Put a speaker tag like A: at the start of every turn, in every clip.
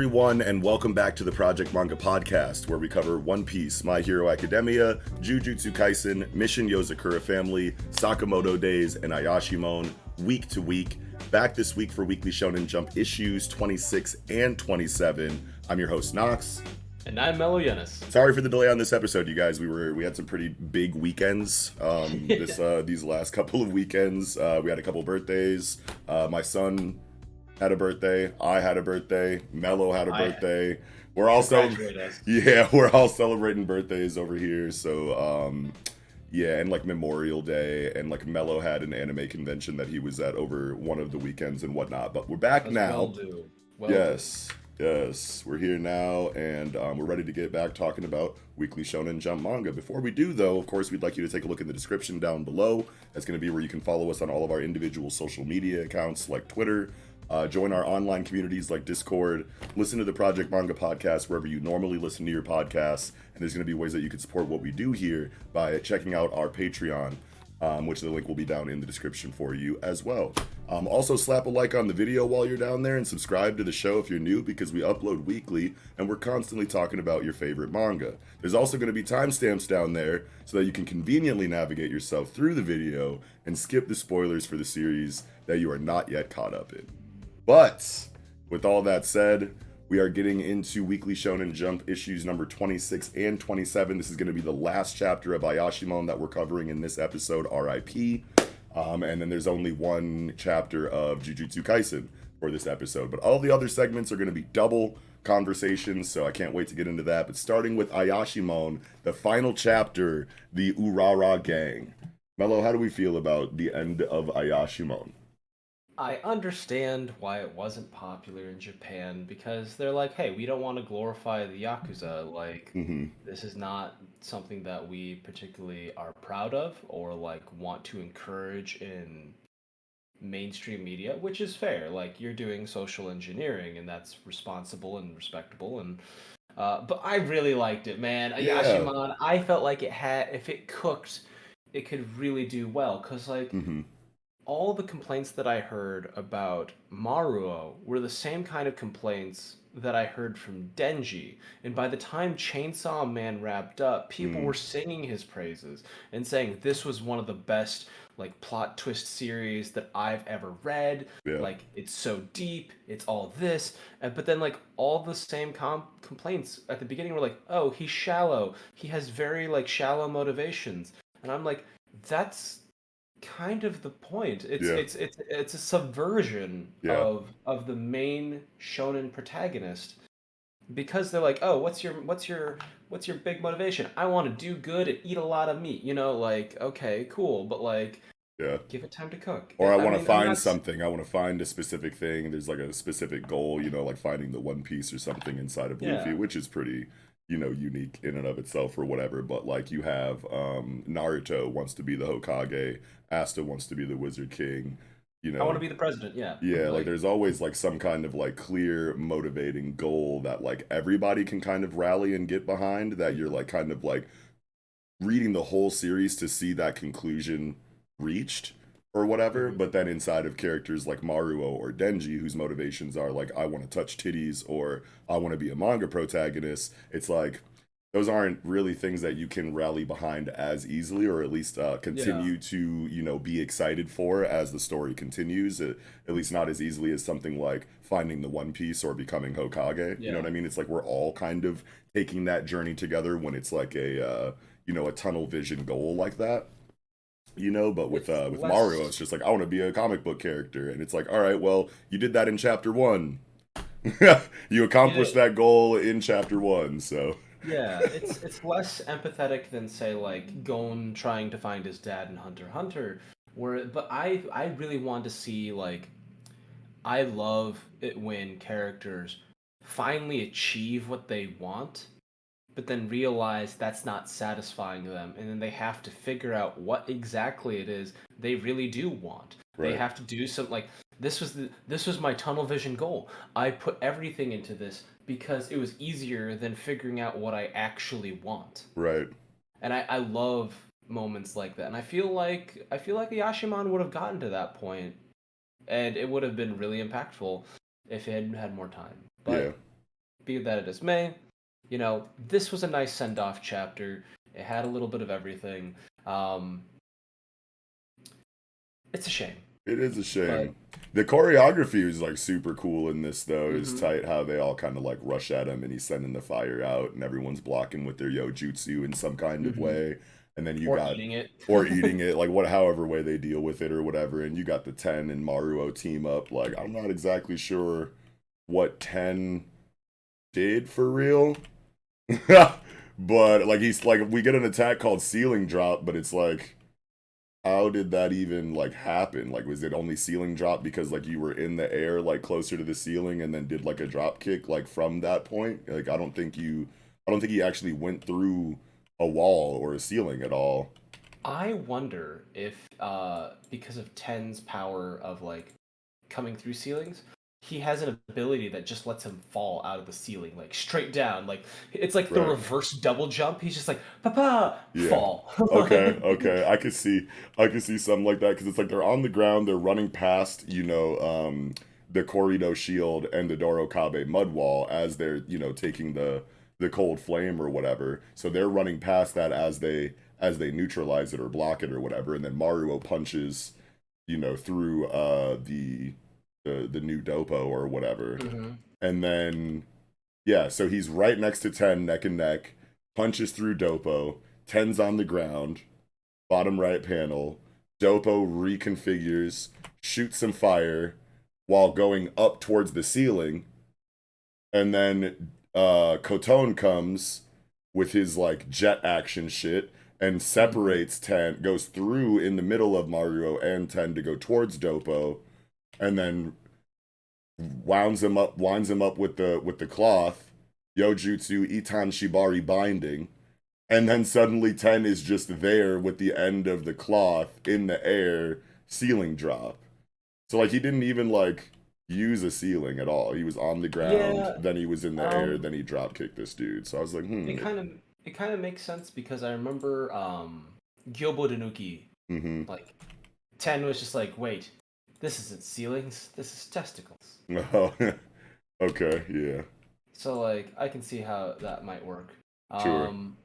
A: everyone, and welcome back to the Project Manga Podcast, where we cover One Piece, My Hero Academia, Jujutsu Kaisen, Mission Yozakura Family, Sakamoto Days, and Ayashimon, week to week. Back this week for Weekly Shonen Jump issues 26 and 27. I'm your host, Nox.
B: And I'm Mellow Yenis.
A: Sorry for the delay on this episode, you guys. We had some pretty big weekends. These last couple of weekends, we had a couple birthdays. My son had a birthday. I had a birthday. Mello had a birthday. We're all we're all celebrating birthdays over here. So and like Memorial Day, and like Mello had an anime convention that he was at over one of the weekends and whatnot. But we're back now. Yes, we're here now, and we're ready to get back talking about Weekly Shonen Jump manga. Before we do, though, of course, we'd like you to take a look in the description down below. That's going to be where you can follow us on all of our individual social media accounts like Twitter, join our online communities like Discord, listen to the Project Manga Podcast wherever you normally listen to your podcasts, and there's going to be ways that you can support what we do here by checking out our Patreon, which the link will be down in the description for you as well. Also, slap a like on the video while you're down there and subscribe to the show if you're new, because we upload weekly and we're constantly talking about your favorite manga. There's also going to be timestamps down there so that you can conveniently navigate yourself through the video and skip the spoilers for the series that you are not yet caught up in. But with all that said, we are getting into Weekly Shonen Jump issues number 26 and 27. This is going to be the last chapter of Ayashimon that we're covering in this episode, RIP. And then there's only one chapter of Jujutsu Kaisen for this episode. But all the other segments are going to be double conversations, so I can't wait to get into that. But starting with Ayashimon, the final chapter, the Urara Gang. Mello, how do we feel about the end of Ayashimon?
B: I understand why it wasn't popular in Japan, because they're like, hey, we don't want to glorify the Yakuza. Like, this is not something that we particularly are proud of or like want to encourage in mainstream media, which is fair. Like, you're doing social engineering, and that's responsible and respectable. And but I really liked it, man. Ayashimon, I felt like it had, if it cooked, it could really do well, because like. All the complaints that I heard about Maruo were the same kind of complaints that I heard from Denji. And by the time Chainsaw Man wrapped up, people were singing his praises and saying this was one of the best like plot twist series that I've ever read. Yeah. Like, it's so deep, it's all this. But then like all the same complaints at the beginning were like, oh, he's shallow. He has very like shallow motivations. And I'm like, that's kind of the point. It's a subversion of the main shonen protagonist, because they're like, oh, what's your big motivation? I want to do good and eat a lot of meat, like, okay, cool, but like, give it time to cook.
A: Or I want to find something. I want to find a specific thing. There's like a specific goal, like finding the One Piece or something inside of Luffy, which is pretty unique in and of itself or whatever. But like, you have Naruto wants to be the Hokage, Asta wants to be the Wizard King,
B: I want to be the president.
A: Like there's always like some kind of like clear motivating goal that like everybody can kind of rally and get behind, that you're like kind of like reading the whole series to see that conclusion reached or whatever. But then inside of characters like Maruo or Denji, whose motivations are like, I want to touch titties, or I want to be a manga protagonist, it's like those aren't really things that you can rally behind as easily, or at least continue to be excited for as the story continues, at least not as easily as something like finding the One Piece or becoming Hokage. You know what I mean? It's like we're all kind of taking that journey together when it's like a a tunnel vision goal like that. But with Mario, it's just like, I want to be a comic book character, and it's like, all right, well, you did that in chapter 1. You accomplished that goal in chapter 1, so.
B: Yeah, it's less empathetic than, say, like Gon trying to find his dad in Hunter x Hunter. But I really want to see, like, I love it when characters finally achieve what they want, but then realize that's not satisfying them, and then they have to figure out what exactly it is they really do want. Right. They have to do something like, this was my tunnel vision goal. I put everything into this because it was easier than figuring out what I actually want.
A: Right.
B: And I love moments like that. And I feel like Ayashimon would have gotten to that point, and it would have been really impactful if it had had more time. But be that it as may, this was a nice send off chapter. It had a little bit of everything. Um, it's a shame,
A: It is a
B: but
A: shame. The choreography was like super cool in this though. It's
B: mhm,
A: tight how they all kind of like rush at him and he's sending the fire out and everyone's blocking with their Yojutsu in some kind of
B: mhm.
A: way. And then you
B: Or
A: got
B: eating it.
A: or eating it, like what however way they deal with it or whatever, and you got the Ten and Maruo team up. Like I'm not exactly sure what Ten did for real. But like he's like we get an attack called ceiling drop, but it's like how did that even like happen? Like was it only ceiling drop because like you were in the air like closer to the ceiling and then did like a drop kick like from that point? Like I don't think he actually went through a wall or a ceiling at all.
B: I wonder if, because of Ten's power of like coming through ceilings, he has an ability that just lets him fall out of the ceiling, like straight down. Like it's like the
A: Right.
B: reverse double jump. He's just like, Papa,
A: Yeah.
B: fall.
A: Okay,
B: Like,
A: okay. I could see something like that because it's like they're on the ground, they're running past, the Corrido shield and the Dorokabe mud wall as they're, taking the cold flame or whatever. So they're running past that as they neutralize it or block it or whatever, and then Maruo punches, through the new dopo or whatever.
B: mhm.
A: And then yeah, so he's right next to Ten, neck and neck, punches through Dopo. Ten's on the ground, bottom right panel. Dopo reconfigures, shoots some fire while going up towards the ceiling. And then Cotone comes with his like jet action shit and
B: Mhm.
A: separates Ten, goes through in the middle of Mario and Ten to go towards Dopo, and then winds him up with the cloth, Yojutsu Itan Shibari binding, and then suddenly Ten is just there with the end of the cloth in the air, ceiling drop. So like he didn't even like use a ceiling at all. He was on the ground,
B: Yeah,
A: then he was in the air,
B: um,
A: then he drop kicked this dude. So I was like,
B: it kind of it kind of makes sense because I remember Gyobo Danuki,
A: mm-hmm.
B: like Ten was just like, wait, this isn't ceilings, this is testicles.
A: Oh, okay, yeah,
B: So like I can see how that might work.
A: sure,
B: Um,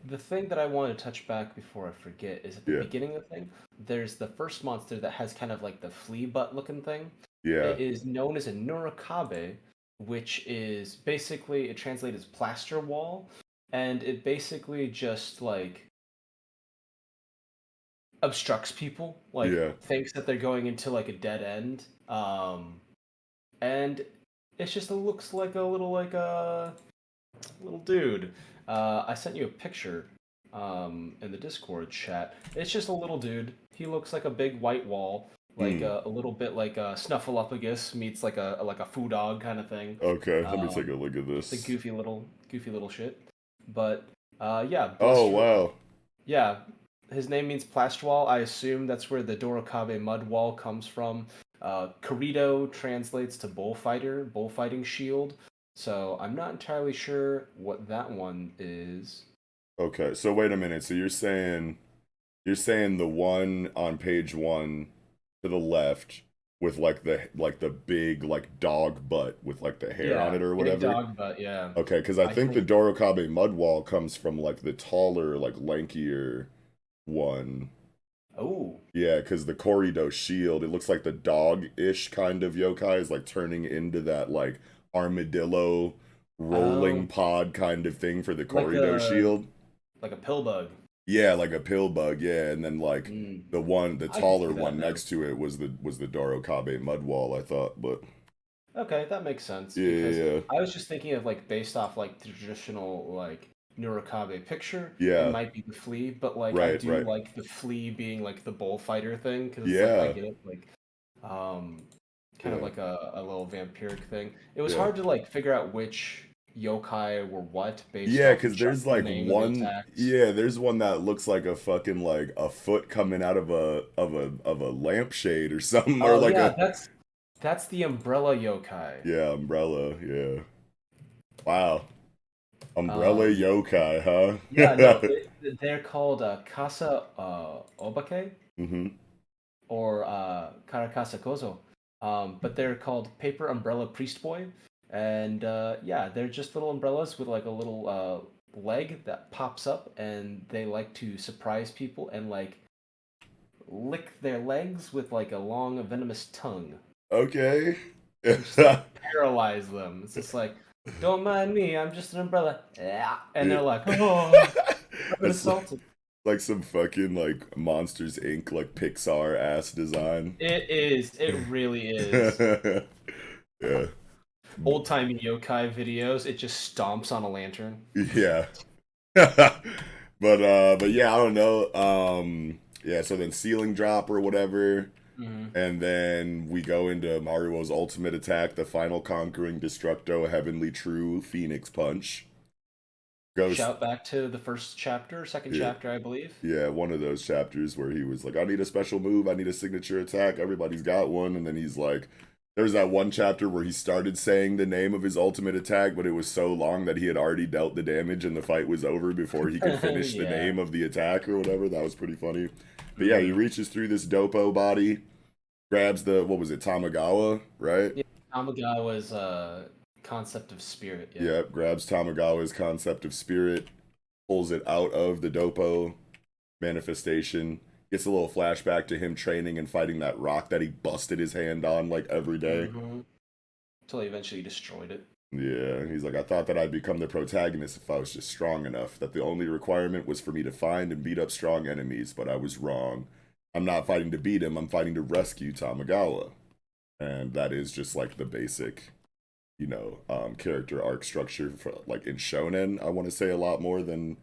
B: the thing that I want to touch back before I forget is at the
A: yeah,
B: beginning of the thing, there's the first monster that has kind of like the flea butt looking thing.
A: yeah,
B: It is known as a Nurikabe, which is basically it translates as plaster wall, and it basically just like obstructs people, like
A: yeah.
B: thinks that they're going into like a dead end. And it's just it looks like a little like a little dude. I sent you a picture in the Discord chat. It's just a little dude. He looks like a big white wall, like
A: Hmm.
B: a little bit like a Snuffleupagus meets like a foo dog kind of thing.
A: Okay, let me take a
B: Um,
A: look at
B: the
A: this.
B: goofy little shit. But yeah,
A: Oh
B: bless you.
A: wow.
B: Yeah, his name means plaster wall. I assume that's where the Dorokabe mud wall comes from. Corrido translates to bullfighter, bullfighting shield. So I'm not entirely sure what that one is.
A: Okay, so wait a minute. So you're saying the one on page one to the left with like the big like dog butt with like the hair on
B: Yeah,
A: it or
B: big
A: whatever.
B: dog, but yeah,
A: Okay, because I
B: I
A: think the
B: think.
A: Dorokabe mud wall comes from like the taller, like lankier one.
B: Oh,
A: Yeah, because the Corrido shield, it looks like the dog-ish kind of yokai is like turning into that like armadillo rolling
B: oh,
A: pod kind of thing for the
B: like
A: Corrido
B: a
A: shield.
B: like a pill bug.
A: Yeah, like a pill bug, yeah, and then like
B: Mm,
A: the
B: I can
A: taller
B: see that
A: one
B: now.
A: next to it was the Dorokabe mud wall, I thought, but
B: Okay, that makes sense
A: yeah,
B: because
A: yeah,
B: I was just thinking of like based off like the traditional like Nurikabe picture, it
A: yeah,
B: might be the flea, but like I
A: right,
B: do
A: right,
B: like the flea being like the bullfighter thing because it's like I
A: yeah,
B: get it like um kind of
A: yeah,
B: like a little vampiric thing. It was
A: yeah,
B: hard to like figure out which yokai were what based
A: yeah,
B: off
A: because
B: just
A: there's
B: the
A: like
B: name of the
A: one,
B: attacks.
A: yeah, there's one that looks like a fucking like a foot coming out of a lampshade or something, or
B: Oh
A: like
B: yeah,
A: a
B: that's the umbrella yokai.
A: yeah umbrella, yeah, wow, umbrella
B: Um
A: yokai,
B: yeah, no,
A: huh?
B: they're called Kasa Obake
A: hmm
B: or Karakasa Kozo. But they're called Paper Umbrella Priest Boy, And yeah, they're just little umbrellas with like a little leg that pops up, and they like to surprise people and like lick their legs with like a long venomous tongue.
A: Okay.
B: And just like paralyze them. It's just like, don't mind me, I'm just an umbrella. Yeah. And
A: Yeah.
B: they're like, oh, I've been
A: That's
B: assaulted.
A: like some fucking like Monsters Inc. like Pixar ass design.
B: It is. It really is.
A: Yeah.
B: Old timey yokai videos. It just stomps on a lantern.
A: Yeah. But yeah, I don't know. Yeah, so then ceiling drop or whatever.
B: Hmm.
A: And then we go into Maruo's ultimate attack, the final conquering Destructo Heavenly True Phoenix Punch. Goes
B: Shout back to the first chapter, second
A: yeah,
B: chapter, I believe.
A: yeah, one of those chapters where he was like, I need a special move, I need a signature attack, everybody's got one, and then he's like there's that one chapter where he started saying the name of his ultimate attack, but it was so long that he had already dealt the damage and the fight was over before he could finish the
B: Yeah.
A: name of the attack or whatever. That was pretty funny. But yeah, he
B: Hmm.
A: reaches through this dopo body, grabs the what was it, Tamagawa, right?
B: Yeah. Kamigawa's concept of spirit. Yeah.
A: Yep, grabs Tamagawa's concept of spirit, pulls it out of the dopo manifestation. Gets a little flashback to him training and fighting that rock that he busted his hand on like every day.
B: Mm-hmm. Until he eventually destroyed it.
A: Yeah, he's like, I thought that I'd become the protagonist if I was just strong enough, that the only requirement was for me to find and beat up strong enemies, but I was wrong. I'm not fighting to beat him, I'm fighting to rescue Tamagawa. And that is just like the basic, character arc structure for like in Shonen, I want to say a lot more than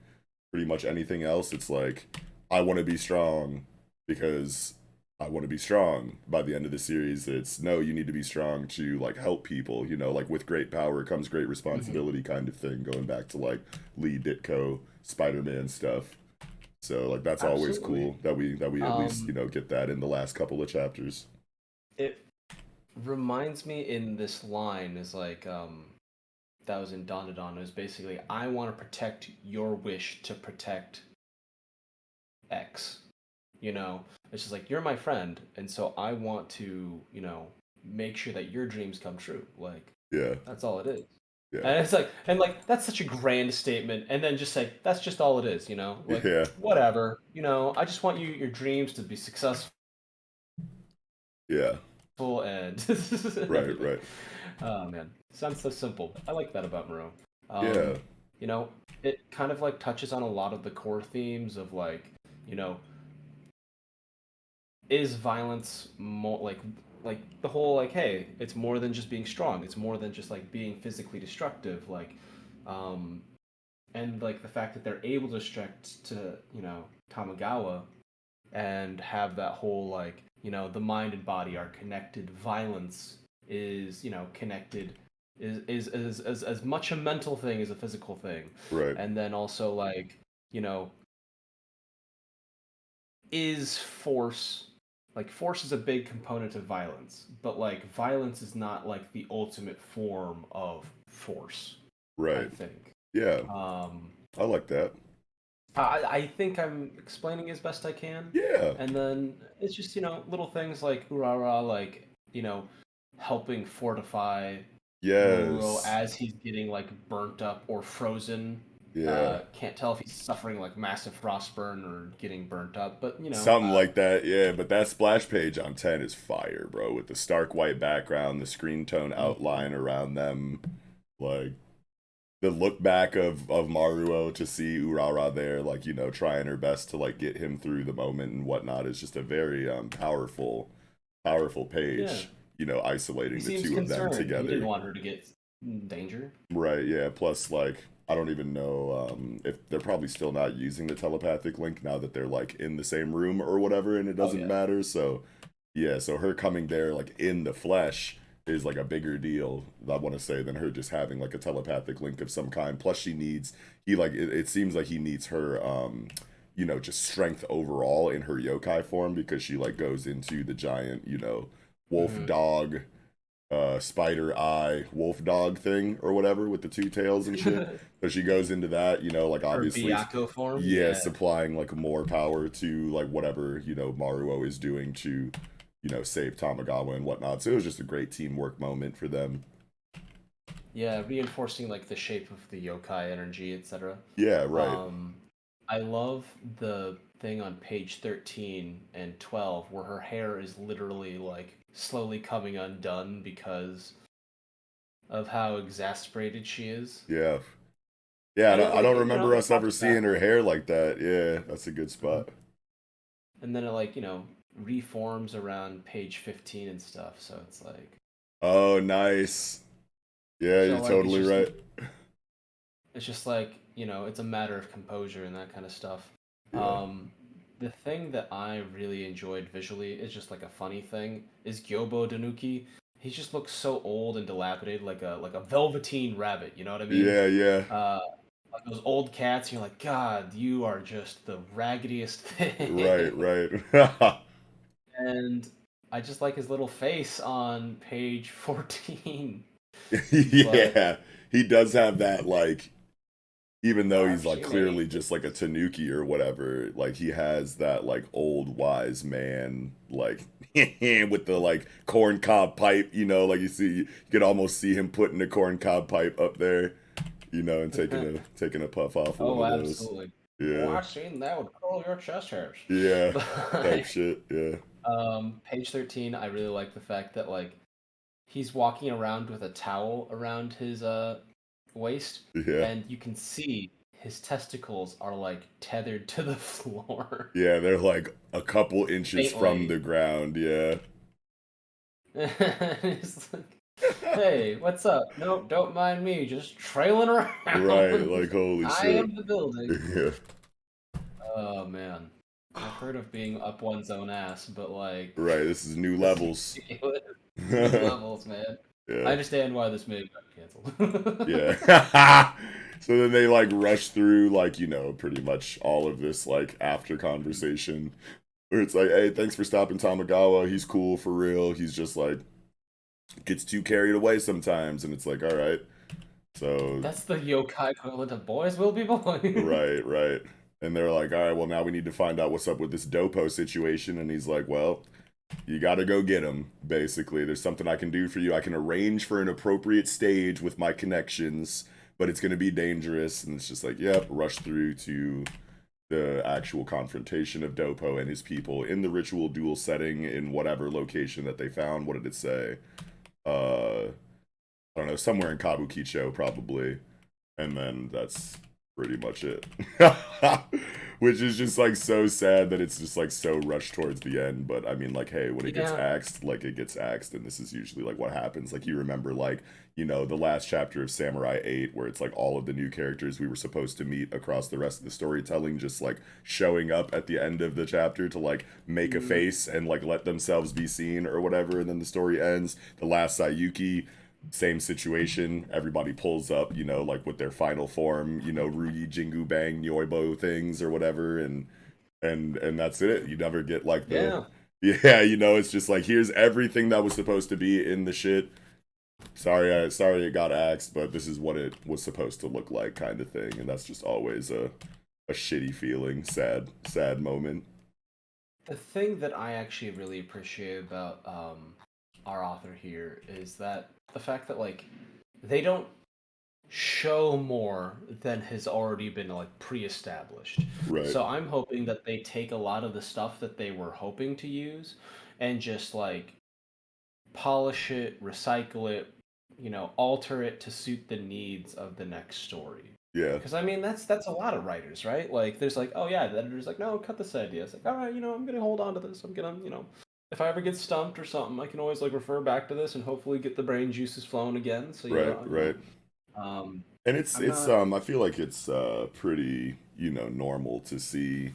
A: pretty much anything else. It's like, I want to be strong because I want to be strong. By the end of the series, it's no, you need to be strong to like help people, like with great power comes great responsibility kind of thing, going back to like Lee Ditko, Spider-Man stuff. So like that's always
B: Absolutely.
A: cool that we at least,
B: Um,
A: get that in the last couple of chapters.
B: it reminds me in this line is like that was in Dandadan. It was basically, I want to protect your wish to protect X. It's just like, you're my friend, and so I want to, make sure that your dreams come true. Like,
A: Yeah.
B: that's all it is.
A: Yeah.
B: And it's like, and like, that's such a grand statement. And then just say, that's just all it is, Like,
A: Yeah.
B: whatever, I just want your dreams to be successful
A: Yeah.
B: and.
A: Right.
B: Oh, man. Sounds so simple. I like that about Moreau.
A: Yeah.
B: It kind of like touches on a lot of the core themes of like, is violence more like the whole like, hey, it's more than just being strong, it's more than just like being physically destructive, like and like the fact that they're able to destruct to Tamagawa and have that whole like, the mind and body are connected. Violence is connected, is as much a mental thing as a physical thing.
A: Right.
B: And then also like, is force, like force is a big component of violence, but like violence is not like the ultimate form of force. I
A: Right.
B: think.
A: Yeah. I like that.
B: I think I'm explaining as best I can.
A: Yeah.
B: And then it's just, little things like Urara, like, helping fortify Muro
A: Yes.
B: as he's getting like burnt up or frozen.
A: Yeah.
B: Can't tell if he's suffering like massive frostburn or getting burnt up, but
A: Something like that, yeah. But that splash page on 10 is fire, bro. With the stark white background, the screen tone outline around them. Like, the look back of Maruo to see Urara there, like, trying her best to, like, get him through the moment and whatnot is just a very powerful page, isolating
B: he
A: the
B: seems
A: two of them
B: concerned. He didn't
A: together.
B: want her to get in danger.
A: Right, yeah. Plus, like, I don't even know if they're probably still not using the telepathic link now that they're like in the same room or whatever, and it
B: Oh
A: doesn't
B: yeah.
A: matter. So, yeah, so her coming there like in the flesh is like a bigger deal, I want to say, than her just having like a telepathic link of some kind. Plus, it seems like he needs her, just strength overall in her yokai form because she like goes into the giant, wolf
B: Mhm.
A: dog spider eye wolf dog thing or whatever with the two tails and shit. So she goes into that, like
B: Her
A: obviously,
B: Byakuya form.
A: yeah, supplying like more power to like whatever, Maruo is doing to, save Tamagawa and whatnot. So it was just a great teamwork moment for them.
B: Yeah, reinforcing like the shape of the yokai energy, etc.
A: Yeah, right.
B: Um, I love the thing on page 13 and 12 where her hair is literally like slowly coming undone because of how exasperated she is.
A: Yeah. Yeah,
B: And
A: I don't
B: you know,
A: remember
B: it
A: us ever
B: pops back.
A: seeing her hair like that. Yeah, that's a good
B: Mhm.
A: spot.
B: And then it like, reforms around page 15 and stuff. So it's like
A: Oh, nice. Yeah,
B: so
A: you're
B: like
A: totally right.
B: it's just like, it's a matter of composure and that kind of stuff.
A: Yeah.
B: Um the thing that I really enjoyed visually is just like a funny thing is Gyobo Danuki. He just looks so old and dilapidated like a velveteen rabbit, you know what I mean?
A: Yeah, yeah.
B: Uh like those old cats, you're like, God, you are just the raggediest
A: Right,
B: thing.
A: right.
B: And I just like his little face on page 14. But
A: Yeah. He does have that like even though he's like
B: Archie
A: clearly just like a tanuki or whatever, like he has that like old wise man like with the like corn cob pipe, like you could almost see him putting the corn cob pipe up there, and taking a puff off of one
B: Oh,
A: of those.
B: absolutely. Oh,
A: Yeah.
B: I seen that would curl your chest hairs.
A: Yeah. Type
B: But
A: shit. Yeah.
B: page 13, I really like the fact that like he's walking around with a towel around his waist,
A: Yeah.
B: and you can see his testicles are like tethered to the floor
A: Yeah, they're like a couple inches from
B: faintly.
A: the ground. Yeah.
B: It's like, hey, what's up? Nope, don't mind me, just trailing
A: Right.
B: around.
A: Like holy
B: I
A: shit.
B: am the building.
A: Yeah.
B: Oh man. I've heard of being up one's own ass, but like
A: Right. This is new
B: this is
A: levels.
B: ridiculous. New levels, man. I
A: Yeah.
B: understand why this movie got canceled.
A: Yeah. So then they like rush through like, pretty much all of this like after conversation where it's like, hey, thanks for stopping Tamagawa. He's cool for real. He's just like gets too carried away sometimes and it's like, all right. So
B: That's the yokai equivalent of boys will be boys.
A: right, right. And they're like, all right, well now we need to find out what's up with this dopo situation and he's like, well, you gotta go get him, basically. There's something I can do for you. I can arrange for an appropriate stage with my connections, but it's gonna be dangerous. And it's just like, yep, rush through to the actual confrontation of Dopo and his people in the ritual duel setting in whatever location that they found. What did it say? I don't know, somewhere in Kabukicho, probably. And then that's pretty much it. Which is just like so sad that it's just like so rushed towards the end. But I mean, like, hey, when it gets
B: Yeah.
A: axed, like it gets axed, and this is usually like what happens. Like you remember, like the last chapter of Samurai 8, where it's like all of the new characters we were supposed to meet across the rest of the storytelling, just like showing up at the end of the chapter to like make a
B: Mhm.
A: face and like let themselves be seen or whatever, and then the story ends. The last Sayuki, same situation. Everybody pulls up, like with their final form, Ruyi, Jingu, Bang, Nyoibo things or whatever, and that's it. You never get like the
B: Yeah.
A: yeah, it's just like here's everything that was supposed to be in the shit. Sorry it got axed, but this is what it was supposed to look like, kind of thing, and that's just always a shitty feeling, sad moment.
B: The thing that I actually really appreciate about our author here is that the fact that like they don't show more than has already been like pre-established.
A: Right.
B: So I'm hoping that they take a lot of the stuff that they were hoping to use and just like polish it, recycle it, alter it to suit the needs of the next story.
A: Yeah.
B: Because I mean, that's a lot of writers, right? Like, there's like, oh yeah, the editor's like, no, cut this idea. It's like, all right, I'm gonna hold on to this. I'm gonna, if I ever get stumped or something, I can always like refer back to this and hopefully get the brain juices flowing again. So
A: Right. Right.
B: um,
A: And it's
B: I'm
A: it's
B: not.
A: I feel like it's pretty normal to see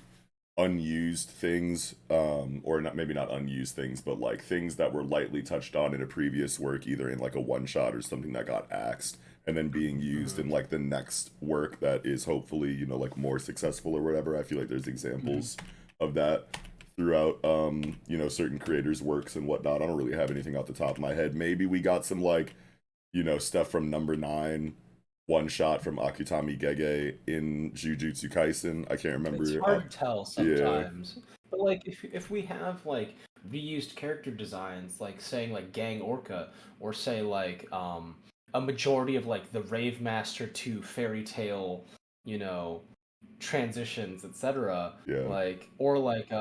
A: unused things, or not, maybe not unused things, but like things that were lightly touched on in a previous work, either in like a one shot or something that got axed and then being used
B: Mhm,
A: in like the next work that is hopefully like more successful or whatever. I feel like there's
B: mhm.
A: examples of that throughout certain creators works and whatnot. I don't really have anything off the top of my head. Maybe we got some like stuff from number 9 one shot from Akutami Gege in Jujutsu Kaisen. I can't
B: It's
A: remember.
B: hard to tell
A: Yeah,
B: sometimes, but like if we have like reused character designs, like saying like Gang Orca, or say like a majority of like the Rave Master to Fairy Tale, you know, transitions, etc.
A: Yeah.
B: Like or like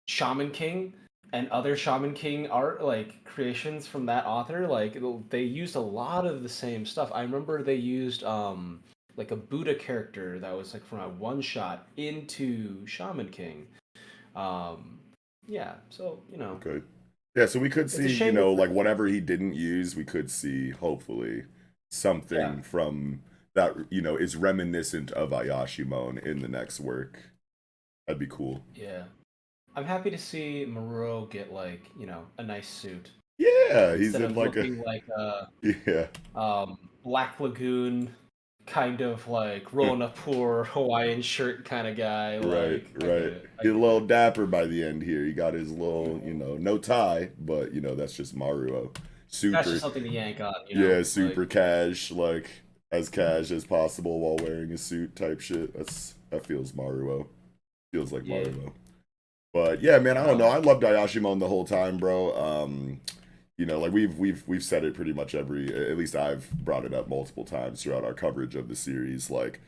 B: Shaman King and other Shaman King art like creations from that author, like they used a lot of the same stuff. I remember they used like a Buddha character that was like from a one shot into Shaman King. Um yeah, so
A: Okay. Yeah, so we could
B: it's a
A: see, you
B: shame
A: know,
B: it's
A: like whatever he didn't use, we could see hopefully
B: yeah.
A: something from that, you know, is reminiscent of Ayashimon in the next work. That'd be cool.
B: Yeah. I'm happy to see Maruro get like, a nice suit
A: Yeah, he's
B: instead
A: in
B: of
A: like a
B: looking like a
A: yeah,
B: Black Lagoon kind of like rolling up poor Hawaiian shirt kind of guy.
A: right,
B: Like I get
A: right.
B: it. I
A: He's a
B: get
A: little
B: it.
A: dapper by the end here. He got his little, you know, no tie, but you know, that's just Maruo.
B: That's just
A: Super,
B: something to yank on,
A: yeah,
B: Like
A: super cash, like as cash as possible while wearing a suit type shit. That feels Maruo. Feels like
B: yeah.
A: Maruo. But yeah, man, I don't know.
B: Um
A: I loved Ayashimon the whole time, bro. You know, like we've said it pretty much at least I've brought it up multiple times throughout our coverage of the series. Like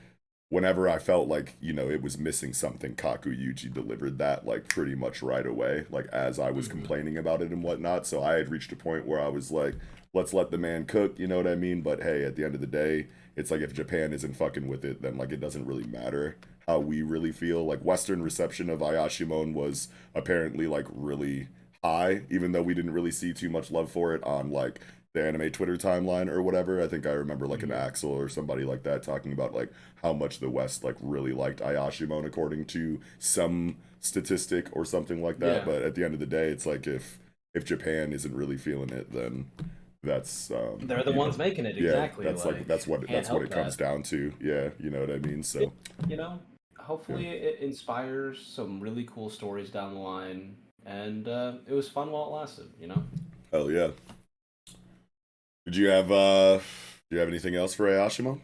A: whenever I felt like, you know, it was missing something, Kaku Yuji delivered that like pretty much right away, like as I was
B: mhm.
A: complaining about it and whatnot. So I had reached a point where I was like, let's let the man cook, you know what I mean? But hey, at the end of the day, it's like if Japan isn't fucking with it, then like it doesn't really matter how we really feel. Like Western reception of Ayashimon was apparently like really high, even though we didn't really see too much love for it on like the anime Twitter timeline or whatever. I think I remember like an
B: Mhm.
A: Axel or somebody like that talking about like how much the West like really liked Ayashimon according to some statistic or something like that.
B: Yeah.
A: But at the end of the day, it's like if Japan isn't really feeling it, then that's
B: They're the
A: you
B: ones
A: know,
B: making it
A: yeah,
B: exactly. Like can't
A: that's what
B: help
A: it comes
B: that.
A: down to. Yeah, you know what I mean?
B: Yeah,
A: So
B: you know,
A: yeah.
B: hopefully it inspires some really cool stories down the line and it was fun while it lasted.
A: Hell yeah. Did you have do you have anything else for Ayashimon?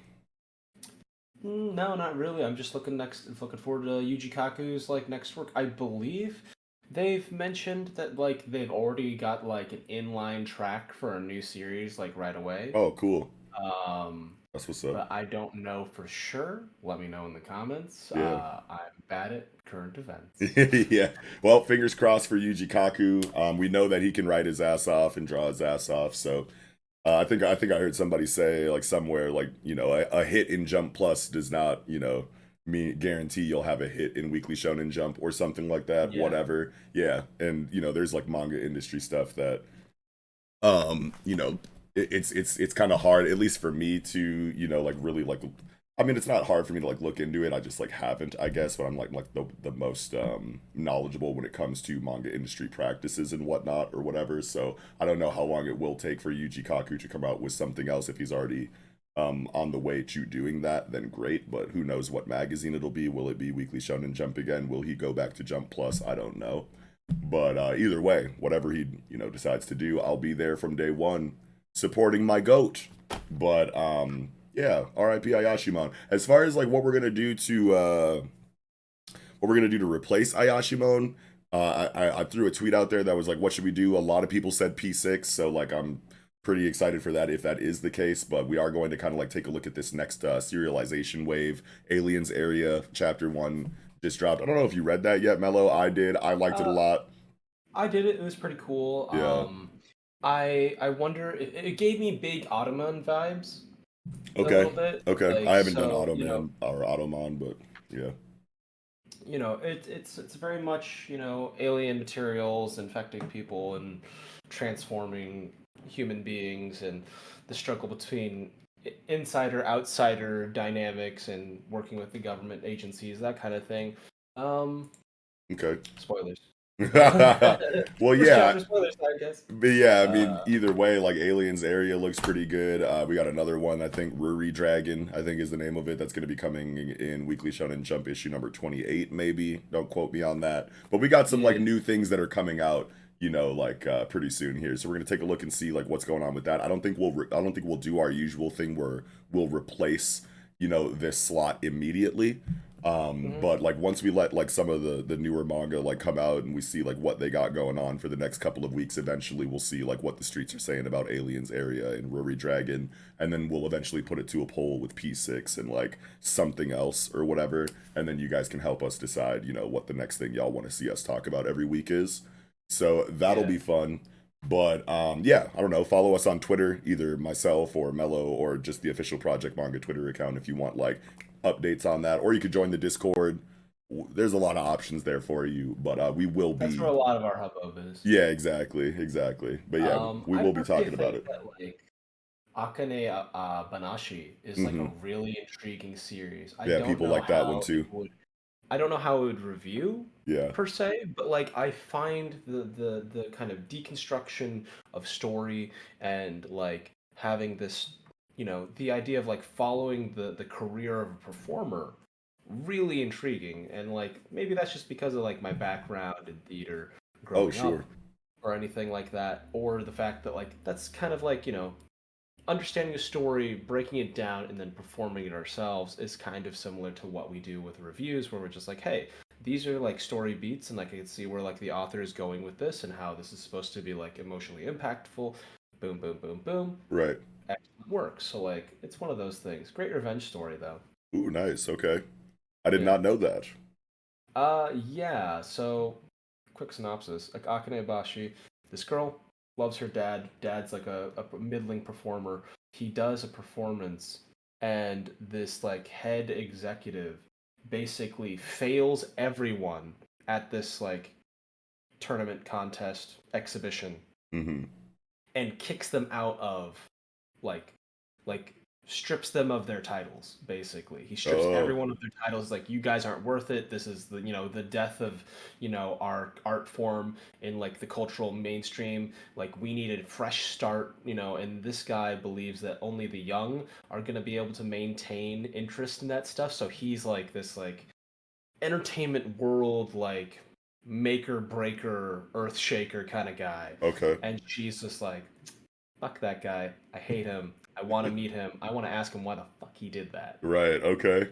B: No, not really. I'm just looking forward to Yuji Kaku's like next work. I believe they've mentioned that like they've already got like an inline track for a new series like right away.
A: Oh, cool.
B: Um,
A: That's what's up.
B: but I don't know for sure. Let me know in the comments.
A: Yeah.
B: I'm bad at current events.
A: Yeah. Well, fingers crossed for Yuji Kaku. We know that he can write his ass off and draw his ass off. So I think I heard somebody say like somewhere like you know a hit in Jump Plus does not you know mean guarantee you'll have a hit in Weekly Shonen Jump or something like that.
B: Yeah.
A: Whatever. Yeah. And you know there's like manga industry stuff that you know it's kind of hard at least for me to you know like really like I mean it's not hard for me to like look into it. I just like haven't, I guess, but I'm like the most knowledgeable when it comes to manga industry practices and whatnot or whatever. So I don't know how long it will take for Yuji Kaku to come out with something else. If he's already on the way to doing that, then great, but who knows what magazine it'll be. Will it be Weekly Shonen Jump again? Will he go back to Jump Plus? I don't know. But either way, whatever he you know decides to do, I'll be there from day one, supporting my goat. But yeah, R.I.P. Ayashimon. As far as like what we're gonna do to replace Ayashimon, I threw a tweet out there that was like, what should we do? A lot of people said P6, so like I'm pretty excited for that if that is the case. But we are going to kind of like take a look at this next serialization wave. Aliens Area Chapter 1 just dropped. I don't know if you read that yet, Mello. I did. I liked it a
B: Uh,
A: lot.
B: I did it. It was pretty cool.
A: Yeah.
B: I wonder. It gave me big Ottoman vibes a
A: Okay.
B: little bit.
A: Okay. I
B: Like
A: haven't done
B: so,
A: Automan or Automon, but yeah.
B: it's very much alien materials infecting people and transforming human beings and the struggle between insider outsider dynamics and working with the government agencies, that kind of thing. Um,
A: Okay.
B: Spoilers.
A: Well,
B: First
A: yeah.
B: chapter spoilers, I guess.
A: But yeah, I mean,
B: Uh,
A: either way, like Aliens Area looks pretty good. We got another one, I think Ruri Dragon, I think is the name of it. That's going to be coming in Weekly Shonen Jump issue number 28, maybe. Don't quote me on that. But we got some like
B: yeah,
A: new things that are coming out, you know, like pretty soon here. So we're going to take a look and see like what's going on with that. I don't think we'll do our usual thing where we'll replace, you know, this slot immediately.
B: Hmm.
A: But like once we let like some of the newer manga like come out and we see like what they got going on for the next couple of weeks, eventually we'll see like what the streets are saying about Aliens Area and Ruri Dragon, and then we'll eventually put it to a poll with P6 and like something else or whatever, and then you guys can help us decide, you know, what the next thing y'all want to see us talk about every week is. So that'll
B: Yeah.
A: be fun. But yeah, I don't know. Follow us on Twitter, either myself or Mello or just the official Project Manga Twitter account if you want like updates on that, or you could join the Discord. There's a lot of options there for you, but we will
B: That's where
A: be.
B: a lot of our hubbub is.
A: Yeah, exactly, exactly. But yeah, we
B: I've
A: will be
B: heard they
A: talking about
B: think
A: it.
B: that like Akane Banashi is like a
A: Hmm.
B: really intriguing series.
A: Yeah, people like that one too.
B: I don't know how it would review
A: Yeah.
B: per se, but like I find the kind of deconstruction of story and like having this, the idea of like following the career of a performer really intriguing. And like maybe that's just because of like my background in theater
A: Oh,
B: growing
A: sure.
B: up or anything like that, or the fact that like that's kind of like, understanding a story, breaking it down, and then performing it ourselves is kind of similar to what we do with reviews, where we're just like, hey, these are like story beats, and like I can see where like the author is going with this and how this is supposed to be like emotionally impactful. Boom, boom, boom, boom.
A: Right.
B: Excellent work. So like, it's one of those things. Great revenge story though.
A: Ooh, nice. Okay. I did
B: Yeah.
A: not know that.
B: Yeah. So, quick synopsis: like Akane Bashi, this girl loves her dad. Dad's like a middling performer. He does a performance, and this like head executive basically fails everyone at this like tournament contest exhibition
A: Hmm.
B: and kicks them out of like like strips them of their titles. Basically he strips
A: Oh,
B: everyone of their titles, like you guys aren't worth it. This is the death of our art form in like the cultural mainstream. Like we need a fresh start, and this guy believes that only the young are going to be able to maintain interest in that stuff. So he's like this like entertainment world like maker breaker earth shaker kind of guy.
A: okay.
B: And she's just like, fuck that guy, I hate him, I want to meet him, I want to ask him why the fuck he did that.
A: Right. Okay.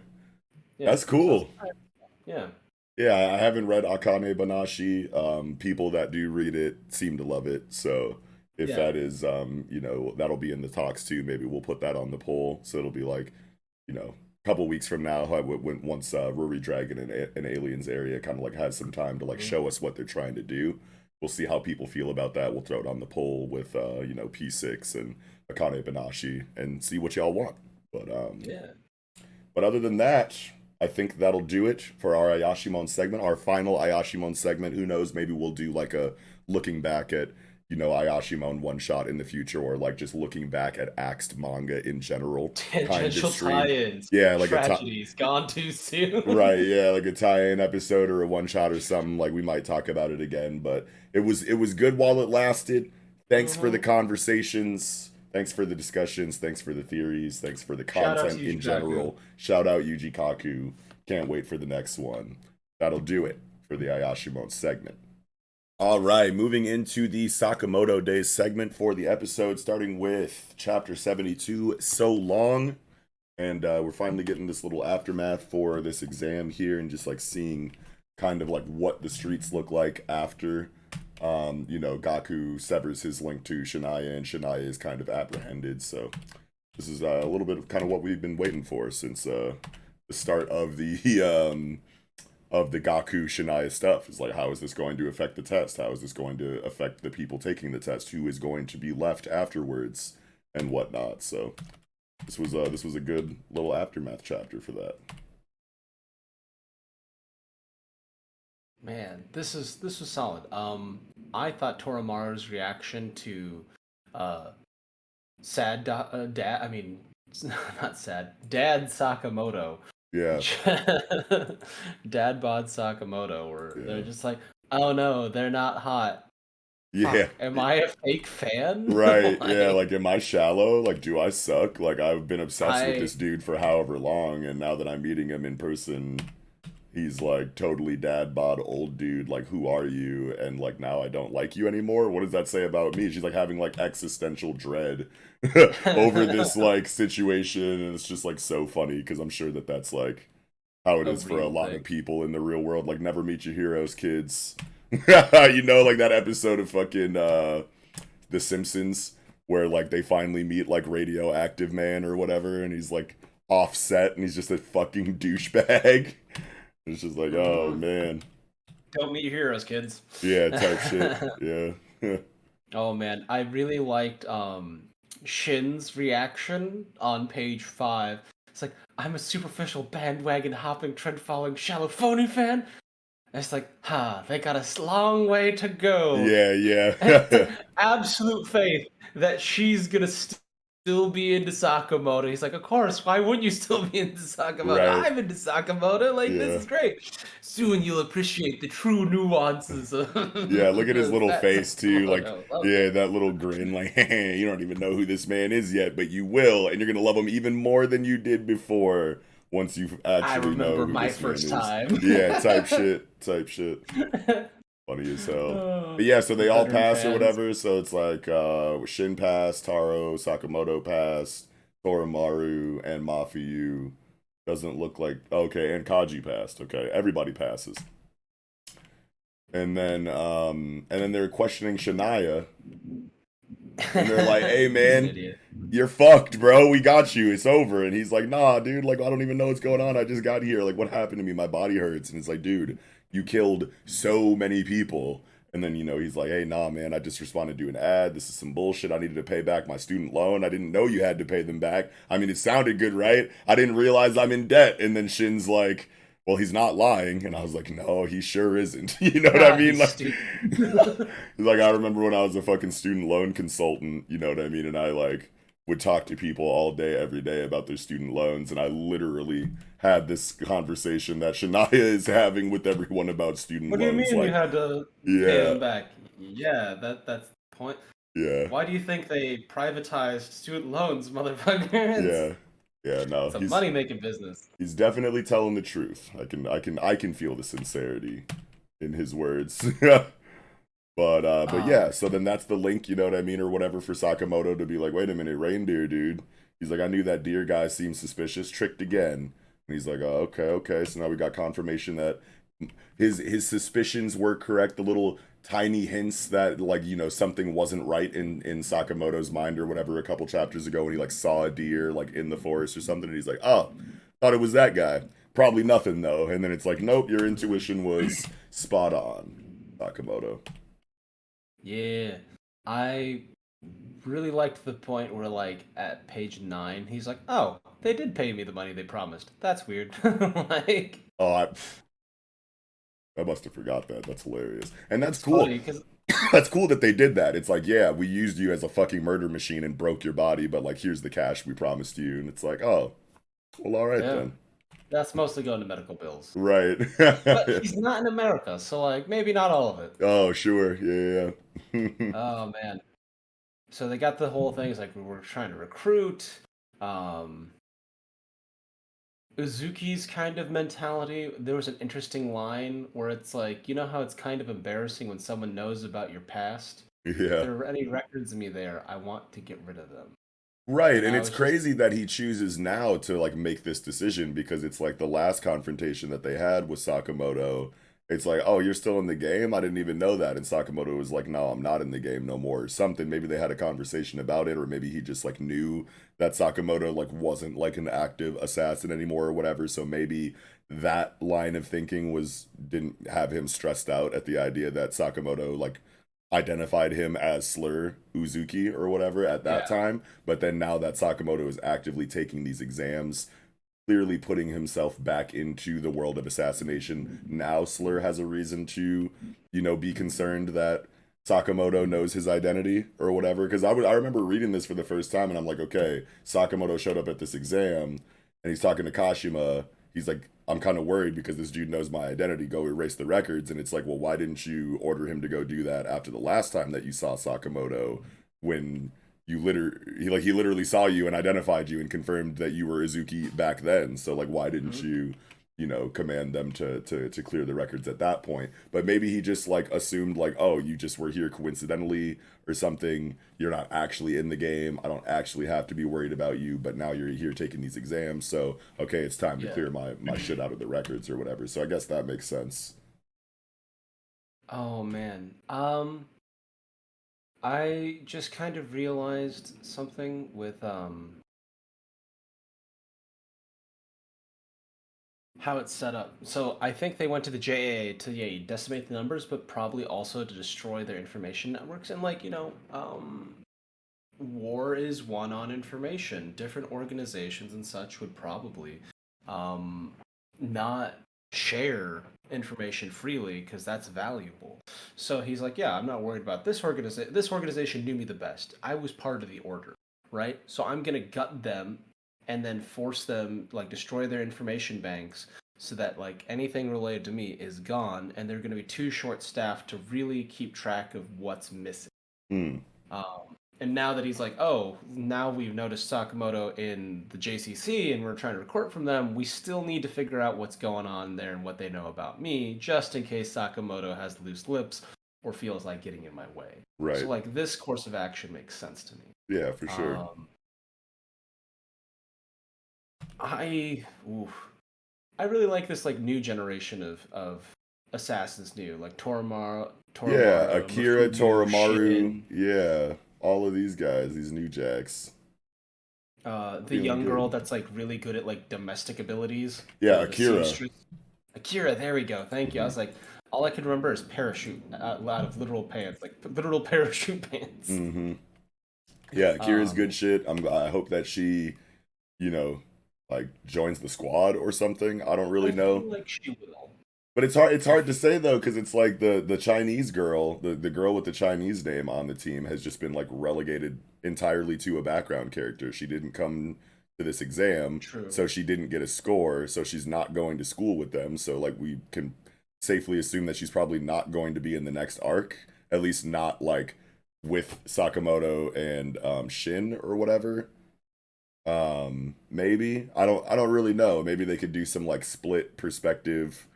B: Yeah,
A: That's
B: so it's
A: cool.
B: yeah.
A: Yeah, I haven't read Akane Banashi. People that do read it seem to love it. So if
B: Yeah.
A: that is, you know, that'll be in the talks too. Maybe we'll put that on the poll. So it'll be like, you know, a couple weeks from now, once Ruri Dragon and Aliens Area kind of like has some time to like
B: Mhm.
A: show us what they're trying to do. We'll see how people feel about that. We'll throw it on the poll with, you know, P6 and Akane Banashi and see what y'all want. But
B: Yeah.
A: but other than that, I think that'll do it for our Ayashimon segment, our final Ayashimon segment. Who knows? Maybe we'll do like a looking back at, you know, Ayashimon one shot in the future, or like just looking back at axed manga in general kind of
B: Tangential
A: stream.
B: tie-ins,
A: Yeah, like
B: tragedies gone too soon.
A: right, yeah, like a tie-in episode or a one shot or something. Like we might talk about it again, but it was good while it lasted. Thanks for the
B: Hmm.
A: conversations. Thanks for the discussions. Thanks for the theories. Thanks for the
B: Shout out to
A: content in
B: Yuzakaku.
A: general. Shout out Yuji Kaku. Can't wait for the next one. That'll do it for the Ayashimon segment. All right, moving into the Sakamoto Days segment for the episode, starting with chapter 72, So Long. And we're finally getting this little aftermath for this exam here and just like seeing kind of like what the streets look like after, you know, Gaku severs his link to Shania and Shania is kind of apprehended. So this is a little bit of kind of what we've been waiting for since the start of the Gaku Shania stuff. Is like, how is this going to affect the test? How is this going to affect the people taking the test? Who is going to be left afterwards and whatnot? So this was a good little aftermath chapter for that.
B: Man, this was solid. I thought Toramaru's reaction to uh dad, I mean, it's not sad, Dad Sakamoto,
A: Yeah,
B: Dad bod Sakamoto, where they're
A: yeah,
B: just like, oh no, they're not hot.
A: yeah.
B: Fuck, am I a fake fan?
A: Right, yeah.
B: Like,
A: Like, am I shallow? Like, do I suck? Like, I've been obsessed with
B: I
A: this dude for however long, and now that I'm meeting him in person, he's like totally dad bod old dude. Like, who are you? And like, now I don't like you anymore. What does that say about me? She's like having like existential dread over this like situation, and it's just like so funny because I'm sure that that's like how it
B: a
A: is for a
B: real
A: lot
B: thing.
A: of people in the real world. Like, never meet your heroes, kids. You know, like that episode of fucking The Simpsons where like they finally meet like Radioactive Man or whatever, and he's like offset and he's just a fucking douchebag. It's just like, oh
B: Hmm.
A: man.
B: Don't meet your heroes, kids.
A: Yeah, type shit. Yeah.
B: Oh man, I really liked Shin's reaction on page 5. It's like, I'm a superficial bandwagon hopping, trend following, shallow phony fan. And it's like, they got a long way to go.
A: Yeah,
B: And
A: yeah.
B: absolute faith that she's gonna still be into Sakamoto. He's like, of course, why wouldn't you still be into Sakamoto?
A: Right.
B: I'm into Sakamoto. Like, this
A: Yeah.
B: is great. Soon you'll appreciate the true nuances of
A: Yeah, look at his little
B: that
A: face too. Like,
B: Sakamoto. Love
A: yeah,
B: it.
A: that little grin. Like, you don't even know who this man is yet, but you will, and you're gonna love him even more than you did before once you
B: I
A: actually know
B: remember
A: who
B: my
A: this man
B: first
A: is.
B: time.
A: Yeah, type shit, type shit. Funny as hell. But
B: Oh,
A: yeah, so they all
B: veteran
A: pass or
B: fans.
A: whatever. So it's like Shin passed, Taro, Sakamoto passed, Torimaru, and Mafiyu. Doesn't look like okay, and Kaji passed. Okay, everybody passes. And then they're questioning Shania, and they're like, "Hey,
B: He's an
A: man,
B: idiot.
A: you're fucked, bro. We got you. It's over." And he's like, "Nah, dude. Like, I don't even know what's going on. I just got here. Like, what happened to me? My body hurts." And it's like, "Dude, you killed so many people." And then he's like, "Hey, nah, man. I just responded to an ad. This is some bullshit. I needed to pay back my student loan. I didn't know you had to pay them back. I mean, it sounded good, right? I didn't realize I'm in debt." And then Shin's like, well, he's not lying. And I was like, no, he sure isn't. You know what I mean?
B: He's
A: Like,
B: stupid.
A: like I remember when I was a fucking student loan consultant, you know what I mean? And I like would talk to people all day, every day about their student loans. And I literally had this conversation that Shania is having with everyone about student
B: What do you
A: loans.
B: mean you
A: Like,
B: had to pay
A: yeah,
B: them back? Yeah, that's the point.
A: yeah,
B: Why do you think they privatized student loans, motherfucker?
A: yeah, yeah. No,
B: It's a money-making business.
A: he's definitely telling the truth. I can feel the sincerity in his words. But
B: Um,
A: yeah, so then that's the link, you know what I mean, or whatever for Sakamoto to be like, wait a minute, reindeer, dude. He's like, I knew that deer guy seemed suspicious, tricked again. And he's like, oh, okay, okay. So now we got confirmation that his suspicions were correct. The little tiny hints that like something wasn't right in Sakamoto's mind or whatever a couple chapters ago when he like saw a deer like in the forest or something, and he's like, oh, thought it was that guy. Probably nothing though. And then it's like, nope, your intuition was spot on, Sakamoto.
B: yeah, I really liked the point where, like, at page 9, he's like, "Oh, they did pay me the money they promised. That's weird." Like,
A: Oh, I must have forgot that. That's hilarious. And that's
B: it's
A: cool.
B: funny because
A: That's cool that they did that. It's like, yeah, we used you as a fucking murder machine and broke your body, but like, here's the cash we promised you. And it's like, oh, well, all right
B: yeah,
A: then.
B: that's mostly going to medical bills.
A: Right.
B: But he's not in America, so like maybe not all of it.
A: Oh, sure. Yeah, yeah.
B: Oh man. So they got the whole thing. It's like we were trying to recruit. Um, Uzuki's kind of mentality. There was an interesting line where it's like, you know how it's kind of embarrassing when someone knows about your past? If
A: Yeah.
B: there are any records of me there, I want to get rid of them.
A: Right,
B: And
A: and
B: I
A: it's
B: was just,
A: crazy that he chooses now to like make this decision because it's like the last confrontation that they had with Sakamoto. It's like, oh, you're still in the game? I didn't even know that. And Sakamoto was like, no, I'm not in the game no more, or something. Maybe they had a conversation about it, or maybe he just like knew that Sakamoto like wasn't like an active assassin anymore or whatever. So maybe that line of thinking was didn't have him stressed out at the idea that Sakamoto like identified him as Slur Uzuki or whatever at that
B: yeah,
A: time. But then now that Sakamoto is actively taking these exams, clearly putting himself back into the world of assassination, now Slur has a reason to, be concerned that Sakamoto knows his identity or whatever. Because I remember reading this for the first time and I'm like, okay, Sakamoto showed up at this exam and he's talking to Kashima. He's like, I'm kind of worried because this dude knows my identity. Go erase the records. And it's like, well, why didn't you order him to go do that after the last time that you saw Sakamoto when he literally saw you and identified you and confirmed that you were Izuki back then. So like, why didn't
B: hmm
A: you, command them to clear the records at that point. But maybe he just like assumed like, oh, you just were here coincidentally or something. You're not actually in the game. I don't actually have to be worried about you, but now you're here taking these exams. So, okay, it's time to
B: Yeah.
A: clear my shit out of the records or whatever. So I guess that makes sense.
B: Oh man. I just kind of realized something with how it's set up. So I think they went to the JAA to decimate the numbers, but probably also to destroy their information networks. And like, war is won on information. Different organizations and such would probably not share information freely because that's valuable. So he's like, yeah, I'm not worried about this organization. This organization knew me the best. I was part of the order, right? So I'm gonna gut them and then force them, like, destroy their information banks so that like anything related to me is gone, and they're gonna be too short staffed to really keep track of what's missing.
A: Hmm.
B: And now that he's like, oh, now we've noticed Sakamoto in the JCC and we're trying to record from them, we still need to figure out what's going on there and what they know about me, just in case Sakamoto has loose lips or feels like getting in my way.
A: Right.
B: So, like, this course of action makes sense to me.
A: Yeah, for sure.
B: I really like this, like, new generation of assassins new, like
A: Yeah,
B: Toramaru,
A: Akira,
B: Mafuyu,
A: Toramaru,
B: Shin.
A: yeah, all of these guys, these new jacks.
B: The
A: Feeling
B: young girl
A: good.
B: that's like really good at like domestic abilities.
A: Yeah,
B: The
A: Akira.
B: seamstress. Akira, there we go. Thank you. I
A: Hmm.
B: was like, all I could remember is parachute out of literal pants, like literal parachute pants.
A: Hmm. Yeah, Akira's
B: Um,
A: good shit. I hope that she, you know, like joins the squad or something. I don't really
B: I feel
A: know.
B: like she will.
A: But it's
B: I
A: hard to say though, because it's like the Chinese girl, the girl with the Chinese name on the team has just been like relegated entirely to a background character. She didn't come to this exam,
B: true.
A: so she didn't get a score, so she's not going to school with them. So like we can safely assume that she's probably not going to be in the next arc, at least not like with Sakamoto and Shin or whatever. Maybe I don't really know. Maybe they could do some like split perspective,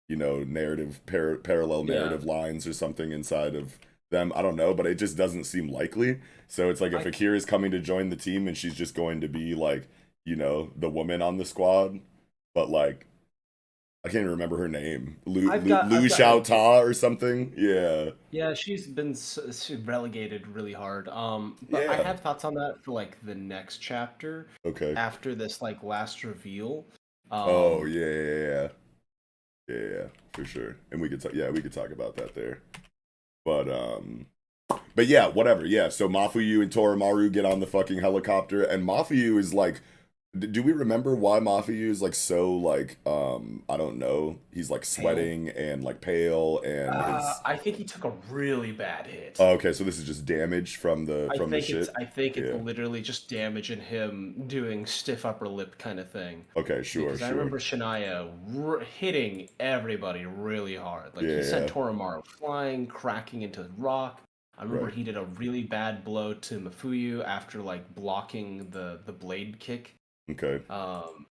A: narrative parallel
B: Yeah.
A: narrative lines or something inside of them. I don't know, but it just doesn't seem likely. So it's like if
B: I
A: Akira is coming to join the team and she's just going to be like, the woman on the squad, but like I can't even remember her name. Lu
B: I've got
A: Xiao
B: ideas.
A: Ta or something. Yeah.
B: Yeah, she's been relegated really hard. But I
A: Yeah.
B: have thoughts on that for like the next chapter
A: Okay.
B: after this like last reveal.
A: Oh
B: Um,
A: yeah, yeah, yeah. Yeah, yeah, for sure. And we could talk about that there. But yeah, whatever. Yeah, so Mafuyu and Torimaru get on the fucking helicopter, and Mafuyu is like, do we remember why Mafuyu is like so like I don't know. He's like
B: pale.
A: sweating and like pale and his.
B: I think he took a really bad hit.
A: Oh, okay, so this is just damage from the shit.
B: I think it's
A: Yeah.
B: literally just damage in him doing stiff upper lip kind of thing.
A: Okay, sure,
B: Because I
A: sure.
B: remember Shania hitting everybody really hard. Like he sent
A: Yeah,
B: Torimaru flying, cracking into rock. I remember
A: right.
B: he did a really bad blow to Mafuyu after like blocking the blade kick.
A: Okay.
B: Um,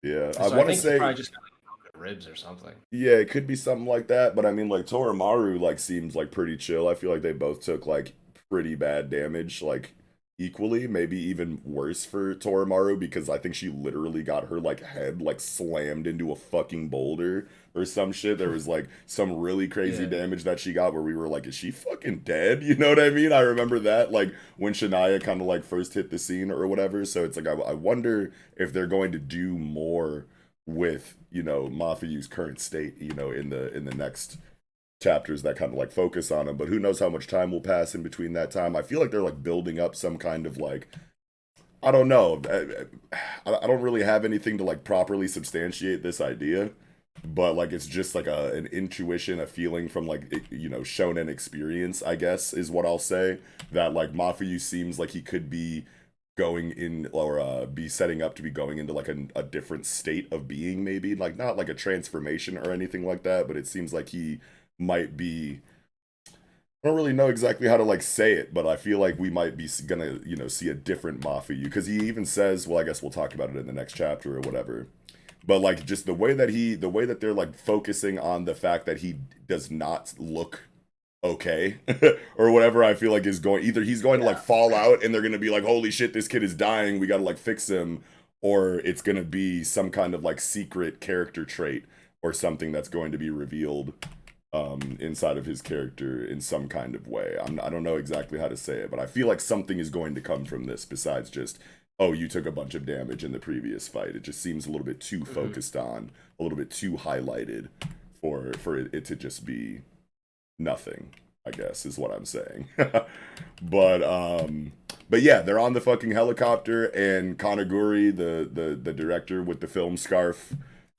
A: Yeah, I
B: so I
A: want to
B: think he
A: say
B: probably just got like broken ribs or something.
A: yeah, it could be something like that, but I mean, like Torimaru, like seems like pretty chill. I feel like they both took like pretty bad damage, like equally, maybe even worse for Torimaru because I think she literally got her like head like slammed into a fucking boulder or some shit. There was like some really crazy
B: Yeah.
A: damage that she got where we were like, is she fucking dead? You know what I mean? I remember that like when Shania kind of like first hit the scene or whatever. So it's like I wonder if they're going to do more with Mafuyu's current state in the next chapters that kind of like focus on him, but who knows how much time will pass in between that time. I feel like they're like building up some kind of like I don't know. I don't really have anything to like properly substantiate this idea, but like it's just like an intuition, a feeling from like shonen experience, I guess is what I'll say, that like Mafuyu seems like he could be going in or be setting up to be going into like a different state of being, maybe like not like a transformation or anything like that, but it seems like he might be. I don't really know exactly how to like say it, but I feel like we might be gonna see a different Mafuyu because he even says, well, I guess we'll talk about it in the next chapter or whatever. But like just the way that they're like focusing on the fact that he does not look okay or whatever, I feel like is going, either he's going to like
B: Yeah.
A: fall out and they're going to be like, holy shit, this kid is dying, we got to like fix him, or it's going to be some kind of like secret character trait or something that's going to be revealed inside of his character in some kind of way. I don't know exactly how to say it, but I feel like something is going to come from this besides just, oh, you took a bunch of damage in the previous fight. It just seems a little bit too focused on, a little bit too highlighted for it to just be nothing, I guess is what I'm saying. But yeah, they're on the fucking helicopter, and Kanaguri, the director with the film scarf,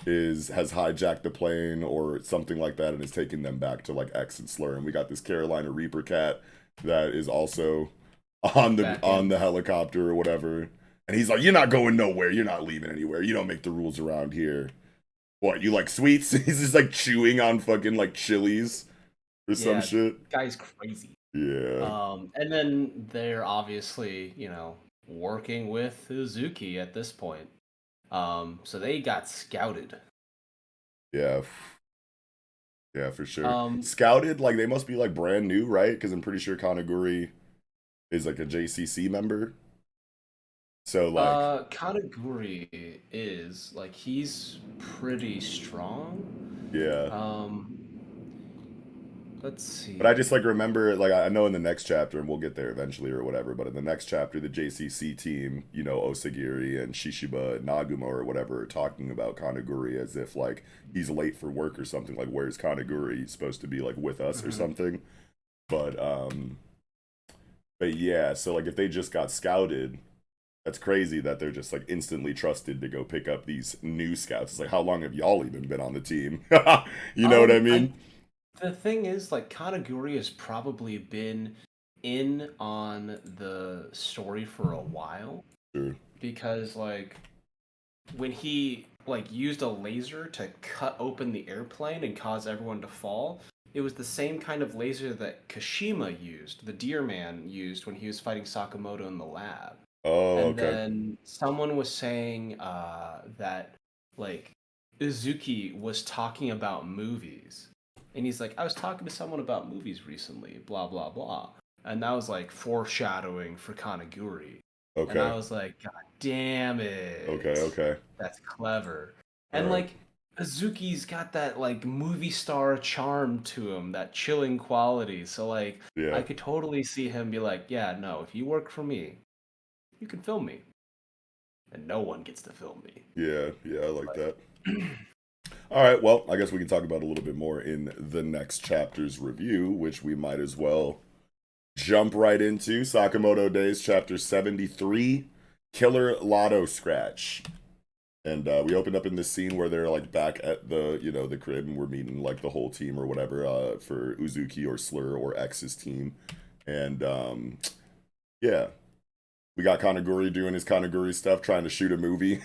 A: has hijacked the plane or something like that and is taking them back to like X and Slur. And we got this Carolina Reaper cat that is also on the helicopter or whatever. And he's like, "You're not going nowhere. You're not leaving anywhere. You don't make the rules around here. What, you like sweets?" He's just like chewing on fucking like chilies or some shit.
B: Guy's crazy.
A: Yeah.
B: And then they're obviously, working with Uzuki at this point. So they got scouted.
A: Yeah. Yeah, for sure.
B: Um,
A: Scouted, like they must be like brand new, right? Because I'm pretty sure Kanaguri is like a JCC member. So like,
B: Kanaguri is like he's pretty strong.
A: yeah.
B: Let's see.
A: But I just like remember, like I know in the next chapter, and we'll get there eventually or whatever. But in the next chapter, the JCC team, Osagiri and Shishiba and Nagumo or whatever, are talking about Kanaguri as if like he's late for work or something. Like, where's Kanaguri? He's supposed to be like with us or something. But yeah. So like, if they just got scouted, that's crazy that they're just like instantly trusted to go pick up these new scouts. It's like, how long have y'all even been on the team? You know what I mean?
B: The thing is, like, Kanaguri has probably been in on the story for a while.
A: Sure.
B: Because, like, when he, like, used a laser to cut open the airplane and cause everyone to fall, it was the same kind of laser that Kashima used, the Deer Man used when he was fighting Sakamoto in the lab.
A: Oh,
B: And
A: okay.
B: then someone was saying that, like, Uzuki was talking about movies. And he's like, I was talking to someone about movies recently, blah, blah, blah. And that was like foreshadowing for Kanaguri.
A: Okay.
B: And I was like, God damn it.
A: Okay.
B: That's clever. And like, Uzuki's got that like movie star charm to him, that chilling quality. So like,
A: yeah.
B: I could totally see him be like, yeah, no, if you work for me, you can film me. And no one gets to film me.
A: Yeah, I like that. All right, well, I guess we can talk about a little bit more in the next chapter's review, which we might as well jump right into. Sakamoto Days, chapter 73, Killer Lotto Scratch. And we opened up in this scene where they're like back at the, the crib, and we're meeting like the whole team or whatever for Uzuki or Slur or X's team. And yeah. We got Kanaguri doing his Kanaguri stuff, trying to shoot a movie.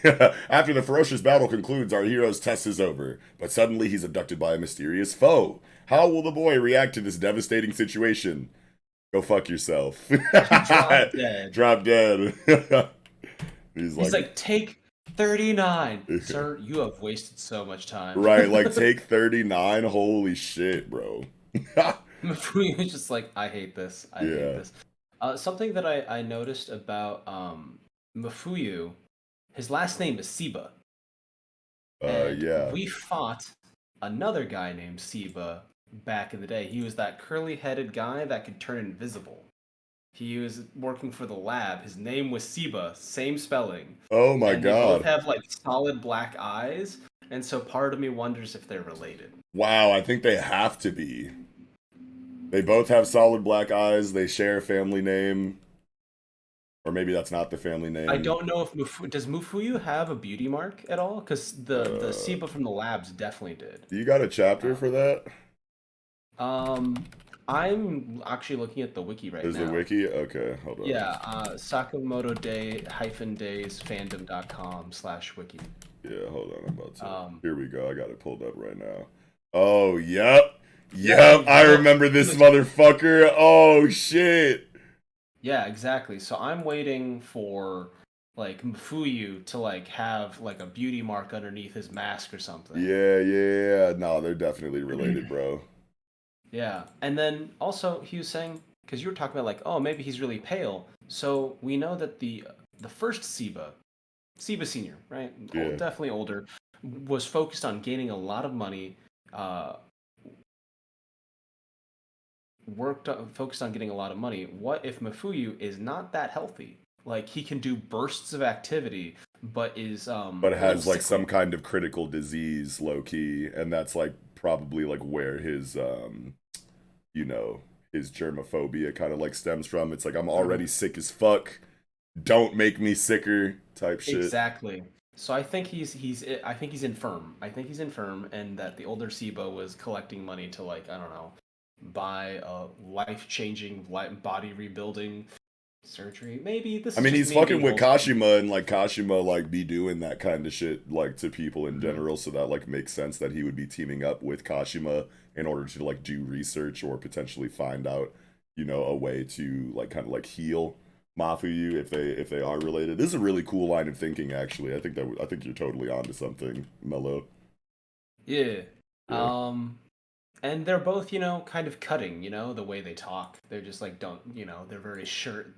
A: After the ferocious battle concludes, our hero's test is over, but suddenly he's abducted by a mysterious foe. How will the boy react to this devastating situation? Go fuck yourself.
B: Drop dead.
A: Drop dead. He's
B: like, take 39. Sir, you have wasted so much time.
A: Right, like, take 39? Holy shit, bro.
B: Mafuyu was just like, I hate this. I hate this. Something that I noticed about Mafuyu, his last name is Siba.
A: Yeah.
B: We fought another guy named Siba back in the day. He was that curly-headed guy that could turn invisible. He was working for the lab. His name was Siba, same spelling.
A: Oh my god.
B: They both have like solid black eyes, and so part of me wonders if they're related.
A: Wow, I think they have to be. They both have solid black eyes. They share a family name. Or maybe that's not the family name.
B: I don't know if does Mafuyu have a beauty mark at all? Because the Siba from the labs definitely did.
A: You got a chapter for that?
B: I'm actually looking at the wiki right now.
A: There's a wiki? Okay, hold on.
B: Yeah, Sakamoto Days fandom.com/wiki.
A: Yeah, hold on. I'm about to. Here we go. I got it pulled up right now. Oh, yep. Yep, I remember this motherfucker. Oh, shit.
B: Yeah, exactly. So I'm waiting for like Mfuyu to like have like a beauty mark underneath his mask or something.
A: Yeah, yeah. No, they're definitely related, bro.
B: Yeah, and then also he was saying because you were talking about like, oh, maybe he's really pale. So we know that the first Seba Senior, right,
A: Yeah.
B: definitely older, was focused on gaining a lot of money. Focused on getting a lot of money. What if Mafuyu is not that healthy? Like he can do bursts of activity, but is
A: But it
B: a little
A: has like some
B: sickly.
A: kind of critical disease, low key, and that's like probably like where his you know, his germophobia kind of like stems from. It's like I'm already sick as fuck. Don't make me sicker type shit.
B: Exactly. So I think he's infirm. I think he's infirm, and that the older Sibo was collecting money to like I don't know, buy a life changing body rebuilding surgery. Maybe this
A: I
B: is
A: mean,
B: just
A: he's
B: me
A: fucking
B: being
A: with
B: wholesome.
A: Kashima, and like Kashima like be doing that kind of shit like to people in
B: Hmm.
A: general, so that like makes sense that he would be teaming up with Kashima in order to like do research or potentially find out, a way to like kind of like heal Mafuyu if they are related. This is a really cool line of thinking, actually. I think you're totally onto something, Mello.
B: Yeah.
A: Yeah.
B: Um, and they're both, kind of cutting, the way they talk. They're just like don't, they're very short,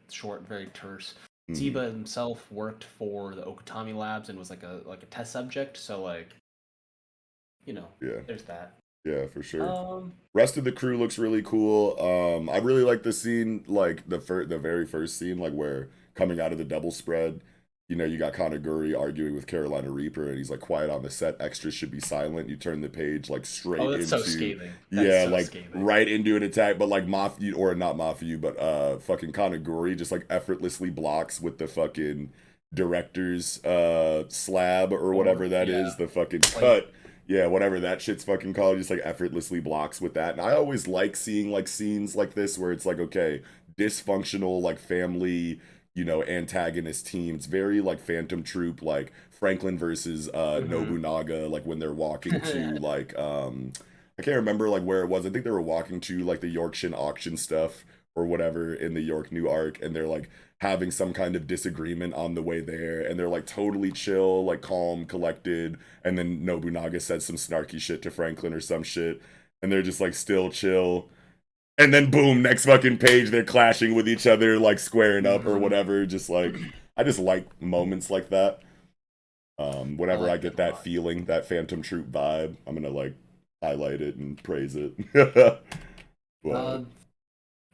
B: very terse.
A: Hmm.
B: Ziba himself worked for the Okutami Labs and was like a test subject, so like, you know,
A: Yeah.
B: there's that.
A: Yeah, for sure.
B: Um,
A: Rest of the crew looks really cool. I really like the scene, like the very first scene, like where coming out of the double spread, you got Kanaguri arguing with Carolina Reaper, and he's like, "Quiet on the set. Extras should be silent." You turn the page like
B: oh,
A: straight
B: that's so
A: into,
B: scathing. That's
A: yeah,
B: so
A: like
B: scathing.
A: right into an attack, but like Mafia or not Mafia, but fucking Kanaguri just like effortlessly blocks with the fucking director's slab or whatever
B: Or
A: that is,
B: yeah,
A: the fucking
B: plate.
A: cut, yeah, whatever that shit's fucking called, just like effortlessly blocks with that. And I always like seeing like scenes like this where it's like, okay, dysfunctional like family, antagonist teams, very like Phantom Troop, like Franklin versus
B: Hmm.
A: Nobunaga, like when they're walking to like I can't remember like where it was. I think they were walking to like the Yorkshin auction stuff or whatever in the York New Arc, and they're like having some kind of disagreement on the way there, and they're like totally chill, like calm, collected, and then Nobunaga said some snarky shit to Franklin or some shit, and they're just like still chill. And then boom, next fucking page, they're clashing with each other, like squaring up or
B: Hmm.
A: whatever. Just like I just like moments like that.
B: I
A: Whenever I
B: like that
A: get
B: a
A: that
B: lot.
A: feeling, that Phantom Troop vibe, I'm gonna like highlight it and praise it. But
B: Uh,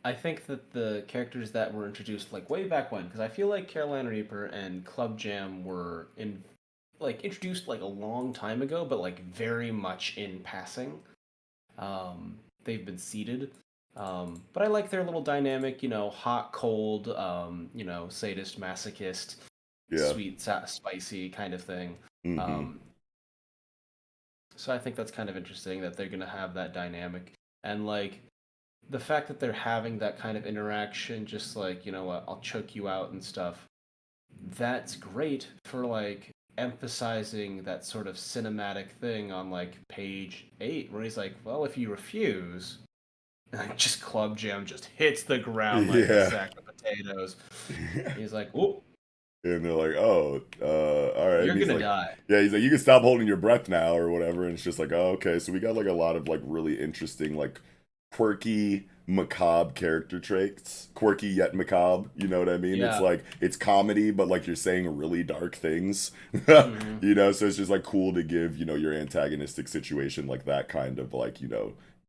B: I think that the characters that were introduced like way back when, because I feel like Carolina Reaper and Club Jam were introduced like a long time ago, but like very much in passing. They've been seeded. But I like their little dynamic, hot, cold, sadist, masochist,
A: yeah.
B: sweet, spicy kind of thing.
A: Mm-hmm.
B: Um, so I think that's kind of interesting that they're gonna have that dynamic, and like the fact that they're having that kind of interaction, just like you know what, I'll choke you out and stuff. That's great for like emphasizing that sort of cinematic thing on like page 8, where he's like, well, if you refuse, and just Club Jam just hits the ground like a
A: Yeah.
B: sack of potatoes. He's like, oh,
A: And they're like, "Oh, all right." And
B: you're
A: he's
B: gonna
A: like,
B: die.
A: "Yeah." He's like, "You can stop holding your breath now, or whatever." And it's just like, "Oh, okay." So we got like a lot of like really interesting, like quirky, macabre character traits. Quirky yet macabre. You know what I mean? It's
B: Yeah.
A: like it's comedy, but like you're saying really dark things.
B: Hmm.
A: So it's just like cool to give your antagonistic situation like that kind of like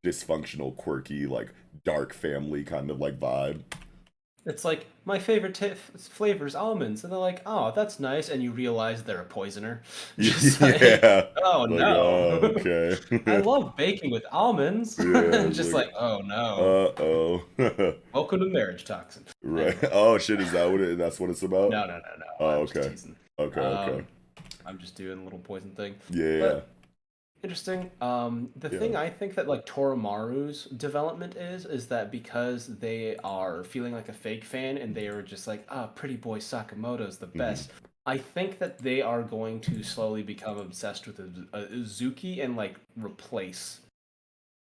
A: dysfunctional, quirky, like dark family kind of like vibe.
B: It's like my favorite flavor is almonds, and they're like, "Oh, that's nice," and you realize they're a poisoner. Just like,
A: Yeah.
B: "Oh
A: Like,
B: no,
A: oh, okay.
B: I love baking with almonds."
A: Yeah, it's
B: Just
A: like,
B: like, "Oh no,
A: uh-oh.
B: welcome to marriage toxin."
A: Right.
B: Anyway,
A: Oh shit, is that that's what it's about?
B: no, no, no, no.
A: Oh,
B: I'm just
A: okay.
B: teasing.
A: Okay, okay.
B: Um, I'm just doing a little poison thing,
A: Yeah,
B: but interesting. The
A: yeah.
B: thing I think that like Toromaru's development is that because they are feeling like a fake fan and they are just like, ah, pretty boy Sakamoto's the
A: Hmm.
B: best. I think that they are going to slowly become obsessed with Uzuki and like replace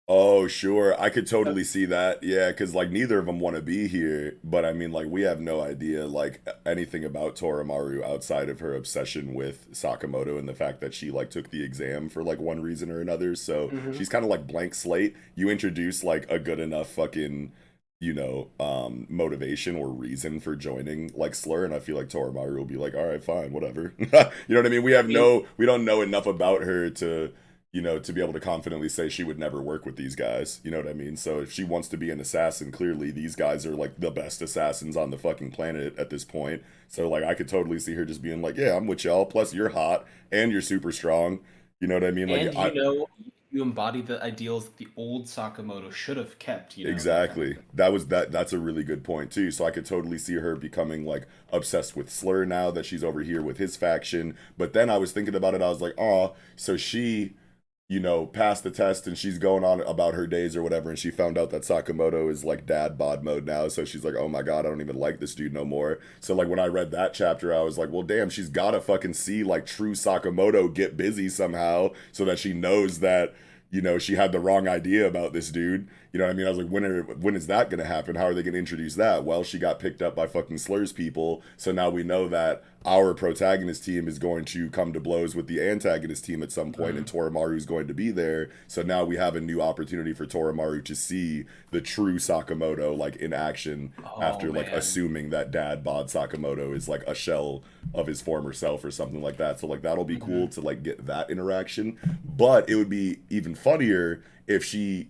A: Oh, sure. I could
B: Uh,
A: totally see that. Yeah, because like neither of them want to be here, but I mean, like we have no idea like anything about Torimaru outside of her obsession with Sakamoto and the fact that she like took the exam for like one reason or another. So
B: mhm.
A: she's kind of like blank slate. You introduce like a good enough fucking, motivation or reason for joining like Slur, and I feel like Torimaru will be like, all right, fine, whatever. You know what I mean?
B: I mean,
A: We don't know enough about her to be able to confidently say she would never work with these guys. You know what I mean? So if she wants to be an assassin, clearly these guys are like the best assassins on the fucking planet at this point. So like I could totally see her just being like, yeah, I'm with y'all. Plus you're hot and you're super strong. You know what I mean? Like
B: and
A: I
B: you embody the ideals that the old Sakamoto should have kept, that kind of
A: exactly.
B: thing.
A: That's a really good point too. So I could totally see her becoming like obsessed with Slur now that she's over here with his faction. But then I was thinking about it, I was like, oh, so she passed the test and she's going on about her days or whatever, and she found out that Sakamoto is like dad bod mode now, so she's like, oh my god, I don't even like this dude no more. So like when I read that chapter, I was like, well damn, she's gotta fucking see like true Sakamoto get busy somehow so that she knows that she had the wrong idea about this dude. You know what I mean? I was like, when is that gonna happen? How are they gonna introduce that? Well, she got picked up by fucking Slur's people, so now we know that our protagonist team is going to come to blows with the antagonist team at some point, and
B: Mhm.
A: Torimaru's going to be there. So now we have a new opportunity for Torimaru to see the true Sakamoto like in action
B: Oh
A: after like
B: man.
A: assuming that dad bod Sakamoto is like a shell of his former self or something like that. So like that'll be cool
B: Hmm.
A: to like get that interaction. But it would be even funnier if she,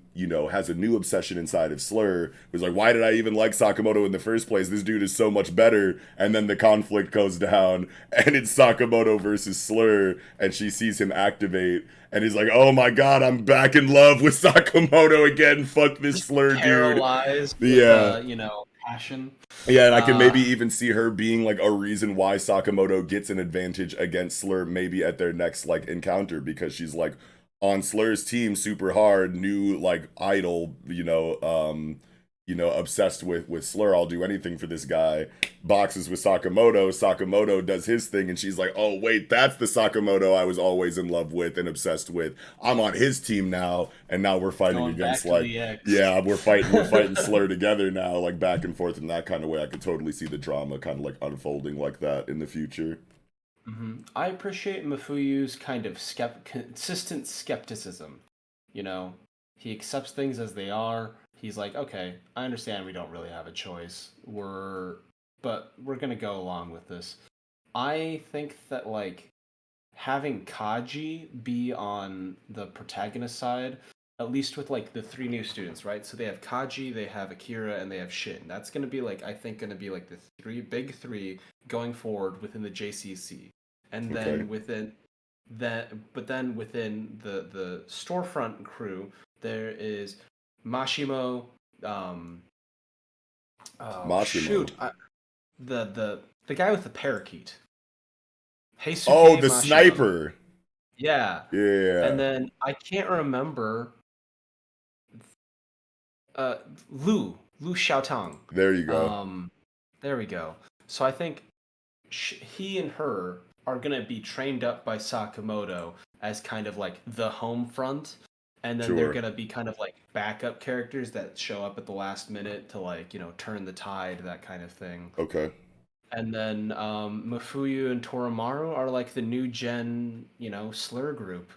A: has a new obsession inside of Slur, was like, why did I even like Sakamoto in the first place? This dude is so much better. And then the conflict goes down, and it's Sakamoto versus Slur, and she sees him activate, and he's like, oh my god, I'm back in love with Sakamoto again. Fuck this
B: Just
A: Slur dude.
B: paralyzed with
A: Yeah.
B: passion.
A: Yeah, and I can maybe
B: Uh,
A: even see her being like a reason why Sakamoto gets an advantage against Slur maybe at their next like encounter, because she's like on Slur's team super hard, new like idol, obsessed with Slur. I'll do anything for this guy. Boxes with Sakamoto. Sakamoto does his thing, and she's like, "Oh wait, that's the Sakamoto I was always in love with and obsessed with. I'm on his team now, and now we're fighting
B: Going
A: against
B: back to
A: like,
B: the X.
A: yeah, we're fighting Slur together now, like back and forth in that kind of way. I could totally see the drama kind of like unfolding like that in the future.
B: I appreciate Mifuyu's kind of consistent skepticism. You know, he accepts things as they are. He's like, okay, I understand we don't really have a choice. But we're gonna go along with this. I think that like having Kaji be on the protagonist side, at least with like the three new students, right? So they have Kaji, they have Akira, and they have Shin. That's gonna be like I think gonna be like the big three going forward within the JCC, and
A: Okay.
B: then within the storefront crew, there is Mashimo. Um, oh
A: Mashimo.
B: shoot, the guy with the parakeet,
A: Oh,
B: Heisuke
A: the
B: Mashimo.
A: sniper.
B: Yeah. And
A: Yeah.
B: then I can't remember uh Lu Xiaotang.
A: There you go.
B: Um there we go. So I think he and her are going to be trained up by Sakamoto as kind of like the home front, and then they're
A: Sure.
B: going to be kind of like backup characters that show up at the last minute to like, turn the tide, that kind of thing.
A: Okay.
B: And then Mafuyu and Toromaru are like the new gen, slur group.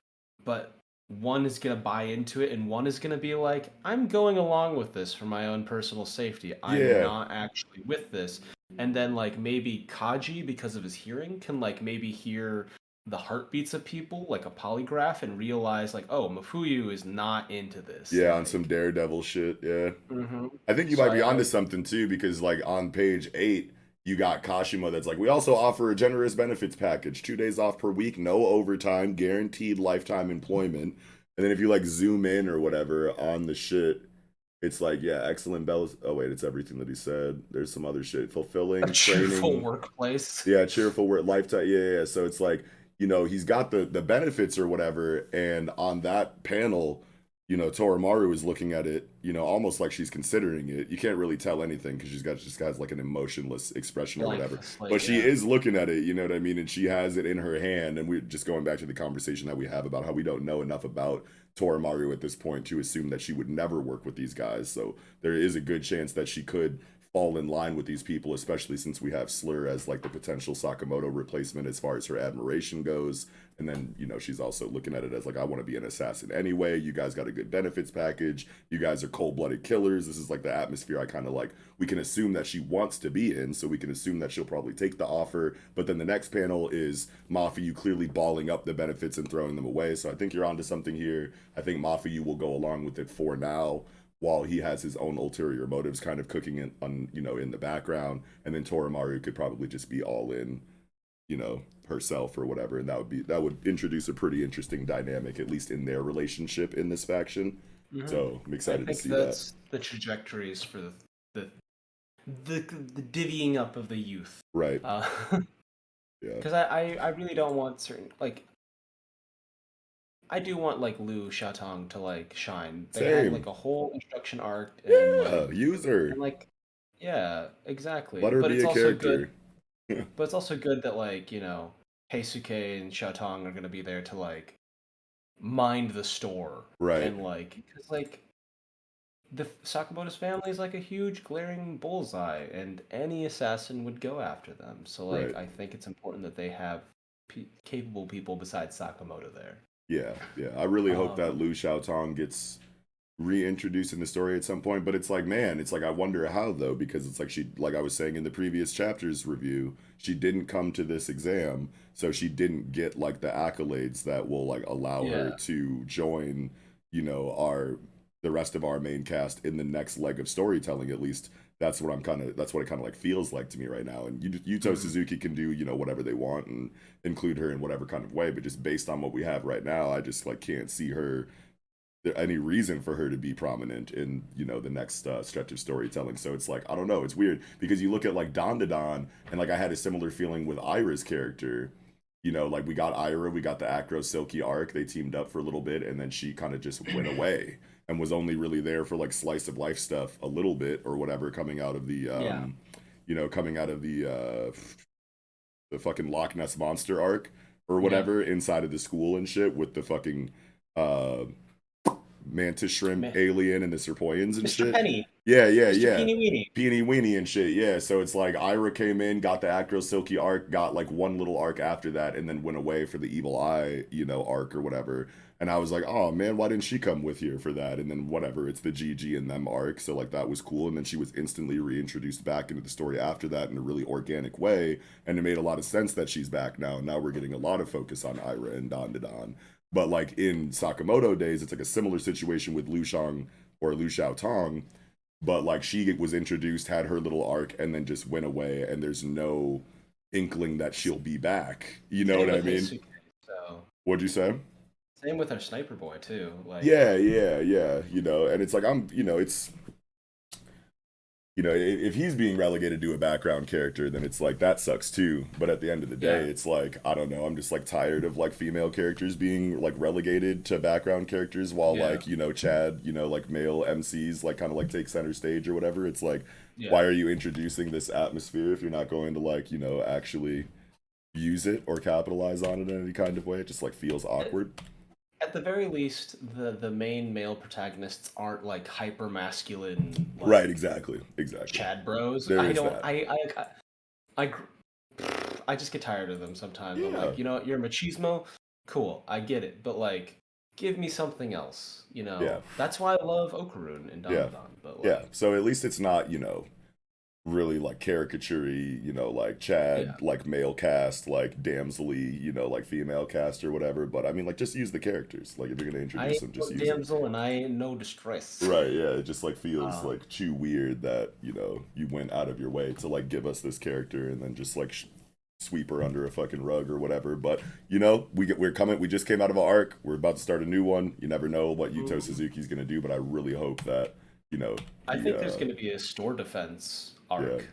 B: But one is going to buy into it and one is going to be like, I'm going along with this for my own personal safety. I'm
A: Yeah.
B: not actually with this. And then like maybe Kaji, because of his hearing, can like maybe hear the heartbeats of people like a polygraph and realize like, oh, Mafuyu is not into this.
A: Yeah, on some
B: Like,
A: Daredevil shit. Yeah.
B: hmm
A: I think you
B: so
A: might be
B: I
A: onto something too, because like on page 8, you got Kashima that's like, we also offer a generous benefits package, 2 days off per week, no overtime, guaranteed lifetime employment. And then if you like zoom in or whatever on the shit, it's like, yeah, excellent bells. Oh wait, it's everything that he said. There's some other shit.
B: a
A: Fulfilling
B: cheerful
A: training.
B: workplace.
A: Yeah, cheerful work lifetime. Yeah, yeah. So it's like, he's got the benefits or whatever, and on that panel, Torimaru is looking at it, almost like she's considering it. You can't really tell anything because she's got just has like an emotionless expression or whatever.
B: Blank slate,
A: But she
B: yeah.
A: is looking at it, you know what I mean, and she has it in her hand. And we're just going back to the conversation that we have about how we don't know enough about Torimaru at this point to assume that she would never work with these guys. So there is a good chance that she could fall in line with these people, especially since we have Slur as like the potential Sakamoto replacement as far as her admiration goes. And then, she's also looking at it as like, I want to be an assassin anyway. You guys got a good benefits package. You guys are cold-blooded killers. This is like the atmosphere I kind of like. We can assume that she wants to be in, so we can assume that she'll probably take the offer. But then the next panel is Mafuyu clearly balling up the benefits and throwing them away. So I think you're onto something here. I think Mafuyu will go along with it for now, while he has his own ulterior motives kind of cooking in the background. And then Torimaru could probably just be all in, herself or whatever, and that would introduce a pretty interesting dynamic, at least in their relationship in this faction. Mm-hmm. So I'm excited to see that.
B: That's the trajectories for the divvying up of the youth,
A: right?
B: Yeah, because I really don't want certain, like, I do want like Liu Xiaotong to like shine. They had like a whole introduction arc, and
A: user,
B: and like, yeah, exactly.
A: Let her be a character.
B: But it's also good that like, Heisuke and Xiaotong are gonna be there to like mind the store,
A: right?
B: And like, because like the Sakamoto's family is like a huge glaring bullseye, and any assassin would go after them. So like, right. I think it's important that they have capable people besides Sakamoto there.
A: Yeah. I really hope that Liu Xiaotong gets reintroduced in the story at some point, but it's like, man, it's like, I wonder how though, because it's like she, like I was saying in the previous chapter's review, she didn't come to this exam, so she didn't get like the accolades that will like allow her to join, the rest of our main cast in the next leg of storytelling. At least that's what it kind of like feels like to me right now. And Yuto Suzuki can do, whatever they want and include her in whatever kind of way, but just based on what we have right now, I just like can't see any reason for her to be prominent in the next stretch of storytelling. So it's like, I don't know, it's weird because you look at like Dandadan, and like I had a similar feeling with Ira's character. Like we got Ira, we got the Acro Silky arc, they teamed up for a little bit, and then she kind of just went away and was only really there for like slice of life stuff a little bit or whatever, coming out of the the fucking Loch Ness monster arc or whatever, inside of the school and shit with the fucking mantis shrimp alien and the Serpoians and
B: Mr.
A: shit.
B: Penny.
A: Yeah.
B: Peeny
A: Weenie and shit. Yeah. So it's like Ira came in, got the Acro Silky arc, got like one little arc after that, and then went away for the Evil Eye, arc or whatever. And I was like, oh man, why didn't she come with here for that? And then whatever, it's the GG and them arc. So like that was cool. And then she was instantly reintroduced back into the story after that in a really organic way. And it made a lot of sense that she's back now. Now we're getting a lot of focus on Ira and Dandadan. But like in Sakamoto Days, it's like a similar situation with Liu Xiaotong, but like she was introduced, had her little arc, and then just went away, and there's no inkling that she'll be back. You know what I mean?
B: So.
A: What'd you say?
B: Same with our sniper boy too. Like,
A: yeah. And it's like it's. If he's being relegated to a background character, then it's like, that sucks too. But at the end of the day, it's like, I don't know, I'm just like tired of like female characters being like relegated to background characters while like, Chad, like male MCs like kind of like take center stage or whatever. It's like, why are you introducing this atmosphere if you're not going to like, actually use it or capitalize on it in any kind of way? It just like feels awkward.
B: At the very least, the main male protagonists aren't like hyper masculine. Like,
A: right, exactly.
B: Chad bros. I just get tired of them sometimes. I'm like, you're machismo, cool, I get it, but like, give me something else. That's why I love Okarun and Dandadan. But like,
A: so at least it's not really like caricature-y, like Chad, like male cast, like damsel-y, like female cast or whatever. But I mean, like, just use the characters. Like, if you're gonna introduce them, just use
B: damsel them. And I ain't no distress.
A: Right? Yeah. It just like feels like too weird that you went out of your way to like give us this character and then just like sweep her under a fucking rug or whatever. But we just came out of an arc. We're about to start a new one. You never know what Yuto Suzuki's gonna do, but I really hope that
B: I think there's gonna be a store defense arc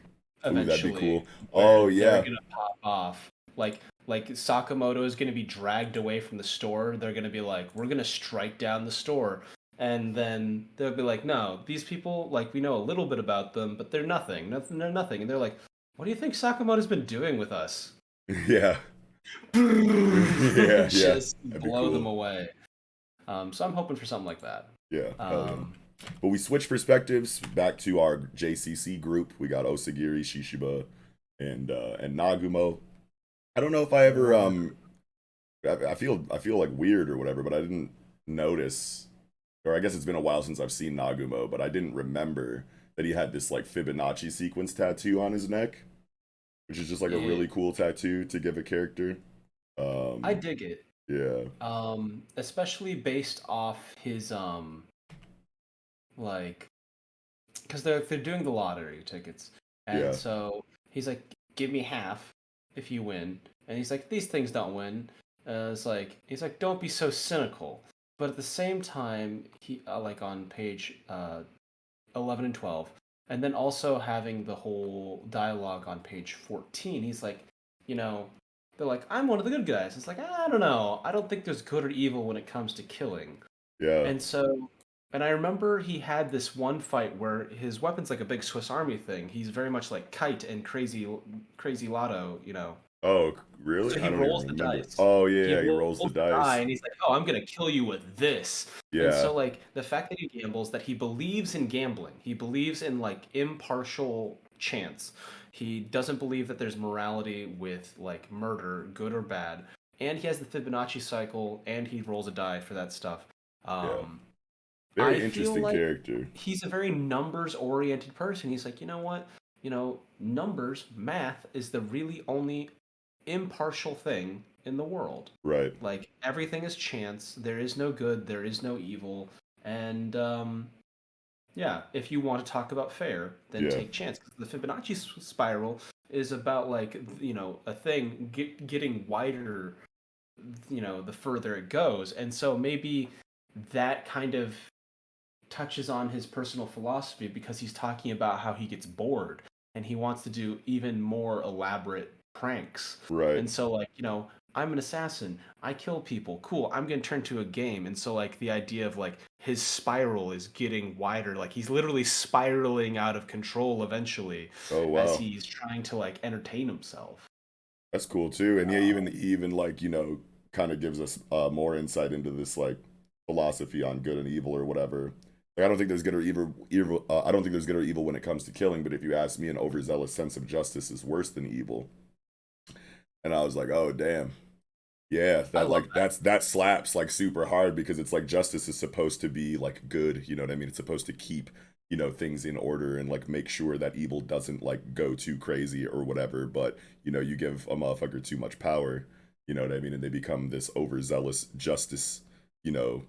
B: eventually.
A: That'd be cool. Oh yeah,
B: they're gonna pop off. Like Sakamoto is gonna be dragged away from the store. They're gonna be like, we're gonna strike down the store, and then they'll be like, no, these people, like, we know a little bit about them, but they're nothing. They're nothing. And they're like, what do you think Sakamoto's been doing with us?
A: Yeah.
B: Just blow them away. So I'm hoping for something like that.
A: Yeah, hell yeah.
B: Um,
A: But we switch perspectives back to our JCC group. We got Osagiri, Shishiba, and Nagumo. I don't know if I ever I feel like weird or whatever, but I didn't notice, or I guess it's been a while since I've seen Nagumo, but I didn't remember that he had this like Fibonacci sequence tattoo on his neck, which is just like a
B: yeah,
A: really cool tattoo to give a character.
B: I
A: Um,
B: dig it.
A: yeah,
B: Especially based off his like because they're doing the lottery tickets, and
A: yeah,
B: so he's like, "Give me half if you win," and he's like, "These things don't win." It's like he's like, "Don't be so cynical," but at the same time, he like on page 11 and 12, and then also having the whole dialogue on page 14, he's like, you know, they're like, "I'm one of the good guys." It's like, I don't know, I don't think there's good or evil when it comes to killing.
A: yeah.
B: And so, and I remember he had this one fight where his weapon's like a big Swiss Army thing. He's very much like Kite and Crazy Lotto.
A: Oh, really?
B: So he
A: I don't even
B: rolls the
A: remember.
B: dice.
A: Oh
B: He
A: yeah, he rolls the
B: rolls the die,
A: dice.
B: and he's like, "Oh, I'm gonna kill you with this." And
A: Yeah,
B: so, like, the fact that he gambles, that he believes in gambling, he believes in like impartial chance. He doesn't believe that there's morality with like murder, good or bad. And he has the Fibonacci cycle, and he rolls a die for that stuff.
A: yeah.
B: Um, I
A: Very
B: feel
A: interesting
B: like
A: character.
B: he's a very numbers oriented person. He's like, you know what? Numbers, math is the really only impartial thing in the world.
A: Right.
B: Like everything is chance. There is no good. There is no evil. And yeah, if you want to talk about fair, then
A: Yeah.
B: take chance. 'Cause the Fibonacci spiral is about like a thing getting wider. The further it goes, and so maybe that kind of touches on his personal philosophy because he's talking about how he gets bored and he wants to do even more elaborate pranks.
A: Right.
B: And so, like, I'm an assassin. I kill people. Cool. I'm going to turn to a game. And so, like, the idea of like his spiral is getting wider. Like, he's literally spiraling out of control eventually
A: Oh
B: as
A: wow.
B: he's trying to like entertain himself.
A: That's cool too. And yeah, even like, kind of gives us more insight into this like philosophy on good and evil or whatever. Like I don't think there's good or evil I don't think there's good or evil when it comes to killing, but if you ask me, an overzealous sense of justice is worse than evil. And I was like, "Oh, damn. Yeah,
B: I
A: that
B: love
A: like
B: that.
A: that slaps like super hard because it's like justice is supposed to be like good, you know what I mean? It's supposed to keep, things in order and like make sure that evil doesn't like go too crazy or whatever, but you give a motherfucker too much power, you know what I mean? And they become this overzealous justice, you know,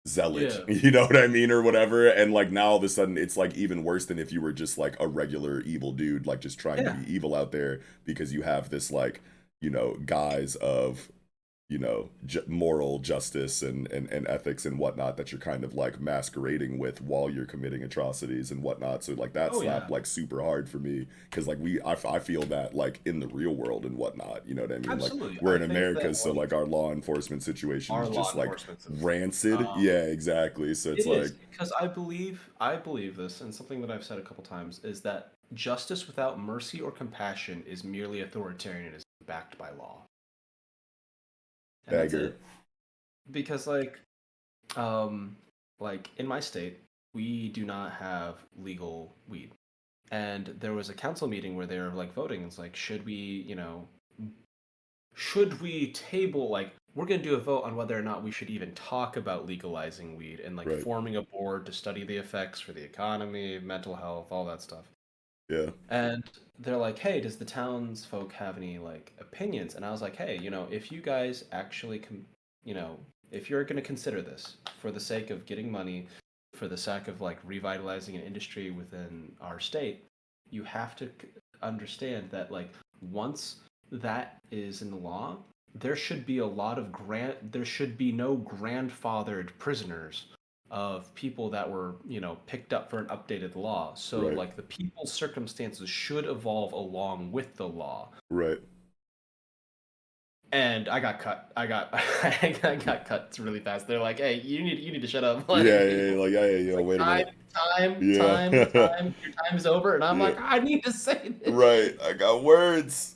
A: zealot,
B: Yeah.
A: you know what I mean, or whatever. And like now all of a sudden it's like even worse than if you were just like a regular evil dude, like just trying to
B: Yeah.
A: be evil out there because you have this like, guise of moral justice and ethics and whatnot that you're kind of like masquerading with while you're committing atrocities and whatnot. So like that
B: Oh,
A: slapped
B: yeah.
A: like super hard for me because like I feel that like in the real world and whatnot. You know what I mean? Like
B: Absolutely.
A: we're
B: I
A: in
B: think that
A: America, so
B: like
A: like our law enforcement situation
B: our
A: is
B: law
A: just like
B: enforcement system.
A: rancid.
B: Um,
A: Yeah, exactly. So it's
B: it is
A: like
B: because I believe this, and something that I've said a couple times is that justice without mercy or compassion is merely authoritarianism backed by law, and that's
A: dagger.
B: it. Because um, like in my state, we do not have legal weed, and there was a council meeting where they were like voting. It's like, should we table like we're going to do a vote on whether or not we should even talk about legalizing weed and like
A: Right.
B: forming a board to study the effects for the economy, mental health, all that stuff.
A: Yeah.
B: And they're like, "Hey, does the townsfolk have any like opinions?" And I was like, "Hey, if you guys actually you know, if you're going to consider this for the sake of getting money, for the sake of like revitalizing an industry within our state, you have to understand that like once that is in the law, there should be no grandfathered prisoners of people that were, picked up for an updated law. So
A: Right.
B: like the people's circumstances should evolve along with the law.
A: Right.
B: And I got cut. I got cut really fast. They're like, "Hey, you need to shut up." Like,
A: Yeah, yeah, yeah, like yeah, yeah,
B: it's
A: yo,
B: like
A: wait a
B: time,
A: minute.
B: time,
A: Yeah.
B: time, time. Your time is over, and I'm
A: Yeah.
B: like, I need to say this.
A: Right. I got words.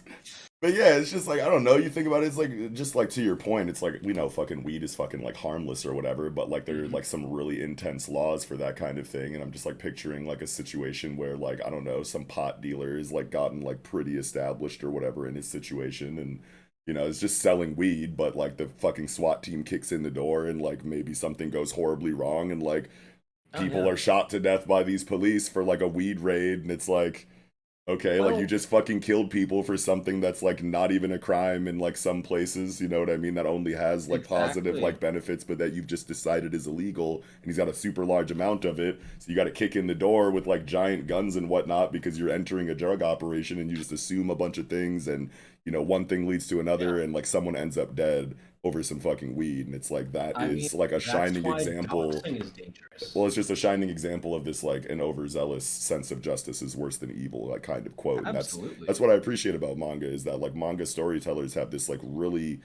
A: But yeah, it's just like I don't know. You think about it, it's like just like to your point, it's like we know fucking weed is fucking like harmless or whatever, but like there are
B: Mhm.
A: like some really intense laws for that kind of thing, and I'm just like picturing like a situation where like I don't know, some pot dealer is like gotten like pretty established or whatever in his situation, and it's just selling weed, but like the fucking SWAT team kicks in the door, and like maybe something goes horribly wrong, and like
B: Oh
A: people
B: yeah.
A: are shot to death by these police for like a weed raid, and it's like. Okay, like you
B: Well,
A: just fucking killed people for something that's like not even a crime in like some places, you know what I mean? That only has like positive like
B: exactly.
A: benefits, but that you've just decided is illegal, and he's got a super large amount of it. So you got to kick in the door with like giant guns and whatnot because you're entering a drug operation, and you just assume a bunch of things, and one thing leads to
B: Yeah.
A: another, and like someone ends up dead over some fucking weed, and it's like that
B: I mean,
A: is like a
B: that's
A: shining
B: why
A: example.
B: doxing is dangerous.
A: Well, it's just a shining example of this like an overzealous sense of justice is worse than evil, like kind of quote. And that's
B: Absolutely.
A: what I appreciate about manga is that like manga storytellers have this like really,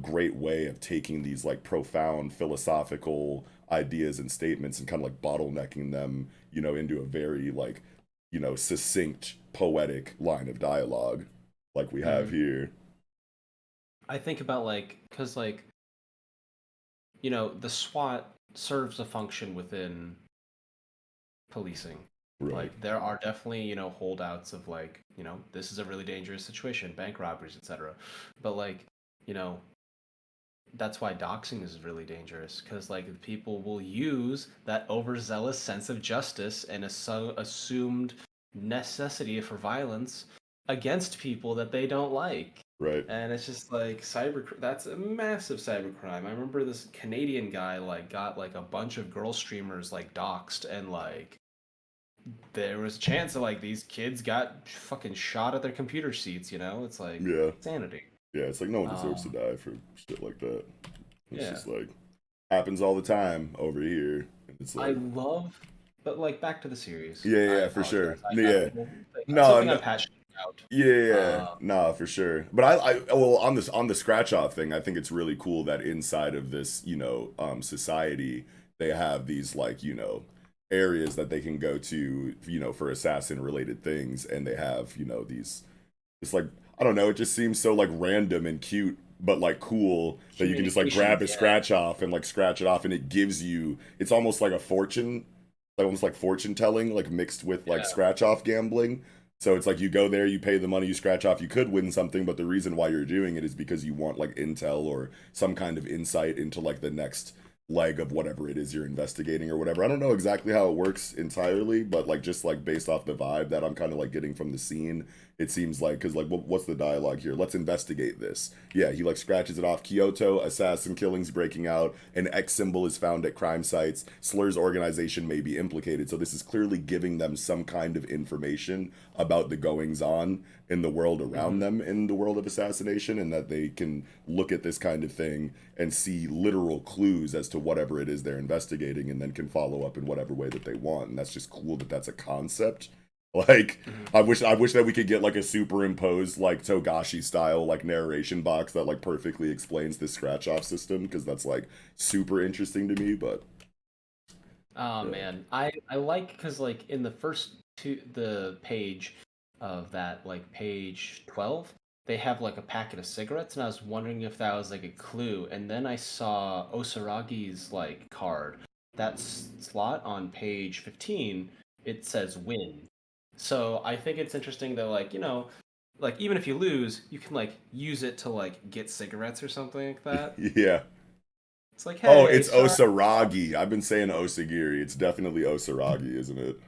A: great way of taking these like profound philosophical ideas and statements and kind of like bottlenecking them, into a very like, succinct poetic line of dialogue like we have
B: Mhm.
A: here.
B: I think about like, because like, the SWAT serves a function within policing.
A: Right.
B: Like, there are definitely, holdouts of like, this is a really dangerous situation, bank robberies, etc. But like, you know, that's why doxing is really dangerous because like people will use that overzealous sense of justice and assumed necessity for violence against people that they don't like.
A: Right.
B: And it's just like that's a massive cybercrime. I remember this Canadian guy like got like a bunch of girl streamers like doxed and like there was a chance that like these kids got fucking shot at their computer seats, It's like
A: Yeah.
B: insanity.
A: Yeah, it's like no one deserves to
B: Um
A: die for shit like that. It's
B: yeah.
A: just like happens all the time over here. And it's
B: I
A: like,
B: love, but like back to the series.
A: yeah,
B: I
A: yeah, for sure.
B: apologize. I got a
A: Yeah,
B: little
A: no,
B: something
A: no,
B: I'm passionate about.
A: yeah, yeah,
B: Uh,
A: nah, for sure. But I well, on the scratch off thing, I think it's really cool that inside of this, society, they have these like, areas that they can go to, for assassin related things, and they have, these. It's like I don't know. It just seems so like random and cute, but like cool that you can just like grab
B: Communications,
A: a
B: yeah,
A: scratch off and like scratch it off, and it gives you. It's almost like a fortune, like almost like fortune telling, like mixed with like
B: yeah.
A: scratch off gambling. So it's like you go there, you pay the money, you scratch off. You could win something, but the reason why you're doing it is because you want like intel or some kind of insight into like the next leg of whatever it is you're investigating or whatever. I don't know exactly how it works entirely, but like just like based off the vibe that I'm kind of like getting from the scene, it seems like because like what's the dialogue here? Let's investigate this. Yeah, he like scratches it off. Kyoto assassin killings breaking out. An X symbol is found at crime sites. Slur's organization may be implicated. So this is clearly giving them some kind of information about the goings on in the world around
B: Hmm.
A: them in the world of assassination, and that they can look at this kind of thing and see literal clues as to whatever it is they're investigating, and then can follow up in whatever way that they want. And that's just cool that that's a concept. Like
B: Hmm.
A: I wish that we could get like a superimposed like Togashi style like narration box that like perfectly explains this scratch off system, because that's like super interesting to me. But
B: Oh
A: yeah.
B: man, I like because like in the first the page of that like page 12, they have like a packet of cigarettes, and I was wondering if that was like a clue. And then I saw Osaragi's like card. That slot on page 15, it says win. So I think it's interesting that like like even if you lose, you can like use it to like get cigarettes or something like that.
A: Yeah.
B: It's like,
A: Oh,
B: hey,
A: it's
B: sorry.
A: Osaragi. I've been saying Osagiri. It's definitely Osaragi, isn't it?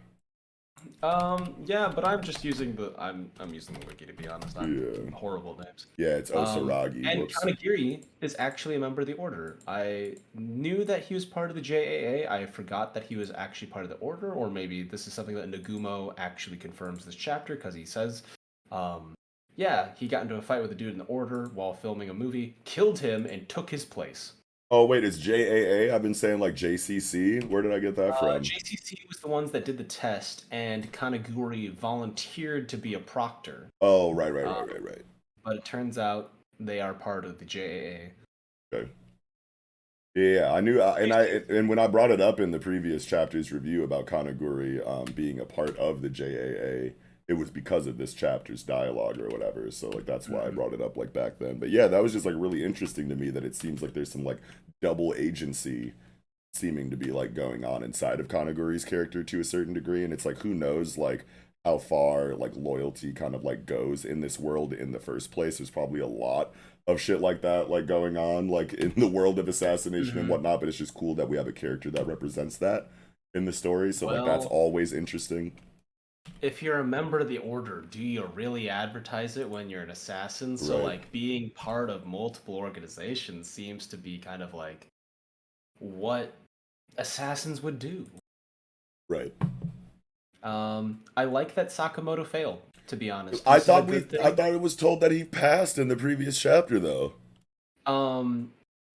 B: Yeah, but I'm just using I'm using the wiki to be honest. I'm
A: Yeah.
B: horrible at names.
A: Yeah, it's Osaragi.
B: And
A: Whoops.
B: Kanagiri is actually a member of the Order. I knew that he was part of the JAA. I forgot that he was actually part of the Order, or maybe this is something that Nagumo actually confirms this chapter because he says, um, yeah, he got into a fight with a dude in the Order while filming a movie, killed him, and took his place.
A: Oh wait, it's JAA. I've been saying like JCC. Where did I get that from?
B: JCC was the ones that did the test, and Kanaguri volunteered to be a proctor.
A: Oh, right, right,
B: Uh,
A: right, right, right.
B: but it turns out they are part of the JAA.
A: Okay. Yeah, I knew, and I
B: JCC.
A: and when I brought it up in the previous chapter's review about Kanaguri being a part of the JAA, it was because of this chapter's dialogue or whatever. So like that's why I
B: Mhm.
A: brought it up like back then. But yeah, that was just like really interesting to me that it seems like there's some like double agency seeming to be like going on inside of Kanaguri's character to a certain degree, and it's like who knows like how far like loyalty kind of like goes in this world in the first place. There's probably a lot of shit like that like going on like in the world of assassination and
B: Mhm.
A: whatnot, but it's just cool that we have a character that represents that in the story. So like that's
B: Well,
A: always interesting.
B: if you're a member of the order, do you really advertise it when you're an assassin? So
A: Right.
B: like being part of multiple organizations seems to be kind of like what assassins would do.
A: Right.
B: I like that Sakamoto failed, to be honest.
A: I
B: This is a
A: thought
B: good
A: I
B: thing.
A: thought it was told that he passed in the previous chapter though.
B: Um,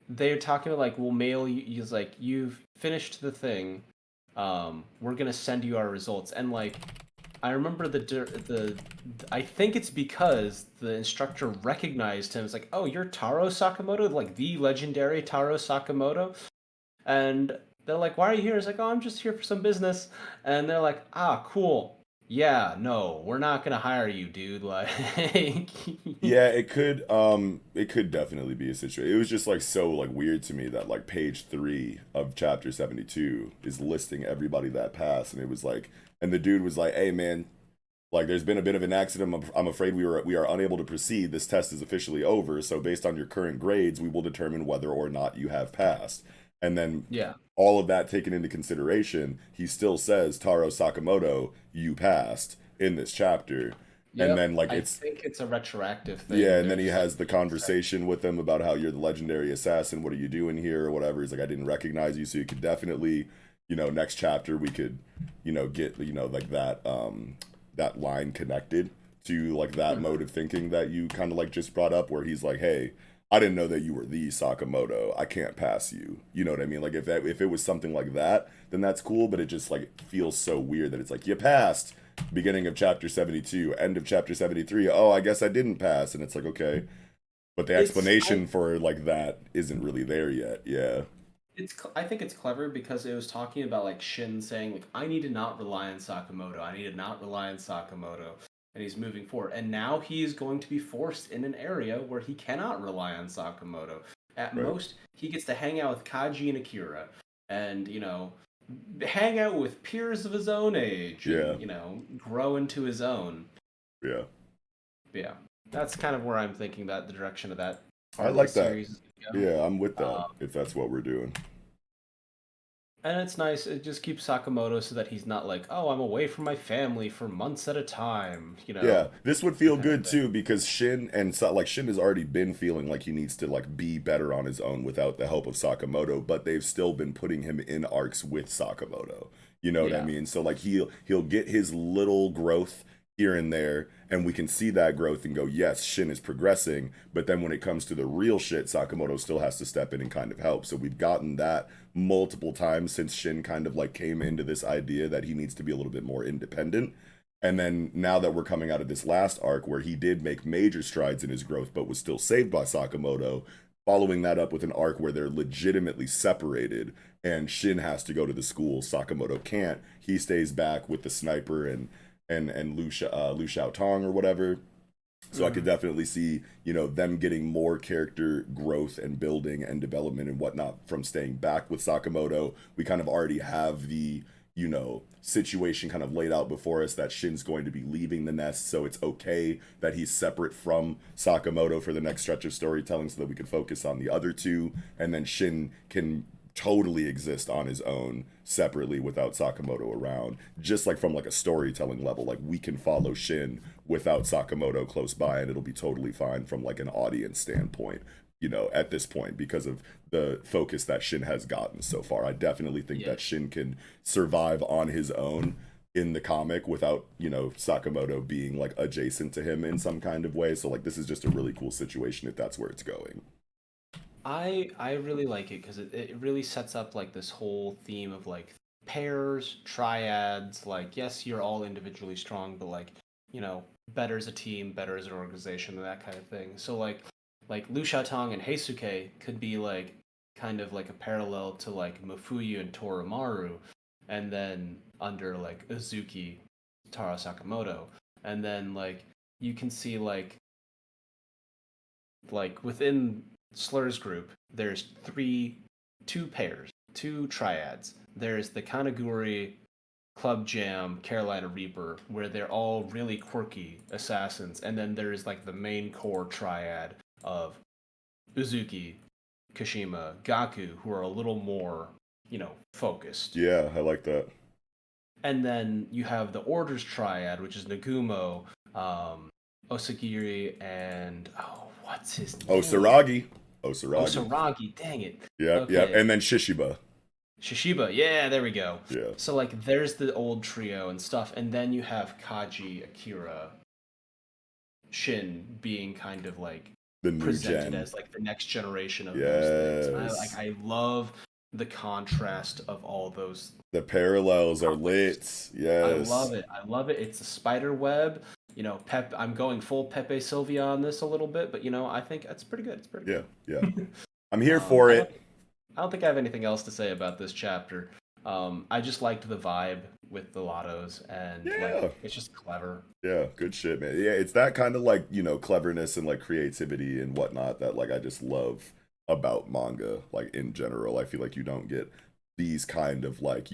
B: they're talking about like, we'll mail you. He's like, you've finished the thing. We're gonna send you our results. And like, I remember I think it's because the instructor recognized him. It's like, oh, you're Taro Sakamoto, like the legendary Taro Sakamoto. And they're like, why are you here? It's like, oh, I'm just here for some business. And they're like, ah, cool. Yeah, no, we're not gonna hire you, dude. Like,
A: Yeah, it could definitely be a situation. It was just like so like weird to me that like page 3 of chapter 72 is listing everybody that passed, and it was like, and the dude was like, "Hey man, like there's been a bit of an accident. I'm afraid we are unable to proceed. This test is officially over, so based on your current grades, we will determine whether or not you have passed." And then
B: yeah.
A: all of that taken into consideration, he still says, "Taro Sakamoto, you passed in this chapter." And
B: Yep.
A: then like
B: I
A: it's
B: think it's a retroactive
A: yeah,
B: thing.
A: and
B: They're
A: then he
B: just like
A: has the
B: making sense.
A: conversation with them about how you're the legendary assassin. What are you doing here or whatever? He's like, I didn't recognize you, so you could definitely, next chapter we could, get like that line connected to like that
B: Mhm.
A: mode of thinking that you kind of like just brought up, where he's like, hey, I didn't know that you were the Sakamoto. I can't pass you. You know what I mean? Like if it was something like that, then that's cool. But it just like feels so weird that it's like you passed beginning of chapter 72, end of chapter 73. Oh, I guess I didn't pass. And it's like, okay. But the
B: It's
A: explanation for like that isn't really there yet. Yeah.
B: I think it's clever because it was talking about like Shin saying like I need to not rely on Sakamoto. I need to not rely on Sakamoto. And he's moving forward. And now he is going to be forced in an area where he cannot rely on Sakamoto. At
A: Right.
B: most, he gets to hang out with Kaji and Akira and, hang out with peers of his own age
A: Yeah.
B: and, grow into his own.
A: Yeah.
B: But yeah. That's kind of where I'm thinking that the direction of that
A: I
B: part of the
A: like that.
B: series is going to
A: Yeah, I'm with
B: go.
A: that if that's what we're doing.
B: And it's nice. It just keeps Sakamoto so that he's not like, oh, I'm away from my family for months at a time,
A: Yeah, this would feel
B: kind of
A: good
B: thing.
A: too because like Shin has already been feeling like he needs to like be better on his own without the help of Sakamoto, but they've still been putting him in arcs with Sakamoto. You know what I
B: Yeah.
A: mean? So like he'll get his little growth here and there, and we can see that growth and go, yes, Shin is progressing. But then when it comes to the real shit, Sakamoto still has to step in and kind of help. So we've gotten that multiple times since Shin kind of like came into this idea that he needs to be a little bit more independent. And then now that we're coming out of this last arc where he did make major strides in his growth but was still saved by Sakamoto, following that up with an arc where they're legitimately separated and Shin has to go to the school, Sakamoto can't. He stays back with the sniper and Lu Shao Tong or whatever. So I could
B: Hmm.
A: definitely see, them getting more character growth and building and development and whatnot from staying back with Sakamoto. We kind of already have the, situation kind of laid out before us that Shin's going to be leaving the nest, so it's okay that he's separate from Sakamoto for the next stretch of storytelling so that we can focus on the other two, and then Shin can totally exist on his own separately without Sakamoto around. Just like from like a storytelling level, like we can follow Shin without Sakamoto close by and it'll be totally fine from like an audience standpoint, at this point because of the focus that Shin has gotten so far. I definitely think
B: Yeah.
A: that Shin can survive on his own in the comic without, Sakamoto being like adjacent to him in some kind of way. So like this is just a really cool situation if that's where it's going.
B: I really like it because it really sets up like this whole theme of like pairs, triads. Like, yes, you're all individually strong, but like, better as a team, better as an organization, and that kind of thing. So like Lu Shatong and Heisuke could be like kind of like a parallel to like Mafuyu and Torimaru, and then under like Uzuki, Taro Sakamoto. and then like you can see like within Slur's group, there's two pairs, two triads. There's the Kanaguri, Club Jam, Carolina Reaper, where they're all really quirky assassins, and then there's like the main core triad of Uzuki, Kashima, Gaku, who are a little more, focused.
A: Yeah, I like that.
B: And then you have the Orders triad, which is Nagumo, Osagiri, and what's his name?
A: Osaragi.
B: Osaragi, dang it.
A: Yeah, yeah, and then Shishiba.
B: Shishiba, yeah, there we go.
A: Yeah.
B: So like there's the old trio and stuff, and then you have Kaji, Akira, Shin being kind of like
A: the new
B: presented
A: gen
B: as like the next generation of those things. I love the contrast of all those.
A: The parallels are lit. Yes.
B: I love it. It's a spider web. I'm going full Pepe Sylvia on this a little bit, but I think it's pretty good. It's pretty good.
A: Yeah. I'm here for it.
B: I don't think I have anything else to say about this chapter. I just liked the vibe with the Lottos, and like, it's just clever.
A: Yeah, good shit, man. Yeah, it's that kind of like, cleverness and like creativity and whatnot that like I just love about manga, like in general. I feel like you don't get these kind of like,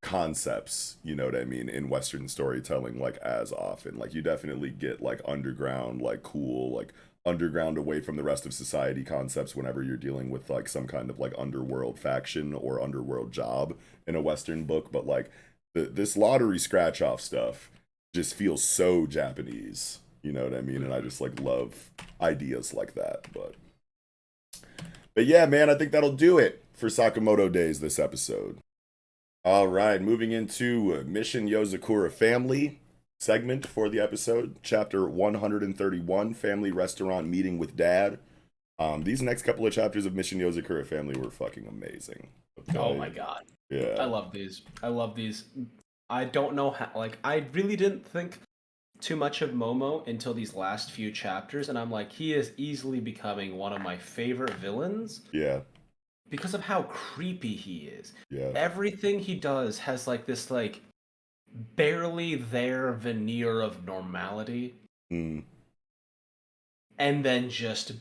A: concepts, you know what I mean, in Western storytelling like as often. Like you definitely get like underground, like cool, like underground away from the rest of society concepts whenever you're dealing with like some kind of like underworld faction or underworld job in a Western book, but like this lottery scratch off stuff just feels so Japanese, you know what I mean? And I just like love ideas like that. But yeah, man, I think that'll do it for Sakamoto Days this episode. All right, moving into Mission Yozakura Family segment for the episode, chapter 131, Family Restaurant Meeting with Dad. These next couple of chapters of Mission Yozakura Family were fucking amazing.
B: Okay? Oh my god.
A: Yeah.
B: I love these. I don't know how, like, I really didn't think too much of Momo until these last few chapters, and I'm like, he is easily becoming one of my favorite villains.
A: Yeah.
B: Because of how creepy he is.
A: Yeah.
B: Everything he does has like this like barely there veneer of normality.
A: Mm.
B: And then just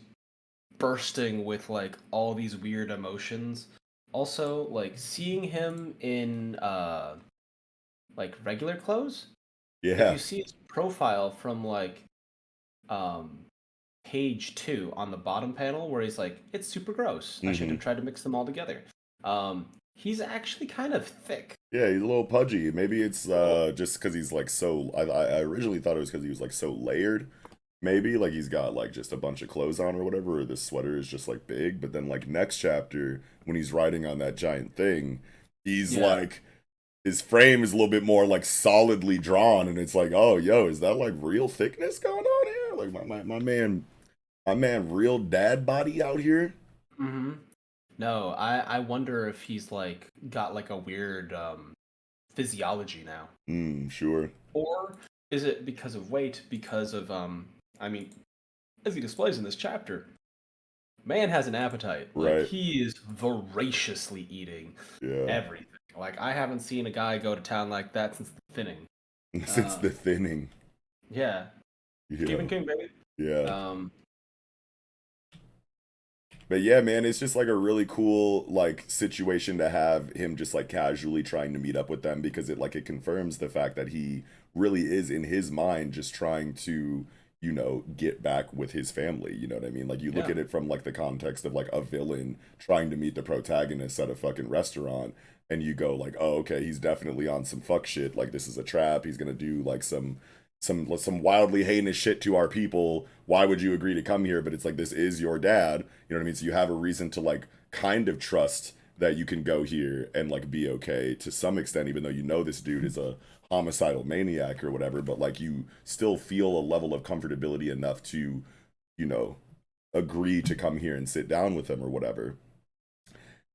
B: bursting with like all these weird emotions. Also, like seeing him in like regular clothes.
A: Yeah.
B: If you see his profile from like page 2 on the bottom panel where he's like, it's super gross. I should have tried to mix them all together. He's actually kind of thick.
A: Yeah, he's a little pudgy. Maybe it's just because he's like so. I originally thought it was because he was like so layered. Maybe like he's got like just a bunch of clothes on or whatever, or this sweater is just like big. But then like next chapter when he's riding on that giant thing, he's like his frame is a little bit more like solidly drawn, and it's like, oh, yo, is that like real thickness going on here? Like my man, real dad body out here.
B: Mm-hmm. No, I wonder if he's like got like a weird physiology now.
A: Sure.
B: Or is it because of weight? Because of I mean, as he displays in this chapter, man has an appetite. Like,
A: right.
B: He is voraciously eating everything. Like I haven't seen a guy go to town like that since the thinning.
A: Since the thinning.
B: Yeah. Stephen King, baby.
A: Yeah. But yeah, man, it's just like a really cool like situation to have him just like casually trying to meet up with them, because it confirms the fact that he really is in his mind just trying to, get back with his family. You know what I mean? Like you look at it from like the context of like a villain trying to meet the protagonist at a fucking restaurant, and you go like, oh, okay, he's definitely on some fuck shit. Like this is a trap. He's gonna do like some wildly heinous shit to our people. Why would you agree to come here? But it's like, this is your dad. You know what I mean? So you have a reason to like kind of trust that you can go here and like be okay to some extent, even though this dude is a homicidal maniac or whatever, but like you still feel a level of comfortability enough to, agree to come here and sit down with him or whatever.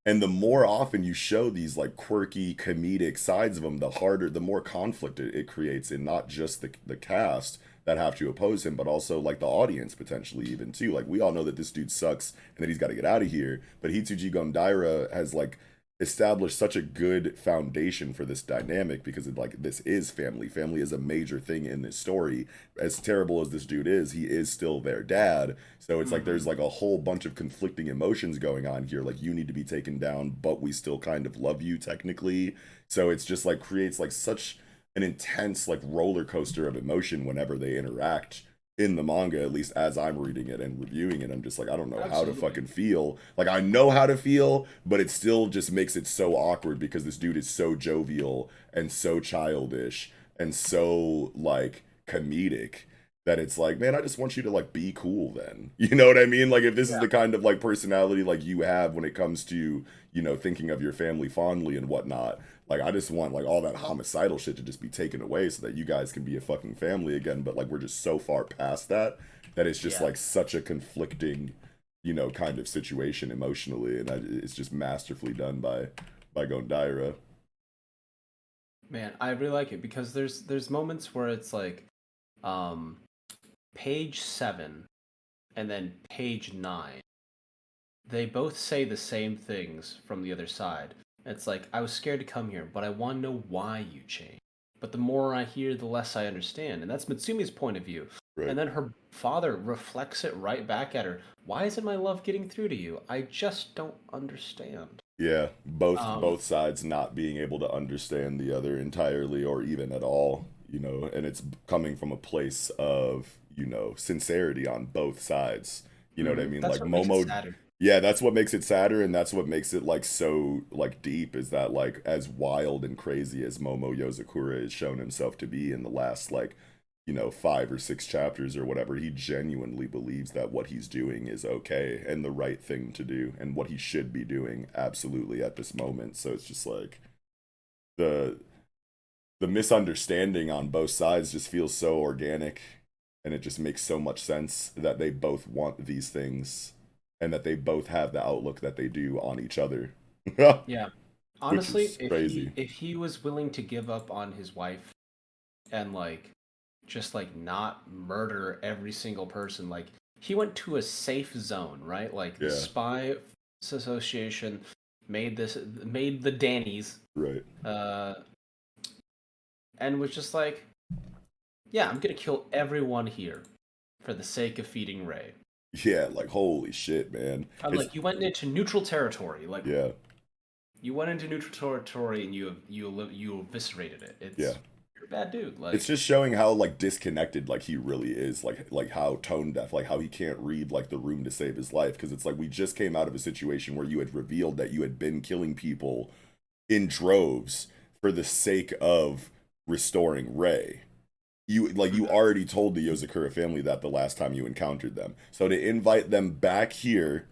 A: And the more often you show these like quirky comedic sides of him, the more conflict it creates in not just the cast that have to oppose him, but also like the audience potentially even too. Like we all know that this dude sucks and that he's got to get out of here. But Hitsuji Gondaira has like established such a good foundation for this dynamic because like this is family. Family is a major thing in this story. As terrible as this dude is, he is still their dad. So it's like
B: Mm-hmm.
A: there's like a whole bunch of conflicting emotions going on here. Like you need to be taken down, but we still kind of love you technically. So it's just like creates like such an intense like roller coaster of emotion whenever they interact in the manga, at least as I'm reading it and reviewing it. I'm just like, I don't know how to
B: Absolutely.
A: fucking feel. Like, I know how to feel, but it still just makes it so awkward because this dude is so jovial and so childish and so, like, comedic that it's like, man, I just want you to, like, be cool then. You know what I mean? Like, if this is
B: Yeah.
A: the kind of, like, personality, like, you have when it comes to, you know, thinking of your family fondly and whatnot, like, I just want, like, all that homicidal shit to just be taken away so that you guys can be a fucking family again. But, like, we're just so far past that that it's just,
B: Yeah.
A: like, such a conflicting, you know, kind of situation emotionally. And it's just masterfully done by Gondaira.
B: Man, I really like it because there's moments where it's like um page 7 and then page 9. They both say the same things from the other side. It's like, I was scared to come here, but I want to know why you changed. But the more I hear, the less I understand. And that's Mitsumi's point of view.
A: Right.
B: And then her father reflects it right back at her. Why isn't my love getting through to you? I just don't understand.
A: Yeah,
B: Um,
A: both sides not being able to understand the other entirely or even at all, you know, and it's coming from a place of, you know, sincerity on both sides. You know what I mean?
B: that's
A: Like
B: what makes it
A: Momo,
B: sadder.
A: yeah, that's what makes it sadder and that's what makes it like so like deep is that like as wild and crazy as Momo Yozakura has shown himself to be in the last like, you know, 5 or 6 chapters or whatever, he genuinely believes that what he's doing is okay and the right thing to do and what he should be doing absolutely at this moment. So it's just like the the misunderstanding on both sides just feels so organic and it just makes so much sense that they both want these things and that they both have the outlook that they do on each other.
B: Yeah.
A: Which
B: Honestly,
A: is
B: if he
A: crazy.
B: if he was willing to give up on his wife and like just like not murder every single person, like he went to a safe zone, right? Like the
A: Yeah,
B: spy association made the Dannies
A: right.
B: uh and was just like, yeah, I'm gonna kill everyone here for the sake of feeding Ray.
A: Yeah, like holy shit, man.
B: I'm
A: It's
B: like, you went into neutral territory. Like,
A: yeah,
B: you went into neutral territory and you eviscerated it.
A: yeah.
B: You're a bad dude.
A: It's
B: Like,
A: just showing how like disconnected like he really is, like how tone deaf, like how he can't read like the room to save his life. Because it's like we just came out of a situation where you had revealed that you had been killing people in droves for the sake of restoring Ray. You like you already told the Yozakura family that the last time you encountered them. So to invite them back here,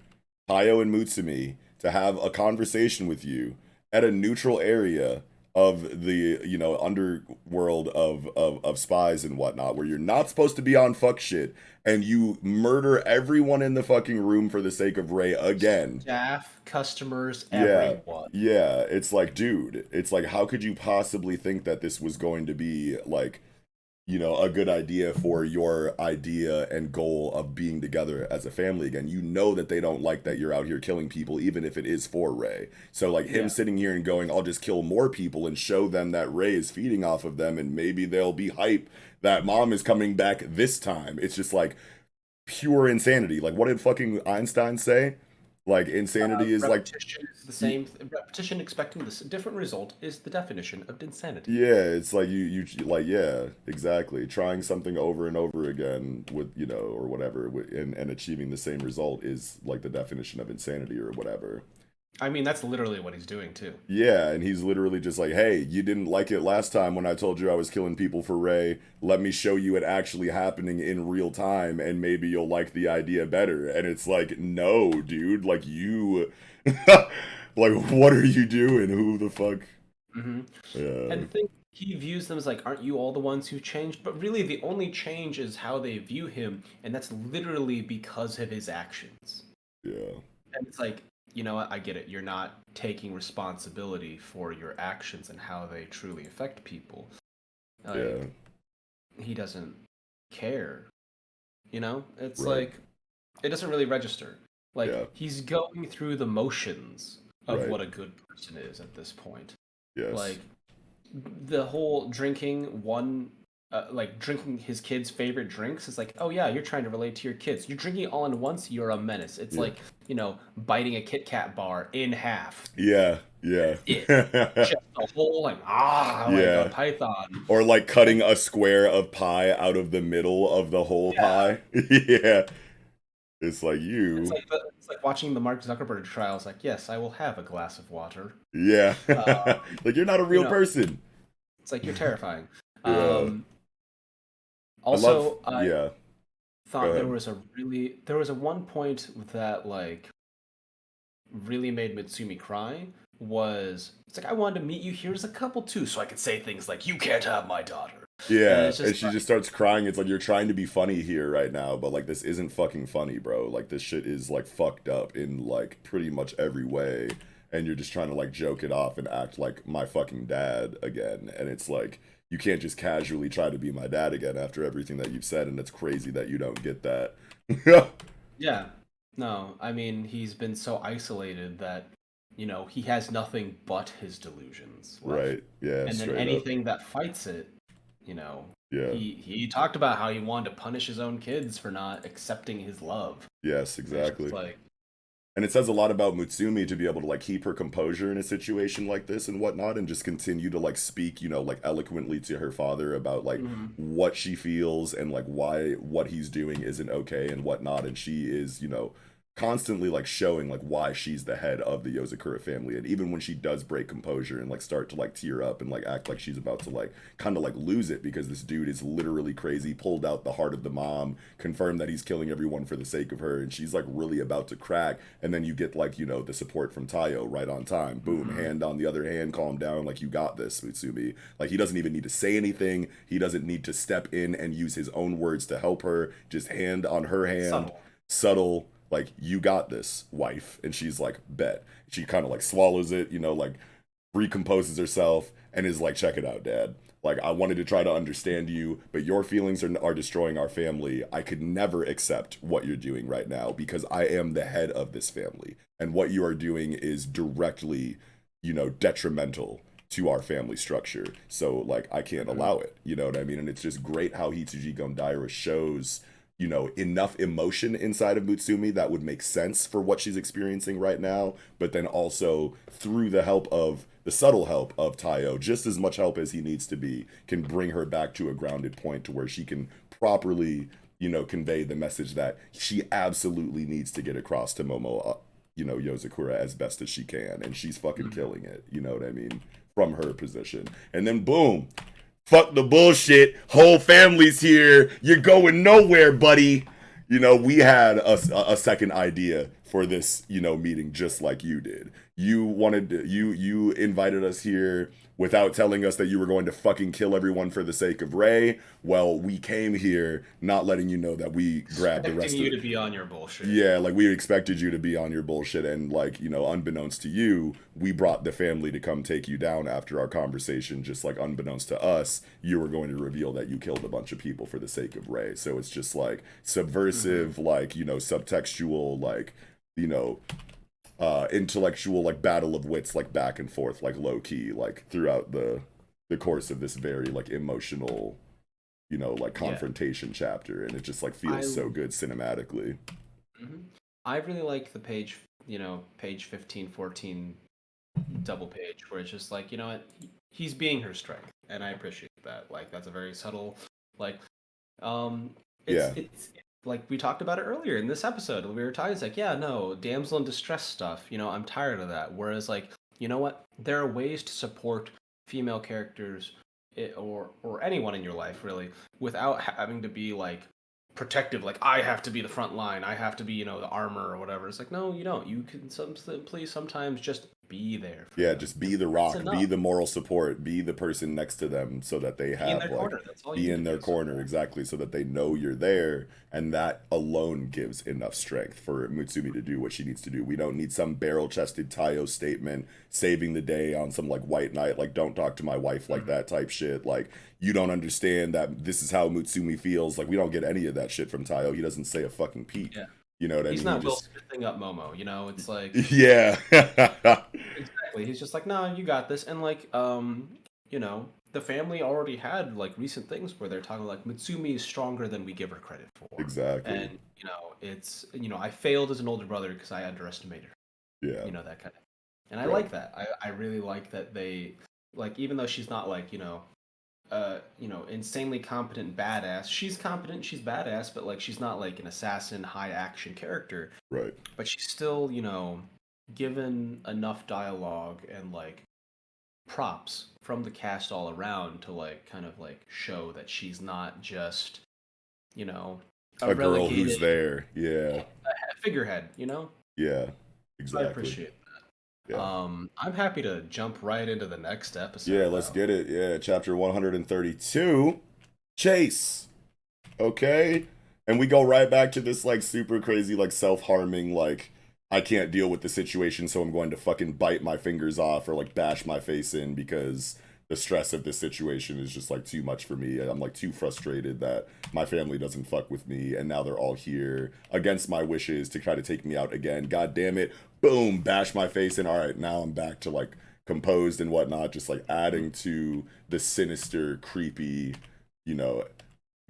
A: Hayo and Mutsumi, to have a conversation with you at a neutral area of the, you know, underworld of spies and whatnot, where you're not supposed to be on fuck shit, and you murder everyone in the fucking room for the sake of Ray again.
B: staff, customers,
A: Yeah.
B: everyone.
A: Yeah. It's like, dude, it's like, how could you possibly think that this was going to be like, you know, a good idea for your idea and goal of being together as a family again? You know that they don't like that you're out here killing people, even if it is for Ray. So, like, him
B: Yeah.
A: sitting here and going, I'll just kill more people and show them that Ray is feeding off of them and maybe they'll be hype that mom is coming back this time. It's just like pure insanity. Like, what did fucking Einstein say? Like, insanity is like,
B: Repetition is the same. Repetition expecting this different result is the definition of insanity.
A: yeah, it's like you like yeah, exactly. Trying something over and over again with, you know, or whatever and achieving the same result is like the definition of insanity or whatever.
B: I mean, that's literally what he's doing too.
A: Yeah, and he's literally just like, "Hey, you didn't like it last time when I told you I was killing people for Ray. Let me show you it actually happening in real time and maybe you'll like the idea better." And it's like, "No, dude, like you like what are you doing? Who the fuck?"
B: Hmm. And
A: Yeah.
B: the thing, he views them as like, aren't you all the ones who changed? But really, the only change is how they view him, and that's literally because of his actions.
A: Yeah.
B: And it's like, you know what? I get it. You're not taking responsibility for your actions and how they truly affect people.
A: Yeah.
B: Like, he doesn't care. You know? It's
A: Right.
B: like, it doesn't really register. Like,
A: Yeah.
B: he's going through the motions of
A: Right.
B: what a good person is at this point.
A: Yes.
B: Like the whole drinking his kids' favorite drinks is like, oh yeah, you're trying to relate to your kids. You're drinking it all in once, you're a menace. It's
A: Yeah.
B: like, biting a Kit Kat bar in half.
A: Yeah. Yeah.
B: It just a whole like a
A: Yeah.
B: python.
A: Or like
B: And
A: cutting a square of pie out of the middle of the whole
B: yeah,
A: pie. Yeah. It's like
B: it's
A: you.
B: like it's like watching the Mark Zuckerberg trial. It's like, yes, I will have a glass of water.
A: Yeah.
B: Um,
A: Like you're not a
B: you
A: real
B: know,
A: person.
B: it's like you're terrifying.
A: Yeah.
B: Um,
A: I love,
B: Also, I
A: yeah. Go
B: thought
A: ahead.
B: there was a one point that like really made Mitsumi cry. Was it's like I wanted to meet you here as a couple too, so I could say things like "You can't have my daughter," and
A: Yeah,
B: it's
A: and
B: just
A: she just starts crying. It's like you're trying to be funny here right now, but like this isn't fucking funny, bro. Like this shit is like fucked up in like pretty much every way, and you're just trying to like joke it off and act like my fucking dad again. And it's like you can't just casually try to be my dad again after everything that you've said, and it's crazy that you don't get that.
B: yeah. No, I mean he's been so isolated that he has nothing but his delusions left,
A: Right. Yeah,
B: and then
A: straight up.
B: anything that fights it, you know,
A: Yeah.
B: he talked about how he wanted to punish his own kids for not accepting his love.
A: Yes,
B: And it's just
A: exactly.
B: like,
A: And it says a lot about Mutsumi to be able to like keep her composure in a situation like this and whatnot, and just continue to like speak, like eloquently to her father about like
B: mhm,
A: what she feels and like why what he's doing isn't okay and whatnot. And she is, constantly like showing like why she's the head of the Yozakura family. And even when she does break composure and like start to like tear up and like act like she's about to like kind of like lose it because this dude is literally crazy, pulled out the heart of the mom, confirmed that he's killing everyone for the sake of her, and she's like really about to crack. And then you get like, the support from Tayo right on time. Boom,
B: mhm,
A: hand on the other hand, calm down, like you got this, Mutsumi. Like he doesn't even need to say anything. He doesn't need to step in and use his own words to help her. Just hand on her hand,
B: subtle.
A: subtle, like you got this, wife. And she's like, bet. She kind of like swallows it, like recomposes herself and is like, check it out, dad. Like I wanted to try to understand you, but your feelings are destroying our family. I could never accept what you're doing right now because I am the head of this family, and what you are doing is directly, detrimental to our family structure. So like I can't
B: Mhm,
A: allow it. You know what I mean? And it's just great how Hitsuji Gondaira shows enough emotion inside of Mutsumi that would make sense for what she's experiencing right now, but then also through the subtle help of Tayo, just as much help as he needs to be, can bring her back to a grounded point to where she can properly, convey the message that she absolutely needs to get across to Momo, Yozakura as best as she can. And she's fucking
B: mhm.
A: killing it, you know what I mean? From her position. And then boom, fuck the bullshit. Whole family's here. You're going nowhere, buddy. We had a second idea for this, meeting just like you did. You invited us here without telling us that you were going to fucking kill everyone for the sake of Ray. Well, we came here not letting you know that we grabbed the
B: Expecting
A: rest
B: you
A: of.
B: to be on your bullshit.
A: Yeah, like we expected you to be on your bullshit, and like, unbeknownst to you, we brought the family to come take you down after our conversation. Just like unbeknownst to us, you were going to reveal that you killed a bunch of people for the sake of Ray. So it's just like
B: Hmm.
A: subversive, like, subtextual, like, you know, intellectual, like battle of wits, like back and forth, like low key, like throughout the course of this very like emotional, like
B: Yeah,
A: confrontation chapter, and it just like
B: I
A: feels so good cinematically.
B: mhm. I really like the page, page 15, 14 double page where it's just like, what? He's being her strength, and I appreciate that. Like that's a very subtle, like, um, it's
A: Yeah.
B: it's like we talked about it earlier in this episode. We were talking, it's like, yeah, no, damsel in distress stuff. I'm tired of that. Whereas, like, you know what? There are ways to support female characters, or anyone in your life really, without having to be like protective. Like I have to be the front line. I have to be, the armor or whatever. It's like no, you don't. You can simply sometimes just be there for
A: Yeah,
B: them.
A: just be the
B: That's
A: rock, be
B: enough.
A: the moral support, be the person next to them so that they
B: Be in
A: have
B: their
A: like
B: corner. That's all you
A: be
B: need
A: in
B: to
A: their
B: be.
A: corner exactly so that they know you're there, and that alone gives enough strength for Mutsumi to do what she needs to do. We don't need some barrel-chested Tayo statement saving the day on some like white knight, like don't talk to my wife like
B: Mhm.
A: that type shit. Like you don't understand that this is how Mutsumi feels. Like we don't get any of that shit from Tayo. He doesn't say a fucking peep.
B: Yeah.
A: You know what I
B: He's
A: mean?
B: not Will
A: Just
B: Smithing up Momo, you know? It's like
A: yeah.
B: exactly. He's just like, "Nah, you got this." And like you know, the family already had like recent things where they're talking like Mitsumi is stronger than we give her credit for.
A: Exactly.
B: And it's I failed as an older brother because I underestimated her.
A: Yeah.
B: That kind of. And I
A: Right.
B: like that. I really like that they like even though she's not like, insanely competent badass. She's competent, she's badass, but like she's not like an assassin high action character.
A: Right.
B: But she's still, given enough dialogue and like props from the cast all around to like kind of like show that she's not just, you know, a
A: A girl
B: relegated
A: who's there. Yeah.
B: figurehead.
A: Yeah.
B: So I
A: Exactly.
B: appreciate that.
A: Yeah.
B: I'm happy to jump right into the next
A: Yeah,
B: episode
A: let's
B: though.
A: get it. Yeah, chapter 132, Chase. Okay? And we go right back to this like super crazy like self-harming like I can't deal with the situation so I'm going to fucking bite my fingers off or like bash my face in because the stress of this situation is just like too much for me. I'm like too frustrated that my family doesn't fuck with me and now they're all here against my wishes to try to take me out again. God damn it. Boom, bash my face in. All right, now I'm back to like composed and whatnot, just like adding to the sinister, creepy, you know,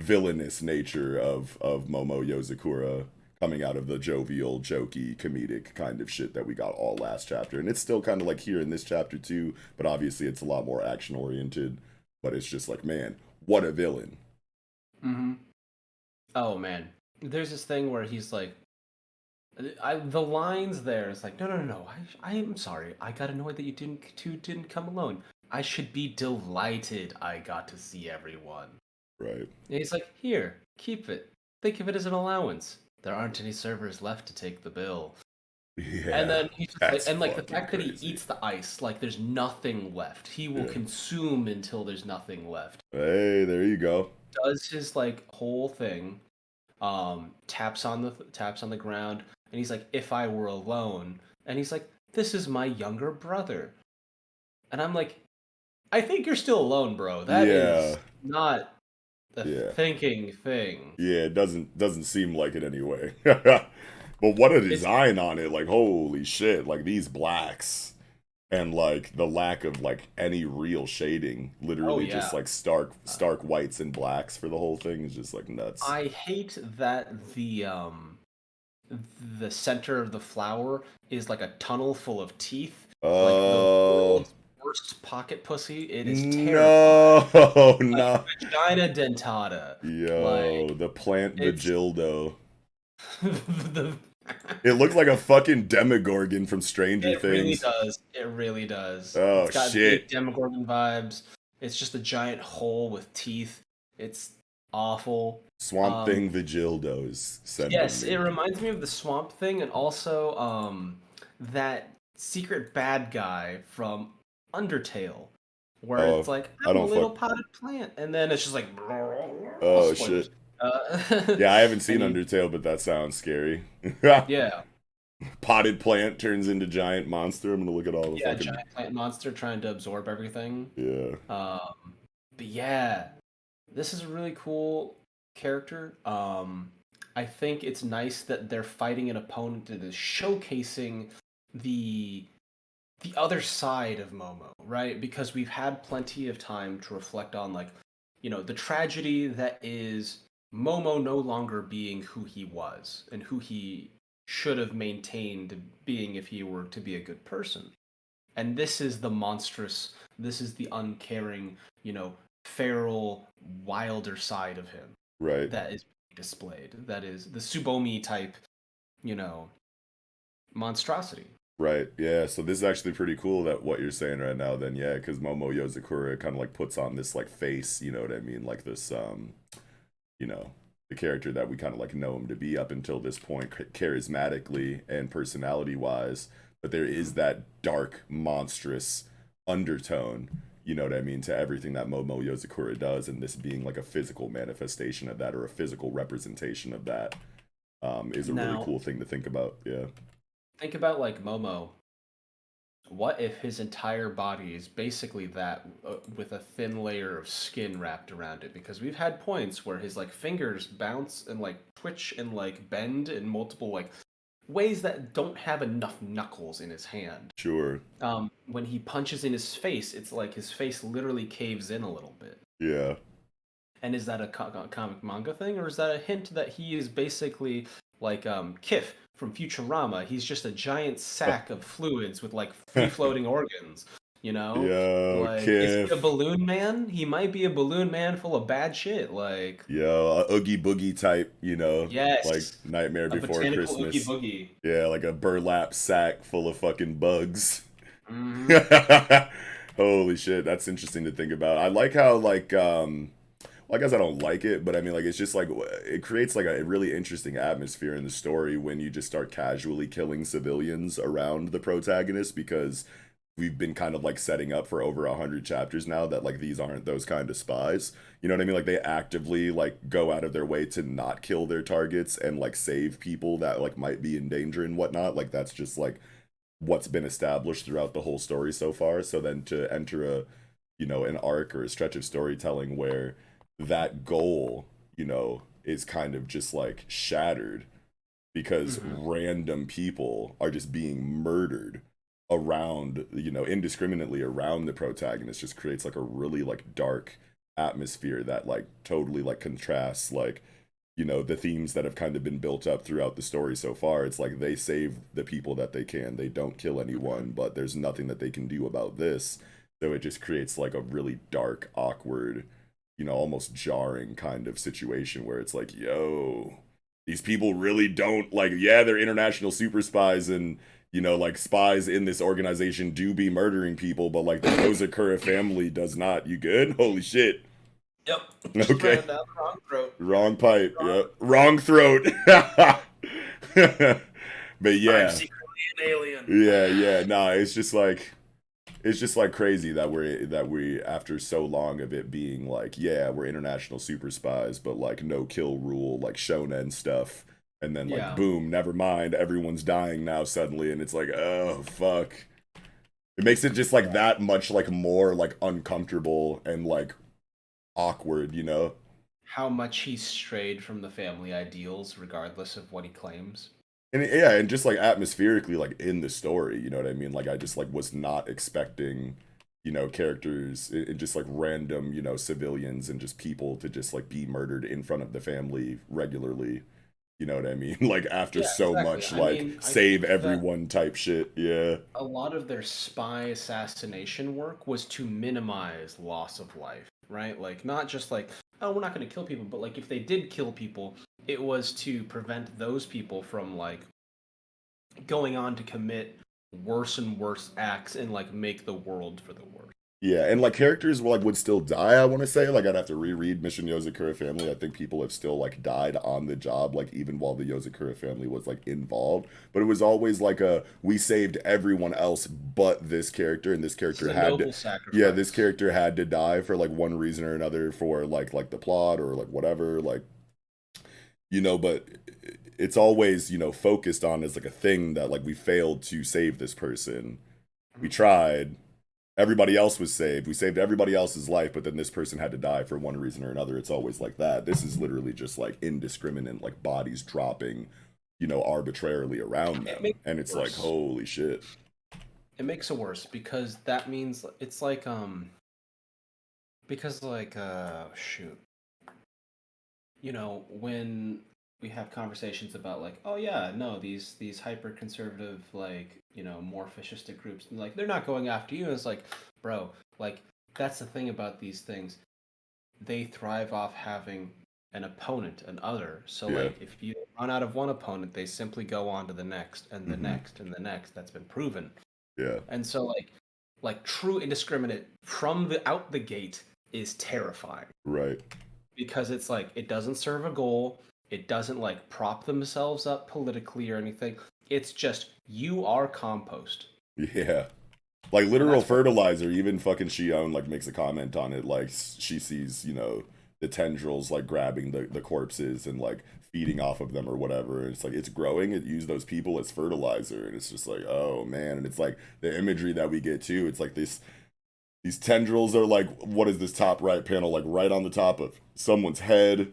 A: villainous nature of Momo Yozakura coming out of the jovial, jokey, comedic kind of shit that we got all last chapter. And it's still kind of like here in this chapter too, but obviously it's a lot more action oriented. But it's just like, man, what a villain.
B: Mm-hmm. Oh man, there's this thing where he's like, the lines there is like, no, no, no, no. I am sorry. I got annoyed that you didn't come alone. I should be delighted I got to see everyone.
A: Right.
B: And he's like, here, keep it. Think of it as an allowance. There aren't any servers left to take the bill. And
A: Yeah.
B: then he's just like,
A: That's
B: and like the
A: fucking
B: fact that he
A: crazy.
B: eats the ice, like there's nothing left. He will
A: Yeah.
B: consume until there's nothing left.
A: Hey, there you go.
B: Does his like whole thing, taps on the ground, and he's like, "If I were alone," and he's like, "This is my younger brother," and I'm like, "I think you're still alone, bro. That
A: Yeah.
B: is not the
A: Yeah.
B: thinking thing."
A: Yeah, it doesn't seem like it anyway. But what a
B: It's
A: design on it. Like holy shit, like these blacks and like the lack of like any real shading,
B: oh
A: literally just
B: yeah.
A: like stark whites and blacks for the whole thing is just like nuts.
B: I hate that the center of the flower is like a tunnel full of teeth, like the
A: Oh
B: world's worst pocket pussy. It is terrifying.
A: no,
B: Like
A: no.
B: vagina dentata.
A: Yo,
B: Like
A: the plant
B: it's
A: vagildo.
B: the
A: It looks like a fucking demogorgon from Stranger
B: it really
A: Things.
B: does. It really does.
A: Oh
B: It's got big
A: shit.
B: Demogorgon vibes. It's just a giant hole with teeth. It's awful.
A: Swamp
B: Um,
A: Thing Vigildo is sending
B: yes, it
A: me.
B: reminds me of the Swamp Thing and also that secret bad guy from Undertale, where it's
A: Oh,
B: like
A: I
B: I'm a
A: don't
B: little
A: fuck.
B: potted plant, and then it's just like
A: Oh
B: spoilers.
A: shit.
B: Uh,
A: Yeah, I haven't seen
B: and he
A: Undertale, but that sounds scary.
B: yeah.
A: Potted plant turns into giant monster. I'm gonna look at all the
B: Yeah,
A: fucking
B: giant plant monster trying to absorb everything.
A: yeah,
B: But yeah, this is a really cool character. I think it's nice that they're fighting an opponent that is showcasing the the other side of Momo, right? Because we've had plenty of time to reflect on like, the tragedy that is Momo no longer being who he was and who he should have maintained being if he were to be a good person. And this is the monstrous, this is the uncaring, feral, wilder side of him
A: right,
B: that is displayed. That is the Tsubomi type, you know, monstrosity.
A: right. Yeah, so this is actually pretty cool that what you're saying right now. Then yeah, because Momo Yozakura kind of like puts on this like face. You know what I mean? Like this you know, the character that we kind of like know him to be up until this point, charismatically and personality wise. But there is that dark, monstrous undertone, you know what I mean, to everything that Momo Yozakura does, and this being like a physical manifestation of that or a physical representation of that is a really
B: Now,
A: cool thing to think about. Yeah.
B: think about like Momo. What if his entire body is basically that with a thin layer of skin wrapped around it? Because we've had points where his like fingers bounce and like twitch and like bend in multiple like ways that don't have enough knuckles in his hand.
A: Sure.
B: When he punches in his face, it's like his face literally caves in a little bit.
A: Yeah.
B: And is that a comic manga thing, or is that a hint that he is basically like Kif from Futurama? He's just a giant sack of fluids with like free floating organs. You know,
A: Yo,
B: like is he a
A: Kiff.
B: balloon man? He might be a balloon man full of bad shit. Like
A: Yo, a Oogie Boogie type, like
B: yes,
A: Nightmare
B: a
A: Before
B: botanical oogie
A: Christmas.
B: boogie.
A: Yeah, like a burlap sack full of fucking bugs.
B: Hmm.
A: Holy shit, that's interesting to think about. I like how well, I guess I don't like it, but I mean like it's just like it creates like a really interesting atmosphere in the story when you just start casually killing civilians around the protagonist because we've been kind of like setting up for over 100 chapters now that like these aren't those kind of spies. You know what I mean? Like they actively like go out of their way to not kill their targets and like save people that like might be in danger and whatnot. Like that's just like what's been established throughout the whole story so far. So then to enter an arc or a stretch of storytelling where that goal, is kind of just like shattered because
B: Hmm.
A: random people are just being murdered around, indiscriminately around the protagonist just creates like a really like dark atmosphere that like totally like contrasts like the themes that have kind of been built up throughout the story so far. It's like they save the people that they can, they don't kill anyone, but there's nothing that they can do about this. So it just creates like a really dark, awkward, almost jarring kind of situation where it's like, yo, these people really don't like, yeah, they're international super spies and like spies in this organization do be murdering people, but like the Yozakura family does not. You good? Holy shit.
B: Yep, just ran
A: Okay.
B: down the wrong throat.
A: Wrong pipe.
B: Wrong.
A: Yep. Wrong throat. But
B: I'm
A: yeah.
B: secretly an alien.
A: Yeah, yeah. Nah, it's just like crazy that we after so long of it being like, yeah, we're international super spies, but like no kill rule, like shonen stuff. And then like
B: Yeah.
A: boom, never mind, everyone's dying now suddenly, and it's like, oh fuck. It makes it just like that much like more like uncomfortable and like awkward.
B: How much he strayed from the family ideals, regardless of what he claims.
A: And yeah, and just like atmospherically, like in the story, you know what I mean? Like I just like was not expecting, characters and just like random, civilians and just people to just like be murdered in front of the family regularly. You know what I mean? Like after
B: Yeah,
A: so
B: exactly.
A: much
B: I
A: like
B: mean, I
A: save
B: think that
A: everyone type shit. Yeah.
B: a lot of their spy assassination work was to minimize loss of life, right? Like, not just like, oh, we're not going to kill people, but like if they did kill people, it was to prevent those people from like going on to commit worse and worse acts and like make the world for the worse.
A: Yeah, and like characters would still die, I want to say. Like I'd have to reread Mission Yozakura Family. I think people have still like died on the job, like even while the Yozakura family was like involved. But it was always like a we saved everyone else but this character, and this
B: This is
A: character
B: a
A: had to
B: noble
A: yeah, this
B: sacrifice.
A: character had to die for like one reason or another for like the plot or like whatever, but it's always, focused on as like a thing that like we failed to save this person. We
B: Mhm.
A: tried, everybody else was saved. We saved everybody else's life, but then this person had to die for one reason or another. It's always like that. This is literally just like indiscriminate, like bodies dropping, arbitrarily around
B: It
A: them.
B: makes
A: And
B: it
A: it's like,
B: worse.
A: holy shit.
B: It makes it worse because that means it's like because like shoot, when we have conversations about like, oh yeah, no, these hyper conservative like, more fascistic groups, and like they're not going after you. And it's like, bro, like that's the thing about these things. They thrive off having an opponent, an other. So
A: Yeah.
B: like if you run out of one opponent, they simply go on to the next and the
A: Hmm.
B: next and the next. That's been proven.
A: Yeah.
B: And so like true indiscriminate from the out the gate is terrifying
A: Right.
B: because it's like it doesn't serve a goal. It doesn't like prop themselves up politically or anything. It's just you are compost.
A: Yeah. Like
B: And
A: literal
B: that's what
A: fertilizer. Even fucking Shion like makes a comment on it. Like she sees, the tendrils like grabbing the corpses and like feeding off of them or whatever. And it's like it's growing. It used those people as fertilizer, and it's just like, oh man. And it's like the imagery that we get too. It's like these tendrils are like, what is this top right panel, like right on the top of someone's head,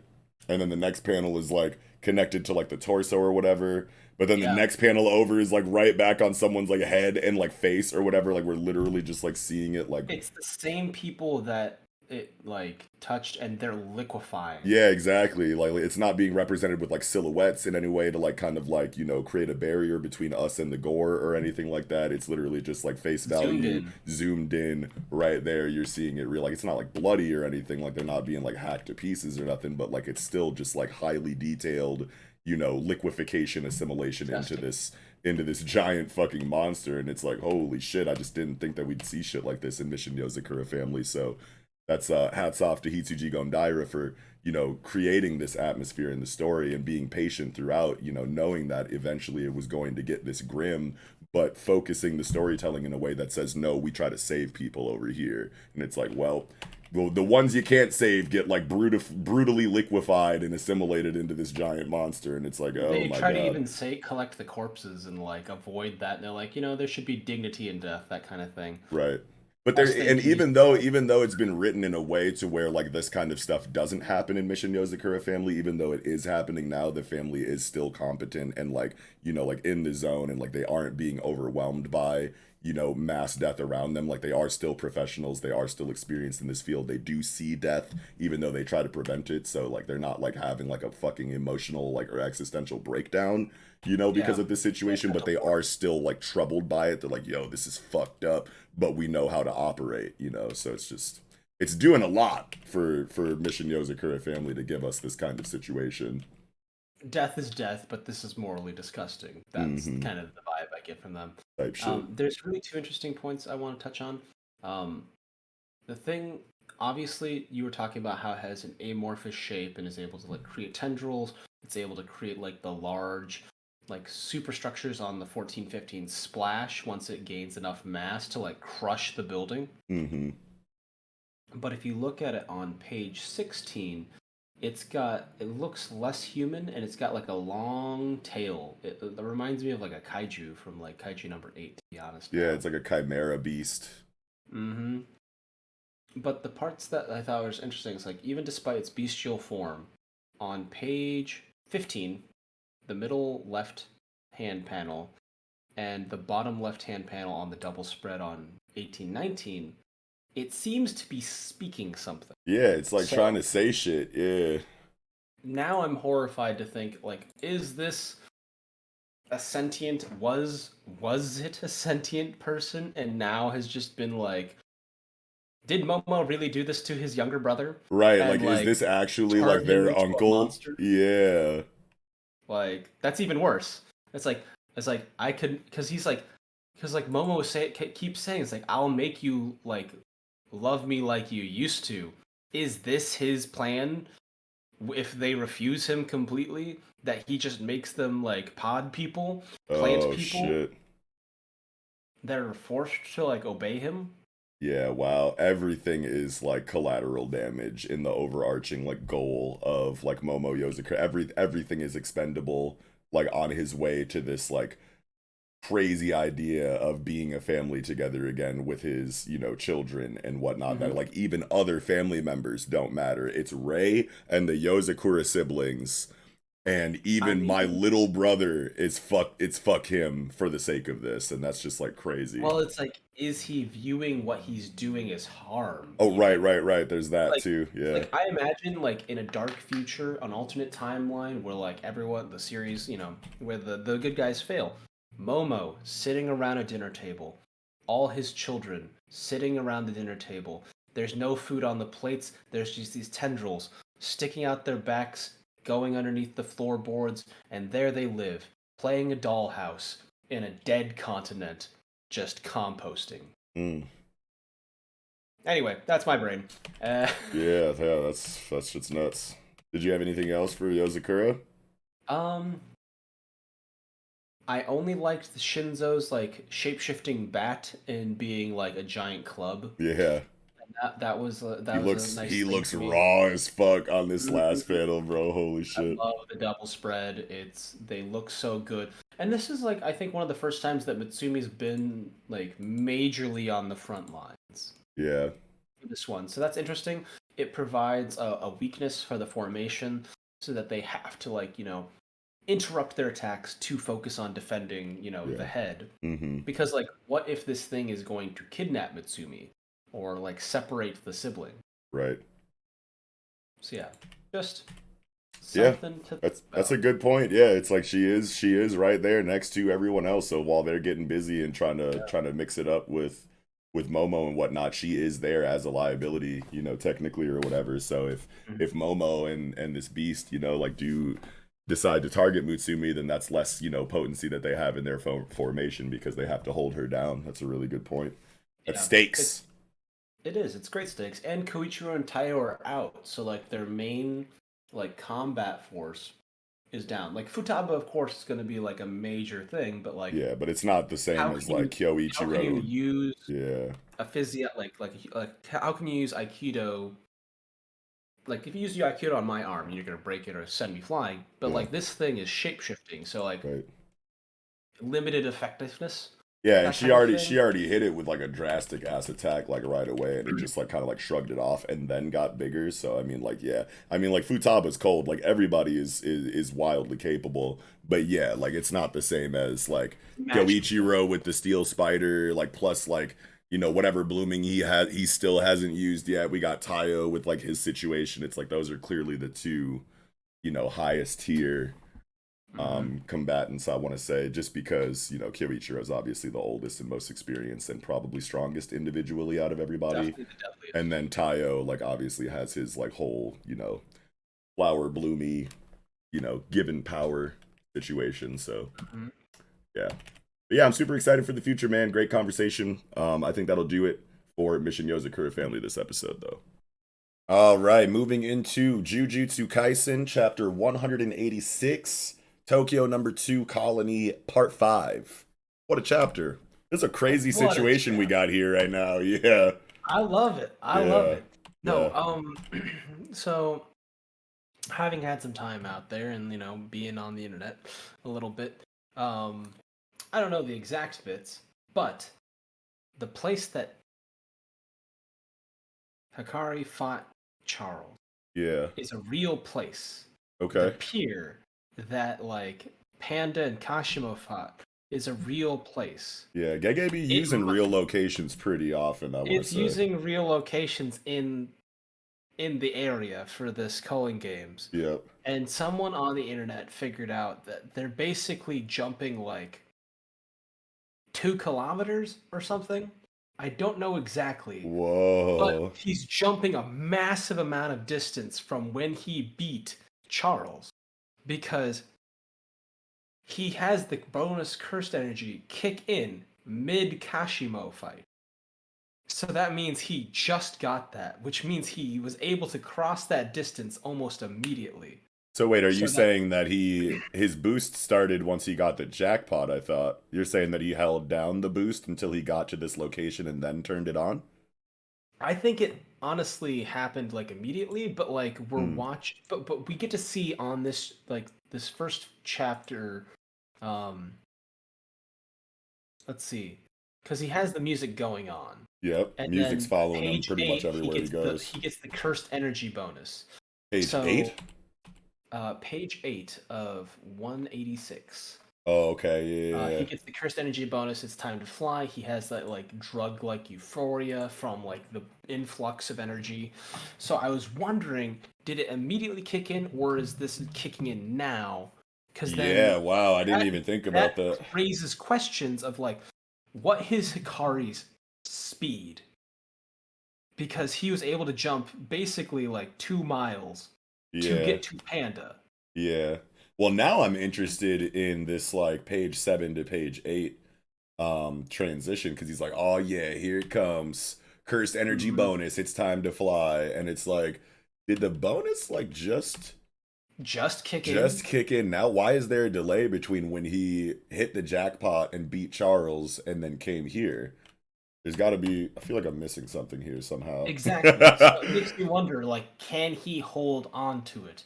A: and then the next panel is like connected to like the torso or whatever. But then the
B: Yeah.
A: next panel over is like right back on someone's like head and like face or whatever. Like we're literally just like seeing it like,
B: It's the same people that it like touched, and they're liquefying.
A: yeah, exactly. Like it's not being represented with like silhouettes in any way to like kind of like, create a barrier between us and the gore or anything like that. It's literally just like face
B: Zoomed
A: value,
B: in.
A: zoomed in right there. You're seeing it real. Like it's not like bloody or anything. Like they're not being like hacked to pieces or nothing, but like it's still just like highly detailed, liquefaction, assimilation
B: Disgusting.
A: into this giant fucking monster. And it's like, holy shit, I just didn't think that we'd see shit like this in Mission Yozakura Family. So that's hats off to Hitsuji Gondaira for creating this atmosphere in the story and being patient throughout, knowing that eventually it was going to get this grim, but focusing the storytelling in a way that says, no, we try to save people over here. And it's like, well, the ones you can't save get like brutally liquefied and assimilated into this giant monster. And it's like, oh
B: They
A: my
B: try to
A: god.
B: even say collect the corpses and like avoid that. And they're like, there should be dignity in death, that kind of thing.
A: Right. But there,
B: Best they
A: and
B: can do.
A: even though it's been written in a way to where like this kind of stuff doesn't happen in Mission Yozakura Family, even though it is happening now, the family is still competent and like like in the zone, and like they aren't being overwhelmed by mass death around them. Like they are still professionals, they are still experienced in this field. They do see death, even though they try to prevent it. So like they're not like having like a fucking emotional like or existential breakdown, because
B: Yeah.
A: of this
B: Yeah,
A: situation, but
B: mental
A: they
B: form.
A: are still like troubled by it. They're like, yo, this is fucked up, but we know how to operate, So it's doing a lot for Mission Yozakura Family to give us this kind of situation.
B: Death is death, but this is morally disgusting. That's
A: Mm-hmm.
B: kind of the vibe I get from them.
A: Type shit.
B: There's really two interesting points I want to touch on. Um, the thing, obviously, you were talking about how it has an amorphous shape and is able to like create tendrils. It's able to create like the large, like superstructures on the 1415 splash once it gains enough mass to like crush the building.
A: Mm-hmm.
B: But if you look at it on page 16, it looks less human, and it's got like a long tail. It reminds me of like a kaiju from like kaiju number 8, to be honest
A: Yeah,
B: now.
A: it's like a chimera beast.
B: Mm-hmm. But the parts that I thought was interesting is like, even despite its bestial form, on page 15, the middle left hand panel and the bottom left hand panel on the double spread on 1819, it seems to be speaking something.
A: Yeah, it's like trying
B: So
A: to say shit. Yeah.
B: now I'm horrified to think, like, is this a sentient, was it a sentient person, and now has just been like, did Momo really do this to his younger brother
A: Right, like
B: and
A: is
B: like
A: this actually
B: turn
A: like
B: him
A: their
B: into a
A: uncle?
B: monster?
A: Yeah.
B: Like, that's even worse. It's like I could, because like Momo keeps saying, it's like, I'll make you like love me like you used to. Is this his plan? If they refuse him completely, that he just makes them like pod people, plant
A: Oh
B: people
A: shit.
B: that are forced to like obey him.
A: Yeah, wow. Everything is like collateral damage in the overarching like goal of like Momo Yozakura. Everything is expendable like on his way to this like crazy idea of being a family together again with his, children and whatnot. That
B: Mm-hmm.
A: like even other family members don't matter. It's Rei and the Yozakura siblings, and
B: I
A: even my
B: mean,
A: little brother is fuck. It's fuck him for the sake of this, and that's just like crazy.
B: well, it's like, is he viewing what he's doing as harm?
A: Oh, right,
B: Even
A: right, right. There's that
B: like,
A: too. Yeah.
B: I imagine like in a dark future, an alternate timeline where like everyone, the series, where the good guys fail. Momo sitting around a dinner table, all his children sitting around the dinner table. There's no food on the plates. There's just these tendrils sticking out their backs, going underneath the floorboards, and there they live, playing a dollhouse in a dead continent, just composting.
A: Mm.
B: Anyway, that's my brain.
A: Yeah, yeah. That's shit's nuts. Did you have anything else for Yozakura?
B: um, I only liked the Shinzo's like shape-shifting bat and being like a giant club.
A: Yeah.
B: That was a nice
A: He
B: thing
A: looks
B: for me.
A: raw as fuck on this last
B: Mhm.
A: panel, bro. Holy
B: I
A: shit.
B: love the double spread. They look so good. And this is like I think one of the first times that Mitsumi's been like majorly on the front lines
A: Yeah.
B: for this one. So that's interesting. It provides a weakness for the formation so that they have to like, interrupt their attacks to focus on defending, the
A: Yeah.
B: head.
A: Mm-hmm.
B: Because like what if this thing is going to kidnap Mitsumi or like separate the sibling?
A: Right.
B: So yeah, just
A: Yeah.
B: something to think
A: That's
B: about.
A: a good point. Yeah, it's like she is right there next to everyone else. So while they're getting busy and trying to mix it up with Momo and whatnot, she is there as a liability, technically or whatever. So
B: Mhm.
A: if Momo and this beast, like do decide to target Mutsumi, then that's less, potency that they have in their formation because they have to hold her down. That's a really good point. That's
B: Yeah,
A: stakes.
B: it is. It's great stakes, and Koichiro and Taiyo are out, so like their main like combat force is down. Like Futaba, of course, is going to be like a major thing, but like
A: Yeah, but it's not the same
B: how
A: as
B: can
A: like
B: you how can you
A: Kyoichiro.
B: use
A: Yeah,
B: a physio like how can you use Aikido? Like if you use the Aikido on my arm, you're going to break it or send me flying. But
A: yeah,
B: like this thing is shape shifting, so like
A: right.
B: limited effectiveness,
A: Yeah, and
B: that kind of
A: she
B: thing.
A: already hit it with like a drastic ass attack like right away, and it just like kind of like shrugged it off and then got bigger. So I mean, like yeah, I mean like Futaba's cold. Like everybody is wildly capable, but yeah, like it's not the same as like
B: Magical.
A: Yoichiro with the steel spider. Like plus like whatever blooming he still hasn't used yet. We got Taiyo with like his situation. It's like those are clearly the two highest tier
B: Hmm.
A: combatants, I want to say, just because Kyoichiro is obviously the oldest and most experienced and probably strongest individually out of everybody,
B: Definitely the
A: and
B: deadliest.
A: then Taiyo like obviously has his like whole flower bloomy given power situation. So
B: Hmm.
A: yeah, but yeah, I'm super excited for the future, man. Great conversation. I think that'll do it for Mission Yozakura family this episode, though. All right, moving into Jujutsu Kaisen, chapter 186, Tokyo number 2 Colony, part 5. What a chapter. This is a crazy
B: What a
A: situation we
B: chap!
A: got here right now. Yeah,
B: I love it. I love
A: yeah,
B: it. No,
A: yeah.
B: so having had some time out there and being on the internet a little bit, um, I don't know the exact bits, but the place that Hikari fought Charles
A: Yeah.
B: is a real place. The
A: Okay.
B: pier that like Panda and Kashimo fought is a real place.
A: Yeah, Gege be
B: It
A: using real locations pretty often, I want to
B: it's
A: say.
B: using real locations in the area for this culling games.
A: Yep.
B: And someone on the internet figured out that they're basically jumping like 2 kilometers or something. I don't know exactly, but
A: Whoa.
B: he's jumping a massive amount of distance from when he beat Charles because he has the bonus cursed energy kick in mid Kashimo fight. So that means he just got that, which means he was able to cross that distance almost immediately.
A: So wait, are you
B: So that
A: saying that his boost started once he got the jackpot, I thought? You're saying that he held down the boost until he got to this location and then turned it on?
B: I think it honestly happened like immediately, but like we're
A: Hmm.
B: watch but we get to see on this like this first chapter, um let's see, because he has the music going on.
A: Yep.
B: And
A: Music's
B: then
A: following him
B: page
A: pretty much
B: eight,
A: everywhere he goes.
B: he gets the cursed energy bonus.
A: Page
B: So
A: 8?
B: page 8 of 186.
A: Oh, okay. Yeah, yeah,
B: He
A: yeah.
B: gets the cursed energy bonus. It's time to fly. He has that like drug-like euphoria from like the influx of energy. So I was wondering, did it immediately kick in, or is this kicking in now? Because then
A: Yeah, wow. I didn't
B: that
A: even think about
B: that
A: that.
B: raises questions of like, what is Hikari's speed? Because he was able to jump basically like 2 miles to
A: Yeah.
B: get to Panda.
A: Yeah. Well, now I'm interested in this like page 7 to page 8 transition because he's like, "Oh yeah, here it comes. Cursed energy
B: Mhm.
A: bonus. It's time to fly." And it's like, did the bonus like
B: Just kick
A: just
B: in.
A: kick in now? Why is there a delay between when he hit the jackpot and beat Charles and then came here? There's got to be. I feel like I'm missing something here somehow.
B: Exactly. So it makes me wonder, like, can he hold on to it?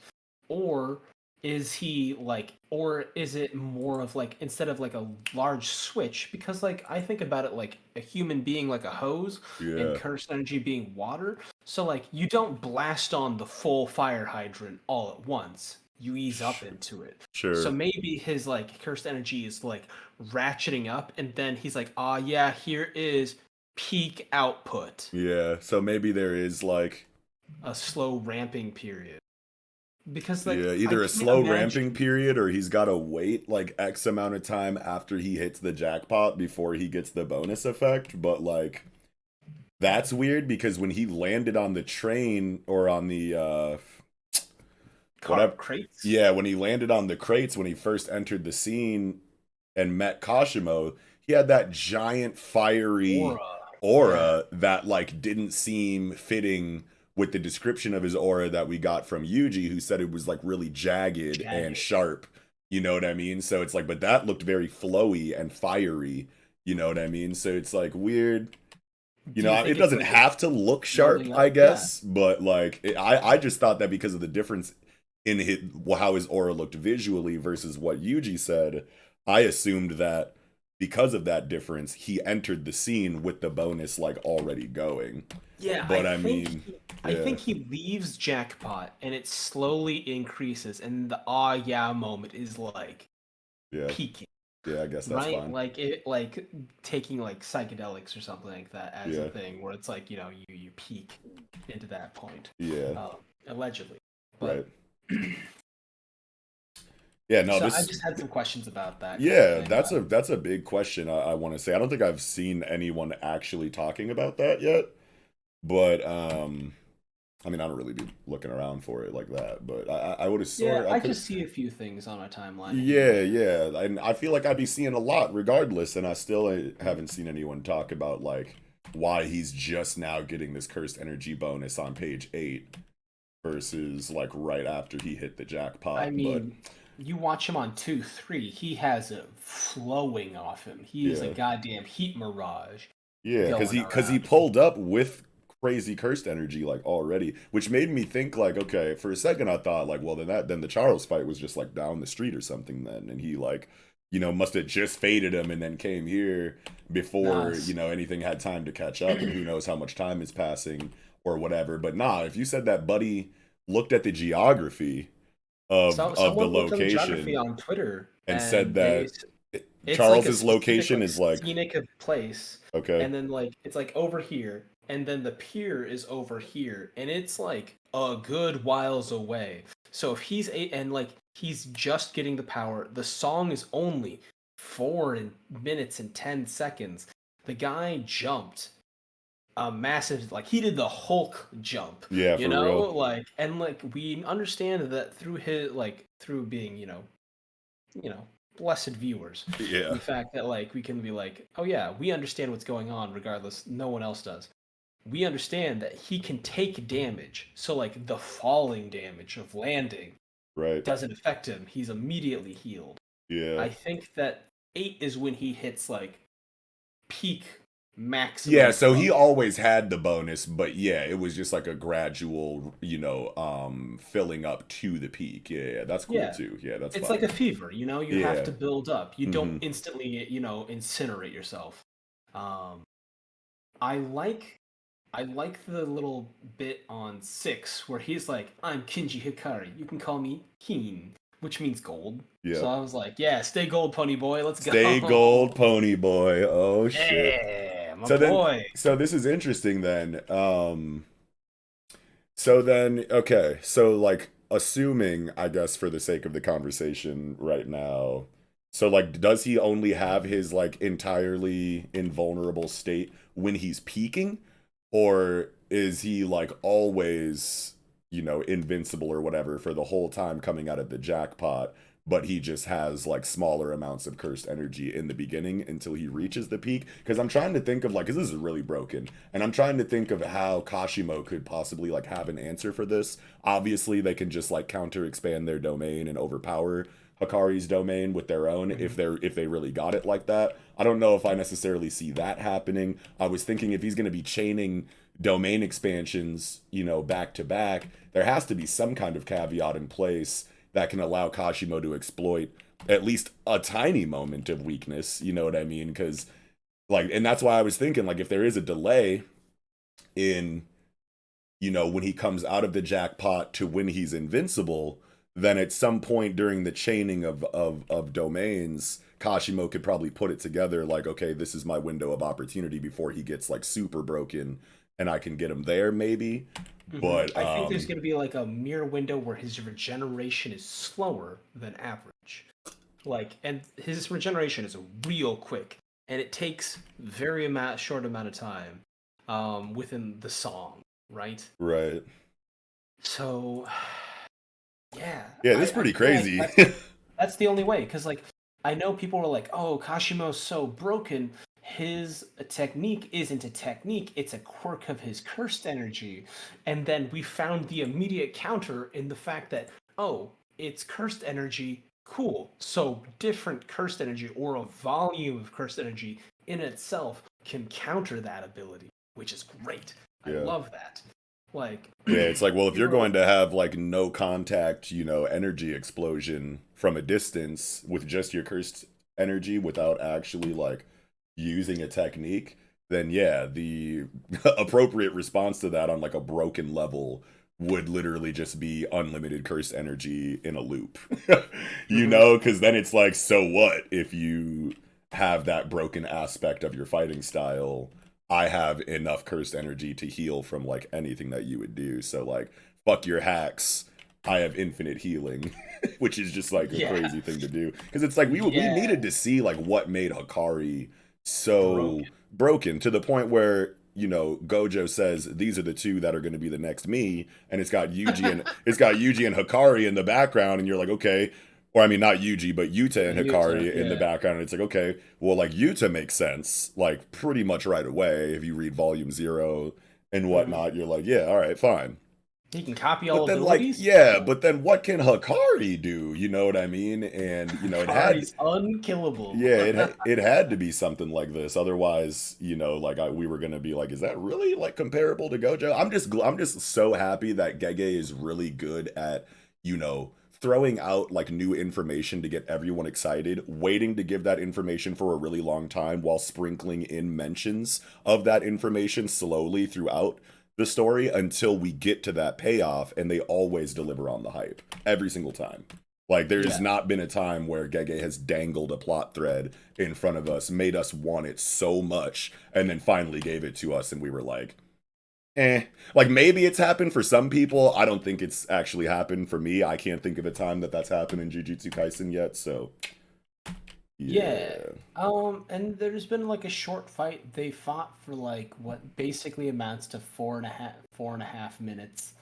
B: Or is he like, or is it more of like, instead of like a large switch? Because like, I think about it like a human being like a hose and
A: Yeah,
B: cursed energy being water. So like, you don't blast on the full fire hydrant all at once. You ease up into it. So
A: sure.
B: maybe his like cursed energy is like ratcheting up, and then he's like, ah, yeah, here is peak output,
A: Yeah, so maybe there is like,
B: a slow ramping period. Because like
A: yeah,
B: I
A: either a
B: can't
A: slow ramping
B: imagine.
A: period or he's got to wait like X amount of time after he hits the jackpot before he gets the bonus effect. But like, that's weird because when he landed on the train or on the whatever,
B: Crates.
A: yeah, when he landed on the crates when he first entered the scene and met Kashimo, he had that giant fiery
B: Aura. Yeah.
A: aura that like didn't seem fitting with the description of his aura that we got from Yuji, who said it was like really jagged and
B: Jagged.
A: sharp. You know what I mean? So it's like, but that looked very flowy and fiery. You know what I mean? So it's like weird. You
B: Do you
A: know, it
B: think it's
A: doesn't
B: like it's
A: have to look sharp,
B: building
A: I
B: up? Yeah.
A: guess, but like I just thought that because of the difference in his, how his aura looked visually versus what Yuji said, I assumed that because of that difference, he entered the scene with the bonus like already going.
B: Yeah,
A: But I mean,
B: I
A: yeah,
B: think he leaves jackpot and it slowly increases, and the ah yeah moment is like
A: yeah,
B: peaking,
A: yeah. I guess that's
B: right?
A: fine.
B: Like it, like taking like psychedelics or something like that as a
A: Yeah,
B: thing where it's like, you peak into that point,
A: yeah,
B: allegedly.
A: right.
B: But
A: Yeah, no,
B: so I
A: this.
B: just had some questions about that kind of
A: Yeah,
B: thing.
A: that's a big question. I want to say I don't think I've seen anyone actually talking about that yet, but I mean, I don't really be looking around for it like that, but I would have
B: Yeah,
A: sort I
B: I
A: could.
B: just see a few things on my timeline here and
A: Yeah,
B: there.
A: yeah, and I feel like I'd be seeing a lot regardless, and I still haven't seen anyone talk about like why he's just now getting this cursed energy bonus on page 8 versus like right after he hit the
B: I
A: jackpot. But
B: mean, you watch him on 2, 3, he has it flowing off him. He is a
A: yeah,
B: goddamn heat mirage
A: yeah,
B: going
A: because he
B: around.
A: pulled up with crazy cursed energy like already, which made me think like, okay, for a second I thought like, well then the Charles fight was just like down the street or something then, and he like, must have just faded him and then came here before
B: Nas.
A: anything had time to catch up, and who knows how much time is passing or whatever. But nah, if you said that Buddy looked at the geography
B: So
A: of the
B: someone looked on the geography
A: location
B: on Twitter,
A: and said
B: and
A: that
B: it's like a
A: Charles's
B: specific
A: location
B: like
A: is like
B: scenic of place,
A: okay,
B: and then like it's like over here, and then the pier is over here, and it's like a good whiles away. So if and like he's just getting the power, the song is only 4 minutes and 10 seconds. The guy jumped a massive, like he did the Hulk jump,
A: yeah, for real,
B: like, and like we understand that through his like through being blessed viewers,
A: yeah,
B: the fact that like we can be like, oh yeah, we understand what's going on regardless, no one else does. We understand that he can take damage, so like the falling damage of landing
A: right,
B: doesn't affect him, he's immediately healed.
A: yeah.
B: I think that 8 is when he hits like peak
A: Yeah,
B: maximum
A: so he
B: function.
A: always had the bonus, but yeah, it was just like a gradual, filling up to the peak. Yeah, yeah, that's cool
B: Yeah,
A: too. Yeah, that's
B: it's like a
A: fine.
B: fever, you have
A: Yeah.
B: to build up, you don't
A: Hmm.
B: instantly incinerate yourself. um I like the little bit on 6 where he's like, I'm Kinji Hikari, you can call me Keen, which means gold. So
A: Yep.
B: I was like, yeah, stay gold, pony boy, let's
A: Stay gold,
B: go.
A: pony boy. Oh shit.
B: Yeah, my
A: So then,
B: boy.
A: so this is interesting then. So then, okay, so like assuming, I guess for the sake of the conversation right now, so like does he only have his like entirely invulnerable state when he's peaking? Or is he like always, invincible or whatever for the whole time coming out of the jackpot, but he just has like smaller amounts of cursed energy in the beginning until he reaches the peak? Because I'm trying to think of like, because this is really broken, and I'm trying to think of how Kashimo could possibly like have an answer for this. Obviously, they can just like counter expand their domain and overpower Hikari's domain with their own if they really got it like that. I don't know if I necessarily see that happening. I was thinking if he's going to be chaining domain expansions, back to back, there has to be some kind of caveat in place that can allow Kashimo to exploit at least a tiny moment of weakness, you know what I mean? Because and that's why I was thinking, like, if there is a delay in, when he comes out of the jackpot to when he's invincible, then at some point during the chaining of domains, Kashimo could probably put it together like, okay, this is my window of opportunity before he gets like super broken and I can get him there maybe. But
B: I think there's going to be like a mirror window where his regeneration is slower than average. And his regeneration is real quick, and it takes very short amount of time within the song, right?
A: Right.
B: So, yeah.
A: Yeah, that's pretty crazy.
B: That's the only way, because I know people were like, oh, Kashimo's so broken. His technique isn't a technique, it's a quirk of his cursed energy. And then we found the immediate counter in the fact that, oh, it's cursed energy, cool. So different cursed energy or a volume of cursed energy in itself can counter that ability, which is great. I love that.
A: Yeah, it's like, well, if you're going to have like no contact, energy explosion from a distance with just your cursed energy without actually like using a technique, then yeah, the appropriate response to that on like a broken level would literally just be unlimited cursed energy in a loop. Because then it's like, so what if you have that broken aspect of your fighting style? I have enough cursed energy to heal from like anything that you would do. So like, fuck your hacks. I have infinite healing, which is just like a crazy thing to do. Because it's like we needed to see like what made Hikari so broken to the point where Gojo says these are the two that are going to be the next me, and it's got Yuji and Hikari in the background, and you're like, okay. Or I mean, not Yuji, but Yuta and Hikari in the background. And it's like, okay, well, like Yuta makes sense, like pretty much right away. If you read Volume 0 and whatnot, you're like, yeah, all right, fine.
B: He can copy all
A: abilities. But then what can Hikari do? You know what I mean? And it had
B: unkillable.
A: Yeah, it had to be something like this. Otherwise, we were gonna be like, is that really like comparable to Gojo? I'm just so happy that Gege is really good at throwing out like new information to get everyone excited, waiting to give that information for a really long time while sprinkling in mentions of that information slowly throughout the story until we get to that payoff, and they always deliver on the hype every single time. Like there's not been a time where Gege has dangled a plot thread in front of us, made us want it so much, and then finally gave it to us and we were like, like maybe it's happened for some people. I don't think it's actually happened for me. I can't think of a time that's happened in Jujutsu Kaisen yet. So
B: and there's been like a short fight. They fought for like what basically amounts to 4.5 minutes,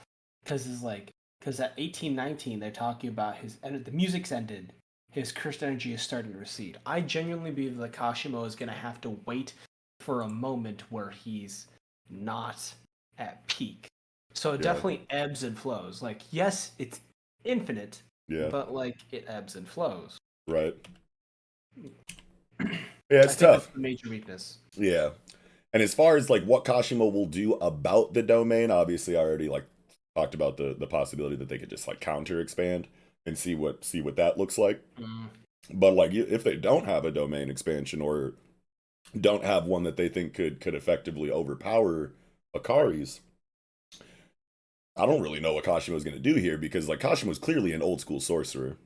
B: because at 1819 they're talking about the music's ended. His cursed energy is starting to recede. I genuinely believe that Kashimo is gonna have to wait for a moment where he's not at peak. So it definitely ebbs and flows. Like, yes, it's infinite, but like it ebbs and flows.
A: Right. Yeah, it's tough.
B: That's the major weakness.
A: Yeah. And as far as like what Kashimo will do about the domain, obviously I already like talked about the possibility that they could just like counter expand and see what that looks like. But like if they don't have a domain expansion or don't have one that they think could effectively overpower Akari's, I don't really know what Kashimo's going to do here, because like Kashimo's clearly an old school sorcerer.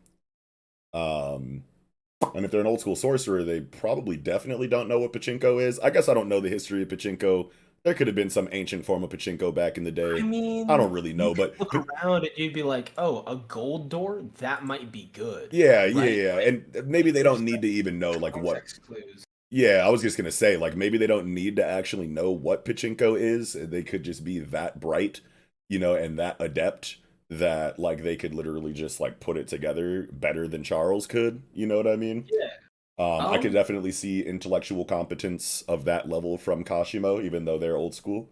A: And if they're an old school sorcerer, they probably definitely don't know what pachinko is. I guess I don't know the history of pachinko. There could have been some ancient form of pachinko back in the day.
B: I mean,
A: I don't really know, but
B: look around and you'd be like, oh, a gold door? That might be good.
A: Yeah. And maybe they don't need to even know like what
B: clues.
A: Yeah, I was just gonna say, like, maybe they don't need to actually know what pachinko is. They could just be that bright, and that adept that, like, they could literally just, like, put it together better than Charles could. You know what I mean?
B: Yeah.
A: I could definitely see intellectual competence of that level from Kashimo, even though they're old school.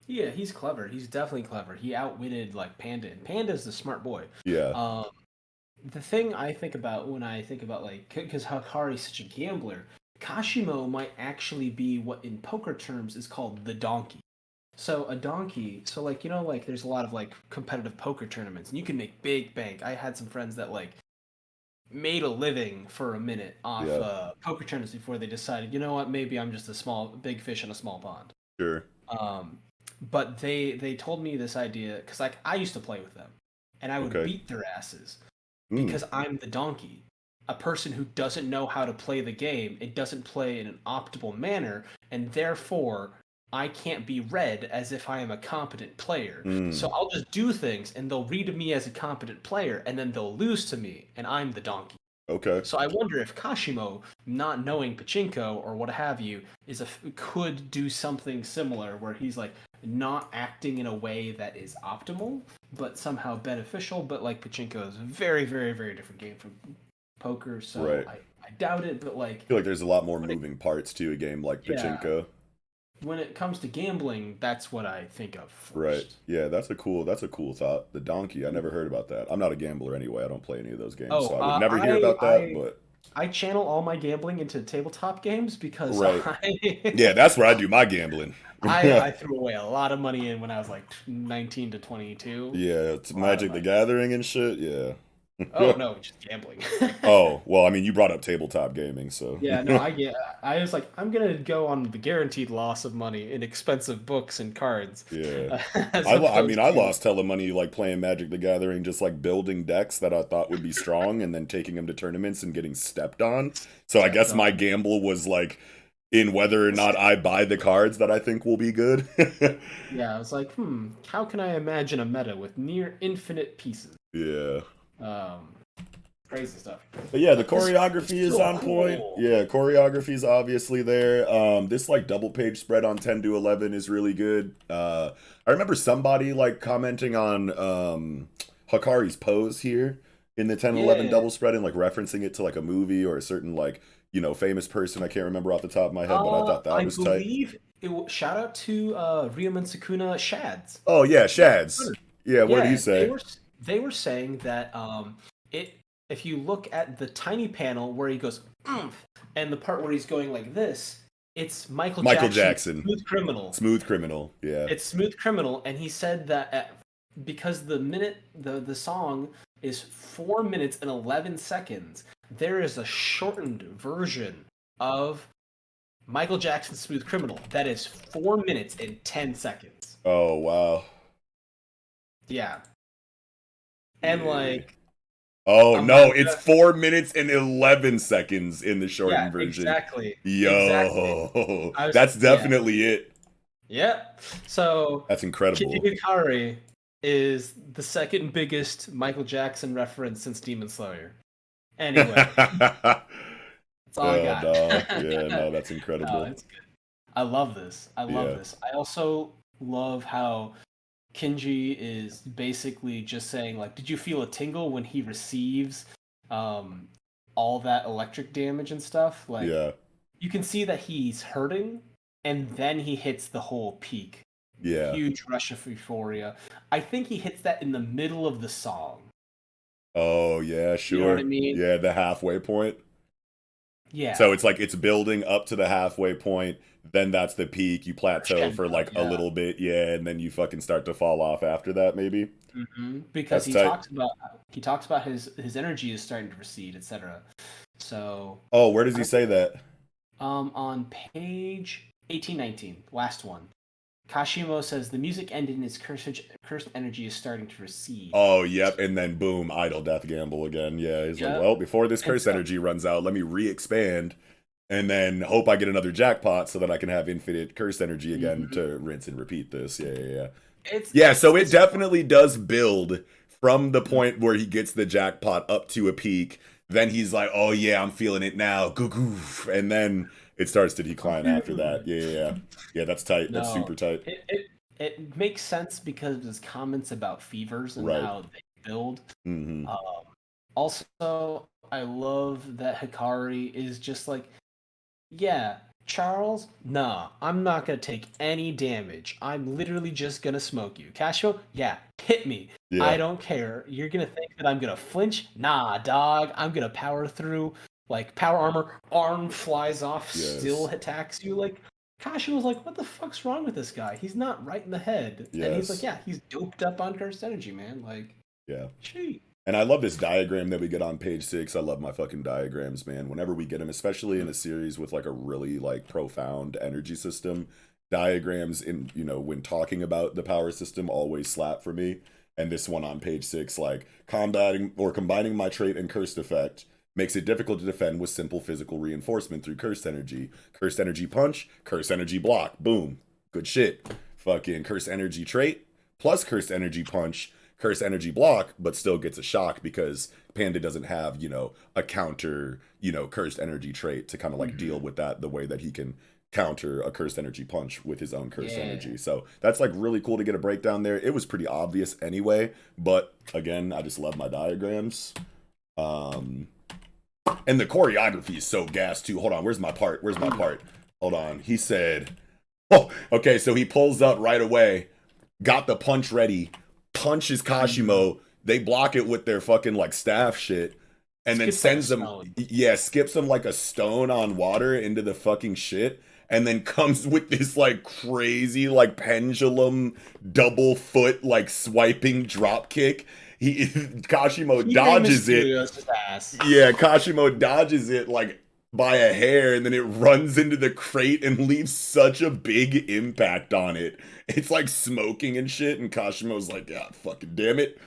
B: Yeah, he's clever. He's definitely clever. He outwitted, like, Panda. And Panda's the smart boy.
A: Yeah.
B: the thing I think about when I think about like because Hakari's such a gambler, Kashimo might actually be what in poker terms is called the donkey. So a donkey, so like like there's a lot of like competitive poker tournaments and you can make big bank. I had some friends that like made a living for a minute off
A: Yeah,
B: poker tournaments before they decided, you know what, maybe I'm just a small big fish in a small pond.
A: sure.
B: Um, but they told me this idea because like I used to play with them, and I would
A: Okay.
B: beat their asses
A: Mm,
B: because I'm the donkey, a person who doesn't know how to play the game. It doesn't play in an optimal manner, and therefore I can't be read as if I am a competent player. So
A: mm.
B: I'll just do things, and they'll read me as a competent player, and then they'll lose to me, and I'm the donkey.
A: Okay.
B: So I wonder if Kashimo, not knowing pachinko or what have you, could do something similar where he's like not acting in a way that is optimal, but somehow beneficial. But like pachinko is a very, very, very different game from poker, so
A: Right.
B: I doubt it. But
A: I feel like there's a lot more
B: when it,
A: moving parts to a game like
B: yeah,
A: Pachinko.
B: when it comes to gambling, that's what I think of
A: Right.
B: first.
A: Yeah, that's a cool thought. The donkey. I never heard about that. I'm not a gambler anyway. I don't play any of those games,
B: Oh,
A: so I would never hear about that, but
B: I channel all my gambling into tabletop games because
A: right.
B: I
A: Yeah, that's where I do my gambling.
B: I threw away a lot of money in when I was like 19 to 22.
A: Yeah, it's
B: A lot of
A: Magic the
B: money.
A: Gathering and shit.
B: Oh
A: Yeah.
B: no, just gambling.
A: Oh, well, I mean, you brought up tabletop gaming, so
B: Yeah, no, I get. I was like, I'm gonna go on the guaranteed loss of money in expensive books and cards,
A: yeah.
B: as
A: I mean,
B: opposed
A: I
B: to
A: lost hella money like playing Magic the Gathering, just like building decks that I thought would be strong and then taking them to tournaments and getting stepped on. So I
B: stepped
A: guess
B: on.
A: my gamble was like in whether or not I buy the cards that I think will be good.
B: Yeah, I was like, how can I imagine a meta with near infinite pieces?
A: Yeah.
B: Um, Crazy stuff.
A: But yeah, the
B: But this is
A: choreography is
B: so
A: on point.
B: cool.
A: Yeah, choreography is obviously there. This like double page spread on 10 to 11 is really good. I remember somebody like commenting on Hakari's pose here in the 10-11
B: Yeah.
A: double spread and like referencing it to like a movie or a certain like, famous person. I can't remember off the top of my head, but I thought that
B: I
A: was tight.
B: believe shout out to Ryoman Sukuna Shads.
A: Oh yeah, Shads. Yeah, what did he
B: Yeah,
A: say?
B: they were saying that it if you look at the tiny panel where he goes and the part where he's going like this, it's Michael
A: Michael
B: Jackson's
A: Jackson.
B: Smooth Criminal.
A: Smooth Criminal. Yeah.
B: It's Smooth Criminal, and he said that because the song is 4 minutes and 11 seconds, there is a shortened version of Michael Jackson's Smooth Criminal that is 4 minutes and 10 seconds.
A: Oh wow.
B: Yeah, and
A: Yeah.
B: like
A: Oh
B: I'm
A: no,
B: not
A: it's
B: gonna.
A: 4 minutes and 11 seconds in the
B: Yeah,
A: shortened version.
B: exactly, exactly.
A: Yo,
B: I was
A: that's
B: yeah,
A: definitely it.
B: yeah. So
A: That's incredible.
B: Kid Hikari is the second biggest Michael Jackson reference since Demon Slayer. Anyway, that's all I
A: Oh
B: got.
A: no, yeah, no, that's
B: No,
A: incredible.
B: it's good. I love this. I love
A: Yeah,
B: this. I also love how Kinji is basically just saying like, "Did you feel a tingle when he receives um, all that electric damage and stuff?" Like,
A: yeah,
B: you can see that he's hurting, and then he hits the whole peak,
A: yeah.
B: huge rush of euphoria. I think he hits that in the middle of the song.
A: Oh yeah,
B: You know what I
A: sure.
B: mean?
A: Yeah, the halfway point. So
B: Yeah,
A: it's like it's building up to the halfway point, then that's the peak. You plateau for
B: crescendo.
A: like a
B: Yeah.
A: little bit, yeah, and then you fucking start to fall off after that, maybe.
B: Because
A: That's tight.
B: he talks about his energy is starting to recede, etc. So
A: Oh, where does he
B: I,
A: say that?
B: on page 1819, last one, Kashimo says the music ended and his cursed energy is starting to recede.
A: Oh, yep, and then boom, idle death gamble again. Yeah, he's like,
B: Yeah,
A: well, before this
B: and
A: curse
B: so
A: energy runs out, let me re-expand, and then hope I get another jackpot so that I can have infinite curse energy again
B: mhm.
A: to rinse and repeat this. Yeah, yeah, yeah.
B: it's
A: Yeah, so it
B: it's
A: definitely does build from the point where he gets the jackpot up to a peak. Then he's like, oh yeah, I'm feeling it now. Goo goo. And then it starts to decline after that. Yeah, yeah, yeah. Yeah, that's tight. That's
B: no,
A: super tight.
B: it makes sense because of his comments about fevers and
A: Right.
B: how they build.
A: Mm-hmm.
B: Um, Also, I love that Hikari is just like, yeah. Charles, nah, I'm not gonna take any damage. I'm literally just gonna smoke you. Cashio, yeah, hit me. I
A: Yeah.
B: don't care. You're gonna think that I'm gonna flinch? Nah, dog. I'm gonna power through. Like, power armor, arm flies off, still
A: Yes.
B: attacks you. Like, Cashio was like, what the fuck's wrong with this guy? He's not right in the head. And he's like,
A: Yes.
B: yeah, he's doped up on cursed energy, man. Like,
A: Yeah.
B: gee.
A: And I love this diagram that we get on page 6. I love my fucking diagrams, man. Whenever we get them, especially in a series with like a really like profound energy system, diagrams in, you know, when talking about the power system always slap for me. And this one on page 6, like combating or combining my trait and cursed effect makes it difficult to defend with simple physical reinforcement through cursed energy. Cursed energy punch, cursed energy block. Boom. Good shit. Fucking cursed energy trait plus cursed energy punch, curse energy block, but still gets a shock because Panda doesn't have, you know, a counter, you know, cursed energy trait to kind of like deal with that the way that he can counter a cursed energy punch with his own cursed
B: Yeah.
A: energy. So that's like really cool to get a breakdown there. It was pretty obvious anyway, but again, I just love my diagrams. And the choreography is so gas too. Hold on, where's my part? Where's my part? Hold on. He said, oh, okay, so he pulls up right away, got the punch ready, punches Kashimo. They block it with their fucking like staff shit, and then sends them. Yeah, skips them like a stone on water into the fucking shit, and then comes with this like crazy like pendulum double foot like swiping drop kick. Kashimo dodges it. Yeah, Kashimo dodges it like by a hair, and then it runs into the crate and leaves such a big impact on it. It's like smoking and shit, and Kashimo's like, "God, fucking damn it,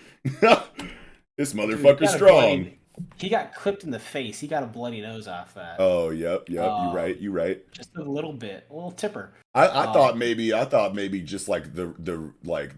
A: this motherfucker's strong."
B: He got clipped in the face. He got a bloody nose off that.
A: Oh, yep. You right.
B: Just a little bit, a little tipper.
A: I thought maybe just like the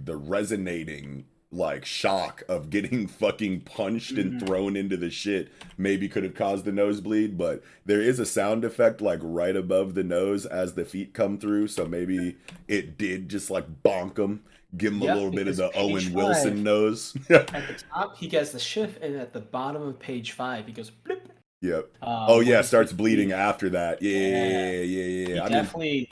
A: resonating like shock of getting fucking punched and thrown into the shit maybe could have caused the nosebleed, but there is a sound effect like right above the nose as the feet come through, so maybe it did just like bonk him, give him a little bit of the Owen Wilson nose.
B: At the top he gets the shift, and at the bottom of page 5 he goes bloop.
A: Yep. Oh yeah, starts bleeding after that. Yeah.
B: He definitely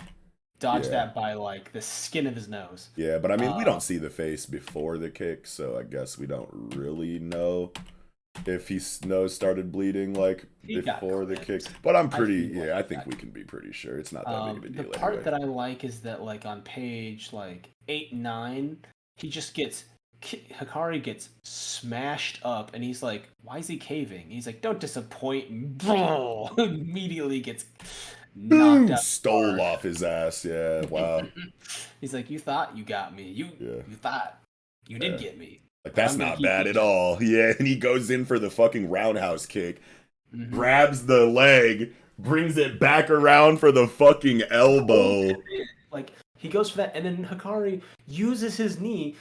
B: dodged that by like the skin of his nose.
A: Yeah, but I mean, we don't see the face before the kick, so I guess we don't really know if his nose started bleeding like before the kick. But I'm pretty, I think we can be pretty sure it's not that big of a deal.
B: The part that I like is that like on page like 8, 9, he just gets Hikari gets smashed up, and he's like, "Why is he caving?" He's like, "Don't disappoint." Immediately gets knocked out.
A: Stole off his ass. Yeah, wow.
B: He's like, "You thought you got me. You thought you did get me.
A: Like that's not bad at all." Yeah, and he goes in for the fucking roundhouse kick, grabs the leg, brings it back around for the fucking elbow.
B: Like he goes for that, and then Hikari uses his knee,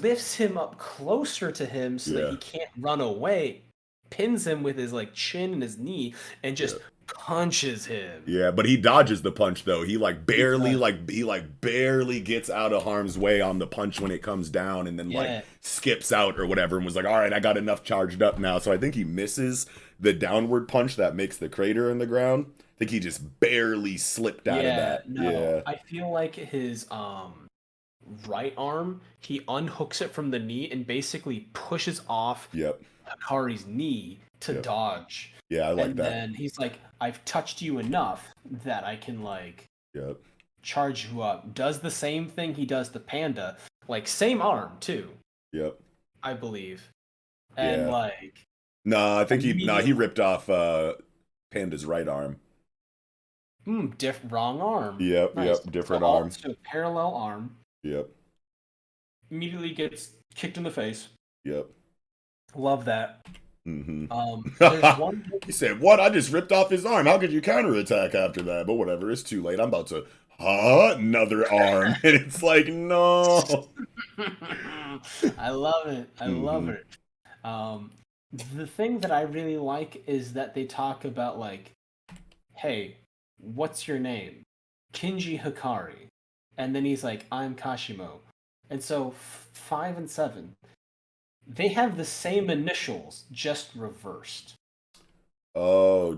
B: lifts him up closer to him so that he can't run away, pins him with his like chin and his knee, and just punches him.
A: Yeah, but he dodges the punch though. He like barely barely gets out of harm's way on the punch when it comes down, and then like skips out or whatever, and was like, "All right, I got enough charged up now." So I think he misses the downward punch that makes the crater in the ground. I think he just barely slipped out of that.
B: No, I feel like his right arm, he unhooks it from the knee and basically pushes off Hikari's knee to dodge.
A: Yeah, I like
B: and
A: that.
B: And then he's like, "I've touched you enough that I can like charge you up." Does the same thing he does to Panda, like same arm too.
A: Yep.
B: I believe. And like
A: no, I think he ripped off Panda's right arm.
B: Wrong arm.
A: Yep,
B: nice.
A: different arm.
B: So parallel arm.
A: Yep.
B: Immediately gets kicked in the face.
A: Yep.
B: Love that.
A: There's one. He said, "What? I just ripped off his arm. How could you counterattack after that?" But whatever, it's too late. I'm about to another arm, and it's like, no.
B: I love it. I love it. The thing that I really like is that they talk about like, "Hey, what's your name?" Kinji Hikari, and then he's like, "I'm Kashimo," and so 5 and 7. They have the same initials, just reversed.
A: Oh,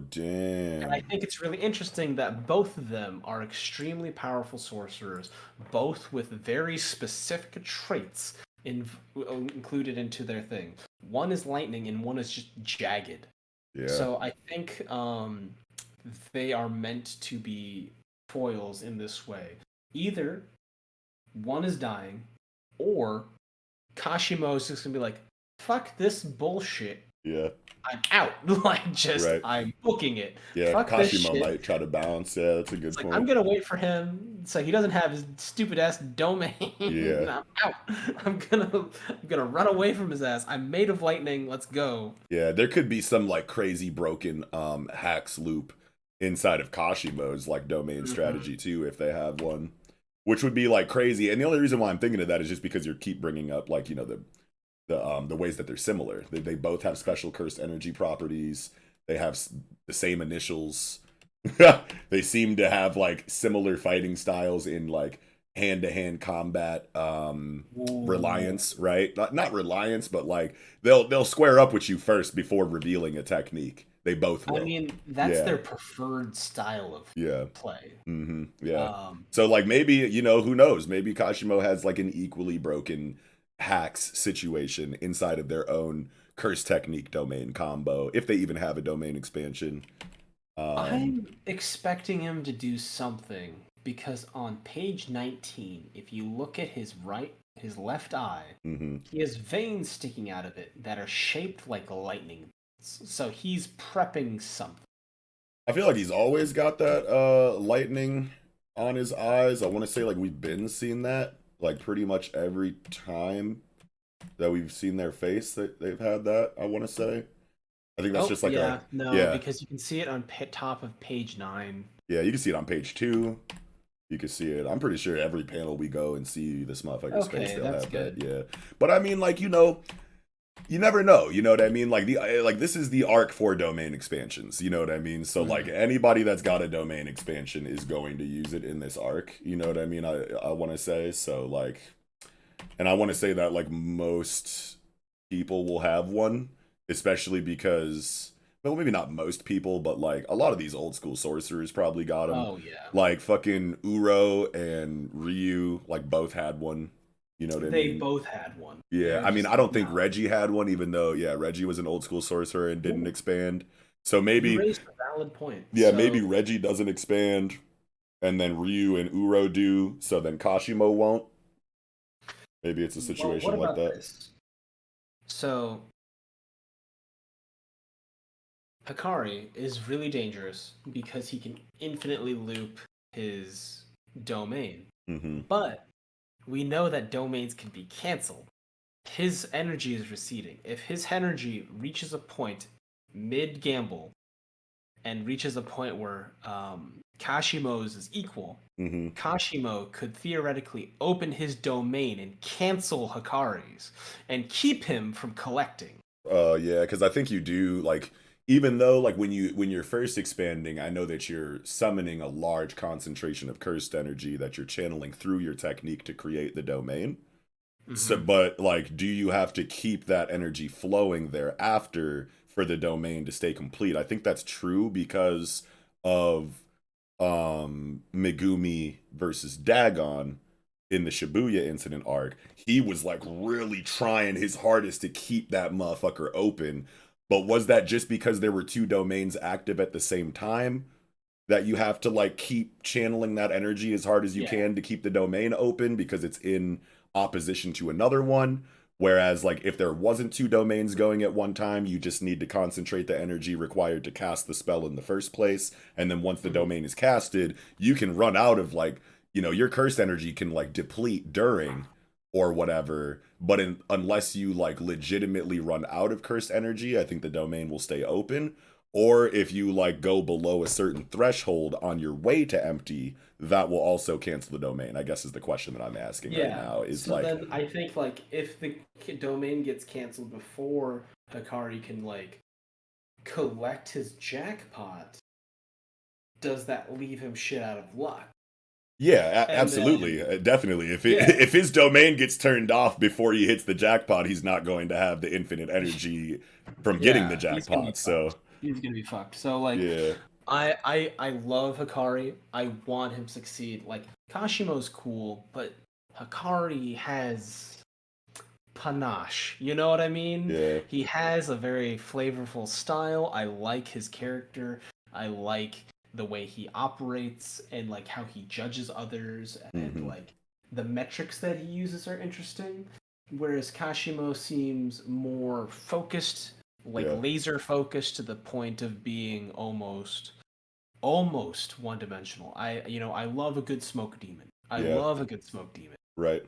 B: And I
A: damn.
B: think it's really interesting that both of them are extremely powerful sorcerers, both with very specific traits included into their thing. One is lightning and one is just jagged.
A: Yeah.
B: So I think they are meant to be foils in this way. Either one is dying, or Kashimo is just gonna be like, "Fuck this bullshit.
A: Yeah.
B: I'm out. Like, just
A: Right.
B: I'm booking it.
A: Yeah.
B: Fuck this
A: Kashimo
B: shit."
A: might try to bounce. Yeah, that's a
B: It's
A: good
B: like I'm
A: point.
B: gonna wait for him so he doesn't have his stupid ass domain.
A: Yeah.
B: I'm out. I'm gonna run away from his ass. I'm made of lightning. Let's go.
A: Yeah, there could be some like crazy broken hacks loop inside of Kashimo's like domain
B: Hmm.
A: strategy too, if they have one, which would be like crazy. And the only reason why I'm thinking of that is just because you keep bringing up like the ways that they're similar. They both have special cursed energy properties. They have the same initials. They seem to have like similar fighting styles in like hand to hand combat
B: Ooh.
A: reliance, right? Not reliance, but like they'll square up with you first before revealing a technique. They both
B: I
A: will.
B: mean, that's
A: Yeah.
B: their preferred style of
A: Yeah.
B: play.
A: Yeah.
B: Um,
A: So like maybe, who knows? Maybe Kashimo has like an equally broken hacks situation inside of their own curse technique domain combo, if they even have a domain expansion. Um
B: I'm expecting him to do something because on page 19, if you look at his left eye,
A: mhm.
B: he has veins sticking out of it that are shaped like lightning bolts. So he's prepping something.
A: I feel like he's always got that lightning on his eyes. I want to say like we've been seeing that like pretty much every time that we've seen their face that they've had that, I want to say. I think that's
B: Oh,
A: just like a
B: yeah, no,
A: yeah.
B: because you can see it on top of page 9.
A: Yeah, you can see it on page 2. You can see it. I'm pretty sure every panel we go and see this motherfucker's face,
B: Okay,
A: they'll
B: that's
A: have that.
B: good.
A: Yeah. But I mean like, you never know, you know what I mean? Like this is the arc for domain expansions, you know what I mean? So like
B: Mhm.
A: anybody that's got a domain expansion is going to use it in this arc, you know what I mean? I want to say so like, and I want to say that like most people will have one, especially because, well, maybe not most people, but like a lot of these old school sorcerers probably got them.
B: Oh, yeah.
A: Like fucking Uro and Ryu like both had one, you know what I
B: They
A: mean?
B: both had one.
A: Yeah,
B: They're
A: I mean,
B: just
A: I don't think
B: not.
A: Reggie had one, even though, yeah, Reggie was an old school sorcerer and didn't
B: Ooh,
A: expand. So
B: you
A: maybe,
B: raised a valid point.
A: yeah, maybe
B: So,
A: Reggie doesn't expand, and then Ryu and Uro do, so then Kashimo won't. Maybe it's a
B: well, what
A: situation like
B: about
A: that.
B: this? So, Hikari is really dangerous because he can infinitely loop his domain.
A: Mm-hmm.
B: But we know that domains can be canceled. His energy is receding. If his energy reaches a point mid gamble and reaches a point where Kashimo's is equal,
A: Mm-hmm.
B: Kashimo could theoretically open his domain and cancel Hikari's and keep him from collecting.
A: Yeah, because I think you do like, even though like when you're first expanding, I know that you're summoning a large concentration of cursed energy that you're channeling through your technique to create the domain. So,
B: Hmm.
A: but like, do you have to keep that energy flowing thereafter for the domain to stay complete? I think that's true because of Megumi versus Dagon in the Shibuya incident arc. He was like really trying his hardest to keep that motherfucker open. But was that just because there were two domains active at the same time? That you have to like keep channeling that energy as hard as you
B: Yeah.
A: can to keep the domain open because it's in opposition to another one. Whereas, like, if there wasn't two domains going at one time, you just need to concentrate the energy required to cast the spell in the first place. And then once the
B: Mhm.
A: domain is casted, you can run out of, like, your cursed energy can, like, deplete during or whatever. But unless you, like, legitimately run out of cursed energy, I think the domain will stay open. Or if you like go below a certain threshold on your way to empty, that will also cancel the domain. I guess is the question that I'm asking right
B: Yeah.
A: now. Is
B: So
A: like,
B: then I think like if the domain gets canceled before Hikari can like collect his jackpot, does that leave him shit out of luck?
A: yeah,
B: And
A: absolutely,
B: then
A: definitely. If
B: yeah,
A: if his domain gets turned off before he hits the jackpot, he's not going to have the infinite energy from getting the
B: yeah, he's gonna be
A: jackpot. So
B: fucked. He's gonna be fucked. So like,
A: Yeah.
B: I love Hikari. I want him to succeed. Like Kashimo's cool, but Hikari has panache. You know what I mean?
A: Yeah.
B: He has a very flavorful style. I like his character. I like the way he operates and like how he judges others and
A: Hmm.
B: like the metrics that he uses are interesting. Whereas Kashimo seems more focused, like
A: Yeah.
B: laser focused to the point of being almost one dimensional. I love a good smoke demon. I
A: Yeah.
B: love a good smoke demon.
A: Right.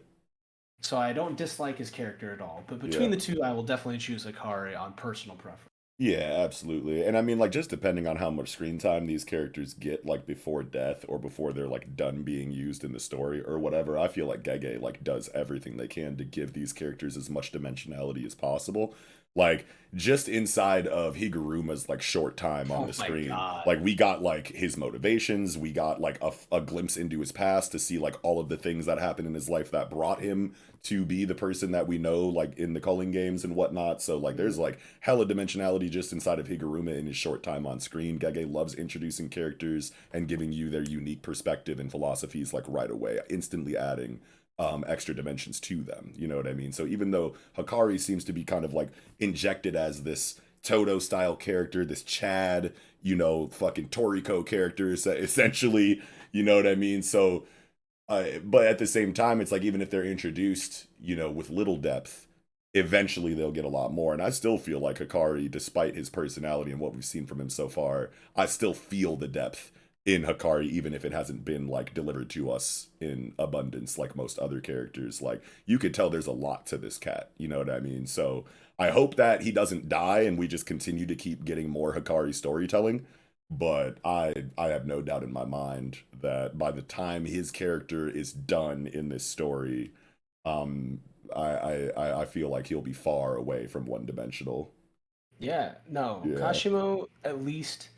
B: So I don't dislike his character at all. But
A: Yeah.
B: between the two, I will definitely choose Hikari on personal preference.
A: Yeah, absolutely. And I mean, like, just depending on how much screen time these characters get, like, before death or before they're, like, done being used in the story or whatever, I feel like Gege, like, does everything they can to give these characters as much dimensionality as possible. Like, just inside of Higuruma's, like, short time on
B: Oh
A: the
B: my
A: screen,
B: god.
A: like, we got, like, his motivations, we got, like, a glimpse into his past to see, like, all of the things that happened in his life that brought him to be the person that we know, like in the culling games and whatnot. So like there's like hella dimensionality just inside of Higuruma in his short time on screen. Gege loves introducing characters and giving you their unique perspective and philosophies like right away, instantly adding extra dimensions to them. You know what I mean? So even though Hikari seems to be kind of like injected as this Toto style character, this Chad, fucking Toriko character, essentially, you know what I mean? So but at the same time, it's like even if they're introduced, with little depth, eventually they'll get a lot more. And I still feel like Hikari, despite his personality and what we've seen from him so far, I still feel the depth in Hikari, even if it hasn't been like delivered to us in abundance like most other characters. Like you could tell there's a lot to this cat. You know what I mean? So I hope that he doesn't die and we just continue to keep getting more Hikari storytelling, but I have no doubt in my mind that by the time his character is done in this story, um, I feel like he'll be far away from one dimensional.
B: Yeah, no,
A: Yeah.
B: Kashimo at least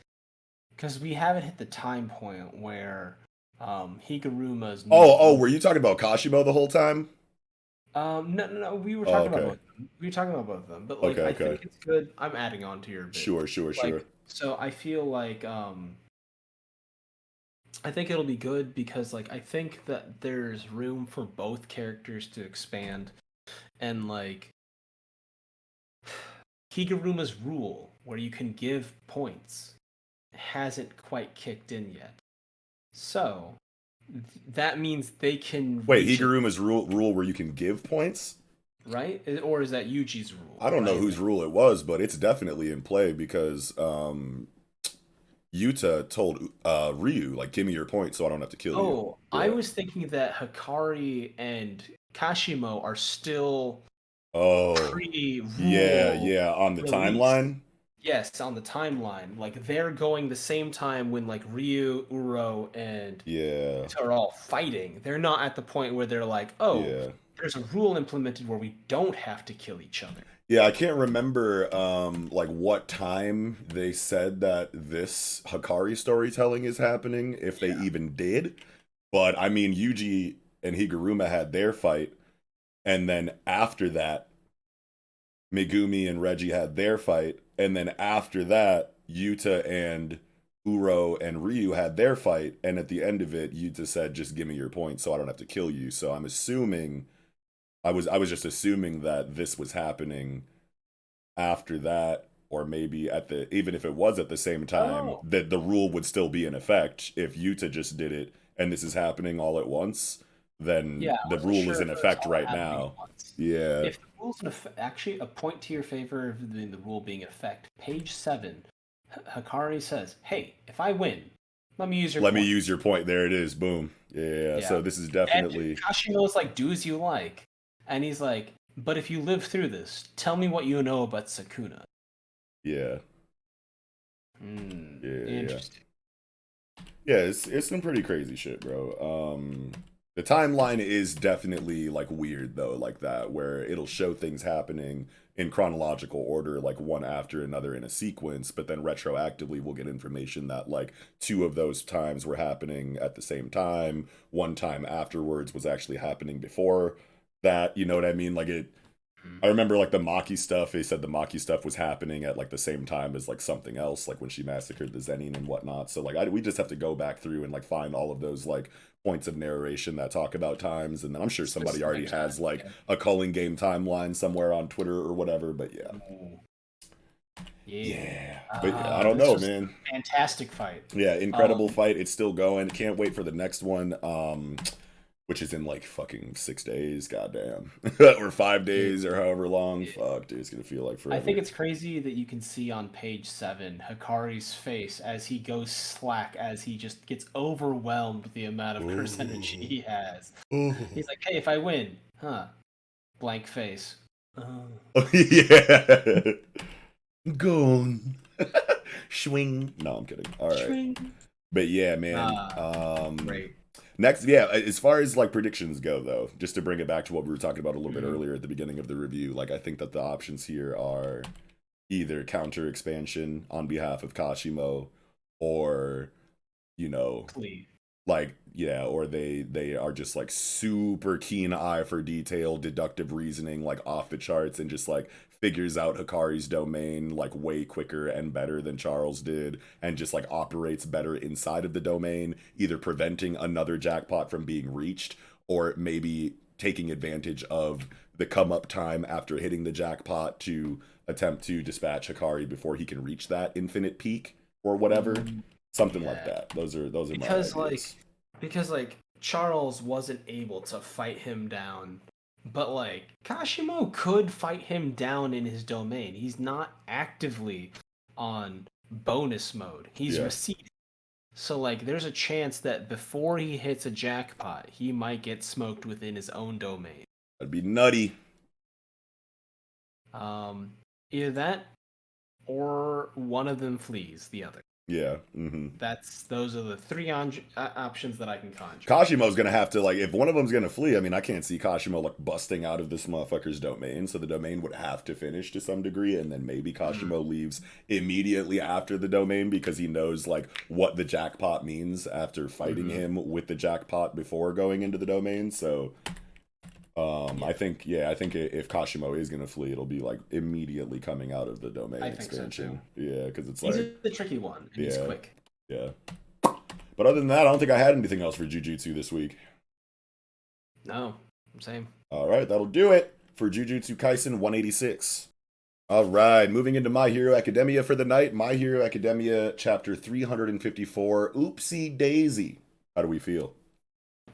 B: because we haven't hit the time point where Higuruma's
A: Oh,
B: new
A: were you talking about Kashimo the whole time?
B: no, we were
A: Oh,
B: talking about
A: okay.
B: both of them. We were talking about both of them, but like
A: Okay,
B: I
A: okay.
B: think it's good. I'm adding on to your bit.
A: Sure, sure, sure.
B: Like so I feel like I think it'll be good because like I think that there's room for both characters to expand and like Higuruma's rule where you can give points hasn't quite kicked in yet. So that means they can
A: Wait,
B: reach it,
A: Higuruma's rule where you can give points?
B: right? Or is that Yuji's rule,
A: I don't know
B: right?
A: whose rule it was, but it's definitely in play because Yuta told Ryu, like, give me your point so I don't have to kill you.
B: Oh, I
A: Yeah.
B: was thinking that Hikari and Kashimo are still
A: Oh, yeah,
B: pre-rule
A: yeah. On the
B: released.
A: timeline?
B: Yes, on the timeline. Like they're going the same time when like Ryu, Uro, and
A: Yeah,
B: Yuta are all fighting. They're not at the point where they're like, oh,
A: yeah.
B: there's a rule implemented where we don't have to kill each other.
A: Yeah, I can't remember like what time they said that this Hikari storytelling is happening, if they
B: Yeah.
A: even did. But I mean, Yuji and Higuruma had their fight, and then after that, Megumi and Reggie had their fight, and then after that, Yuta and Uro and Ryu had their fight, and at the end of it, Yuta said, "Just give me your point, so I don't have to kill you." So I'm assuming I was just assuming that this was happening after that, or maybe at the even if it was at the same time,
B: Oh,
A: that the rule would still be in effect if Yuta just did it and this is happening all at once. Then
B: yeah, I
A: the
B: wasn't
A: rule is
B: sure
A: in
B: if it was
A: effect
B: all
A: right
B: happening
A: now.
B: at once.
A: Yeah.
B: If the rules in effect, actually, a point to your favor of the rule being in effect. Page 7, Hikari says, "Hey, if I win, let me use your
A: Let me
B: point."
A: use your point. There it is. Boom. Yeah.
B: Yeah,
A: So this is
B: and
A: definitely.
B: Kashimo's like, "Do as you like," and he's like, "But if you live through this, tell me what you know about Sakuna."
A: Yeah.
B: Hmm,
A: Yeah. Yeah.
B: interesting.
A: Yeah. It's some pretty crazy shit, bro. The timeline is definitely like weird though, like that, where it'll show things happening in chronological order, like one after another in a sequence, but then retroactively we'll get information that like two of those times were happening at the same time. One time afterwards was actually happening before that. You know what I mean? Like
B: Mhm.
A: I remember like the Maki stuff. They said the Maki stuff was happening at like the same time as like something else, like when she massacred the Zenin and whatnot. So like we just have to go back through and like find all of those like points of narration that talk about times, and then I'm sure somebody already
B: Specific
A: has
B: time.
A: like
B: Yeah.
A: a culling game timeline somewhere on Twitter or whatever. But yeah,
B: Ooh, yeah.
A: yeah. But yeah, I don't
B: This
A: know,
B: was
A: man.
B: a fantastic fight.
A: Yeah, incredible
B: Um,
A: fight. It's still going. Can't wait for the next one. Which is in like fucking 6 days, goddamn, or 5 days, or however long.
B: it,
A: Fuck, dude, it's gonna feel like
B: I think
A: forever.
B: it's crazy that you can see on page 7 Hikari's face as he goes slack, as he just gets overwhelmed with the amount of curse energy
A: Ooh.
B: he has.
A: Ooh.
B: He's like, "Hey, if I win, huh? Blank face.
A: Oh, yeah. Gone. Swing. No, I'm kidding. All right.
B: Shring."
A: But yeah, man.
B: Great.
A: Next, yeah, as far as like predictions go, though, just to bring it back to what we were talking about a little bit
B: Mhm.
A: earlier at the beginning of the review, like I think that the options here are either counter expansion on behalf of Kashimo, or you know,
B: Please.
A: like yeah, or they are just like super keen eye for detail, deductive reasoning, like off the charts, and just like figures out Hikari's domain like way quicker and better than Charles did, and just like operates better inside of the domain, either preventing another jackpot from being reached, or maybe taking advantage of the come up time after hitting the jackpot to attempt to dispatch Hikari before he can reach that infinite peak or whatever.
B: Mm,
A: Something like
B: yeah.
A: that. Those are my
B: Because
A: ideas.
B: like Charles wasn't able to fight him down, but like Kashimo could fight him down in his domain. He's not actively on bonus mode. He's
A: Yeah.
B: receding. So like there's a chance that before he hits a jackpot, he might get smoked within his own domain.
A: That'd be nutty.
B: Um Either that or one of them flees the other.
A: Yeah. Mm-hmm.
B: Those are the three options that I can conjure.
A: Kashimo's gonna have to like if one of them's gonna flee. I mean, I can't see Kashimo like busting out of this motherfucker's domain, so the domain would have to finish to some degree, and then maybe Kashimo leaves immediately after the domain because he knows like what the jackpot means after fighting
B: Mhm.
A: him with the jackpot before going into the domain. So, I think if Kashimo is gonna flee, it'll be like immediately coming out of the domain
B: I think so
A: expansion. Yeah, because it's
B: He's
A: like
B: the tricky one, and he's
A: yeah,
B: quick.
A: yeah. But other than that, I don't think I had anything else for Jujutsu this week.
B: No, same.
A: All right, that'll do it for Jujutsu Kaisen 186. All right, moving into My Hero Academia for the night. My Hero Academia chapter 354, Oopsie Daisy. How do we feel?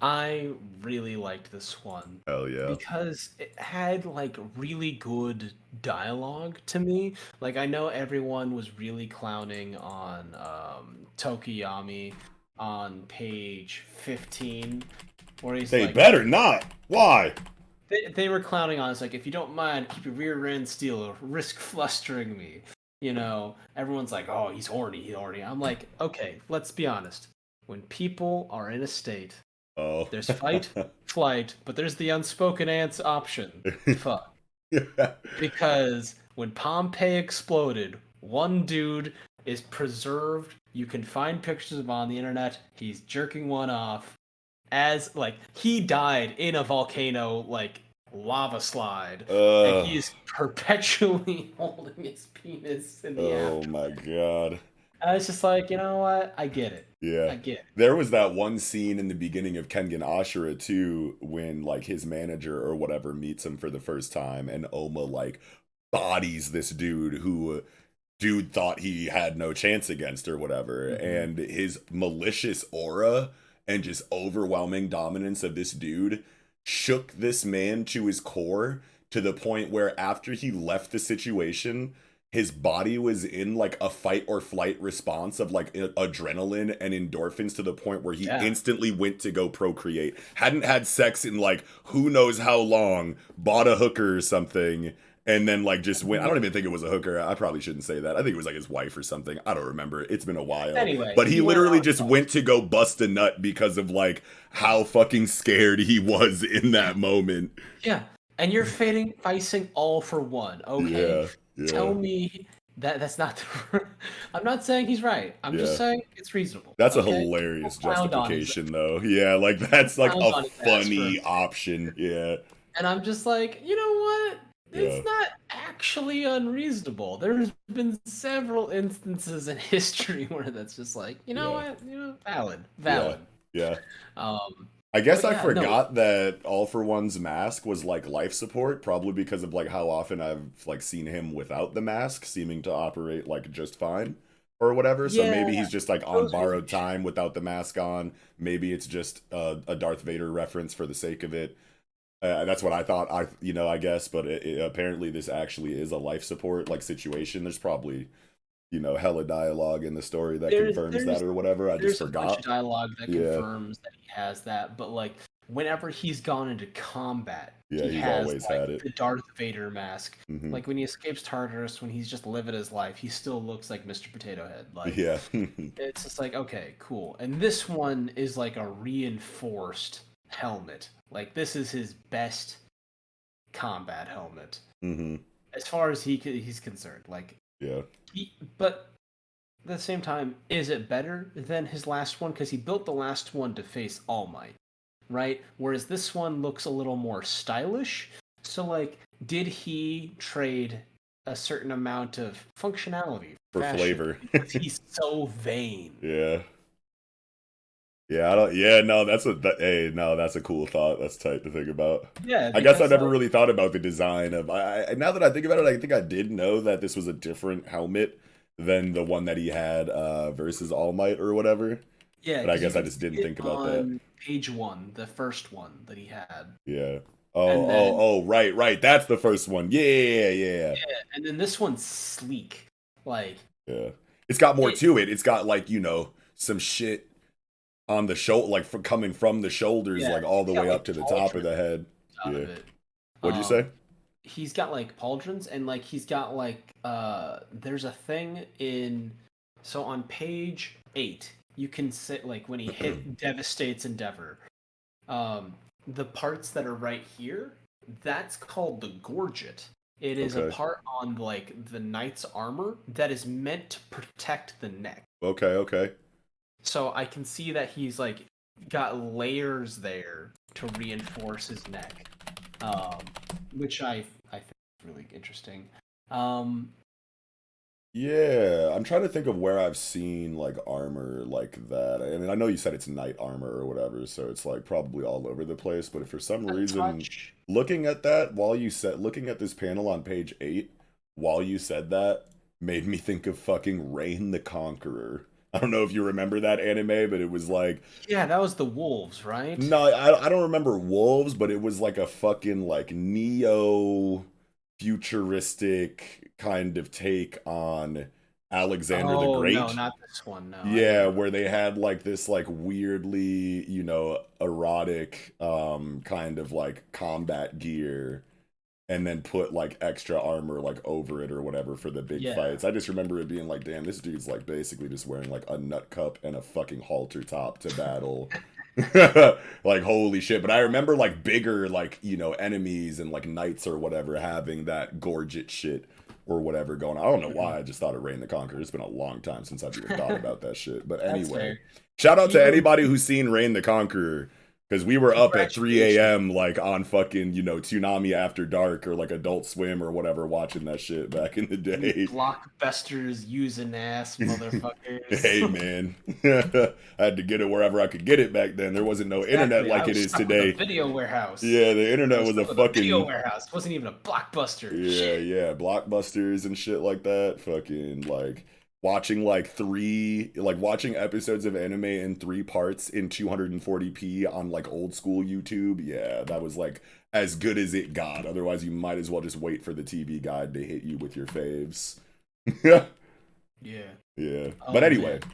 B: I really liked this one
A: Hell yeah.
B: because it had like really good dialogue to me. Like I know everyone was really clowning on Tokiyami on page 15, where he's
A: They
B: like,
A: better not. Why?
B: they were clowning on us like, if you don't mind, keep your rear end steel or risk flustering me. You know, everyone's like, oh, he's horny, he's horny. I'm like, okay, let's be honest. When people are in a state,
A: Oh.
B: there's fight, flight, but there's the unspoken ants option. Fuck. Because when Pompeii exploded, one dude is preserved. You can find pictures of him on the internet. He's jerking one off. As like he died in a volcano like lava slide. And he is perpetually holding his penis in the
A: Oh
B: afterlife.
A: my god.
B: And it's just like, you know what? I get it.
A: Yeah.
B: I get it.
A: There was that one scene in the beginning of Kengan Ashura too, when like his manager or whatever meets him for the first time, and Oma like bodies this dude who dude thought he had no chance against or whatever, and his malicious aura and just overwhelming dominance of this dude shook this man to his core, to the point where after he left the situation, his body was in like a fight or flight response of like adrenaline and endorphins, to the point where he instantly went to go procreate. Hadn't had sex in like who knows how long, bought a hooker or something, and then like just went. I don't even think it was a hooker. I probably shouldn't say that. I think it was like his wife or something. I don't remember. It's been a while.
B: Anyway,
A: but he literally just
B: out.
A: went to go bust a nut because of like how fucking scared he was in that moment.
B: Yeah. And you're facing all for one, okay?
A: Yeah. Yeah.
B: Tell me that's not the... I'm not saying he's right. I'm just saying it's reasonable.
A: That's
B: okay?
A: a hilarious justification, though. Yeah, like that's like a funny option. Yeah.
B: And I'm just like, you know what?
A: Yeah.
B: It's not actually unreasonable. There's been several instances in history where that's just like, you know
A: Yeah.
B: what, valid,
A: Yeah.
B: valid.
A: Yeah.
B: Um,
A: I guess
B: but
A: I
B: yeah, no,
A: forgot that All for One's mask was like life support, probably because of like how often I've like seen him without the mask, seeming to operate like just fine or whatever. So
B: yeah,
A: maybe he's just like on
B: shows really
A: borrowed time without the mask on. Maybe it's just a Darth Vader reference for the sake of it. That's what I thought. I guess, but apparently this actually is a life support like situation. There's probably hella dialogue in the story that
B: there's
A: confirms that
B: there's
A: or whatever. I just
B: there's a bunch of
A: forgot.
B: dialogue that
A: Yeah,
B: confirms that he has that, but like whenever he's gone into combat,
A: yeah,
B: he
A: he's
B: has
A: always
B: like
A: had it.
B: the Darth Vader mask.
A: Hmm.
B: Like when he escapes Tartarus, when he's just living his life, he still looks like Mr. Potato Head. Like
A: Yeah.
B: it's just like, okay, cool. And this one is like a reinforced helmet. Like this is his best combat helmet
A: Hmm.
B: as far as he's concerned. Like
A: Yeah.
B: but at the same time, is it better than his last one? Because he built the last one to face All Might, right? Whereas this one looks a little more stylish. So, like, did he trade a certain amount of functionality,
A: For
B: fashion,
A: flavor.
B: because he's so vain?
A: Yeah. Yeah, I don't yeah, no, hey, no, that's a cool thought. That's tight to think about.
B: Yeah,
A: I guess I
B: because
A: never
B: like,
A: really thought about the design of now that I think about it, I think I did know that this was a different helmet than the one that he had versus All Might or whatever.
B: yeah,
A: But I
B: because you
A: guess I
B: can
A: just
B: see
A: didn't
B: it
A: think about that.
B: on page one, the first one that he had,
A: Yeah.
B: and then
A: Right. That's the first one. Yeah.
B: yeah, and then this one's sleek, like
A: Yeah. It's got more
B: it.
A: to it. It's got like, some shit on the shoulder, like coming from the shoulders,
B: Yeah,
A: like all the
B: he's got
A: way
B: like
A: up to the top of
B: pauldrons
A: the head.
B: out
A: Yeah.
B: of it.
A: What'd you say?
B: Um, he's got like pauldrons and like he's got like there's a thing in so on page 8 you can sit like when he hit devastates endeavor the parts that are right here that's called the gorget. It is a
A: Okay.
B: part on like the knight's armor that is meant to protect the neck.
A: Okay.
B: So I can see that he's like got layers there to reinforce his neck, um, which I think is really interesting. Um,
A: Yeah, I'm trying to think of where I've seen like armor like that. I mean, I know you said it's knight armor or whatever, so it's like probably all over the place. But if for some
B: a
A: reason,
B: touch.
A: looking at that looking at this panel on page 8, while you said that, made me think of fucking Rain the Conqueror. I don't know if you remember that anime, but it was like
B: Yeah, that was the wolves, right?
A: no, I don't remember wolves, but it was like a fucking like neo futuristic kind of take on Alexander the
B: Oh no,
A: Great.
B: not this one. No, I
A: Yeah,
B: didn't.
A: where they had like this like weirdly, erotic kind of like combat gear and then put like extra armor like over it or whatever for the big
B: Yeah,
A: fights. I just remember it being like, damn, this dude's like basically just wearing like a nut cup and a fucking halter top to battle. Like holy shit. But I remember like bigger like, enemies and like knights or whatever having that gorget shit or whatever going on. I don't know why I just thought of Reign the Conqueror. It's been a long time since I've even thought about that shit. But
B: that's
A: anyway,
B: fair.
A: shout out
B: He
A: to
B: was
A: anybody who's seen Reign the Conqueror. Because we were up at 3
B: congratulations.
A: a.m. like on fucking, Toonami After Dark or like Adult Swim or whatever watching that shit back in the
B: You
A: day.
B: blockbusters using ass motherfuckers.
A: Hey man. I had to get it wherever I could get it back then. There wasn't no internet
B: Exactly. I
A: like it
B: was
A: is
B: stuck with a
A: today.
B: video warehouse.
A: Yeah, the
B: I
A: internet
B: was
A: was a
B: stuck with a video
A: fucking
B: warehouse. It wasn't even a blockbuster.
A: yeah,
B: Shit.
A: yeah, blockbusters and shit like that. Fucking like watching episodes of anime in 3 parts in 240p on like old school YouTube. Yeah, that was like as good as it got. Otherwise, you might as well just wait for the TV guide to hit you with your faves. Yeah.
B: Yeah.
A: Yeah.
B: Oh
A: But anyway,
B: man.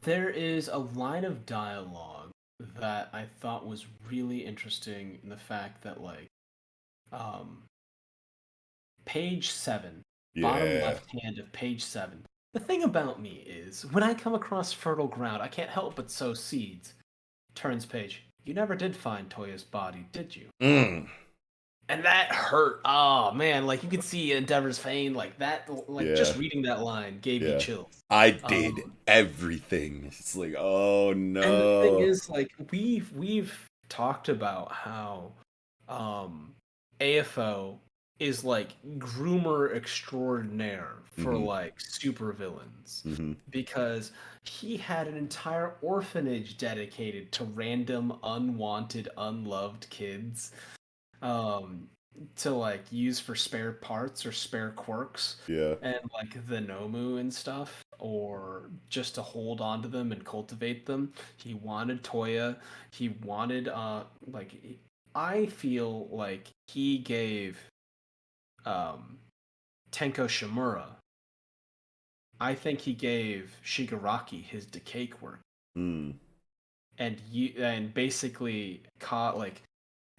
B: There is a line of dialogue that I thought was really interesting in the fact that like um page 7, bottom
A: yeah.
B: left hand of page 7. The thing about me is when I come across fertile ground, I can't help but sow seeds. Turns page. You never did find Toya's body, did you?
A: Mm.
B: And that hurt. Oh man, like you could see Endeavor's pain, like that. Like
A: Yeah.
B: just reading that line gave me
A: Yeah.
B: chills.
A: I did
B: Um,
A: everything. It's like, oh
B: and the thing
A: no.
B: is, like we've talked about how AFO is like groomer extraordinaire for
A: Mm-hmm.
B: like supervillains
A: Mm-hmm.
B: because he had an entire orphanage dedicated to random unwanted unloved kids um to like use for spare parts or spare quirks
A: Yeah.
B: and like the Nomu and stuff or just to hold on to them and cultivate them. He wanted Toya. He wanted like I feel like he gave um Tenko Shimura. I think he gave Shigaraki his decay quirk
A: Mm.
B: and basically caught like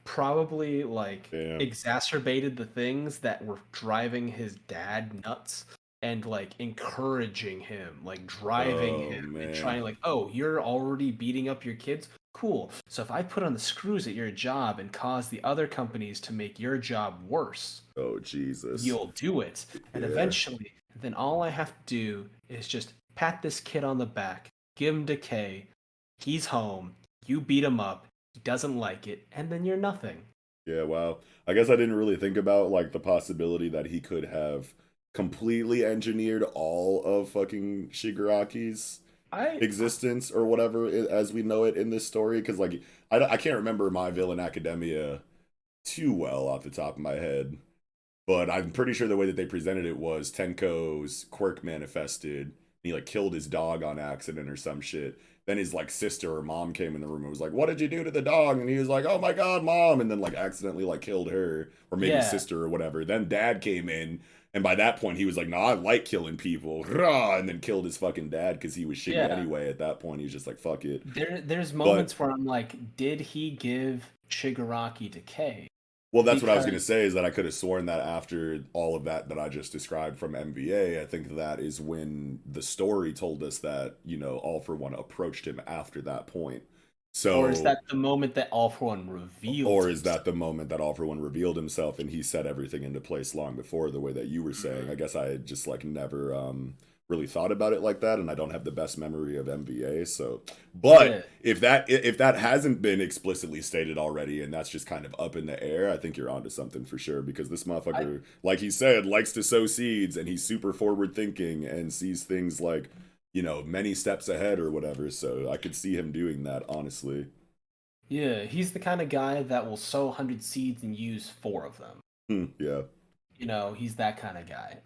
B: probably like
A: Damn.
B: exacerbated the things that were driving his dad nuts and like encouraging him, like driving
A: Oh
B: him and
A: man.
B: trying like, oh, you're already beating up your kids? Cool. So if I put on the screws at your job and cause the other companies to make your job worse,
A: Oh Jesus.
B: you'll do it. And
A: Yeah.
B: eventually, then all I have to do is just pat this kid on the back, give him decay, he's home, you beat him up, he doesn't like it, and then you're nothing.
A: Yeah, wow. I guess I didn't really think about like the possibility that he could have completely engineered all of fucking Shigaraki's
B: I
A: existence or whatever as we know it in this story because like I can't remember My Villain Academia too well off the top of my head, but I'm pretty sure the way that they presented it was Tenko's quirk manifested and he like killed his dog on accident or some shit. Then his like sister or mom came in the room and was like, "What did you do to the dog?" And he was like, "Oh my god, mom!" And then like accidentally like killed her or maybe
B: yeah,
A: sister or whatever. Then dad came in and by that point he was like, "No, I like killing people," Rah! And then killed his fucking dad because he was shitty
B: yeah.
A: anyway. At that point, he was just like, "Fuck it."
B: There's
A: But
B: moments where I'm like, did he give Shigaraki decay?
A: well, that's what I was
B: Because
A: going to say is that I could have sworn that after all of that I just described from MVA, I think that is when the story told us that, you know, All for One approached him after that point.
B: or is
A: So,
B: that the moment that All for One revealed
A: or is
B: himself?
A: that the moment that All for One revealed himself and he set everything into place long before the way that you were saying? I
B: Mhm.
A: guess I had just like never really thought about it like that and I don't have the best memory of MVA. So, but
B: Yeah,
A: if that hasn't been explicitly stated already and that's just kind of up in the air, I think you're onto something for sure because this
B: I
A: motherfucker, like he said, likes to sow seeds and he's super forward thinking and sees things like, you know, many steps ahead or whatever. So, I could see him doing that honestly.
B: yeah, he's the kind of guy that will sow 100 seeds and use 4 of them.
A: Yeah.
B: You know, he's that kind of guy.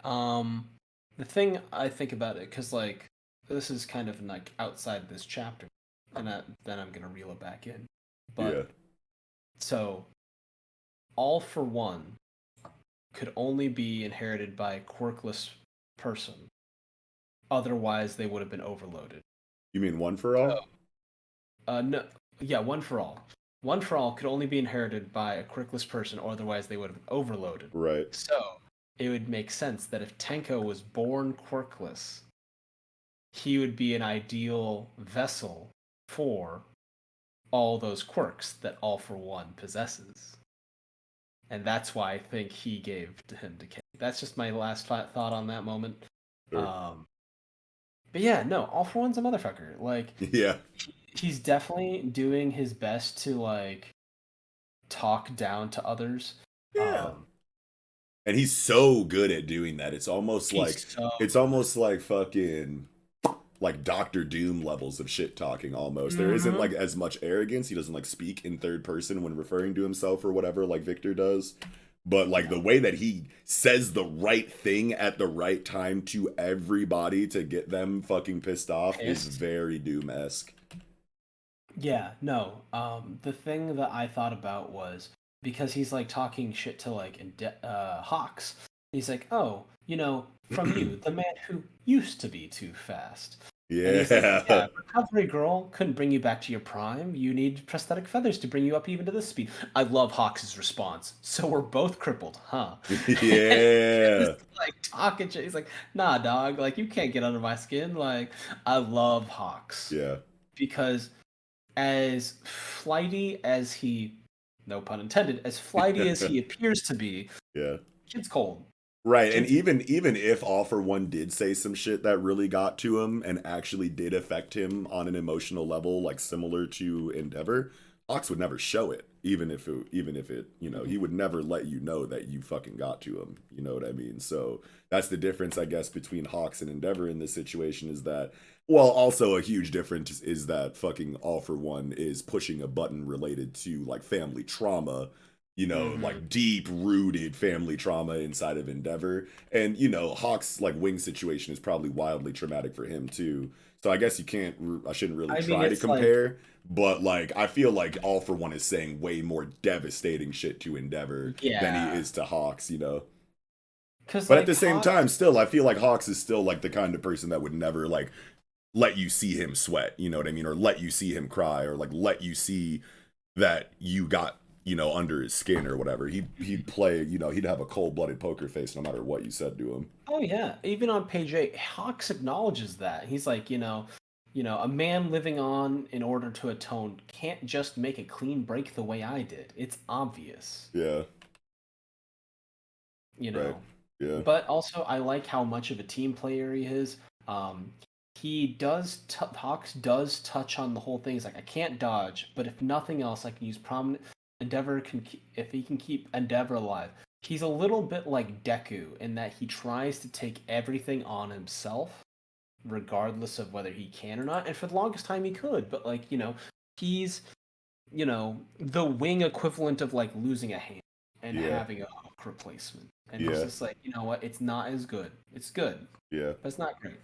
B: The thing I think about it, because like this is kind of like outside this chapter, and then I'm gonna reel it back in.
A: Yeah.
B: But so All for One could only be inherited by a quirkless person. Otherwise, they would have been overloaded.
A: You mean one for
B: So,
A: all?
B: no, yeah, One for All. One for All could only be inherited by a quirkless person, or otherwise they would have been overloaded.
A: Right.
B: So, it would make sense that if Tenko was born quirkless, he would be an ideal vessel for all those quirks that All for One possesses. And that's why I think he gave to him decay. That's just my last thought on that moment.
A: Sure.
B: Um, but yeah, no, All for One's a motherfucker. Like
A: Yeah.
B: he's definitely doing his best to like talk down to others.
A: Yeah.
B: Um,
A: And he's so good at doing that.
B: he's so
A: It's almost like fucking like Doctor Doom levels of shit talking almost. There isn't
B: Mhm.
A: like as much arrogance. He doesn't like speak in third person when referring to himself or whatever like Victor does. But like the way that he says the right thing at the right time to everybody to get them fucking pissed off is
B: pissed.
A: very Doom-esque.
B: Yeah, no. The thing that I thought about was because he's like talking shit to like Hawks. He's like, "Oh, you know, from you, the man who used to be too fast." And he's like, "Yeah,
A: Yeah.
B: recovery girl couldn't bring you back to your prime. You need prosthetic feathers to bring you up even to this speed." I love Hawks' response. So we're both crippled, huh? And he's
A: Yeah.
B: just like talking shit. He's like, "Nah, dog. Like you can't get under my skin." Like I love Hawks
A: Yeah.
B: because as flighty as he, no pun intended, as flighty as he appears to be,
A: Yeah.
B: kid's cold.
A: Right, and
B: Kid's
A: even if All for One did say some shit that really got to him and actually did affect him on an emotional level, like similar to Endeavor, Hawks would never show it, even if it, you know, he would never let you know that you fucking got to him. You know what I mean? So that's the difference, I guess, between Hawks and Endeavor in this situation is that, well, also a huge difference is that fucking All for One is pushing a button related to like family trauma, you know,
B: Mm-hmm.
A: like deep rooted family trauma inside of Endeavor. And, you know, Hawk's like wing situation is probably wildly traumatic for him too. So I guess you can't, I shouldn't really
B: I mean,
A: try to
B: it's like
A: compare, but like I feel like All for One is saying way more devastating shit to Endeavor than he
B: yeah,
A: is to Hawks, you know.
B: because
A: But at
B: like
A: the same
B: Hawks.
A: time, still, I feel like Hawks is still like the kind of person that would never like let you see him sweat, you know what I mean, or let you see him cry, or like let you see that you got, you know, under his skin or whatever. He'd play, you know, he'd have a cold blooded poker face no matter what you said to him.
B: Oh yeah, even on page 8, Hawks acknowledges that. He's like, a man living on in order to atone can't just make a clean break the way I did. It's obvious,
A: Yeah,
B: you
A: right.
B: know.
A: Yeah.
B: But also, I like how much of a team player he is. Um, Hawks does touch on the whole thing. He's like, I can't dodge, but if nothing else, I can use prominent. If he can keep Endeavor alive. He's a little bit like Deku in that he tries to take everything on himself, regardless of whether he can or not. And for the longest time, he could. But like, he's the wing equivalent of like losing a hand and
A: Yeah.
B: having a hook replacement. And he's
A: Yeah.
B: just like, you know what? It's not as good. It's good,
A: Yeah.
B: but it's not great.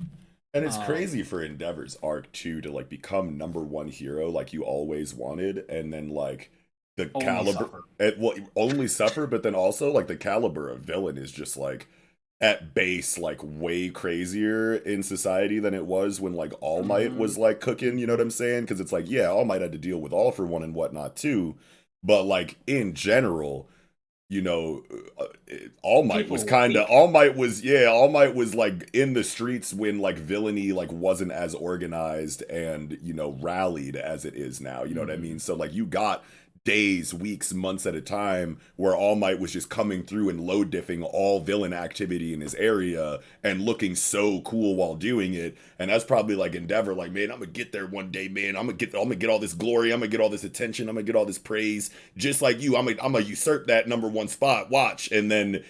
A: And it's
B: Um,
A: crazy for Endeavor's arc too to like become number one hero like you always wanted, and then like the
B: only
A: caliber,
B: suffer.
A: it well only suffer, but then also like the caliber of villain is just like at base like way crazier in society than it was when like All Might
B: Mm,
A: was like cooking. You know what I'm saying? Because it's like yeah, All Might had to deal with All for One and whatnot too, but like in general, you know, All Might was
B: people
A: kind of
B: hate.
A: All Might was yeah, All Might was like in the streets when like villainy like wasn't as organized and you know rallied as it is now. You know what I mean?
B: Mhm.
A: So like you got days, weeks, months at a time where All Might was just coming through and low diffing all villain activity in his area and looking so cool while doing it. And that's probably like Endeavor, like, man, I'm gonna get there one day, man. I'm gonna get all this glory, I'm gonna get all this attention, I'm gonna get all this praise, just like you. I'm gonna usurp that number one spot. Watch. And then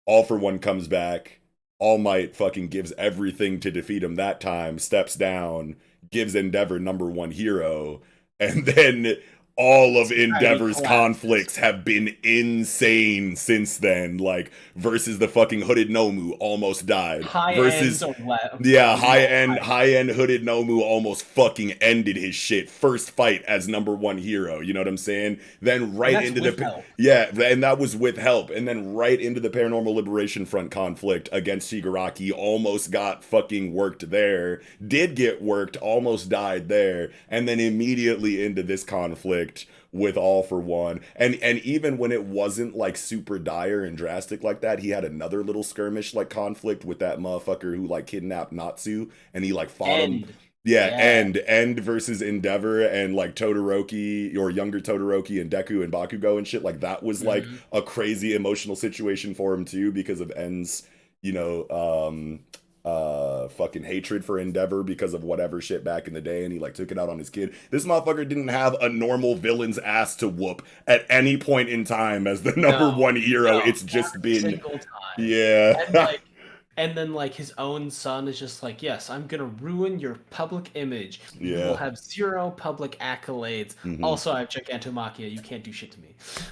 A: All for One comes back. All Might fucking gives everything to defeat him that time, steps down, gives Endeavor number one hero, and then all of
B: Society
A: Endeavor's
B: collapses.
A: conflicts have been insane since then. Like, versus the fucking hooded Nomu almost died.
B: High ends
A: Versus
B: or
A: yeah,
B: low high.
A: high end hooded Nomu almost fucking ended his shit. First fight as number one hero. You know what I'm saying? Then
B: And
A: right
B: that's
A: into
B: with
A: the
B: help.
A: yeah, and that was with help. And then right into the Paranormal Liberation Front conflict against Shigaraki. Almost got fucking worked there. Did get worked. Almost died there. And then immediately into this conflict with All for One. And even when it wasn't like super dire and drastic like that, he had another little skirmish like conflict with that motherfucker who like kidnapped Natsu and he like fought him.
B: End.
A: Yeah,
B: Yeah.
A: end versus Endeavor and like Todoroki or younger Todoroki and Deku and Bakugo and shit. Like that was like
B: Mhm.
A: a crazy emotional situation for him too because of End's, you know, fucking hatred for Endeavor because of whatever shit back in the day and he like took it out on his kid. This motherfucker didn't have a normal villain's ass to whoop at any point in time as the number
B: No,
A: one hero.
B: no,
A: It's just
B: every
A: been
B: single time. And
A: yeah.
B: like and then like his own son is just like, "Yes, I'm going to ruin your public image. You will
A: Yeah.
B: have zero public accolades.
A: Hmm.
B: Also, I have Gigantomachia. You can't do shit to me."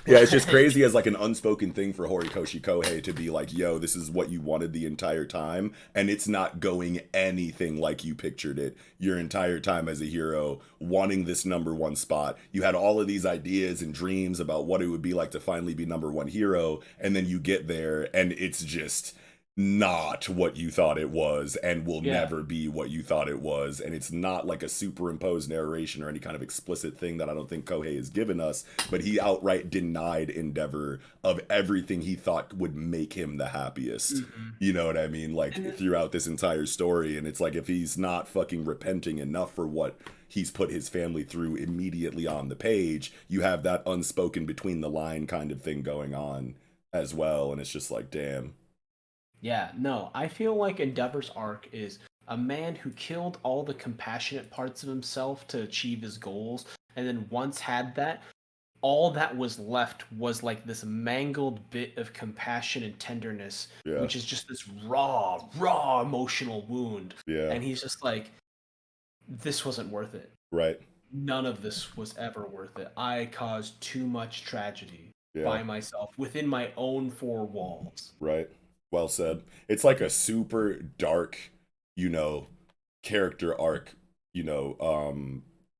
A: Yeah, it's just
B: Like,
A: crazy as like an unspoken thing for Horikoshi Kohei to be like, yo, this is what you wanted the entire time, and it's not going anything like you pictured it your entire time as a hero, wanting this number one spot. You had all of these ideas and dreams about what it would be like to finally be number one hero, and then you get there and it's just not what you thought it was and will
B: yeah.
A: never be what you thought it was, and it's not like a superimposed narration or any kind of explicit thing that I don't think Kohei has given us, but he outright denied Endeavor of everything he thought would make him the happiest.
B: Mhm.
A: You know what I mean? Like
B: And
A: throughout this entire story, and it's like if he's not fucking repenting enough for what he's put his family through immediately on the page, you have that unspoken between the line kind of thing going on as well, and it's just like damn.
B: yeah, no, I feel like Endeavor's arc is a man who killed all the compassionate parts of himself to achieve his goals, and then once had that, all that was left was like this mangled bit of compassion and tenderness,
A: Yeah.
B: which is just this raw emotional wound.
A: Yeah.
B: And he's just like, this wasn't worth it.
A: Right.
B: None of this was ever worth it. I caused too much tragedy
A: Yeah.
B: by myself within my own four walls.
A: Right. Well said. It's like a super dark, you know, character arc, you know,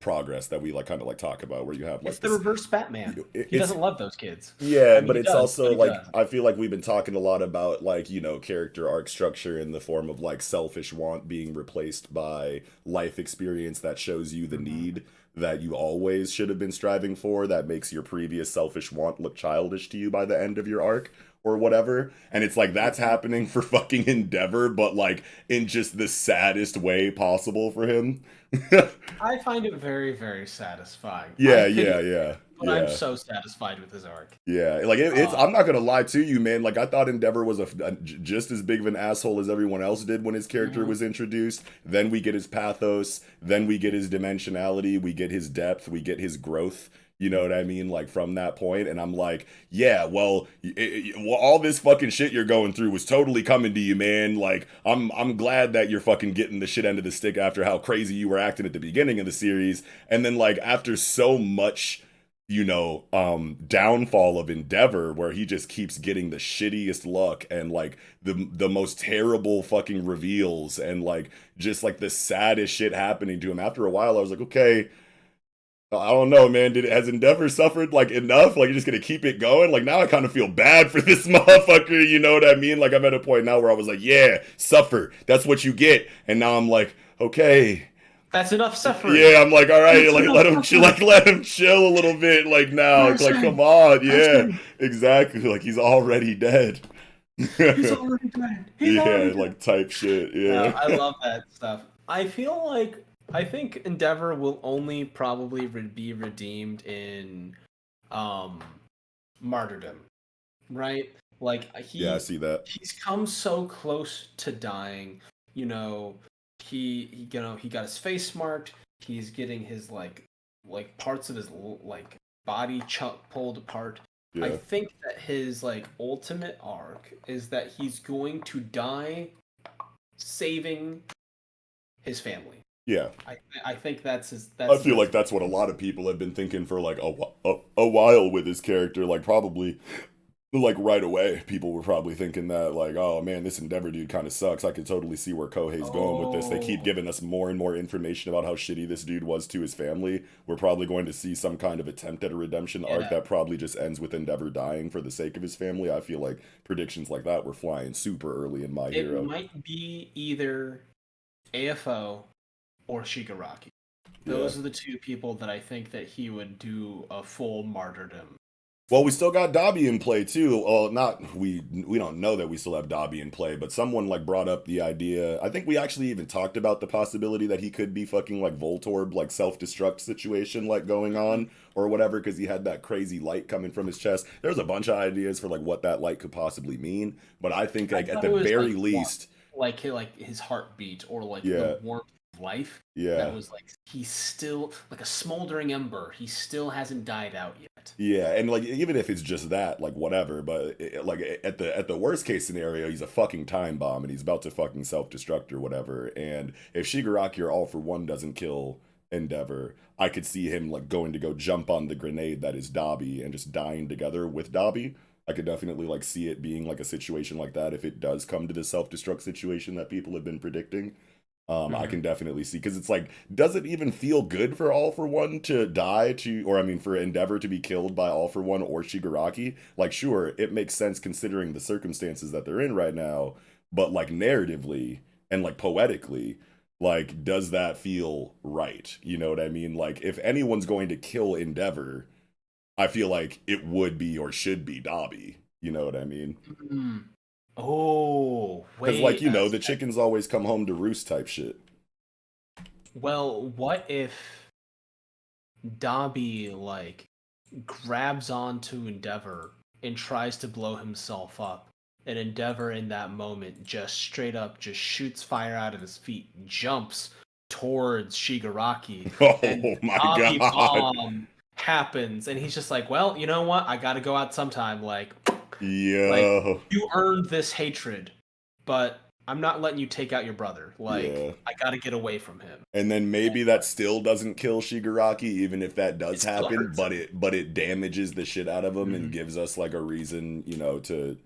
A: progress that we like kind of like talk about where you have
B: It's
A: like
B: the
A: this
B: reverse Batman. He
A: it's
B: doesn't love those kids.
A: yeah,
B: I mean,
A: but
B: he
A: it's
B: does, but
A: also
B: he
A: like
B: does.
A: I feel like we've been talking a lot about like, you know, character arc structure in the form of like selfish want being replaced by life experience that shows you the
B: Mhm.
A: need that you always should have been striving for that makes your previous selfish want look childish to you by the end of your arc or whatever. And it's like that's
B: Mhm.
A: happening for fucking Endeavor, but like in just the saddest way possible for him.
B: I find it very, very satisfying. I
A: Yeah,
B: hate
A: yeah,
B: it,
A: yeah,
B: but I'm
A: yeah.
B: so satisfied with his arc.
A: Yeah, like it's.
B: Uh,
A: I'm not gonna lie to you, man. Like I thought Endeavor was just as big of an asshole as everyone else did when his character
B: mhm.
A: was introduced. Then we get his pathos. Then we get his dimensionality. We get his depth. We get his growth. You know what I mean? Like from that point, and I'm like, yeah, well, well, all this fucking shit you're going through was totally coming to you, man. Like, I'm glad that you're fucking getting the shit end of the stick after how crazy you were acting at the beginning of the series, and then like after so much you know, downfall of Endeavor where he just keeps getting the shittiest luck and like the most terrible fucking reveals and like just like the saddest shit happening to him. After a while, I was like, okay, I don't know, man. Has Endeavor suffered like enough? Like, you're just gonna keep it going? Like, now I kind of feel bad for this motherfucker. You know what I mean? Like, I'm at a point now where I was like, yeah, suffer. That's what you get. And now I'm like, okay,
B: That's enough suffering.
A: yeah, I'm like, all right,
B: That's
A: like
B: enough
A: let him chill,
B: suffering.
A: like let him chill a little bit, like now, like come
B: Mercy,
A: on, yeah,
B: mercy.
A: exactly, like he's already dead.
B: He's already dead. He's
A: Yeah,
B: already dead.
A: like type shit,
B: No, I
A: yeah.
B: love that stuff. I feel like I think Endeavor will only probably be redeemed in um martyrdom, right? Like
A: Yeah, I see that.
B: he's come so close to dying. You know, he got his face marked. He's getting his like parts of his like body chunk pulled apart. I
A: Yeah,
B: think that his like ultimate arc is that he's going to die saving his family.
A: yeah.
B: I think that's his
A: I
B: that's
A: feel
B: his
A: like that's what a lot of people have been thinking for like a while with his character, like probably like right away, people were probably thinking that like, oh man, this Endeavor dude kind of sucks. I could totally see where Kohei's going with this. They keep
B: Oh,
A: giving us more and more information about how shitty this dude was to his family. We're probably going to see some kind of attempt at a redemption arc
B: yeah.
A: that probably just ends with Endeavor dying for the sake of his family. I feel like predictions like that were flying super early in My
B: It
A: Hero.
B: might be either AFO or Shigaraki.
A: Yeah.
B: Those are the two people that I think that he would do a full martyrdom
A: Well, we
B: for.
A: still got Dobby in play too. Well, not we don't know that we still have Dobby in play, but someone like brought up the idea. I think we actually even talked about the possibility that he could be fucking like Voltorb, like self-destruct situation like going on or whatever, because he had that crazy light coming from his chest. There's a bunch of ideas for like what that light could possibly mean, but I think
B: I
A: like at
B: thought
A: the
B: it was
A: very
B: like what,
A: least,
B: like his heartbeat or like the
A: yeah,
B: warmth of life. That
A: yeah.
B: was like he's still like a smoldering ember. He still hasn't died out yet.
A: Yeah, and like even if it's just that, like whatever, but like at the worst case scenario, he's a fucking time bomb and he's about to fucking self destruct or whatever. And if Shigaraki or All for One doesn't kill Endeavor, I could see him like going to go jump on the grenade that is Dobby and just dying together with Dobby. I could definitely like see it being like a situation like that if it does come to the self destruct situation that people have been predicting. I
B: Mhm.
A: can definitely see because it's like, does it even feel good for All for One to die to, or I mean, for Endeavor to be killed by All for One or Shigaraki? Like, sure, it makes sense considering the circumstances that they're in right now, but like narratively and like poetically, like, does that feel right? You know what I mean? Like, if anyone's going to kill Endeavor, I feel like it would be or should be Dobby. You know what I mean?
B: Mm. Oh,
A: Because, like,
B: wait
A: you
B: a
A: know, the
B: sec.
A: chickens always come home to roost type shit.
B: Well, what if Dobby like grabs onto Endeavor and tries to blow himself up, and Endeavor in that moment just straight up just shoots fire out of his feet, jumps, towards Shigaraki, and
A: Oh my
B: Tommy
A: god.
B: Bomb happens, and he's just like, well, you know what? I gotta go out sometime. Like
A: Yo.
B: you earned this hatred, but I'm not letting you take out your brother. Like
A: Yeah.
B: I gotta get away from him.
A: And then maybe that still doesn't kill Shigaraki, even if that
B: It
A: does
B: still
A: happen,
B: hurts
A: but
B: him.
A: it damages the shit out of him and
B: Mhm.
A: gives us like a reason, you know, to,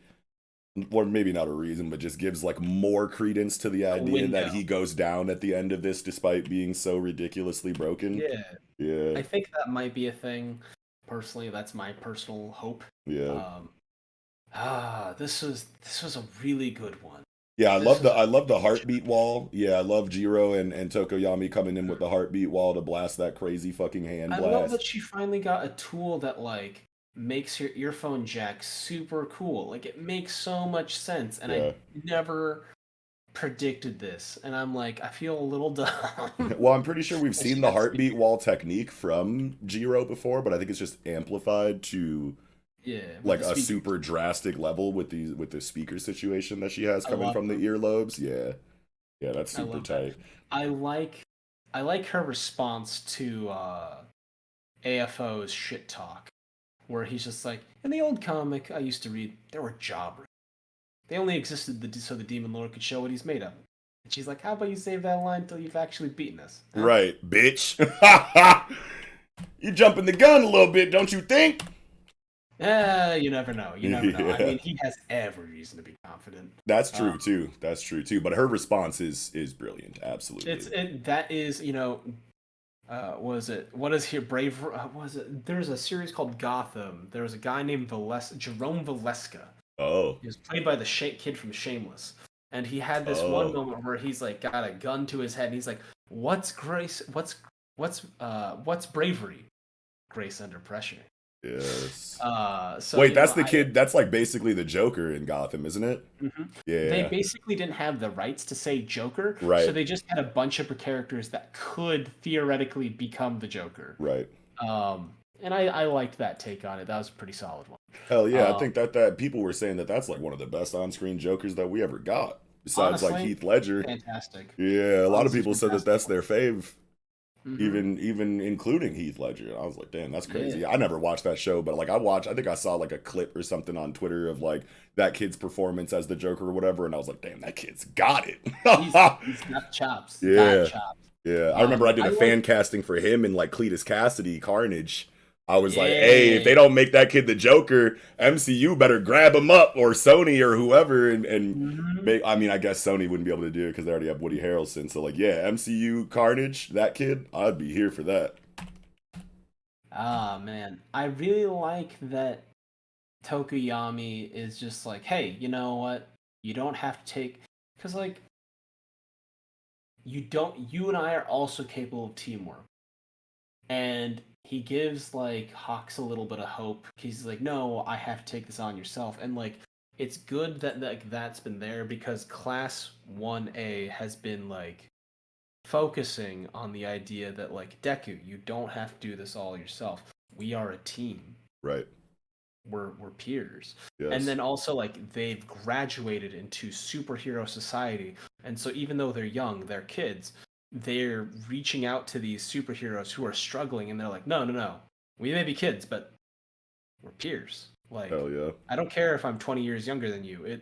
A: or maybe not a reason, but just gives like more credence to the
B: A
A: idea that
B: window.
A: he goes down at the end of this despite being so ridiculously broken.
B: Yeah,
A: Yeah,
B: I think that might be a thing. Personally, that's my personal hope.
A: yeah.
B: Um, this was a really good one.
A: Yeah,
B: This was a
A: I love the
B: great
A: heartbeat
B: chapter.
A: wall. Yeah, I love Jiro and Tokoyami coming in with the heartbeat wall to blast that crazy fucking hand
B: I love
A: blast.
B: that she finally got a tool that like makes your earphone jack super cool. Like it makes so much sense, and I
A: Yeah.
B: never predicted this. And I'm like, I feel a little dumb.
A: Well, I'm pretty sure we've
B: And she
A: seen the
B: got
A: heartbeat
B: speaker.
A: wall technique from Jiro before, but I think it's just amplified to
B: Yeah, with
A: like
B: the
A: a
B: speakers.
A: super drastic level with the speaker situation that she has
B: I
A: coming
B: love
A: from the
B: them.
A: earlobes. Yeah. Yeah, that's
B: I
A: super
B: love that.
A: tight.
B: I like I like her response to AFO's shit talk, where he's just like, in the old comic I used to read, there were jobbers. They only existed so the demon lord could show what he's made of. And she's like, how about you save that line until you've actually beaten us, huh?
A: Right, bitch. You jumping the gun a little bit, don't you think?
B: You never know. You never know. I
A: Yeah.
B: mean, he has every reason to be confident.
A: That's
B: Uh,
A: true too. That's true too. But her response is brilliant.
B: it's
A: Absolutely.
B: it that is was it what is here brave was it there's a series called Gotham. There was a guy named Jerome Valeska.
A: Oh.
B: He was played by the kid from Shameless, and he had this one
A: Oh.
B: moment where he's like got a gun to his head, and he's like, "What's grace? What's bravery? Grace under pressure."
A: Yes.
B: So
A: Wait,
B: you
A: that's
B: know,
A: the kid. That's like basically the Joker in Gotham, isn't it?
B: they
A: Yeah.
B: basically didn't have the rights to say Joker, so
A: Right.
B: they just had a bunch of characters that could theoretically become the Joker.
A: Right.
B: And I liked that take on it. That was a pretty solid one.
A: Hell yeah. I
B: Um,
A: think that people were saying that that's like one of the best on-screen Jokers that we ever got, besides like
B: Honestly,
A: Heath Ledger.
B: fantastic.
A: Yeah, a lot of
B: Honestly,
A: people said that
B: fantastic.
A: that's their fave,
B: Hmm.
A: even including Heath Ledger. I was like, damn, that's
B: Yeah,
A: crazy. I never watched that show, but like I think I saw like a clip or something on Twitter of like that kid's performance as the Joker or whatever, and I was like, damn, that kid's got it.
B: he's got chops. Got
A: Yeah.
B: chops.
A: Yeah. I remember I did
B: I
A: a
B: like.
A: fan casting for him and like Cletus Cassidy, Carnage. I was like, hey, if
B: Yeah.
A: they don't make that kid the Joker, MCU better grab him up or Sony or whoever and
B: Hmm.
A: make, I mean, I guess Sony wouldn't be able to do it because they already have Woody Harrelson. So like, yeah, MCU Carnage, that kid, I'd be here for that.
B: Ah man, I really like that Tokuyami is just like, hey, you know what? You don't have to take, because like you and I are also capable of teamwork. And he gives like Hawks a little bit of hope. He's like, no, I have to take this on yourself. And like it's good that like that's been there, because class 1A has been like focusing on the idea that like, Deku, you don't have to do this all yourself. We are a team.
A: Right.
B: We're peers. And
A: Yes.
B: then also like they've graduated into superhero society, and so even though they're young, they're kids, they're reaching out to these superheroes who are struggling, and they're like, no, no, no, we may be kids, but we're peers. Like,
A: Hell yeah.
B: I don't care if I'm 20 years younger than you.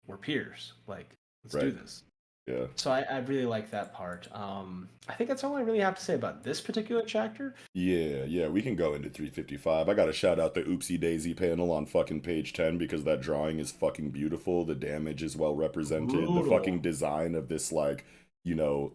B: We're peers. Like, let's do
A: Right.
B: this.
A: Yeah.
B: So I really like that part. I think that's all I really have to say about this particular chapter.
A: Yeah, yeah, we can go into 355. I gotta shout out the Oopsie Daisy panel on fucking page 10 because that drawing is fucking beautiful. The damage is well represented. The fucking
B: Brutal.
A: design of this, like, you know,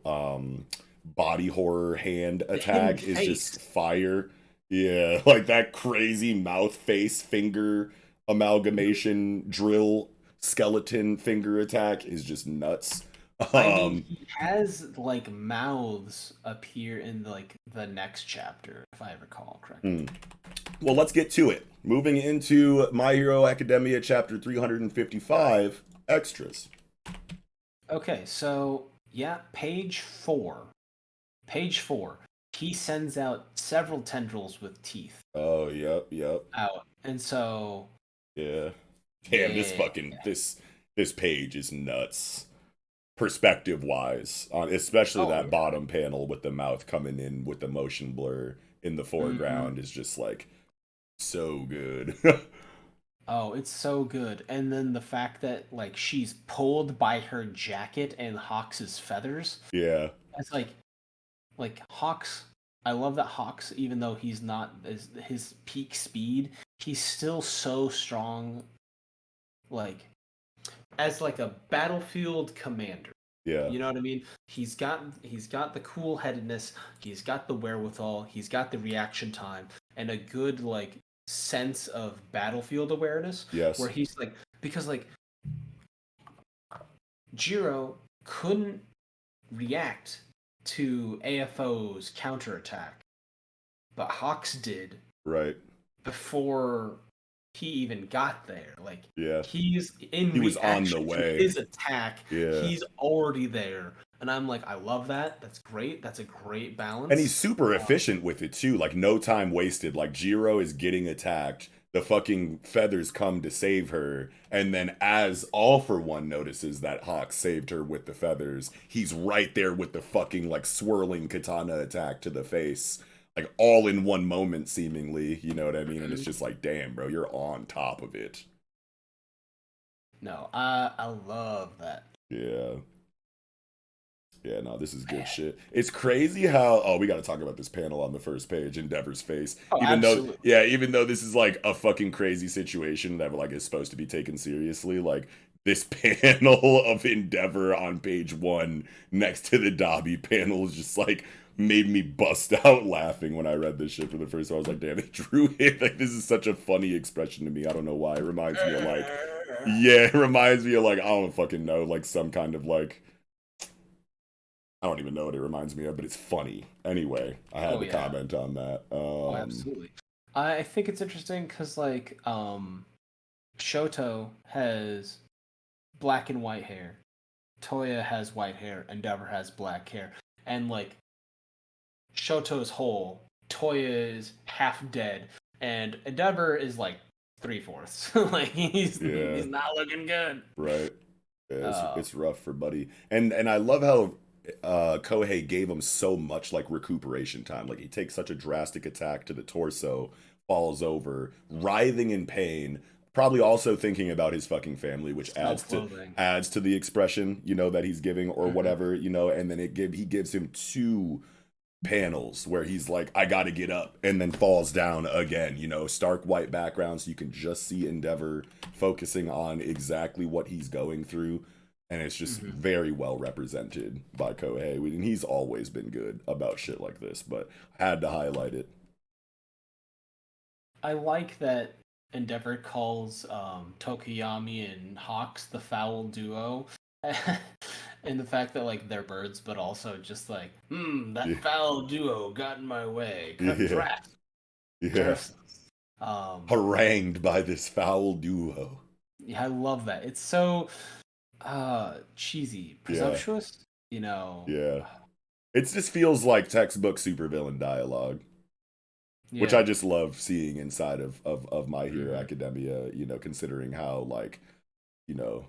A: body horror hand
B: The hidden
A: attack is
B: face.
A: just fire. Yeah, like that crazy mouth face finger amalgamation drill skeleton finger attack is just nuts.
B: I mean,
A: Um,
B: he has like mouths appear in like the next chapter, if I recall correctly.
A: hmm. Well, let's get to it. Moving into My Hero Academia chapter 355, extras.
B: Okay, so yeah, page 4. Page 4. He sends out several tendrils with teeth
A: Oh, yep, yep.
B: out. And so,
A: Yeah. Damn,
B: yeah.
A: this page is nuts. perspective wise, especially
B: Oh
A: that
B: yeah.
A: bottom panel with the mouth coming in with the motion blur in the
B: Hmm.
A: foreground is just like so good.
B: Oh, it's so good. And then the fact that like she's pulled by her jacket and Hawks's feathers.
A: Yeah,
B: It's like Hawks. I love that Hawks, even though he's not his peak speed, he's still so strong. Like as like a battlefield commander.
A: yeah,
B: You know what I mean? He's got the cool headedness, he's got the wherewithal, he's got the reaction time, and a good like sense of battlefield awareness where
A: yes,
B: he's like because like Jiro couldn't react to AFO's counterattack, but Hawks did
A: right,
B: before he even got there. Like
A: yeah.
B: he's in
A: He was on the
B: reaction to
A: way.
B: his attack.
A: Yeah.
B: He's already there. And I'm like, I love that. That's great. That's a great
A: And he's
B: balance.
A: super efficient with it too. Like no time wasted. Like Jiro is getting attacked. The fucking feathers come to save her. And then as All for One notices that Hawk saved her with the feathers, he's right there with the fucking like swirling katana attack to the face. Like all in one moment seemingly. You know what I mean? And it's
B: Mhm.
A: just like, damn, bro, you're on top of it.
B: No, I love that.
A: Yeah. Yeah, no, this is good shit. It's crazy how we got to talk about this panel on the first page, Endeavor's face.
B: Oh, absolutely.
A: Even though this is like a fucking crazy situation that like is supposed to be taken seriously, like this panel of Endeavor on page 1 next to the Dobby panel is just like made me bust out laughing when I read this shit for the first time. I was like, damn, they drew it. Like this is such a funny expression to me. I don't know why. It reminds me of like yeah, it reminds me of like I don't fucking know, like some kind of like I don't even know what it reminds me of, but it's funny. Anyway, I had
B: Oh
A: to
B: yeah.
A: comment on that.
B: Oh, absolutely. I think it's interesting because like Shoto has black and white hair. Toya has white hair. Endeavor has black hair. And like Shoto's whole, Toya is half dead, and Endeavor is like 3/4. Like
A: Yeah,
B: he's not looking good.
A: right. Yeah,
B: Uh,
A: it's rough for Buddy, and I love how Kohei gave him so much like recuperation time. Like he takes such a drastic attack to the torso, falls over, writhing in pain, probably also thinking about his fucking family, which
B: self-loathing.
A: adds to the expression that he's giving or
B: Hmm.
A: whatever and then he gives him two panels where he's like, I gotta get up, and then falls down again. Stark white background, so you can just see Endeavor focusing on exactly what he's going through. And it's just
B: Hmm.
A: very well represented by Kohei. And he's always been good about shit like this, but I had to highlight it.
B: I like that Endeavor calls Tokoyami and Hawks the foul duo. And the fact that like they're birds, but also just like, that
A: Yeah.
B: foul duo got in my way.
A: Yeah.
B: Draft.
A: Yeah.
B: Curses. Um,
A: Harangued by this foul duo.
B: yeah, I love that. It's so cheesy,
A: Yeah.
B: presumptuous, you know.
A: Yeah. It just feels like textbook supervillain dialogue, which I
B: Yeah.
A: just love seeing inside of My Hero
B: Hmm.
A: Academia, considering how like, you know,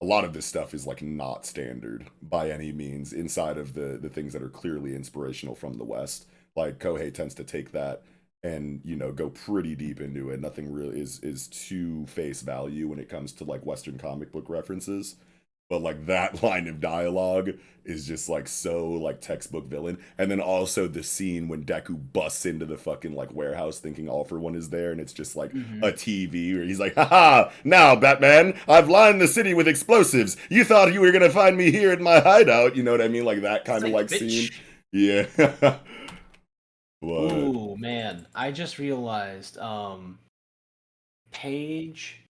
A: a lot of this stuff is like not standard by any means inside of the things that are clearly inspirational from the West. Like Kohei tends to take that and go pretty deep into it. Nothing really is too face value when it comes to like Western comic book references. But like that line of dialogue is just like so like textbook villain. And then also the scene when Deku busts into the fucking like warehouse thinking All for One is there, and it's just like
B: Hmm.
A: a TV where he's like, haha, now Batman, I've lined the city with explosives. You thought you were gonna find me here in my hideout, you know what I mean? Like that kind of
B: Psych,
A: like scene.
B: bitch.
A: Yeah. What?
B: Ooh, man. I just realized page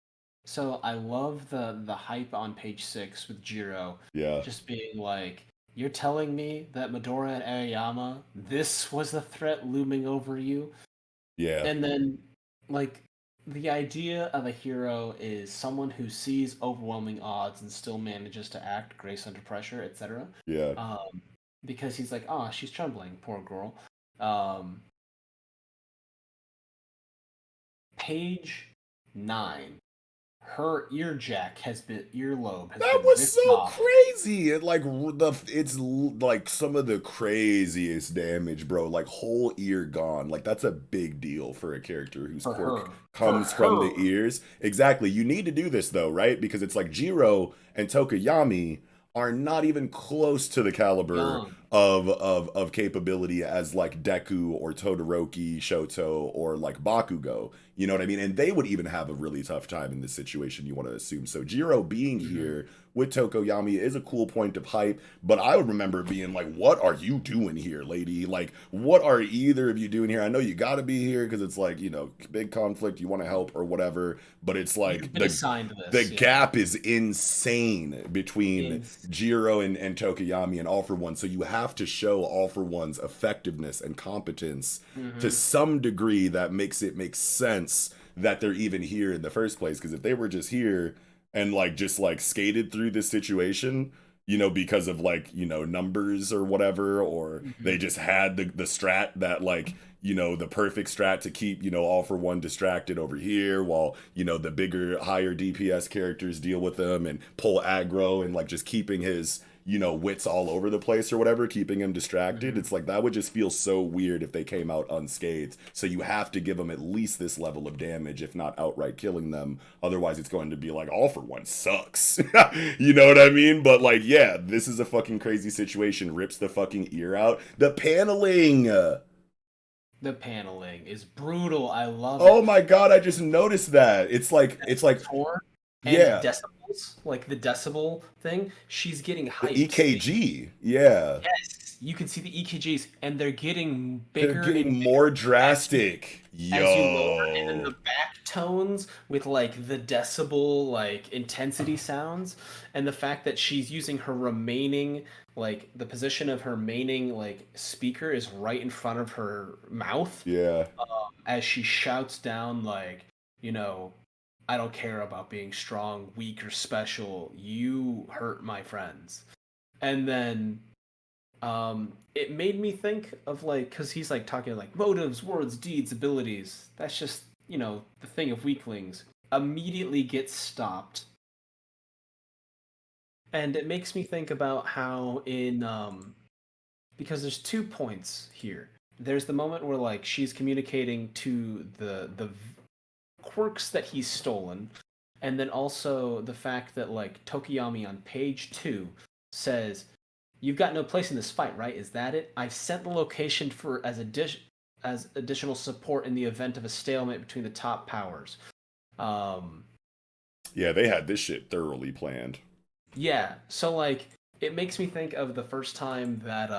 B: so I love the hype on page 6 with Jiro
A: Yeah.
B: just being like, you're telling me that Medora and Aoyama, this was the threat looming over you?
A: Yeah.
B: And then like the idea of a hero is someone who sees overwhelming odds and still manages to act grace under pressure, etc.
A: Yeah.
B: Um, because he's like, oh, she's trembling, poor girl. Um, page 9 her earlobe has
A: That
B: been
A: was
B: ripped
A: so
B: off.
A: crazy. And like it's like some of the craziest damage, bro. Like whole ear gone. Like that's a big deal for a character whose
B: For
A: quirk
B: her. For
A: comes from the
B: her.
A: ears. Exactly. You need to do this though, right? Because it's like Jiro and Tokoyami are not even close to the caliber
B: Young.
A: of capability as like Deku or Todoroki, Shoto, or like Bakugo. You know what I mean? And they would even have a really tough time in this situation, you want to assume. So Jiro being
B: Hmm.
A: here with Tokoyami is a cool point of hype, but I would remember being like, what are you doing here, lady? Like, what are either of you doing here? I know you got to be here because it's like, big conflict, you want to help or whatever, but it's like
B: You've been assigned
A: the
B: this, yeah.
A: gap is insane between
B: In
A: Jiro and Tokoyami and All For One. So you have to show All For One's effectiveness and competence to
B: hmm
A: some degree that makes it make sense that they're even here in the first place. Because if they were just here and like just like skated through this situation, because of like, numbers or whatever, or they
B: hmm
A: just had the strat that like, the perfect strat to keep, All For One distracted over here while, the bigger, higher DPS characters deal with them and pull aggro and like just keeping his, wits all over the place or whatever, keeping him distracted.
B: hmm
A: It's like that would just feel so weird if they came out unscathed. So you have to give them at least this level of damage, if not outright killing them. Otherwise, it's going to be like All For One sucks. You know what I mean? But like, yeah, this is a fucking crazy situation. Rips the fucking ear out. The paneling.
B: The paneling is brutal. I love
A: Oh
B: it.
A: my god, I just noticed that. It's like
B: Tone and
A: yeah,
B: decibels, like the decibel thing, she's getting
A: the
B: hyped.
A: EKG. Yeah.
B: Yes, you can see the EKGs, and they're getting
A: They're
B: bigger and
A: getting
B: bigger
A: more
B: as you
A: drastic.
B: lower, and then
A: Yo.
B: the back tones with like the decibel like intensity sounds, and the fact that she's using her remaining like the position of her remaining like speaker is right in front of her mouth
A: Yeah.
B: as she shouts down like, you know, I don't care about being strong, weak, or special. You hurt my friends. And then it made me think of like because he's like talking like motives, words, deeds, abilities. That's just, the thing of weaklings. Immediately gets stopped. And it makes me think about how in because there's 2 points here. There's the moment where like she's communicating to the quirks that he's stolen, and then also the fact that like Tokiyami on page 2 says, "You've got no place in this fight, right? Is that it? I've sent the location for as additional support in the event of a stalemate between the top powers." Um,
A: Yeah, they had this shit thoroughly planned.
B: yeah, so like it makes me think of the first time that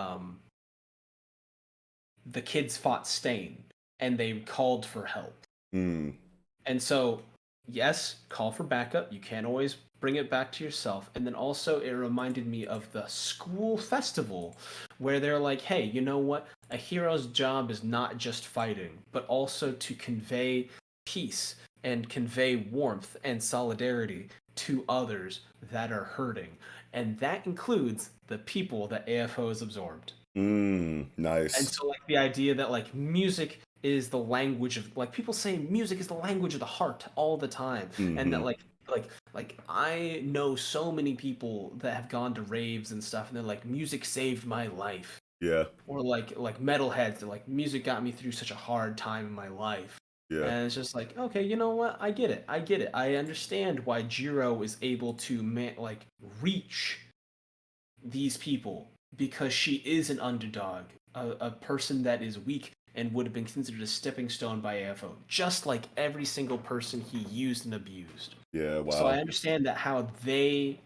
B: the kids fought Stain and they called for help.
A: Mm.
B: And so, yes, call for backup. You can't always bring it back to yourself. And then also, it reminded me of the school festival where they're like, hey, you know what? A hero's job is not just fighting, but also to convey peace and convey warmth and solidarity to others that are hurting. And that includes the people that AFO has absorbed. And
A: Nice.
B: so, like, the idea that, like, music is the language of like people say music is the language of the heart all the time, and that
A: Mm-hmm.
B: like I know so many people that have gone to raves and stuff, and they're like, music saved my life,
A: Yeah.
B: or like metalheads, they're like, music got me through such a hard time in my life.
A: Yeah.
B: And it's just like, okay, you know what, I get it, I understand why Jiro is able to like reach these people because she is an underdog, a person that is weak and would have been considered a stepping stone by AFO, just like every single person he used and abused.
A: Yeah.
B: So I
A: Wow.
B: understand that how they,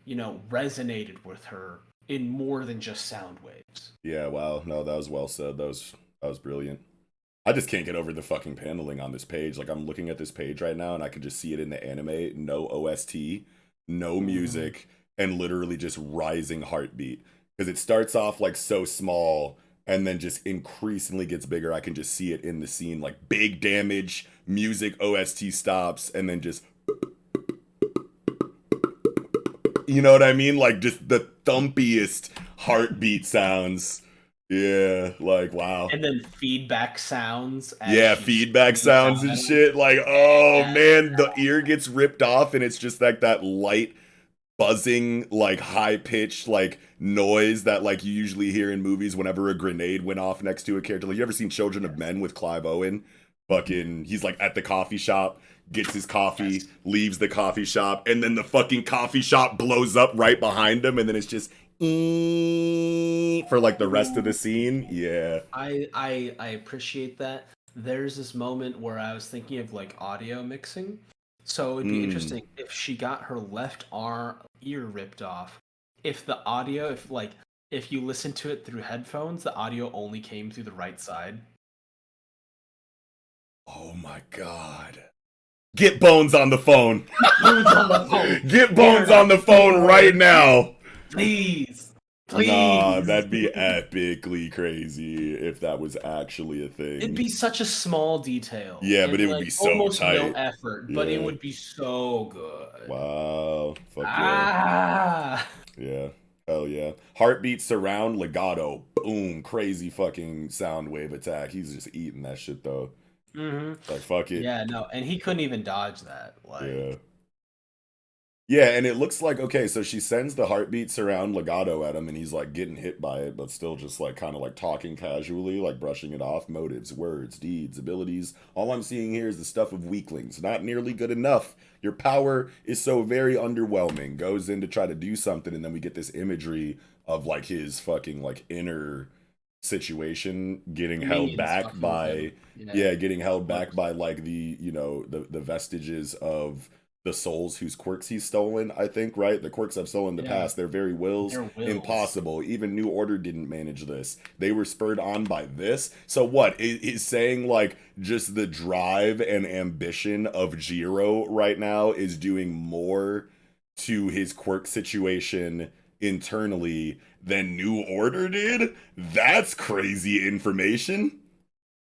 B: resonated with her in more than just sound waves.
A: Yeah. Wow. No, that was well said. That was brilliant. I just can't get over the fucking paneling on this page. Like I'm looking at this page right now and I can just see it in the anime. No OST, no
B: Mm-hmm.
A: music, and literally just rising heartbeat. Because it starts off like so small and then just increasingly gets bigger. I can just see it in the scene, like big damage, music, OST stops, and then just, you know what I mean? Like just the thumpiest heartbeat sounds. Yeah, like wow.
B: And then feedback sounds as
A: Yeah,
B: she's
A: feedback
B: screaming
A: sounds
B: down
A: and
B: at him.
A: shit. Like, oh
B: Yeah.
A: man, the ear gets ripped off, and it's just like that light buzzing, like high pitched, like noise that like you usually hear in movies whenever a grenade went off next to a character. Like, you ever seen Children of Men with Clive Owen? Fucking, he's like at the coffee shop, gets his coffee,
B: Yes.
A: leaves the coffee shop, and then the fucking coffee shop blows up right behind him, and then it's just for like the rest of the scene. Yeah.
B: I appreciate that. There's this moment where I was thinking of like audio mixing. So it'd be
A: Mm.
B: interesting if she got her left arm ear ripped off. If the audio, if you listen to it through headphones, the audio only came through the right side.
A: Oh my god. Get Bones on the phone.
B: Bones on the phone.
A: Get Bones on the phone right now.
B: Please.
A: Nah,
B: Please.
A: that'd be epically crazy if that was actually a
B: It'd
A: thing.
B: be such a small detail
A: Yeah, but
B: and
A: it would
B: like
A: be so
B: almost no
A: tight.
B: effort, but it
A: Yeah.
B: would be so good.
A: Wow. Fuck yeah.
B: Ah.
A: Yeah. Hell yeah. Heartbeat surround legato. Boom. Crazy fucking sound wave attack. He's just eating that shit though.
B: Hmm.
A: Like fuck it.
B: Yeah, no, and he couldn't even dodge that.
A: Yeah.
B: Like,
A: Yeah, and it looks like okay, so she sends the heartbeat surround legato at him and he's like getting hit by it, but still just like kind of like talking casually, like brushing it off. Motives, words, deeds, abilities. All I'm seeing here is the stuff of weaklings. Not nearly good enough. Your power is so very underwhelming. Goes in to try to do something, and then we get this imagery of like his fucking like inner situation getting held
B: minions
A: back
B: fucking with him.
A: by
B: Yeah.
A: yeah, getting held back
B: Quirks.
A: by like the, you know, the vestiges of the souls whose quirks he's stolen, I think, right? The quirks I've stolen in the
B: Yeah.
A: past, their very wills,
B: Their wills.
A: impossible. Even New Order didn't manage this. They were spurred on by this. So what? Is saying like just the drive and ambition of Jiro right now is doing more to his quirk situation internally than New Order did? That's crazy information.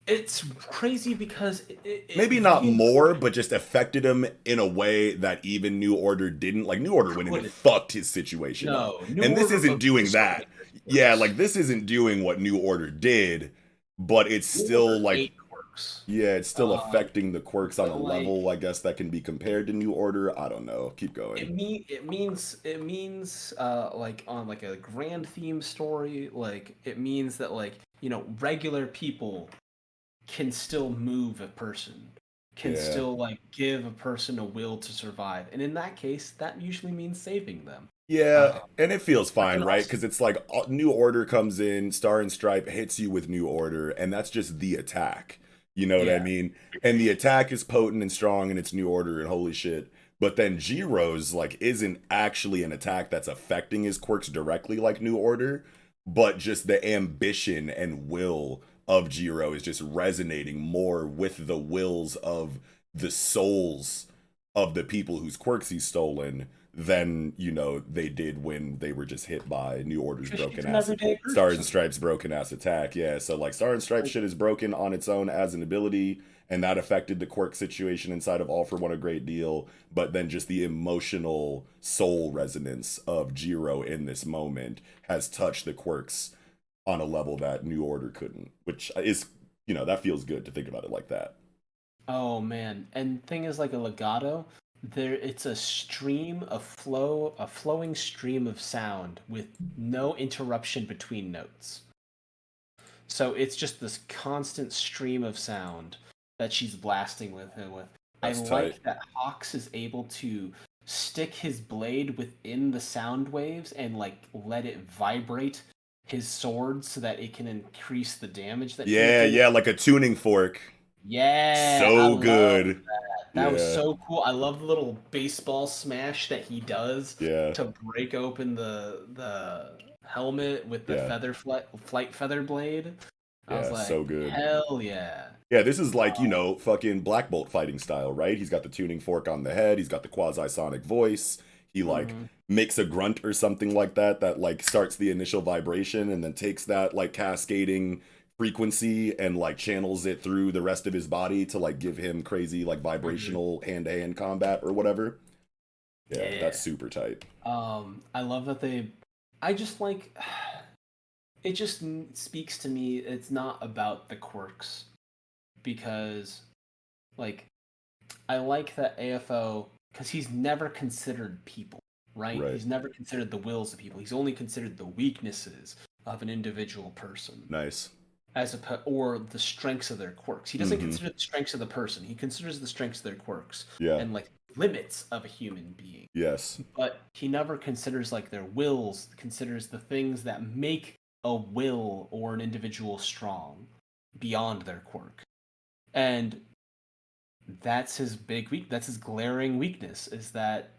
B: It's crazy because it
A: Maybe not
B: reinforces
A: more, but just affected him in a way that even New Order didn't. Like New Order went in and
B: couldn't.
A: fucked his situation up.
B: No, New
A: And this
B: Order
A: isn't doing
B: eviscerated
A: that.
B: his
A: Yeah,
B: quirks.
A: like this isn't doing what New Order did, but it's
B: New
A: still
B: Order
A: like
B: ate quirks.
A: yeah, it's still affecting the quirks on a
B: But like
A: level, I guess, that can be compared to New Order. I don't know. Keep
B: it
A: going.
B: mean it means like on like a grand theme story, like it means that like, you know, regular people can still move a person, can
A: Yeah.
B: still like give a person a will to survive, and in that case that usually means saving them.
A: Yeah,
B: uh,
A: and it feels
B: but
A: fine,
B: then
A: right?
B: also
A: Because it's like New Order comes in, Star and Stripe hits you with New Order, and that's just the attack. You know what I
B: yeah,
A: mean? And the attack is potent and strong, and it's New Order, and holy shit. But then Jiro's like isn't actually an attack that's affecting his quirks directly like New Order, but just the ambition and will of Jiro is just resonating more with the wills of the souls of the people whose quirks he's stolen than, you know, they did when they were just hit by New Order's
B: because she's
A: broken
B: an
A: ass
B: everyday
A: Star and
B: person.
A: Stripes broken ass attack. Yeah, so like Star and Stripes
B: Like,
A: shit is broken on its own as an ability, and that affected the quirk situation inside of All for One a great deal. But then just the emotional soul resonance of Jiro in this moment has touched the quirks on a level that New Order couldn't, which is, you know, that feels good to think about it like that.
B: oh man, and thing is like a legato, there it's a stream, a flowing stream of sound with no interruption between notes. So it's just this constant stream of sound that she's blasting with him with. I
A: That's tight.
B: like that Hawks is able to stick his blade within the sound waves and like let it vibrate his sword so that it can increase the damage that he's
A: Yeah,
B: doing.
A: yeah, like a tuning fork.
B: Yeah, I
A: So
B: love
A: good.
B: that. That was
A: Yeah,
B: so cool. I love the little baseball smash that he does
A: yeah,
B: to break open the helmet with the
A: yeah,
B: flight feather blade. I was
A: yeah,
B: like,
A: so good.
B: hell yeah.
A: Yeah, this is like, you know, fucking Black Bolt fighting style, right? He's got the tuning fork on the head, he's got the quasi-sonic voice. He like
B: Hmm.
A: makes a grunt or something like that that like starts the initial vibration and then takes that like cascading frequency and like channels it through the rest of his body to like give him crazy like
B: Hmm.
A: vibrational hand-to-hand combat or whatever. Yeah,
B: Yeah.
A: that's super tight.
B: I love that they. I just like. it just speaks to me. It's not about the quirks because, like, I like that AFO because he's never considered people, right?
A: Right.
B: He's never considered the wills of people. He's only considered the weaknesses of an individual person,
A: Nice.
B: or the strengths of their quirks. He doesn't
A: Mm-hmm.
B: consider the strengths of the person. He considers the strengths of their quirks
A: Yeah.
B: and like limits of a human being.
A: Yes.
B: But he never considers like their wills, considers the things that make a will or an individual strong beyond their quirk. And that's his big weak. That's his glaring weakness. Is that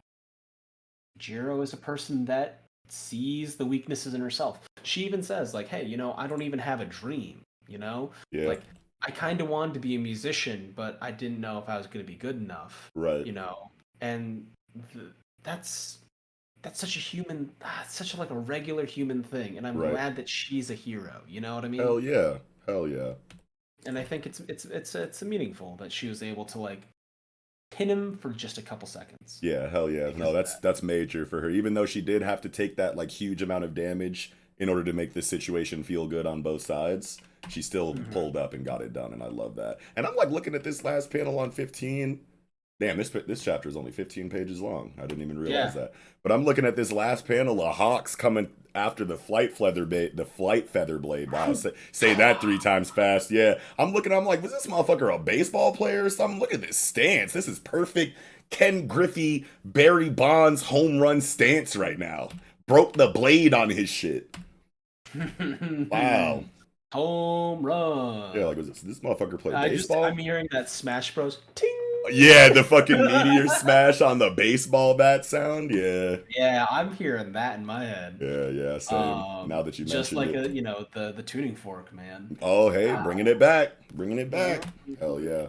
B: Jiro is a person that sees the weaknesses in herself. She even says, like, "Hey, I don't even have a dream.
A: Yeah.
B: Like I kind of wanted to be a musician, but I didn't know if I was going to be good enough.
A: Right.
B: And that's such a human, such like a regular human thing. And I'm
A: Right.
B: glad that she's a hero. You know what I mean?
A: Hell yeah. Hell yeah.
B: And I think it's meaningful that she was able to like pin him for just a couple seconds.
A: Yeah, hell yeah. No, that's major for her. Even though she did have to take that like huge amount of damage in order to make this situation feel good on both sides, she still pulled up and got it done, and I love that. And I'm like looking at this last panel on 15. Damn, this chapter is only 15 pages long. I didn't even realize that. But I'm looking at this last panel of Hawks coming after the flight feather blade. Wow, say that 3 times fast. Yeah, I'm like, was this motherfucker a baseball player or something? Look at this stance. This is perfect Ken Griffey, Barry Bonds home run stance right now. Broke the blade on his shit. Wow.
B: Home run.
A: Yeah, like, was this motherfucker play baseball?
B: I'm hearing that Smash Bros. Ting.
A: Yeah, the fucking meteor smash on the baseball bat sound. Yeah.
B: Yeah, I'm hearing that in my head.
A: Yeah, same. Now that you mentioned
B: just like
A: it.
B: the tuning fork, man.
A: Oh, hey, bringing it back. Hell yeah.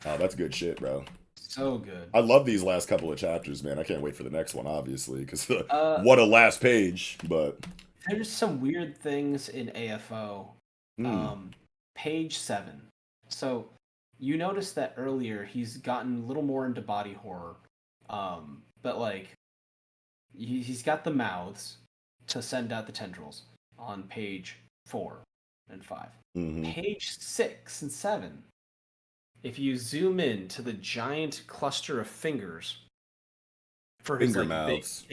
A: Oh, that's good shit, bro.
B: So good.
A: I love these last couple of chapters, man. I can't wait for the next one, obviously, because what a last page. But
B: there's some weird things in AFO. Page 7. So you noticed that earlier he's gotten a little more into body horror. But like he's got the mouths to send out the tendrils on page 4 and 5. Page 6 and 7. If you zoom in to the giant cluster of fingers for his
A: mouths.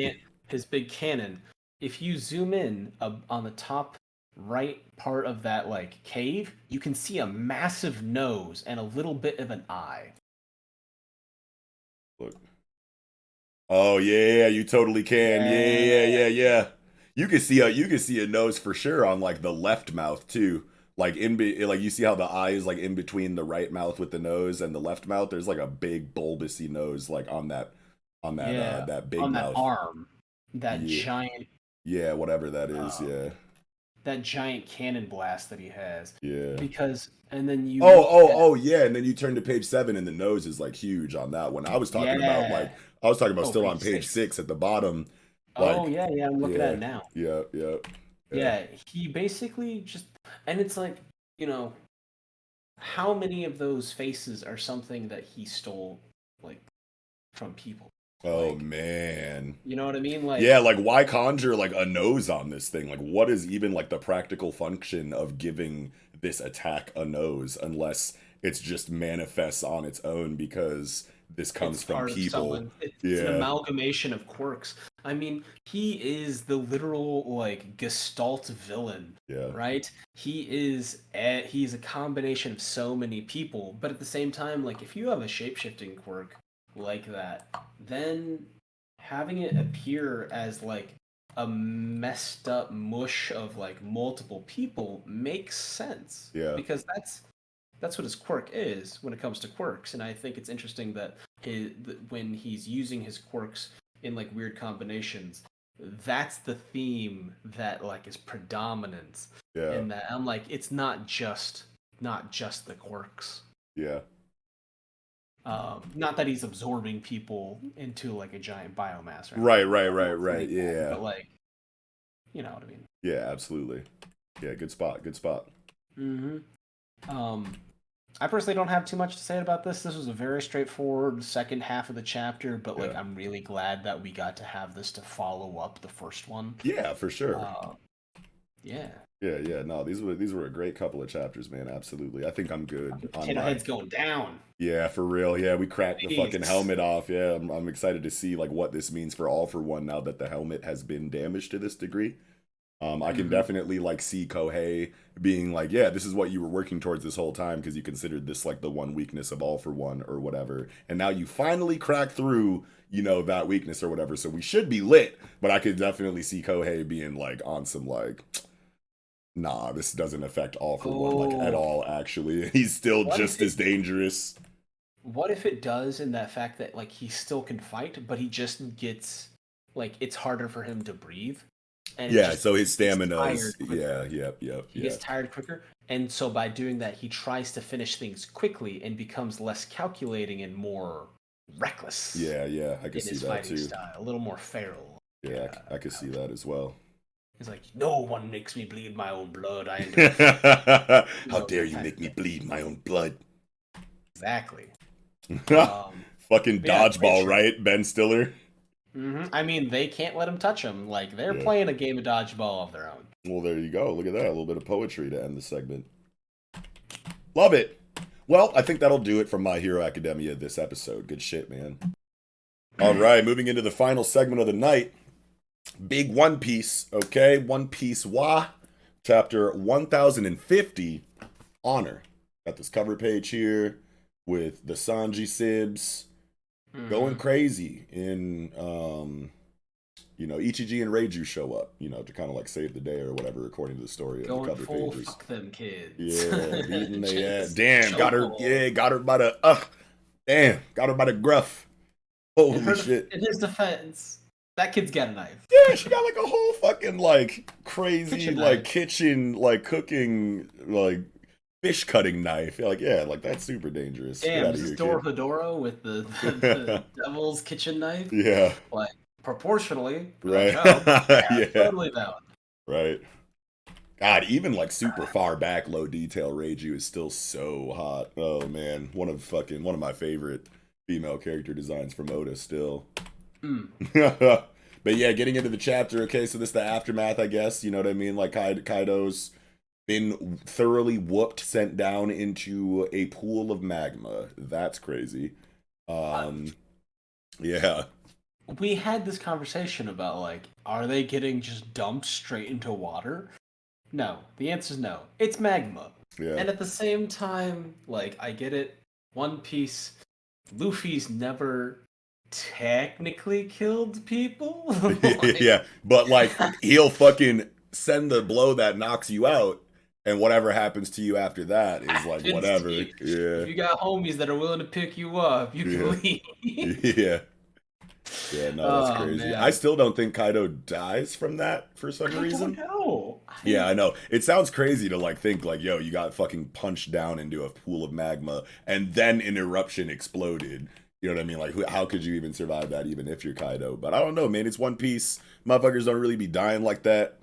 B: his big cannon, if you zoom in on the top right part of that like cave, you can see a massive nose and a little bit of an eye.
A: Look. Oh yeah, you totally can. Yeah. You can see a nose for sure on like the left mouth too. Like like you see how the eye is like in between the right mouth with the nose and the left mouth. There's like a big bulbousy nose like on that that big
B: on
A: mouth.
B: That arm, that giant.
A: Yeah, whatever that is. Yeah.
B: That giant cannon blast that he has.
A: Yeah.
B: Because and then you.
A: Oh yeah, and then you turn to page 7 and the nose is like huge on that one. I was talking about still on page 6 at the bottom. Like,
B: I'm looking at it now.
A: Yeah.
B: He basically just, and it's like, how many of those faces are something that he stole, like, from people?
A: Oh, man.
B: You know what I mean? Like,
A: yeah, like, why conjure, like, a nose on this thing? Like, what is even, like, the practical function of giving this attack a nose unless it's just manifests on its own because this comes from people?
B: It's an amalgamation of quirks. I mean, he is the literal like Gestalt villain, right? He's a combination of so many people, but at the same time, like if you have a shapeshifting quirk like that, then having it appear as like a messed up mush of like multiple people makes sense.
A: Yeah.
B: Because that's what his quirk is when it comes to quirks, and I think it's interesting that when he's using his quirks in like weird combinations, that's the theme that like is predominant.
A: Yeah.
B: And that I'm like, it's not just the quirks.
A: Yeah.
B: Not that he's absorbing people into like a giant biomass.
A: Right. Yeah.
B: But like, you know what I mean.
A: Yeah, absolutely. Yeah, good spot.
B: I personally don't have too much to say about this. This was a very straightforward second half of the chapter, but like I'm really glad that we got to have this to follow up the first one.
A: Yeah, for sure.
B: Yeah.
A: Yeah. No, these were a great couple of chapters, man. Absolutely. I think I'm good on
B: Potato
A: my.
B: Head's going down.
A: Yeah, for real. Yeah, we cracked the fucking
B: Peace.
A: helmet off. Yeah, I'm excited to see like what this means for All for One now that the helmet has been damaged to this degree. I can
B: Hmm.
A: definitely like see Kohei being like, yeah, this is what you were working towards this whole time because you considered this like the one weakness of All for One or whatever, and now you finally crack through, that weakness or whatever. So we should be lit, but I could definitely see Kohei being like on some like, nah, this doesn't affect All for One like at
B: Oh,
A: all. Actually, he's still
B: what if
A: just
B: it?
A: as dangerous.
B: What if it does in that fact that like he still can fight, but he just gets like it's harder for him to breathe, and it
A: Yeah,
B: just
A: so his
B: gets
A: stamina's
B: tired
A: yeah,
B: quicker. He
A: yeah.
B: gets tired quicker, and so by doing that, he tries to finish things quickly and becomes less calculating and more reckless
A: Yeah, I could
B: in
A: see
B: his
A: that
B: fighting
A: too.
B: style, a little more feral.
A: Yeah,
B: Yeah,
A: I could see that as well.
B: he's like, no one makes me bleed my own blood. I endure
A: How dare you
B: kind
A: make
B: of
A: me
B: thing.
A: bleed my own blood?
B: Exactly. Um,
A: Fucking
B: but yeah, great
A: dodgeball,
B: show.
A: right? Ben Stiller.
B: I mean, they can't let him touch him. Like they're
A: Yeah.
B: playing a game of dodgeball of their own.
A: Well, there you go. Look at that. A little bit of poetry to end the segment. Love it. Well, I think that'll do it from My Hero Academia this episode. Good shit, man. All right, moving into the final segment of the night. Big One Piece, okay? One Piece Wa, chapter 1050, Honor. Got this cover page here with the Sanji Sibs going
B: Hmm.
A: crazy in Ichiji and Reiju show up, to kind of like save the day or whatever, according to the story of the
B: Going
A: cover
B: full
A: pages.
B: fuck them kids.
A: Yeah, beating they ass.
B: Just
A: Damn,
B: chokehold.
A: got her by the damn, got her by the gruff. Holy shit.
B: In his defense, that kid's got a knife.
A: Yeah, she got like a whole fucking like crazy
B: Kitchen
A: like
B: knife.
A: kitchen like cooking like fish cutting knife. Like yeah, like that's super dangerous. Get
B: Damn,
A: out
B: this
A: of
B: is
A: here,
B: Dora
A: kid.
B: Hedoro with the devil's kitchen knife.
A: Yeah,
B: Like, proportionally, good
A: right.
B: job. Yeah,
A: Yeah,
B: totally down.
A: right. God, even like super far back, low detail Reiju is still so hot. Oh man, one of my favorite female character designs from Oda still.
B: Mm.
A: But yeah, getting into the chapter. Okay, so this is the aftermath, I guess. You know what I mean? Like Kaido's been thoroughly whooped, sent down into a pool of magma. That's crazy.
B: Uh,
A: Um, yeah,
B: we had this conversation about, like, are they getting just dumped straight into water? No. The answer is no. It's magma.
A: yeah,
B: And at the same time, like, I get it. One Piece, Luffy's never technically killed people. Like,
A: yeah. But like, he'll fucking send the blow that knocks you out, and whatever happens to you after that is like
B: happens to
A: whatever.
B: you.
A: Yeah,
B: If you got homies that are willing to pick you up, you
A: yeah,
B: can leave.
A: yeah. Yeah, no, that's
B: Oh
A: crazy. I
B: man.
A: still don't think Kaido dies from that for some
B: I don't
A: reason.
B: know.
A: Yeah, I know. It sounds crazy to like think like, yo, you got fucking punched down into a pool of magma and then an eruption exploded. You know what I mean? Like, how could you even survive that, even if you're Kaido? But I don't know, man. It's One Piece. Motherfuckers don't really be dying like that.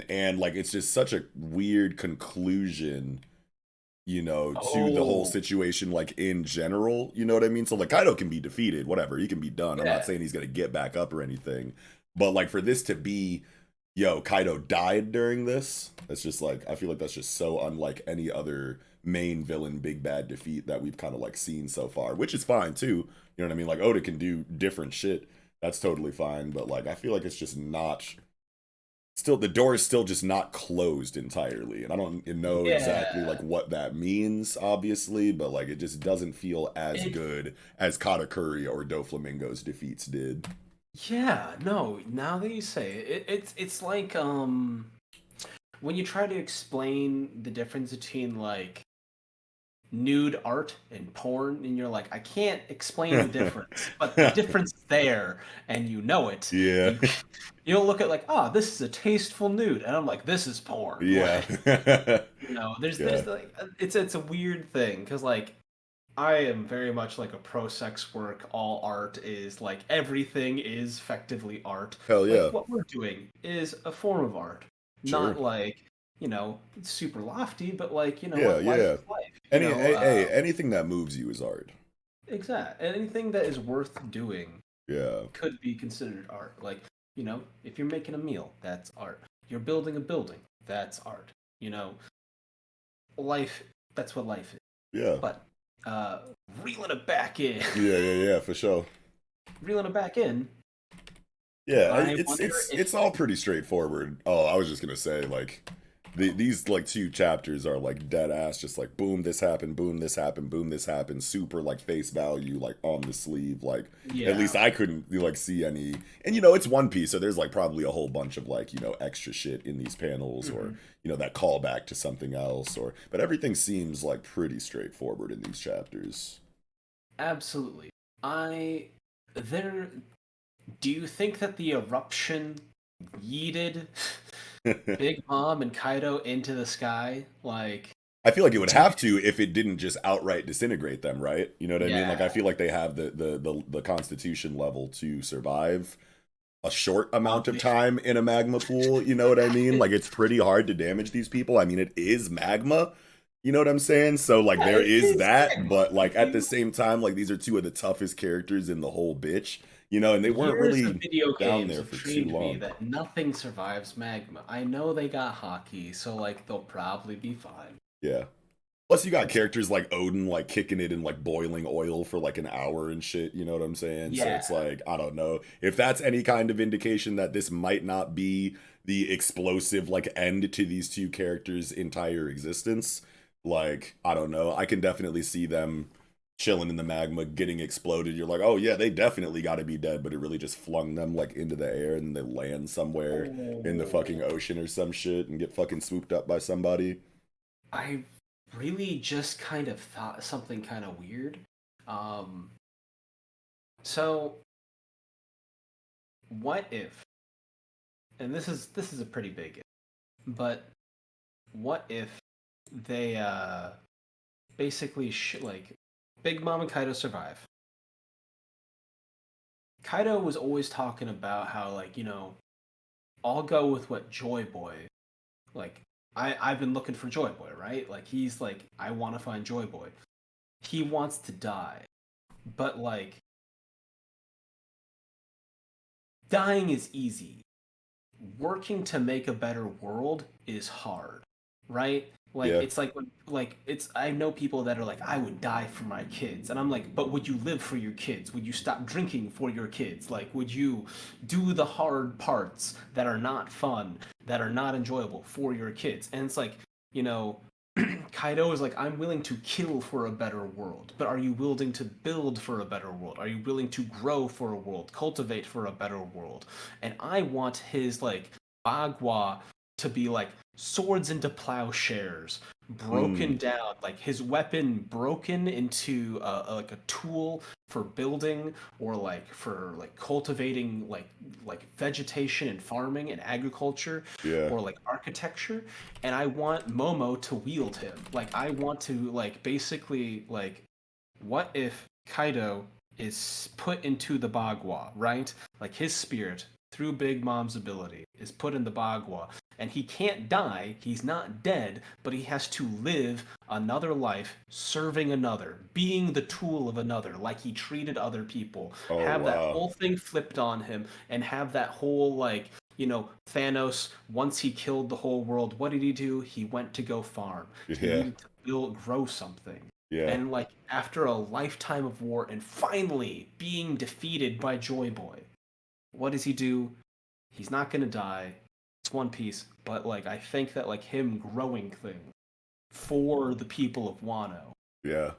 A: And like, it's just such a weird conclusion, to the whole
B: Oh,
A: situation, like in general. You know what I mean? So like, Kaido can be defeated, whatever. He can be done. I'm not
B: yeah.
A: saying he's gonna get back up or anything, but like for this to be yo, Kaido died during this. That's just like I feel like that's just so unlike any other main villain big bad defeat that we've kind of like seen so far, which is fine too. You know what I mean? Like Oda can do different shit. That's totally fine, but like I feel like it's just not still the door is still just not closed entirely. And I don't know exactly
B: Yeah.
A: like what that means obviously, but like it just doesn't feel as
B: It
A: good as Katakuri or Doflamingo's defeats did.
B: yeah, no, now that you say it, it's like when you try to explain the difference between like nude art and porn and you're like I can't explain the difference but the difference is there and you know it
A: Yeah.
B: you you don't look at like this is a tasteful nude and I'm like this is porn
A: Yeah.
B: like there's
A: Yeah.
B: like it's a weird thing because like I am very much like a pro sex work all art is like everything is effectively art
A: Hell
B: like
A: yeah.
B: what we're doing is a form of art
A: Sure.
B: not like it's super lofty, but like,
A: Yeah,
B: what life
A: yeah.
B: is life,
A: Hey, anything that moves you is art.
B: exact. Anything that is worth doing
A: Yeah.
B: could be considered art. Like, if you're making a meal, that's art. You're building a building. That's art. Life, that's what life is.
A: Yeah.
B: But reeling it back in.
A: Yeah, for sure.
B: Reeling it back in.
A: Yeah,
B: I wonder
A: it's all pretty straightforward. Oh, I was just gonna say like these like two chapters are like dead ass, just like boom, this happened, boom, this happened, boom, this happened, super like face value, like on the sleeve. Like at least
B: Yeah.
A: I couldn't like see any. And it's One Piece, so there's like probably a whole bunch of like extra shit in these panels, or
B: Mhm.
A: that callback to something else, but everything seems like pretty straightforward in these chapters.
B: Absolutely. I there Do you think that the eruption yeeted Big Mom and Kaido into the sky? Like,
A: I feel like it would
B: do you,
A: have to if it didn't just outright disintegrate them, right? You know what I mean? Like I
B: yeah,
A: feel like they have the constitution level to survive a short amount of
B: obvi-
A: time in a magma pool, you know what I mean? Like it's pretty hard to damage these people. I mean, it is magma. You know what I'm saying? So like
B: yeah,
A: there
B: it
A: is
B: is
A: that,
B: magma.
A: but like at the same time, like these are two of the toughest characters in the whole bitch, and they weren't
B: Years of
A: really
B: video
A: down
B: games
A: there
B: have
A: for too
B: trained me
A: long.
B: that nothing survives magma. I know they got hockey, so like they'll probably be fine.
A: Yeah. Plus, you got
B: It's
A: characters like Odin, like kicking it in like boiling oil for like an hour and shit. You know what I'm saying? So
B: yeah,
A: it's like, I don't know if that's any kind of indication that this might not be the explosive like end to these two characters' entire existence. Like, I don't know. I can definitely see them chilling in the magma, getting exploded. You're like, oh yeah, they definitely got to be dead, but it really just flung them like into the air and they land somewhere in the fucking
B: oh,
A: ocean or some shit and get fucking swooped up by somebody.
B: I really just kind of thought something kind of weird. Um, so what if, and this is a pretty big if, but what if they basically like Big Mom and Kaido survive. Kaido was always talking about how like, I'll go with what Joy Boy, like I've been looking for Joy Boy, right? Like he's like I want to find Joy Boy. He wants to die. But like dying is easy. Working to make a better world is hard, right? Like
A: Yeah.
B: it's like when like it's I know people that are like I would die for my kids, and I'm like, but would you live for your kids? Would you stop drinking for your kids? Like, would you do the hard parts that are not fun, that are not enjoyable for your kids? And it's like, you know, Kaido is like, I'm willing to kill for a better world, but are you willing to build for a better world? Are you willing to grow for a world, cultivate for a better world? And I want his like Bagua to be like swords into plowshares, broken
A: Mm,
B: down, like his weapon broken into like a tool for building or like for like cultivating like vegetation and farming and agriculture
A: yeah.
B: or like architecture, and I want Momo to wield him. Like I want to like basically like what if Kaido is put into the Bagua, right? Like his spirit through Big Mom's ability is put in the Bagua, and he can't die. He's not dead, but he has to live another life serving another, being the tool of another, like he treated other people.
A: Oh
B: Have that
A: wow.
B: whole thing flipped on him, and have that whole like Thanos, once he killed the whole world, what did he do? He went to go farm. He
A: Yeah.
B: needed to grow something.
A: Yeah.
B: And like after a lifetime of war and finally being defeated by Joy Boy, what does he do? He's not gonna die. It's One Piece, but like I think that like him growing things for the people of Wano
A: Yeah.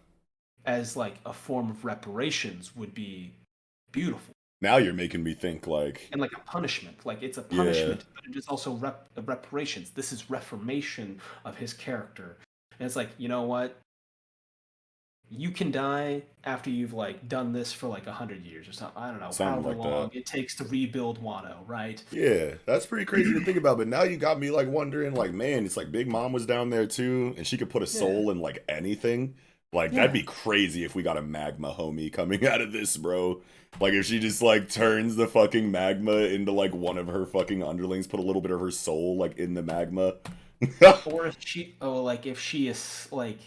B: as like a form of reparations would be beautiful.
A: Now you're making me think like,
B: And like a punishment, like it's a
A: yeah.
B: punishment, but it is also reparations. This is reformation of his character, and it's like, you know what, you can die after you've like done this for like 100 years or something. I don't know,
A: Something
B: however
A: like that.
B: long it takes to rebuild Wano, right?
A: Yeah, that's pretty crazy to think about. But now you got me like wondering, like, man, it's like Big Mom was down there too, and she could put a
B: Yeah,
A: soul in like anything. Like that'd
B: yeah.
A: be crazy if we got a magma homie coming out of this, bro. Like if she just like turns the fucking magma into like one of her fucking underlings, put a little bit of her soul like in the magma.
B: Or if she, oh, like if she is like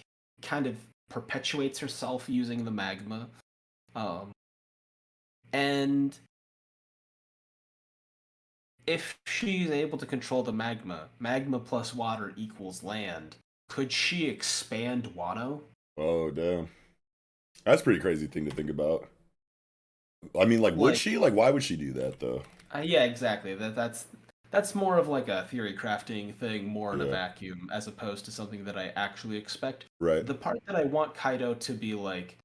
B: kind of perpetuates herself using the magma, um, and if she's able to control the magma plus water equals land, could she expand Wano?
A: Oh damn, that's a pretty crazy thing to think about. I mean, like, would
B: Like,
A: she? Like, why would she do that though?
B: yeah, exactly. That's more of like a theory crafting thing, more in a
A: Yeah,
B: vacuum, as opposed to something that I actually expect.
A: right.
B: The part that I want Kaido to be like,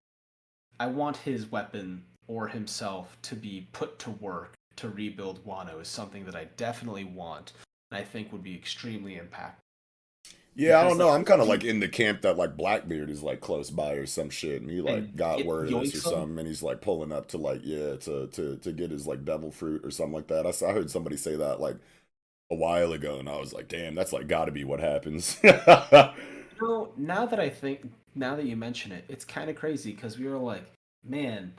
B: I want his weapon or himself to be put to work to rebuild Wano is something that I definitely want, and I think would be extremely impactful.
A: Yeah, I
B: Because
A: don't
B: like
A: know. I'm
B: I
A: kind of
B: see
A: like in the camp that like Blackbeard is like close by or some shit, and he like
B: and
A: got
B: it
A: word of this or
B: yoinks him.
A: something, and he's like pulling up to like to get his like devil fruit or something like that. I heard somebody say that like a while ago, and I was like, damn, that's like got to be what happens.
B: You know, now that you mention it, it's kind of crazy because we were like, man,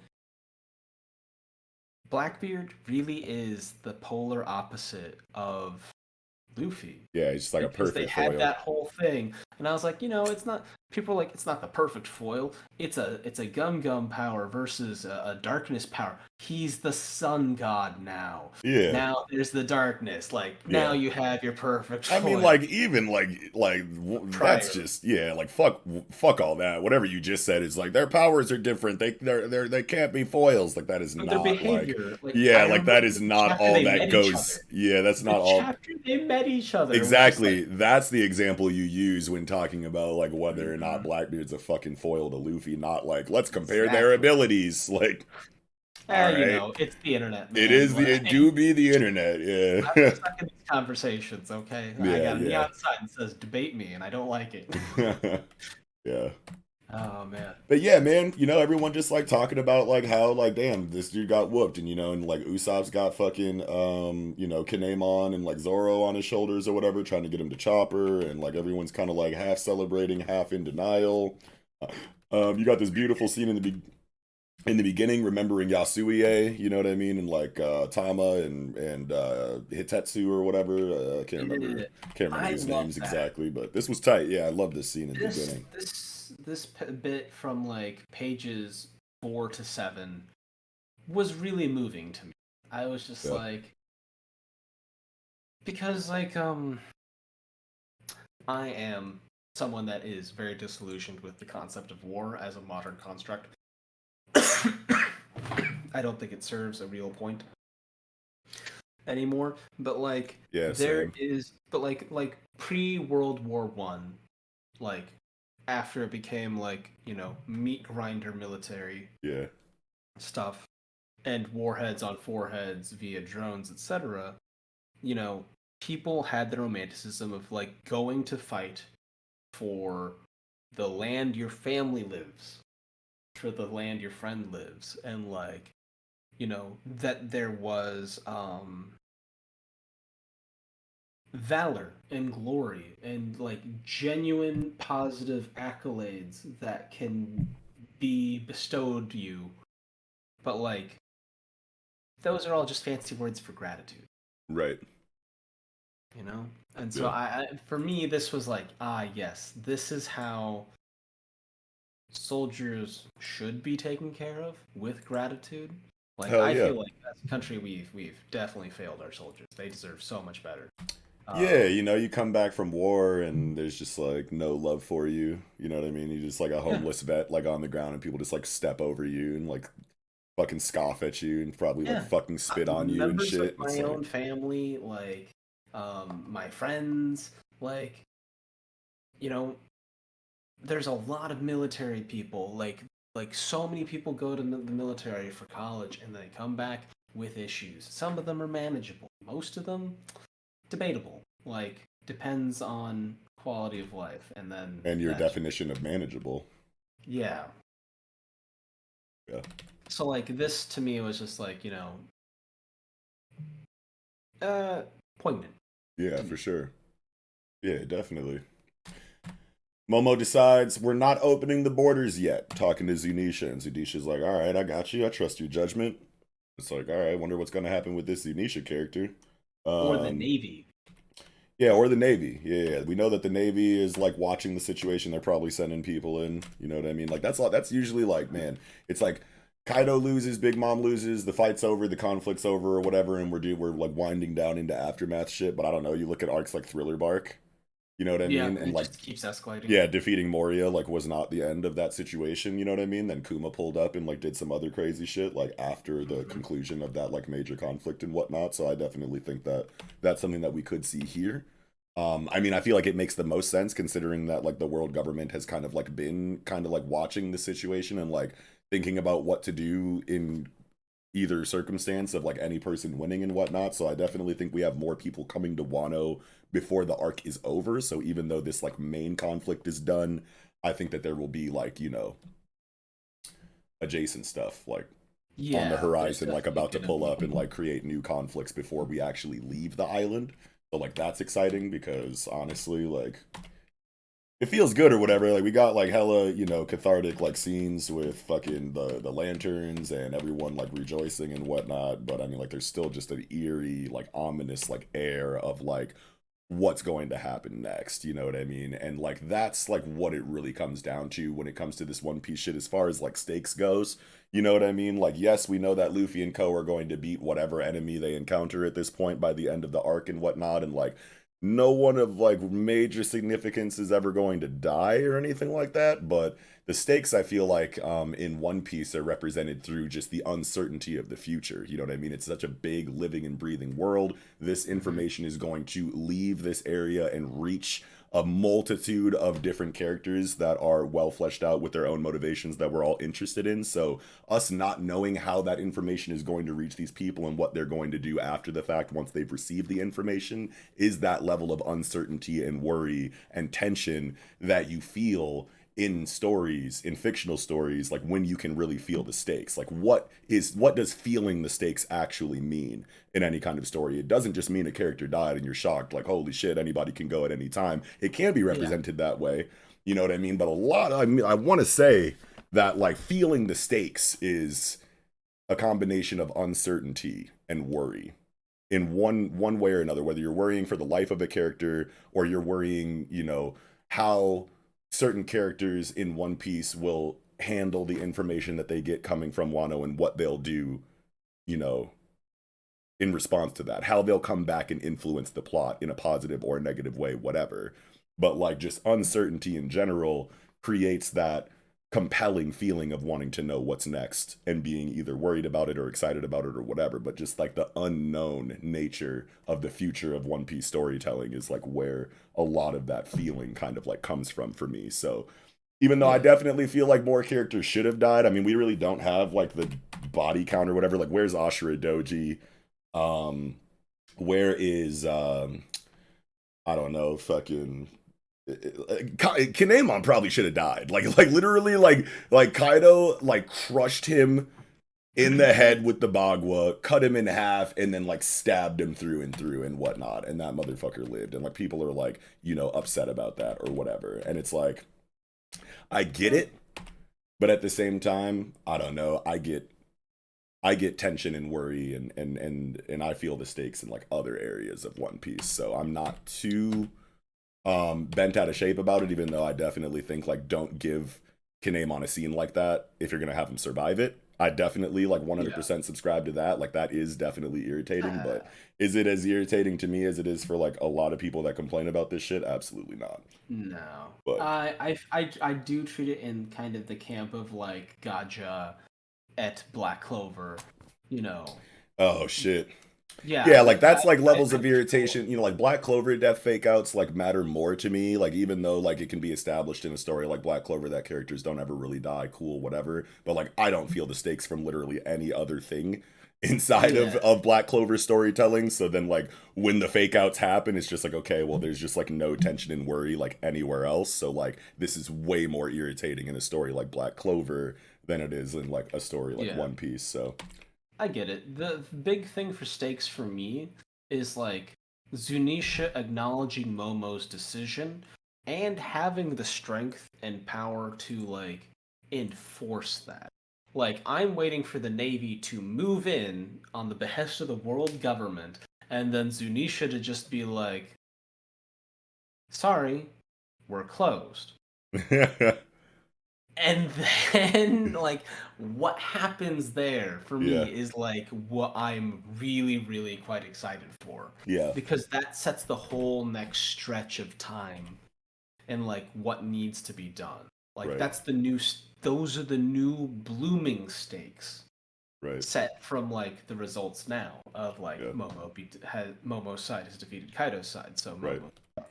B: Blackbeard really is the polar opposite of Luffy.
A: Yeah, he's just like a
B: Because they
A: perfect
B: had
A: foil.
B: that whole thing, and I was like, it's not. People are like, it's not the perfect foil. It's a gum power versus a darkness power. He's the sun god now.
A: Yeah,
B: Now there's the darkness. Like now
A: yeah.
B: you have your perfect
A: I mean,
B: foil.
A: like even that's
B: Prior,
A: just yeah, like fuck all that. Whatever you just said is like their powers are different. They can't be foils. Like that is
B: but their
A: not like
B: behavior, like
A: yeah,
B: I
A: like
B: remember
A: that is
B: the
A: not
B: chapter
A: all
B: they
A: that
B: met each
A: goes.
B: other.
A: Yeah, that's
B: The
A: not all.
B: chapter they met each other was just like,
A: Exactly. That's the example you use when talking about like whether or not
B: mhm,
A: Blackbeard's a fucking foil to Luffy. Not like let's compare their
B: exactly.
A: abilities. Like all right,
B: It's the internet,
A: it
B: man.
A: is
B: Like,
A: it do be the internet.
B: I'm
A: Yeah,
B: stuck in these conversations, okay? I
A: yeah,
B: got a
A: yeah.
B: neon sign that says debate me, and I don't like it.
A: Yeah.
B: Oh, man.
A: But yeah, man, everyone just like talking about like how like damn this dude got whooped, and like Usopp's got fucking Kinemon and like Zoro on his shoulders or whatever, trying to get him to Chopper, and like everyone's kind of like half celebrating, half in denial. You got this beautiful scene in the beginning, remembering Yasuie, you know what I mean, and like Tama and Hitetsu or whatever.
B: Yeah,
A: Can't remember
B: I
A: these
B: love
A: names
B: that.
A: exactly, but this was tight. Yeah, I love this scene in the
B: This
A: beginning.
B: bit from like pages 4 to 7 was really moving to me. I was just
A: Yeah.
B: like, because like I am someone that is very disillusioned with the concept of war as a modern construct. I don't think it serves a real point anymore. But like
A: Yeah,
B: there
A: same.
B: is, but like pre World War One, like after it became like meat grinder military
A: Yeah.
B: stuff and warheads on foreheads via drones, etc. You know, people had the romanticism of like going to fight for the land your family lives, for the land your friend lives, and like that there was valor and glory and like genuine positive accolades that can be bestowed you, but like those are all just fancy words for gratitude,
A: Right.
B: you know. And so
A: Yeah.
B: for me this was like, yes, this is how soldiers should be taken care of, with gratitude. Like
A: Hell
B: I
A: yeah.
B: feel like as a country we've definitely failed our soldiers. They deserve so much better.
A: Yeah,
B: Um,
A: you come back from war and there's just like no love for you. You know what I mean? You're just like a
B: yeah,
A: homeless vet like on the ground and people just like step over you and like fucking scoff at you and probably like
B: yeah.
A: fucking spit on you and
B: Members of
A: shit. It's
B: my
A: like
B: own family, like my friends, like you know, there's a lot of military people. Like so many people go to the military for college and they come back with issues. Some of them are manageable. Most of them debatable. Like depends on quality of life, and then
A: and your
B: that's
A: definition of manageable.
B: yeah.
A: Yeah.
B: So like this to me was just like poignant
A: Yeah,
B: to
A: for
B: me.
A: sure. Yeah, definitely. Momo decides we're not opening the borders yet, talking to Zunisha, and Zunisha's like, all right, I got you. I trust your judgment. It's like, all right, I wonder what's going to happen with this Zunisha character.
B: Or the
A: Um,
B: Navy.
A: yeah, or the Navy. Yeah, we know that the Navy is like watching the situation. They're probably sending people in. You know what I mean? Like that's usually like, man, it's like Kaido loses, Big Mom loses, the fight's over, the conflict's over, or whatever, and we're like winding down into aftermath shit. But I don't know. You look at arcs like Thriller Bark, you know what I
B: Yeah,
A: mean? And
B: it
A: like,
B: just keeps escalating.
A: yeah, defeating Moria like was not the end of that situation. You know what I mean? Then Kuma pulled up and like did some other crazy shit like after the
B: Hmm.
A: conclusion of that like major conflict and whatnot. So I definitely think that that's something that we could see here. I mean, I feel like it makes the most sense considering that like the world government has kind of like been kind of like watching the situation and like thinking about what to do in either circumstance of like any person winning and whatnot. So I definitely think we have more people coming to Wano before the arc is over. So even though this like main conflict is done, I think that there will be like, you know, adjacent stuff like on the
B: Yeah, there's
A: horizon, like
B: definitely
A: about to
B: gonna
A: pull
B: be.
A: up and like create new conflicts before we actually leave the island. So like that's exciting because honestly, like it feels good or whatever. Like we got like hella, you know, cathartic like scenes with fucking the lanterns and everyone like rejoicing and whatnot. But I mean, like there's still just an eerie, like ominous, like air of like what's going to happen next. You know what I mean? And like that's like what it really comes down to when it comes to this One Piece shit as far as like stakes goes. You know what I mean? Like yes, we know that Luffy and Co are going to beat whatever enemy they encounter at this point by the end of the arc and whatnot, and like no one of like major significance is ever going to die or anything like that, but the stakes I feel like in One Piece are represented through just the uncertainty of the future. You know what I mean? It's such a big living and breathing world. This
B: Hmm.
A: information is going to leave this area and reach a multitude of different characters that are well fleshed out with their own motivations that we're all interested in. So us not knowing how that information is going to reach these people and what they're going to do after the fact once they've received the information is that level of uncertainty and worry and tension that you feel in stories, in fictional stories, like when you can really feel the stakes. Like what does feeling the stakes actually mean in any kind of story? It doesn't just mean a character died and you're shocked like holy shit, anybody can go at any time. It can be
B: Yeah.
A: represented that way. You know what I mean? But a lot I mean I want to say that like feeling the stakes is a combination of uncertainty and worry in one way or another, whether you're worrying for the life of a character or you're worrying, you know, how certain characters in One Piece will handle the information that they get coming from Wano and what they'll do, you know, in response to that, how they'll come back and influence the plot in a positive or a negative way, whatever. But like just uncertainty in general creates that compelling feeling of wanting to know what's next and being either worried about it or excited about it or whatever. But just like the unknown nature of the future of One Piece storytelling is like where a lot of that feeling kind of like comes from for me. So even though I
B: Yeah.
A: definitely feel like more characters should have died, I mean, we really don't have like the body count or whatever. Like, where's Ashura Doji? Um, where is I don't know, fucking Kinemon probably should have died. Like literally, like Kaido like crushed him in the head with the Bagua, cut him in half, and then like stabbed him through and through and whatnot. And that motherfucker lived. And like people are like, you know, upset about that or whatever. And it's like, I get it, but at the same time, I don't know. I get tension and worry and I feel the stakes in like other areas of One Piece. So I'm not too bent out of shape about it, even though I definitely think like don't give Kinemon a scene like that if you're gonna have him survive it. I definitely like
B: Yeah.
A: 100% subscribe to that. Like that is definitely irritating, but
B: Uh,
A: is it as irritating to me as it is for like a lot of people that complain about this shit? Absolutely not.
B: no.
A: But
B: I do treat it in kind of the camp of like Gaja et Black Clover, you know.
A: oh shit.
B: Yeah,
A: Yeah, like that's like levels
B: I
A: of
B: treat both.
A: irritation. You know, like Black Clover death fake outs like matter more to me. Like even though like it can be established in a story like Black Clover that characters don't ever really die, cool, whatever. But like I don't feel the stakes from literally any other thing inside
B: Yeah.
A: of Black Clover storytelling. So then like when the fake outs happen, it's just like okay, well there's just like no tension and worry like anywhere else. So like this is way more irritating in a story like Black Clover than it is in like a story like
B: Yeah.
A: One Piece. So
B: I get it. The big thing for stakes for me is like Zunisha acknowledging Momo's decision and having the strength and power to like enforce that. Like I'm waiting for the Navy to move in on the behest of the world government and then Zunisha to just be like, "Sorry, we're closed." And then, like, what happens there for me
A: Yeah.
B: is like what I'm really, really quite excited for.
A: Yeah.
B: Because that sets the whole next stretch of time and like what needs to be done. Like,
A: Right.
B: that's the new, those are the new blooming stakes
A: Right.
B: set from like the results now of like
A: Yeah.
B: Momo's side has defeated Kaido's side, so
A: Right.
B: Momo.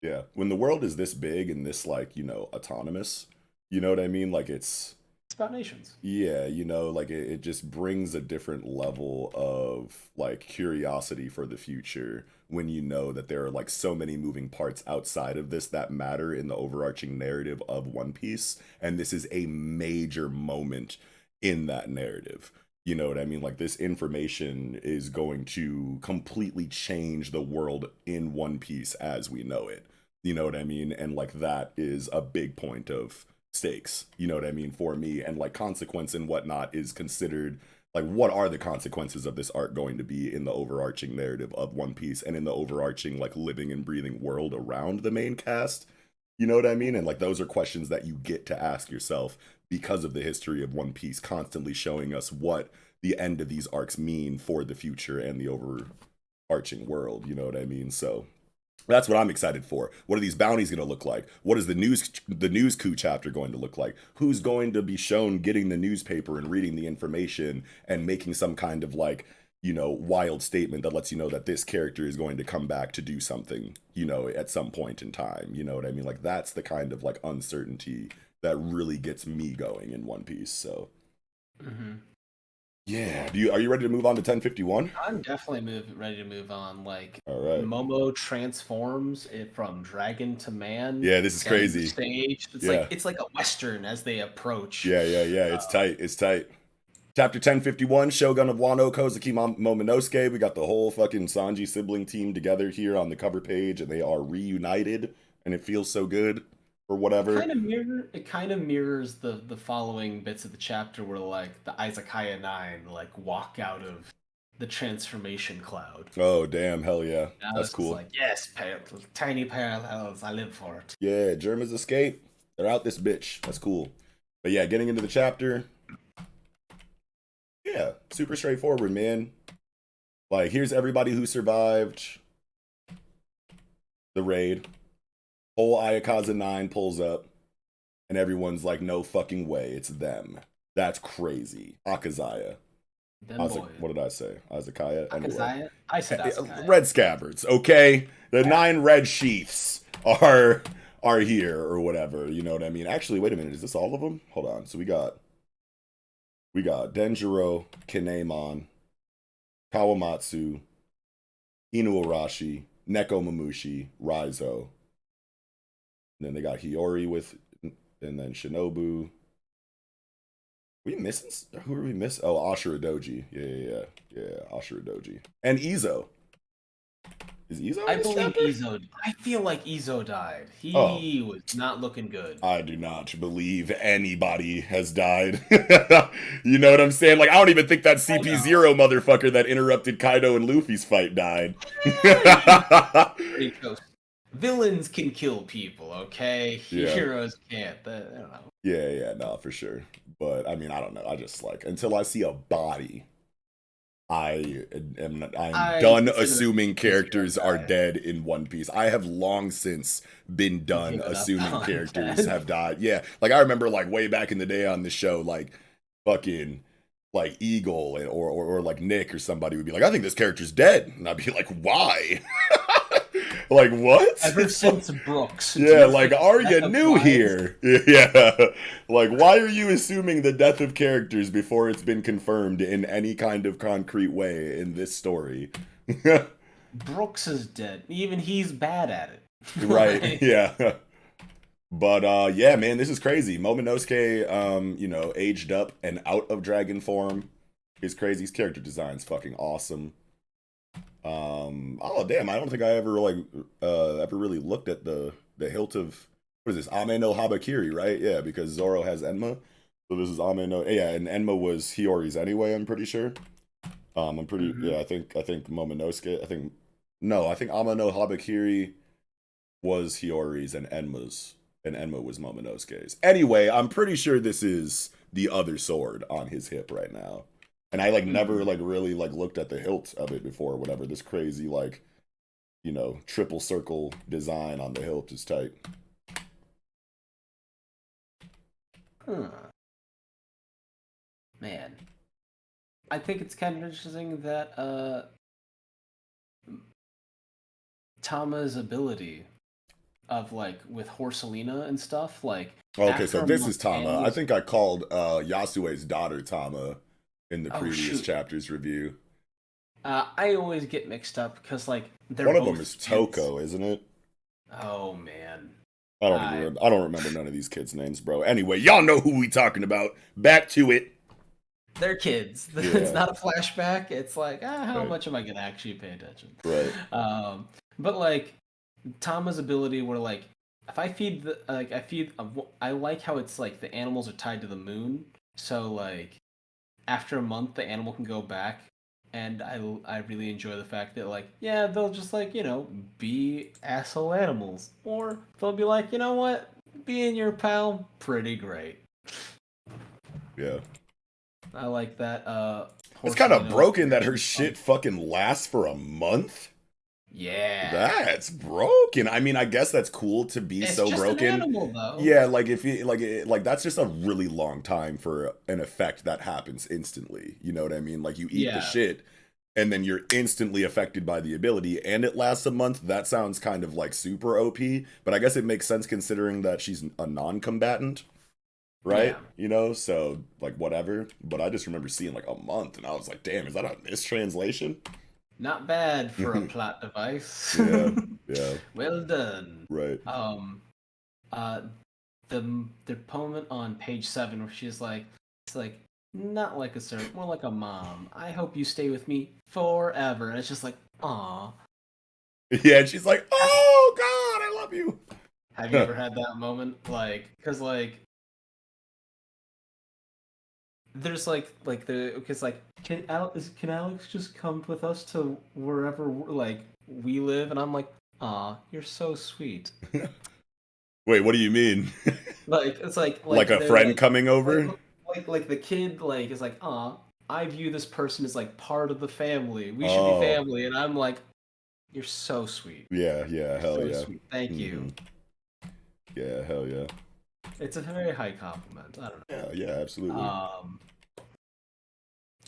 A: Yeah. When the world is this big and this, like, autonomous, you know what I mean? Like,
B: It's about nations.
A: yeah, like it just brings a different level of like curiosity for the future when you know that there are like so many moving parts outside of this that matter in the overarching narrative of One Piece. And this is a major moment in that narrative. You know what I mean? Like, this information is going to completely change the world in One Piece as we know it. You know what I mean? And like, that is a big point of stakes, you know what I mean, for me. And like, consequence and whatnot is considered like, what are the consequences of this art going to be in the overarching narrative of One Piece and in the overarching like living and breathing world around the main cast, you know what I mean? And like, those are questions that you get to ask yourself because of the history of One Piece constantly showing us what the end of these arcs mean for the future and the overarching world, you know what I mean? So that's what I'm excited for. What are these bounties going to look like? What is the news coup chapter going to look like? Who's going to be shown getting the newspaper and reading the information and making some kind of like, wild statement that lets you know that this character is going to come back to do something, at some point in time. You know what I mean? Like, that's the kind of like uncertainty that really gets me going in One Piece. So, yeah. Are you ready to move on to 1051?
B: I'm definitely ready to move on. Like,
A: All right.
B: Momo transforms it from dragon to man.
A: Yeah, this is crazy.
B: Stage. It's like a western as they approach.
A: Yeah. It's tight. It's tight. Chapter 1051, Shogun of Wano, Kozuki Momonosuke. We got the whole fucking Sanji sibling team together here on the cover page, and they are reunited, and it feels so good, or whatever.
B: It kind of mirrors the following bits of the chapter where like the Izakaya 9 like walk out of the transformation cloud.
A: Oh, damn, hell yeah.
B: Now
A: That's cool.
B: Like, yes, tiny parallels, I live for it.
A: Yeah, Germans escape. They're out this bitch. That's cool. But yeah, getting into the chapter. Yeah, super straightforward, man. Like, here's everybody who survived the raid. Whole Ayakaza 9 pulls up, and everyone's like, no fucking way, it's them. That's crazy. Akazaya. What did I say? Azakaya?
B: Akazaya? Anyway. I said Azakaya.
A: Red scabbards, okay? The 9 red sheaths are here, or whatever, you know what I mean? Actually, wait a minute, is this all of them? Hold on, so we got Denjiro, Kinemon, Kawamatsu, Inuarashi, Neko Mamushi, Raizo. And then they got Hiyori and then Shinobu. We missing? Who are we missing? Oh, Ashura Doji. Yeah, Ashura Doji. And Izo. Is Izo?
B: I believe Izo. I feel like Izo died. He was not looking good.
A: I do not believe anybody has died. You know what I'm saying? Like, I don't even think that CP0 motherfucker that interrupted Kaido and Luffy's fight died.
B: Villains can kill people, okay? Heroes can't. I don't know.
A: Yeah, no, for sure. But I mean, I don't know. I just like, until I see a body, I'm done assuming characters are dead in One Piece. I have long since been done assuming characters have died. Yeah, like I remember like way back in the day on the show, like fucking like Eagle or like Nick or somebody would be like, I think this character's dead. And I'd be like, why? Like, what?
B: Ever since Brooks.
A: Yeah, like, are you new here? Yeah. Like, why are you assuming the death of characters before it's been confirmed in any kind of concrete way in this story?
B: Brooks is dead. Even he's bad at it.
A: Right, yeah. But, yeah, man, this is crazy. Momonosuke, aged up and out of dragon form is crazy. His character design's fucking awesome. Oh damn, I don't think I ever really looked at the hilt of, what is this, Ame no Habakiri, right? Yeah, because Zoro has Enma, so this is Ame no, yeah, and Enma was Hiyori's anyway, I'm pretty sure. I'm pretty yeah, I think Momonosuke, I think Ame no Habakiri was Hiyori's and Enma's and Enma was Momonosuke's. Anyway, I'm pretty sure this is the other sword on his hip right now. And I like never like really like looked at the hilt of it before or whatever. This crazy like, you know, triple circle design on the hilt is tight.
B: Man. I think it's kind of interesting that Tama's ability of like with Horselina and stuff, like
A: Okay, so
B: after
A: this is Tama. I
B: Montan's,
A: think I called Yasue's daughter Tama in the previous
B: shoot.
A: chapter's review.
B: I always get mixed up because like they're
A: One of
B: both
A: them is
B: kids.
A: Toko, isn't it?
B: Oh man.
A: I don't remember none of these kids' names, bro. Anyway, y'all know who we talking about. Back to it.
B: They're kids.
A: Yeah.
B: It's not a flashback. It's like, how
A: Right.
B: much am I gonna actually pay attention?
A: Right.
B: But like Tama's ability, where like if I feed the like I like how it's like the animals are tied to the moon. So like after a month, the animal can go back, and I really enjoy the fact that like yeah, they'll just like be asshole animals, or they'll be like, you know what, being your pal, pretty great.
A: Yeah.
B: I like that.
A: It's kind of
B: Horselino
A: broken that her
B: is
A: shit fucking lasts for a month.
B: Yeah.
A: That's broken. I mean, I guess that's cool to be
B: It's
A: so
B: just
A: broken.
B: an animal, though.
A: Yeah, like if you like that's just a really long time for an effect that happens instantly. You know what I mean? Like you eat the shit and then you're instantly affected by the ability and it lasts a month. That sounds kind of like super OP, but I guess it makes sense considering that she's a non-combatant. Right?
B: Yeah.
A: You know, so like whatever. But I just remember seeing like a month and I was like, damn, is that a mistranslation?
B: Not bad for a plot device.
A: Yeah.
B: Well done.
A: Right.
B: The moment on page 7 where she's like, it's like not like a servant, more like a mom. I hope you stay with me forever. And it's just like, aw.
A: Yeah, and she's like, oh God, I love you.
B: Have you ever had that moment? Like, because like there's because like can Alex just come with us to wherever like we live? And I'm like, aw, you're so sweet.
A: Wait, what do you mean?
B: Like it's
A: like a friend coming over?
B: Like the kid like is like, aw, I view this person as like part of the family. We should be family. And I'm like, you're so sweet.
A: Yeah, hell
B: so
A: yeah.
B: Sweet. Thank you.
A: Yeah, hell yeah.
B: It's a very high compliment. I don't know.
A: Yeah, absolutely.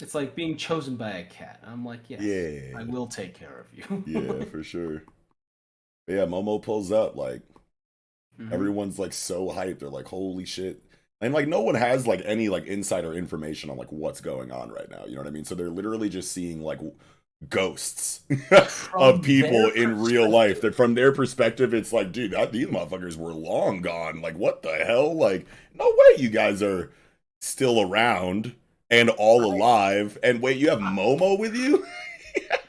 B: It's like being chosen by a cat. I'm like, yes, I will take care of you.
A: Yeah, for sure. But yeah, Momo pulls up, like, everyone's like so hyped. They're like, holy shit. And like no one has like any like insider information on like what's going on right now. You know what I mean? So they're literally just seeing like ghosts of people in real life. That from their perspective, it's like, dude, these motherfuckers were long gone. Like, what the hell? Like, no way you guys are still around and all alive. And wait, you have Momo with you?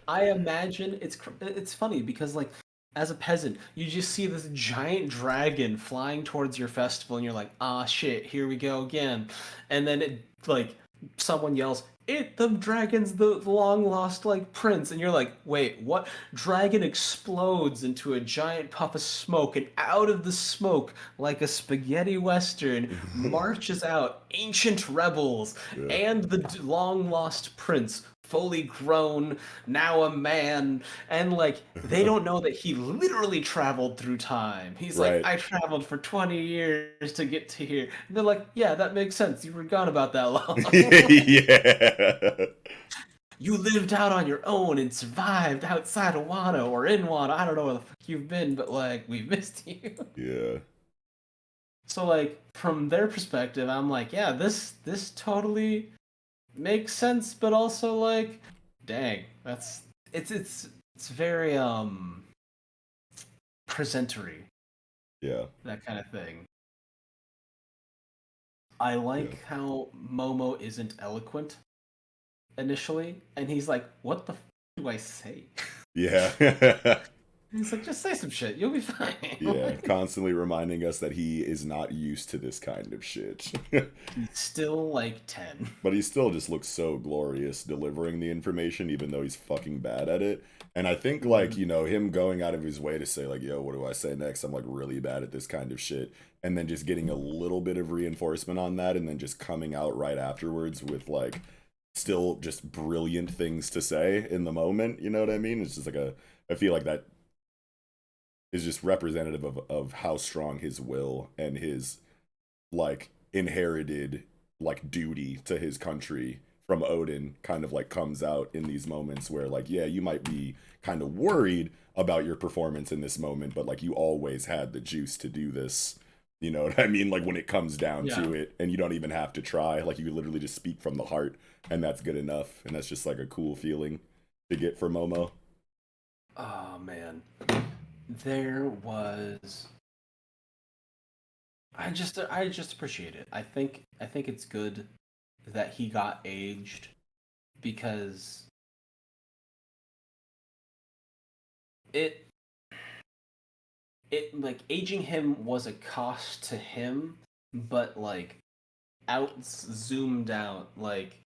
B: I imagine it's funny because like as a peasant, you just see this giant dragon flying towards your festival, and you're like, ah, shit, here we go again. And then it like someone yells, the dragon's the long lost like prince, and you're like, wait, what? Dragon explodes into a giant puff of smoke, and out of the smoke, like a spaghetti western, marches out ancient rebels and the long lost prince, fully grown, now a man, and like they don't know that he literally traveled through time. He's like, I traveled for 20 years to get to here. And they're like, yeah, that makes sense. You were gone about that long.
A: Yeah.
B: You lived out on your own and survived outside of Wano or in Wano. I don't know where the fuck you've been, but like we missed you.
A: Yeah.
B: So like from their perspective, I'm like, yeah, this totally makes sense, but also like, dang, it's very presentery.
A: Yeah.
B: That kind of thing. I like how Momo isn't eloquent initially, and he's like, what the f do I say?
A: Yeah.
B: He's like, just say some shit, you'll be fine.
A: Yeah, constantly reminding us that he is not used to this kind of shit.
B: He's still like 10.
A: But he still just looks so glorious delivering the information, even though he's fucking bad at it. And I think, like,
B: Mhm.
A: you know, him going out of his way to say, like, yo, what do I say next? I'm, like, really bad at this kind of shit. And then just getting a little bit of reinforcement on that, and then just coming out right afterwards with, like, still just brilliant things to say in the moment. You know what I mean? It's just like I feel like that is just representative of how strong his will and his like inherited like duty to his country from Odin kind of like comes out in these moments where like yeah you might be kind of worried about your performance in this moment but like you always had the juice to do this, you know what I mean, like when it comes down
B: Yeah.
A: to it and you don't even have to try, like you literally just speak from the heart and that's good enough, and that's just like a cool feeling to get for Momo.
B: Oh man. There was I just appreciate it. I think it's good that he got aged because it it like aging him was a cost to him, but like out zoomed out like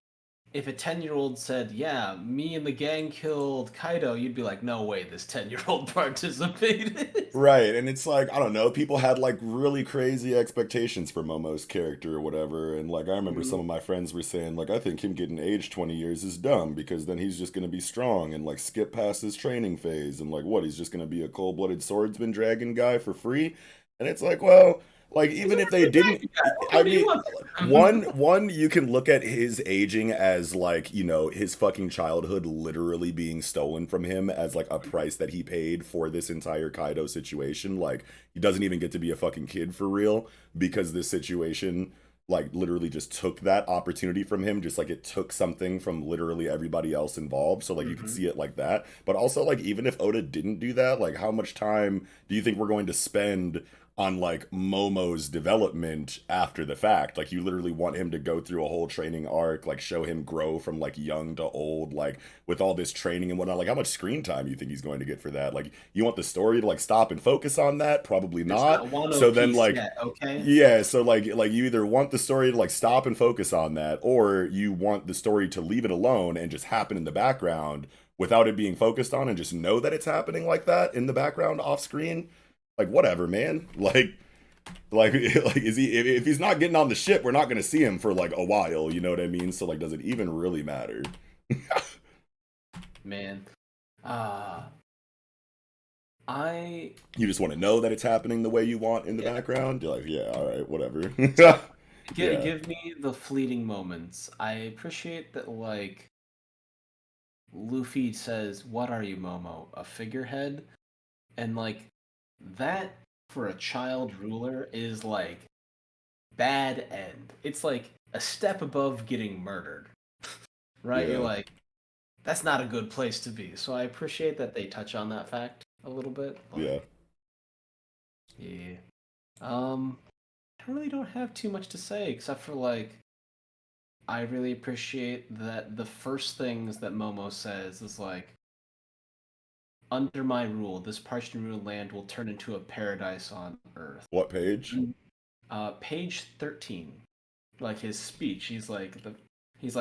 B: if a 10-year-old said, "Yeah, me and the gang killed Kaido," you'd be like, "No way, this 10-year-old participated."
A: Right, and it's like, I don't know, people had like really crazy expectations for Momo's character or whatever, and like I remember some
B: Mhm.
A: of my friends were saying like I think him getting aged 20 years is dumb because then he's just going to be strong and like skip past his training phase and like what, he's just going to be a cold-blooded swordsman dragon guy for free. And it's like, well, like
B: He's
A: even
B: a
A: if they
B: really
A: didn't,
B: bad guy. What
A: I
B: more do you
A: mean,
B: want from
A: one
B: him?
A: one you can look at his aging as like, you know, his fucking childhood literally being stolen from him as like a price that he paid for this entire Kaido situation. Like he doesn't even get to be a fucking kid for real because this situation like literally just took that opportunity from him, just like it took something from literally everybody else involved. So like you could
B: Mhm.
A: see it like that. But also like even if Oda didn't do that, like how much time do you think we're going to spend on like Momo's development after the fact? Like you literally want him to go through a whole training arc, like show him grow from like young to old, like with all this training and whatnot. Like how much screen time you think he's going to get for that? Like you want the story to like stop and focus on that? Probably
B: It's
A: not.
B: not Wano
A: So then
B: Piece
A: like
B: yet, okay?
A: yeah, so like you either want the story to like stop and focus on that, or you want the story to leave it alone and just happen in the background without it being focused on and just know that it's happening like that in the background off screen. Like whatever, man. Like like is he if he's not getting on the ship, we're not going to see him for like a while, you know what I mean? So like does it even really matter?
B: Man. Uh I
A: You just want to know that it's happening the way you want in the
B: yeah.
A: background? You're like, yeah, all right, whatever.
B: So
A: Yeah.
B: give me the fleeting moments. I appreciate that like Luffy says, "What are you, Momo? A figurehead?" And like that for a child ruler is like bad end. It's like a step above getting murdered, right? You're
A: Yeah.
B: like, that's not a good place to be. So I appreciate that they touch on that fact a little bit.
A: Yeah.
B: Like, yeah. I really don't have too much to say except for like I really appreciate that the first things that Momo says is like, under my rule, this partially ruled land will turn into a paradise on Earth.
A: What page?
B: Page 13, like his speech, he's like,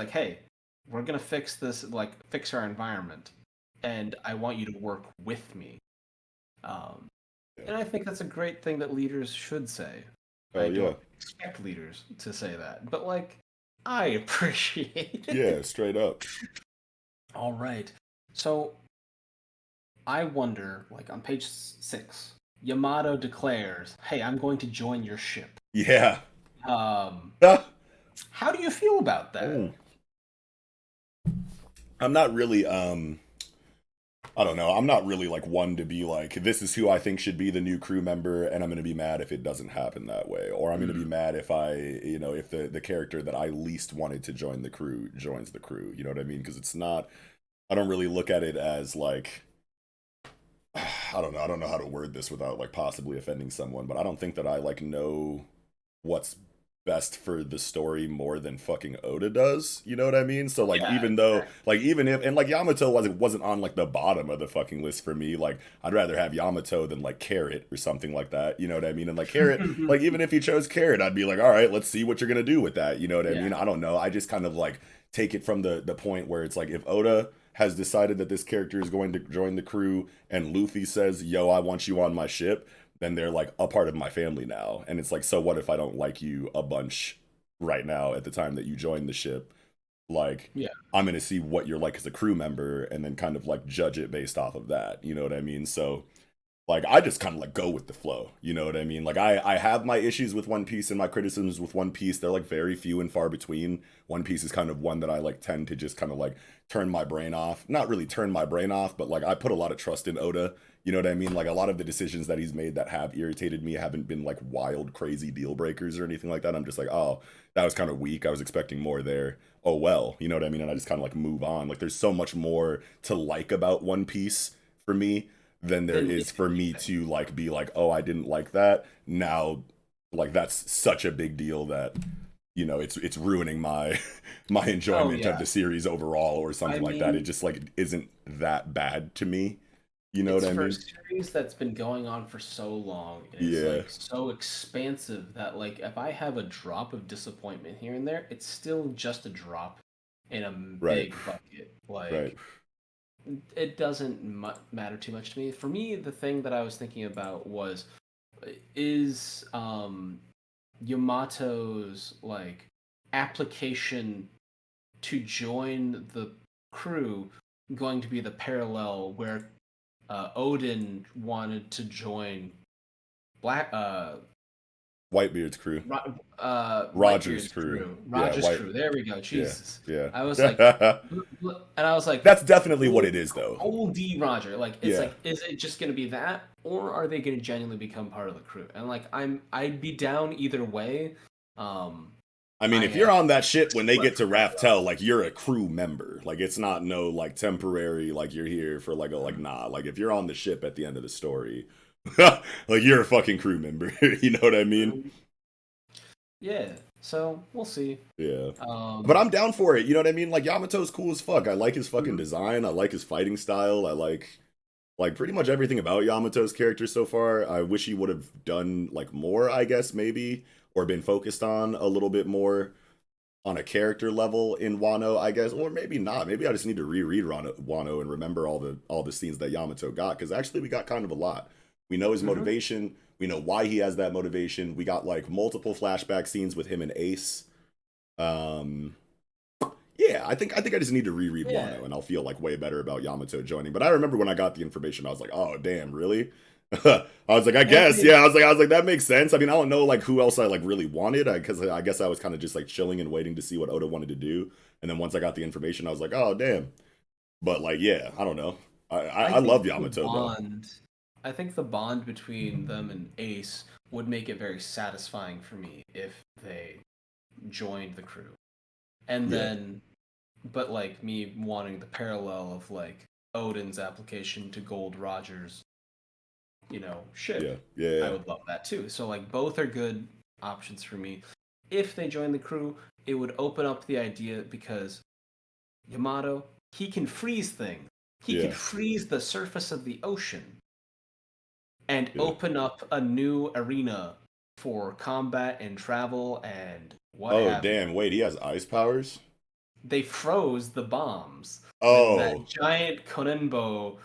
B: hey, we're gonna fix this, like fix our environment, and I want you to work with me. Um,
A: Yeah.
B: and I think that's a great thing that leaders should say. I
A: Oh yeah.
B: don't expect leaders to say that, but like, I appreciate
A: Yeah,
B: it.
A: straight up.
B: All right, so I wonder, like on page 6, Yamato declares, "Hey, I'm going to join your ship."
A: Yeah.
B: Um,
A: Ah.
B: how do you feel about that?
A: Mm. I'm not really I don't know. I'm not really like one to be like this is who I think should be the new crew member and I'm going to be mad if it doesn't happen that way, or I'm going to be
B: Mm,
A: mad if I, you know, if the character that I least wanted to join the crew joins the crew, you know what I mean? Because it's not, I don't really look at it as like I don't know how to word this without like possibly offending someone, but I don't think that I like know what's best for the story more than fucking Oda does. You know what I mean? So like
B: Yeah,
A: even though like even if and like Yamato wasn't on like the bottom of the fucking list for me, like I'd rather have Yamato than like Carrot or something like that. You know what I mean? And like Carrot, like even if he chose Carrot, I'd be like, all right, let's see what you're gonna do with that. You know what I mean?
B: yeah,
A: I don't know. I just kind of like take it from the point where it's like if Oda has decided that this character is going to join the crew and Luffy says, "Yo, I want you on my ship," then they're like a part of my family now. And it's like, so what if I don't like you a bunch right now at the time that you join the ship? Like,
B: yeah.
A: I'm going to see what you're like as a crew member and then kind of like judge it based off of that. You know what I mean? So like I just kind of like go with the flow, you know what I mean? Like I have my issues with One Piece and my criticisms with One Piece. They're like very few and far between. One Piece is kind of one that I like tend to just kind of like turn my brain off. Not really turn my brain off, but like I put a lot of trust in Oda. You know what I mean? Like a lot of the decisions that he's made that have irritated me haven't been like wild crazy deal breakers or anything like that. I'm just like, "Oh, that was kind of weak. I was expecting more there." Oh well, you know what I mean? And I just kind of like move on. Like there's so much more to like about One Piece for me than there
B: Then
A: is for me to like be like, oh, I didn't like that. Now, like that's such a big deal that it's ruining my my
B: oh
A: enjoyment of
B: yeah.
A: the series overall or
B: I
A: something like that. It
B: mean,
A: just like isn't that bad to me. You know what
B: it's
A: I
B: for a
A: mean?
B: series that's been going on for so long and is
A: Yeah.
B: like so expansive that like if I have a drop of disappointment here and there, it's still just a drop in a
A: Right.
B: big bucket.
A: Right.
B: Like it doesn't matter too much to me. For me, the thing that I was thinking about was is Yamato's like application to join the crew going to be the parallel where Odin wanted to join Black
A: Whitebeard's crew. Roger's
B: Whitebeard's
A: crew.
B: crew,
A: Yeah,
B: Roger's
A: White
B: crew. There we go.
A: yeah.
B: Jesus,
A: Yeah.
B: I was like, and I was like,
A: That's definitely what it is though.
B: old D Roger. Like, it's
A: Yeah.
B: like, is it just gonna be that, or are they gonna genuinely become part of the crew? And like, I'd be down either way. Um,
A: I mean,
B: I
A: if you're on that ship when they
B: but
A: get to Raftel, like you're a crew member. Like it's not no like temporary, like you're here for like a like nah. Like if you're on the ship at the end of the story, like you're a fucking crew member. You know what I mean?
B: yeah. So we'll see.
A: Yeah. But
B: Um,
A: I'm down for it. You know what I mean? Like Yamato's cool as fuck. I like his fucking
B: mhm.
A: design. I like his fighting style. I like pretty much everything about Yamato's character so far. I wish he would have done like more, I guess maybe, or been focused on a little bit more on a character level in Wano, I guess, or maybe not. Maybe I just need to reread Wano and remember all the scenes that Yamato got because actually we got kind of a lot. We know his
B: Mhm.
A: motivation. We know why he has that motivation. We got like multiple flashback scenes with him and Ace. Um, yeah, I think I just need to reread
B: Yeah.
A: Wano and I'll feel like way better about Yamato joining. But I remember when I got the information, I was like, oh damn, really? I was like, I
B: I
A: guess,
B: mean,
A: yeah. I was like, that makes sense. I mean, I don't know like who else I like really wanted, because I guess I was kind of just like chilling and waiting to see what Oda wanted to do. And then once I got the information, I was like, oh damn. But like, yeah, I don't know.
B: I
A: I love
B: think the
A: Yamato though.
B: bond, I think the bond between them and Ace would make it very satisfying for me if they joined the crew. And
A: Yeah,
B: then, but like me wanting the parallel of like Odin's application to Gold Roger's, ship,
A: yeah, yeah,
B: I
A: yeah.
B: would love that too. So like both are good options for me. If they join the crew, it would open up the idea because Yamato, he can freeze things. He
A: Yeah.
B: could freeze the surface of the ocean and
A: Yeah.
B: open up a new arena for combat and travel and what
A: Oh
B: have you.
A: damn! Wait, he has ice powers.
B: They froze the bombs when that
A: Oh
B: giant Konenbo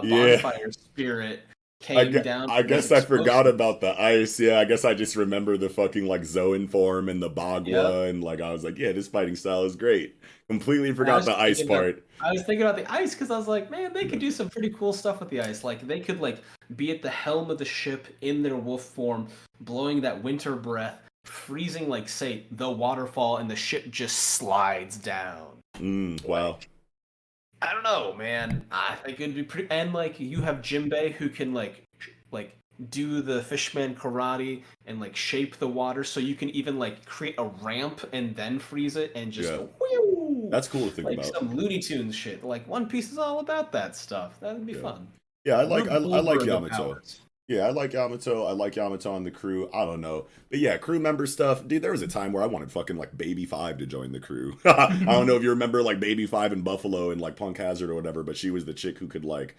A: yeah.
B: bonfire spirit came down
A: I
B: from those
A: guess I forgot
B: explosions.
A: about the ice. Yeah, I guess I just remember the fucking like Zoan form and the
B: Yep.
A: Bagua, and like I was like, yeah, this fighting style is great. Completely
B: And I
A: forgot
B: was
A: the
B: just
A: ice
B: thinking about
A: part.
B: I was thinking about the ice because I was like, man, they
A: Yeah.
B: could do some pretty cool stuff with the ice. Like they could like be at the helm of the ship in their wolf form, blowing that winter breath, freezing like say the waterfall, and the ship just slides down.
A: Wow.
B: Like I don't know, man. I think it'd be pretty. And like you have Jimbei who can like do the fishman karate and like shape the water, so you can even like create a ramp and then freeze it and just
A: Yeah,
B: go whoo,
A: that's cool to think
B: like
A: about.
B: some Looney Tunes shit. Like One Piece is all about that stuff. That would be
A: Yeah.
B: fun.
A: Yeah,
B: Rube
A: I like
B: Goldberg of
A: Yamato.
B: powers.
A: Yeah, I like Yamato. I like Yamato on the crew. I don't know. But yeah, crew member stuff. Dude, there was a time where I wanted fucking like Baby Five to join the crew. I don't know if you remember like Baby Five in Buffalo and like Punk Hazard or whatever, but she was the chick who could like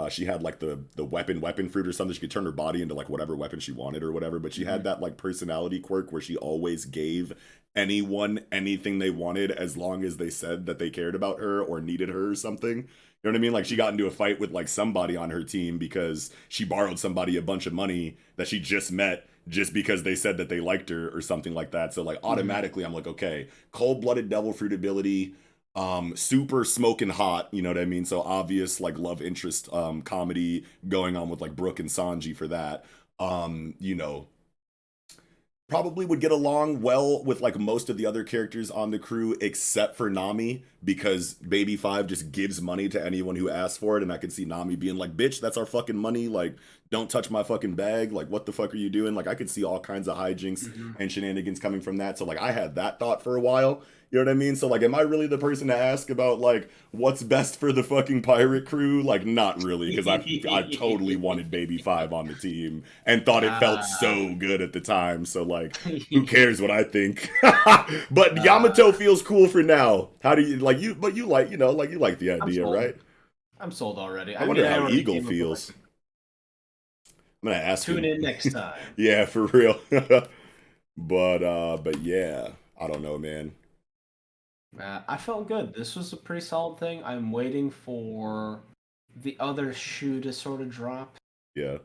A: she had like the weapon fruit or something. She could turn her body into like whatever weapon she wanted or whatever, but she had that like personality quirk where she always gave anyone anything they wanted as long as they said that they cared about her or needed her or something. You know what I mean? Like she got into a fight with like somebody on her team because she borrowed somebody a bunch of money that she just met just because they said that they liked her or something like that. So like automatically I'm like, okay, cold-blooded devil fruit ability, super smoking hot, you know what I mean? So obvious like love interest comedy going on with like Brooke and Sanji for that. You know, probably would get along well with like most of the other characters on the crew except for Nami because Baby Five just gives money to anyone who asks for it, and I could see Nami being like, bitch, that's our fucking money, like don't touch my fucking bag, like what the fuck are you doing? Like I could see all kinds of hijinks and shenanigans coming from that. So like I had that thought for a while. You know what I mean? So like am I really the person to ask about like what's best for the fucking pirate crew? Like not really, because I totally wanted Baby Five on the team and thought it felt so good at the time. So like who cares what I think? But Yamato feels cool for now. How do you like you? But you like, you know, like you like the idea, right?
B: I'm sold already.
A: I wonder how Eagle feels. I'm gonna ask
B: Tune
A: him.
B: in next time.
A: Yeah, for real. But yeah, I don't know, man.
B: I felt good. This was a pretty solid thing. I'm waiting for the other shoe to sort of drop.
A: Yeah.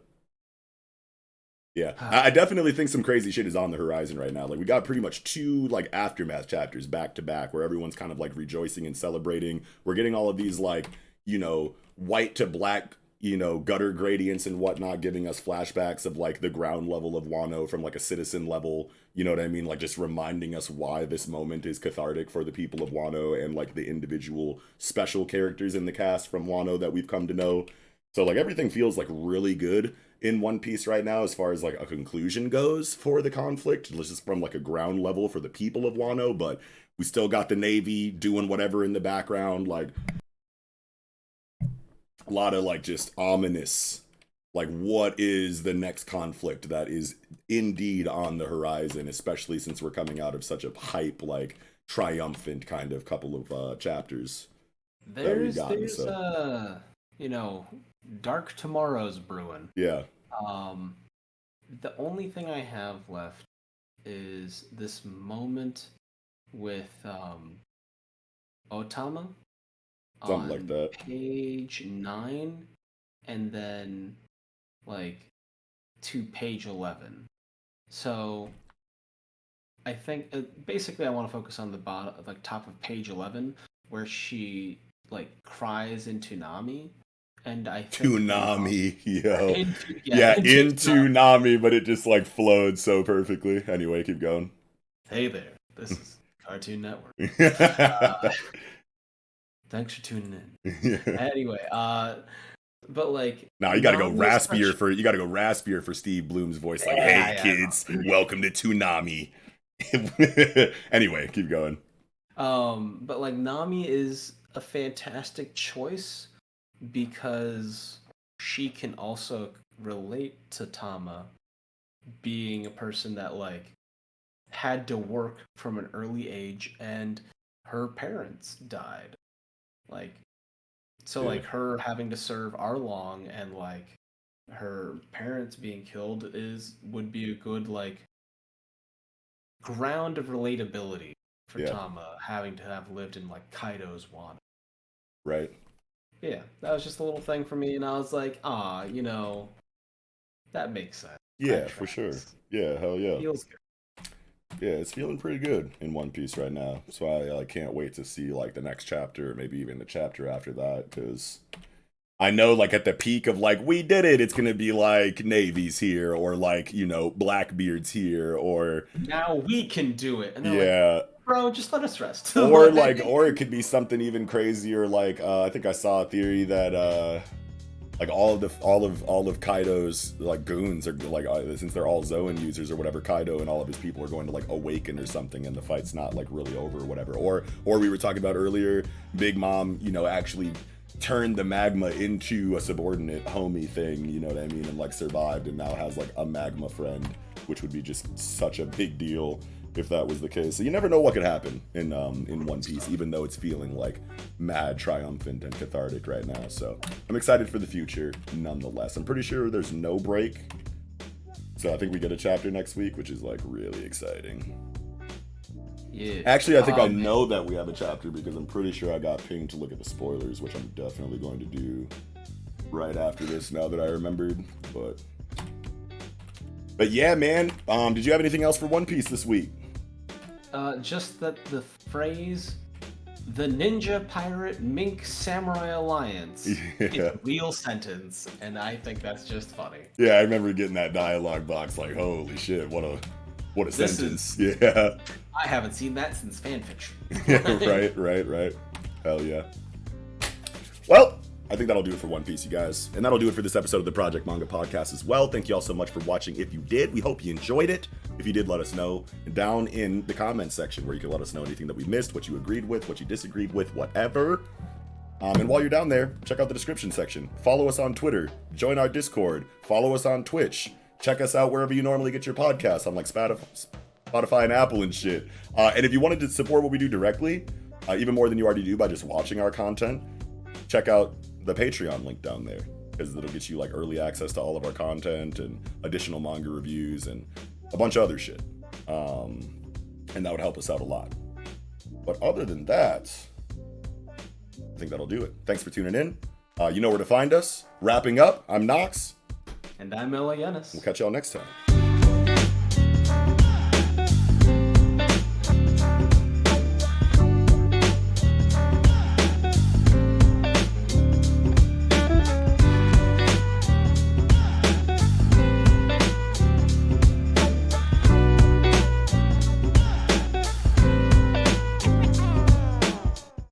A: Yeah, I definitely think some crazy shit is on the horizon right now. Like we got pretty much 2 like aftermath chapters back to back where everyone's kind of like rejoicing and celebrating. We're getting all of these like, you know, white to black, you know, gutter gradients and whatnot, giving us flashbacks of like the ground level of Wano from like a citizen level. You know what I mean? Like just reminding us why this moment is cathartic for the people of Wano and like the individual special characters in the cast from Wano that we've come to know. So like everything feels like really good in One Piece right now as far as like a conclusion goes for the conflict. This is from like a ground level for the people of Wano, but we still got the Navy doing whatever in the background, like a lot of like just ominous, like what is the next conflict that is indeed on the horizon, especially since we're coming out of such a hype, like triumphant kind of couple of chapters.
B: There's you know, dark tomorrows brewing.
A: Yeah.
B: The only thing I have left is this moment with Otama
A: Something
B: on
A: like that.
B: page 9 and then like to page 11. So I think basically I want to focus on the bottom, like top of page 11, where she like cries into Nami. And I think
A: Toonami, yo.
B: into
A: Nami, but it just like flowed so perfectly. Anyway, keep going.
B: Hey there, this is Cartoon Network. Thanks for tuning in. Anyway, but like
A: now you gotta go raspier for Steve Bloom's voice. Like, hey kids, welcome to Toonami. Anyway, keep going.
B: But like Nami is a fantastic choice because she can also relate to Tama being a person that like had to work from an early age and her parents died. Like so like her having to serve Arlong and like her parents being killed would be a good like ground of relatability for Tama having to have lived in like Kaido's Wano.
A: Right.
B: Yeah, that was just a little thing for me, and I was like, you know, that makes sense.
A: Yeah, for sure. Yeah, hell yeah.
B: Feels good.
A: Yeah, it's feeling pretty good in One Piece right now. So I can't wait to see like the next chapter, or maybe even the chapter after that, because I know like at the peak of like we did it, it's gonna be like Navy's here, or like, you know, Blackbeard's here, or
B: now we can do it. And
A: like,
B: bro, just let us rest.
A: Or like, or it could be something even crazier. Like, I think I saw a theory that like all of Kaido's like goons are like, since they're all Zoan users or whatever, Kaido and all of his people are going to like awaken or something, and the fight's not like really over or whatever. Or we were talking about earlier, Big Mom, you know, actually turned the magma into a subordinate homie thing, you know what I mean, and like survived and now has like a magma friend, which would be just such a big deal if that was the case. So you never know what could happen in One Piece, even though it's feeling like mad triumphant and cathartic right now. So I'm excited for the future nonetheless. I'm pretty sure there's no break, so I think we get a chapter next week, which is like really exciting.
B: Yeah.
A: Actually, I think I know that we have a chapter because I'm pretty sure I got pinged to look at the spoilers, which I'm definitely going to do right after this now that I remembered. But yeah, man. Did you have anything else for One Piece this week?
B: Just that the phrase "the Ninja Pirate Mink Samurai Alliance" is a real sentence, and I think that's just funny.
A: Yeah, I remember getting that dialogue box like, holy shit, what a sentence. Yeah.
B: I haven't seen that since fanfiction.
A: Right. Hell yeah. Well, I think that'll do it for One Piece, you guys. And that'll do it for this episode of the Project Manga Podcast as well. Thank you all so much for watching. If you did, we hope you enjoyed it. If you did, let us know down in the comments section where you can let us know anything that we missed, what you agreed with, what you disagreed with, whatever. And while you're down there, check out the description section. Follow us on Twitter. Join our Discord. Follow us on Twitch. Check us out wherever you normally get your podcasts on like Spotify and Apple and shit. And if you wanted to support what we do directly, even more than you already do by just watching our content, check out the Patreon link down there, because it'll get you like early access to all of our content and additional manga reviews and a bunch of other shit. And that would help us out a lot. But other than that, I think that'll do it. Thanks for tuning in. You know where to find us. Wrapping up, I'm Knox.
B: And I'm Ella Yenis.
A: We'll catch y'all next time.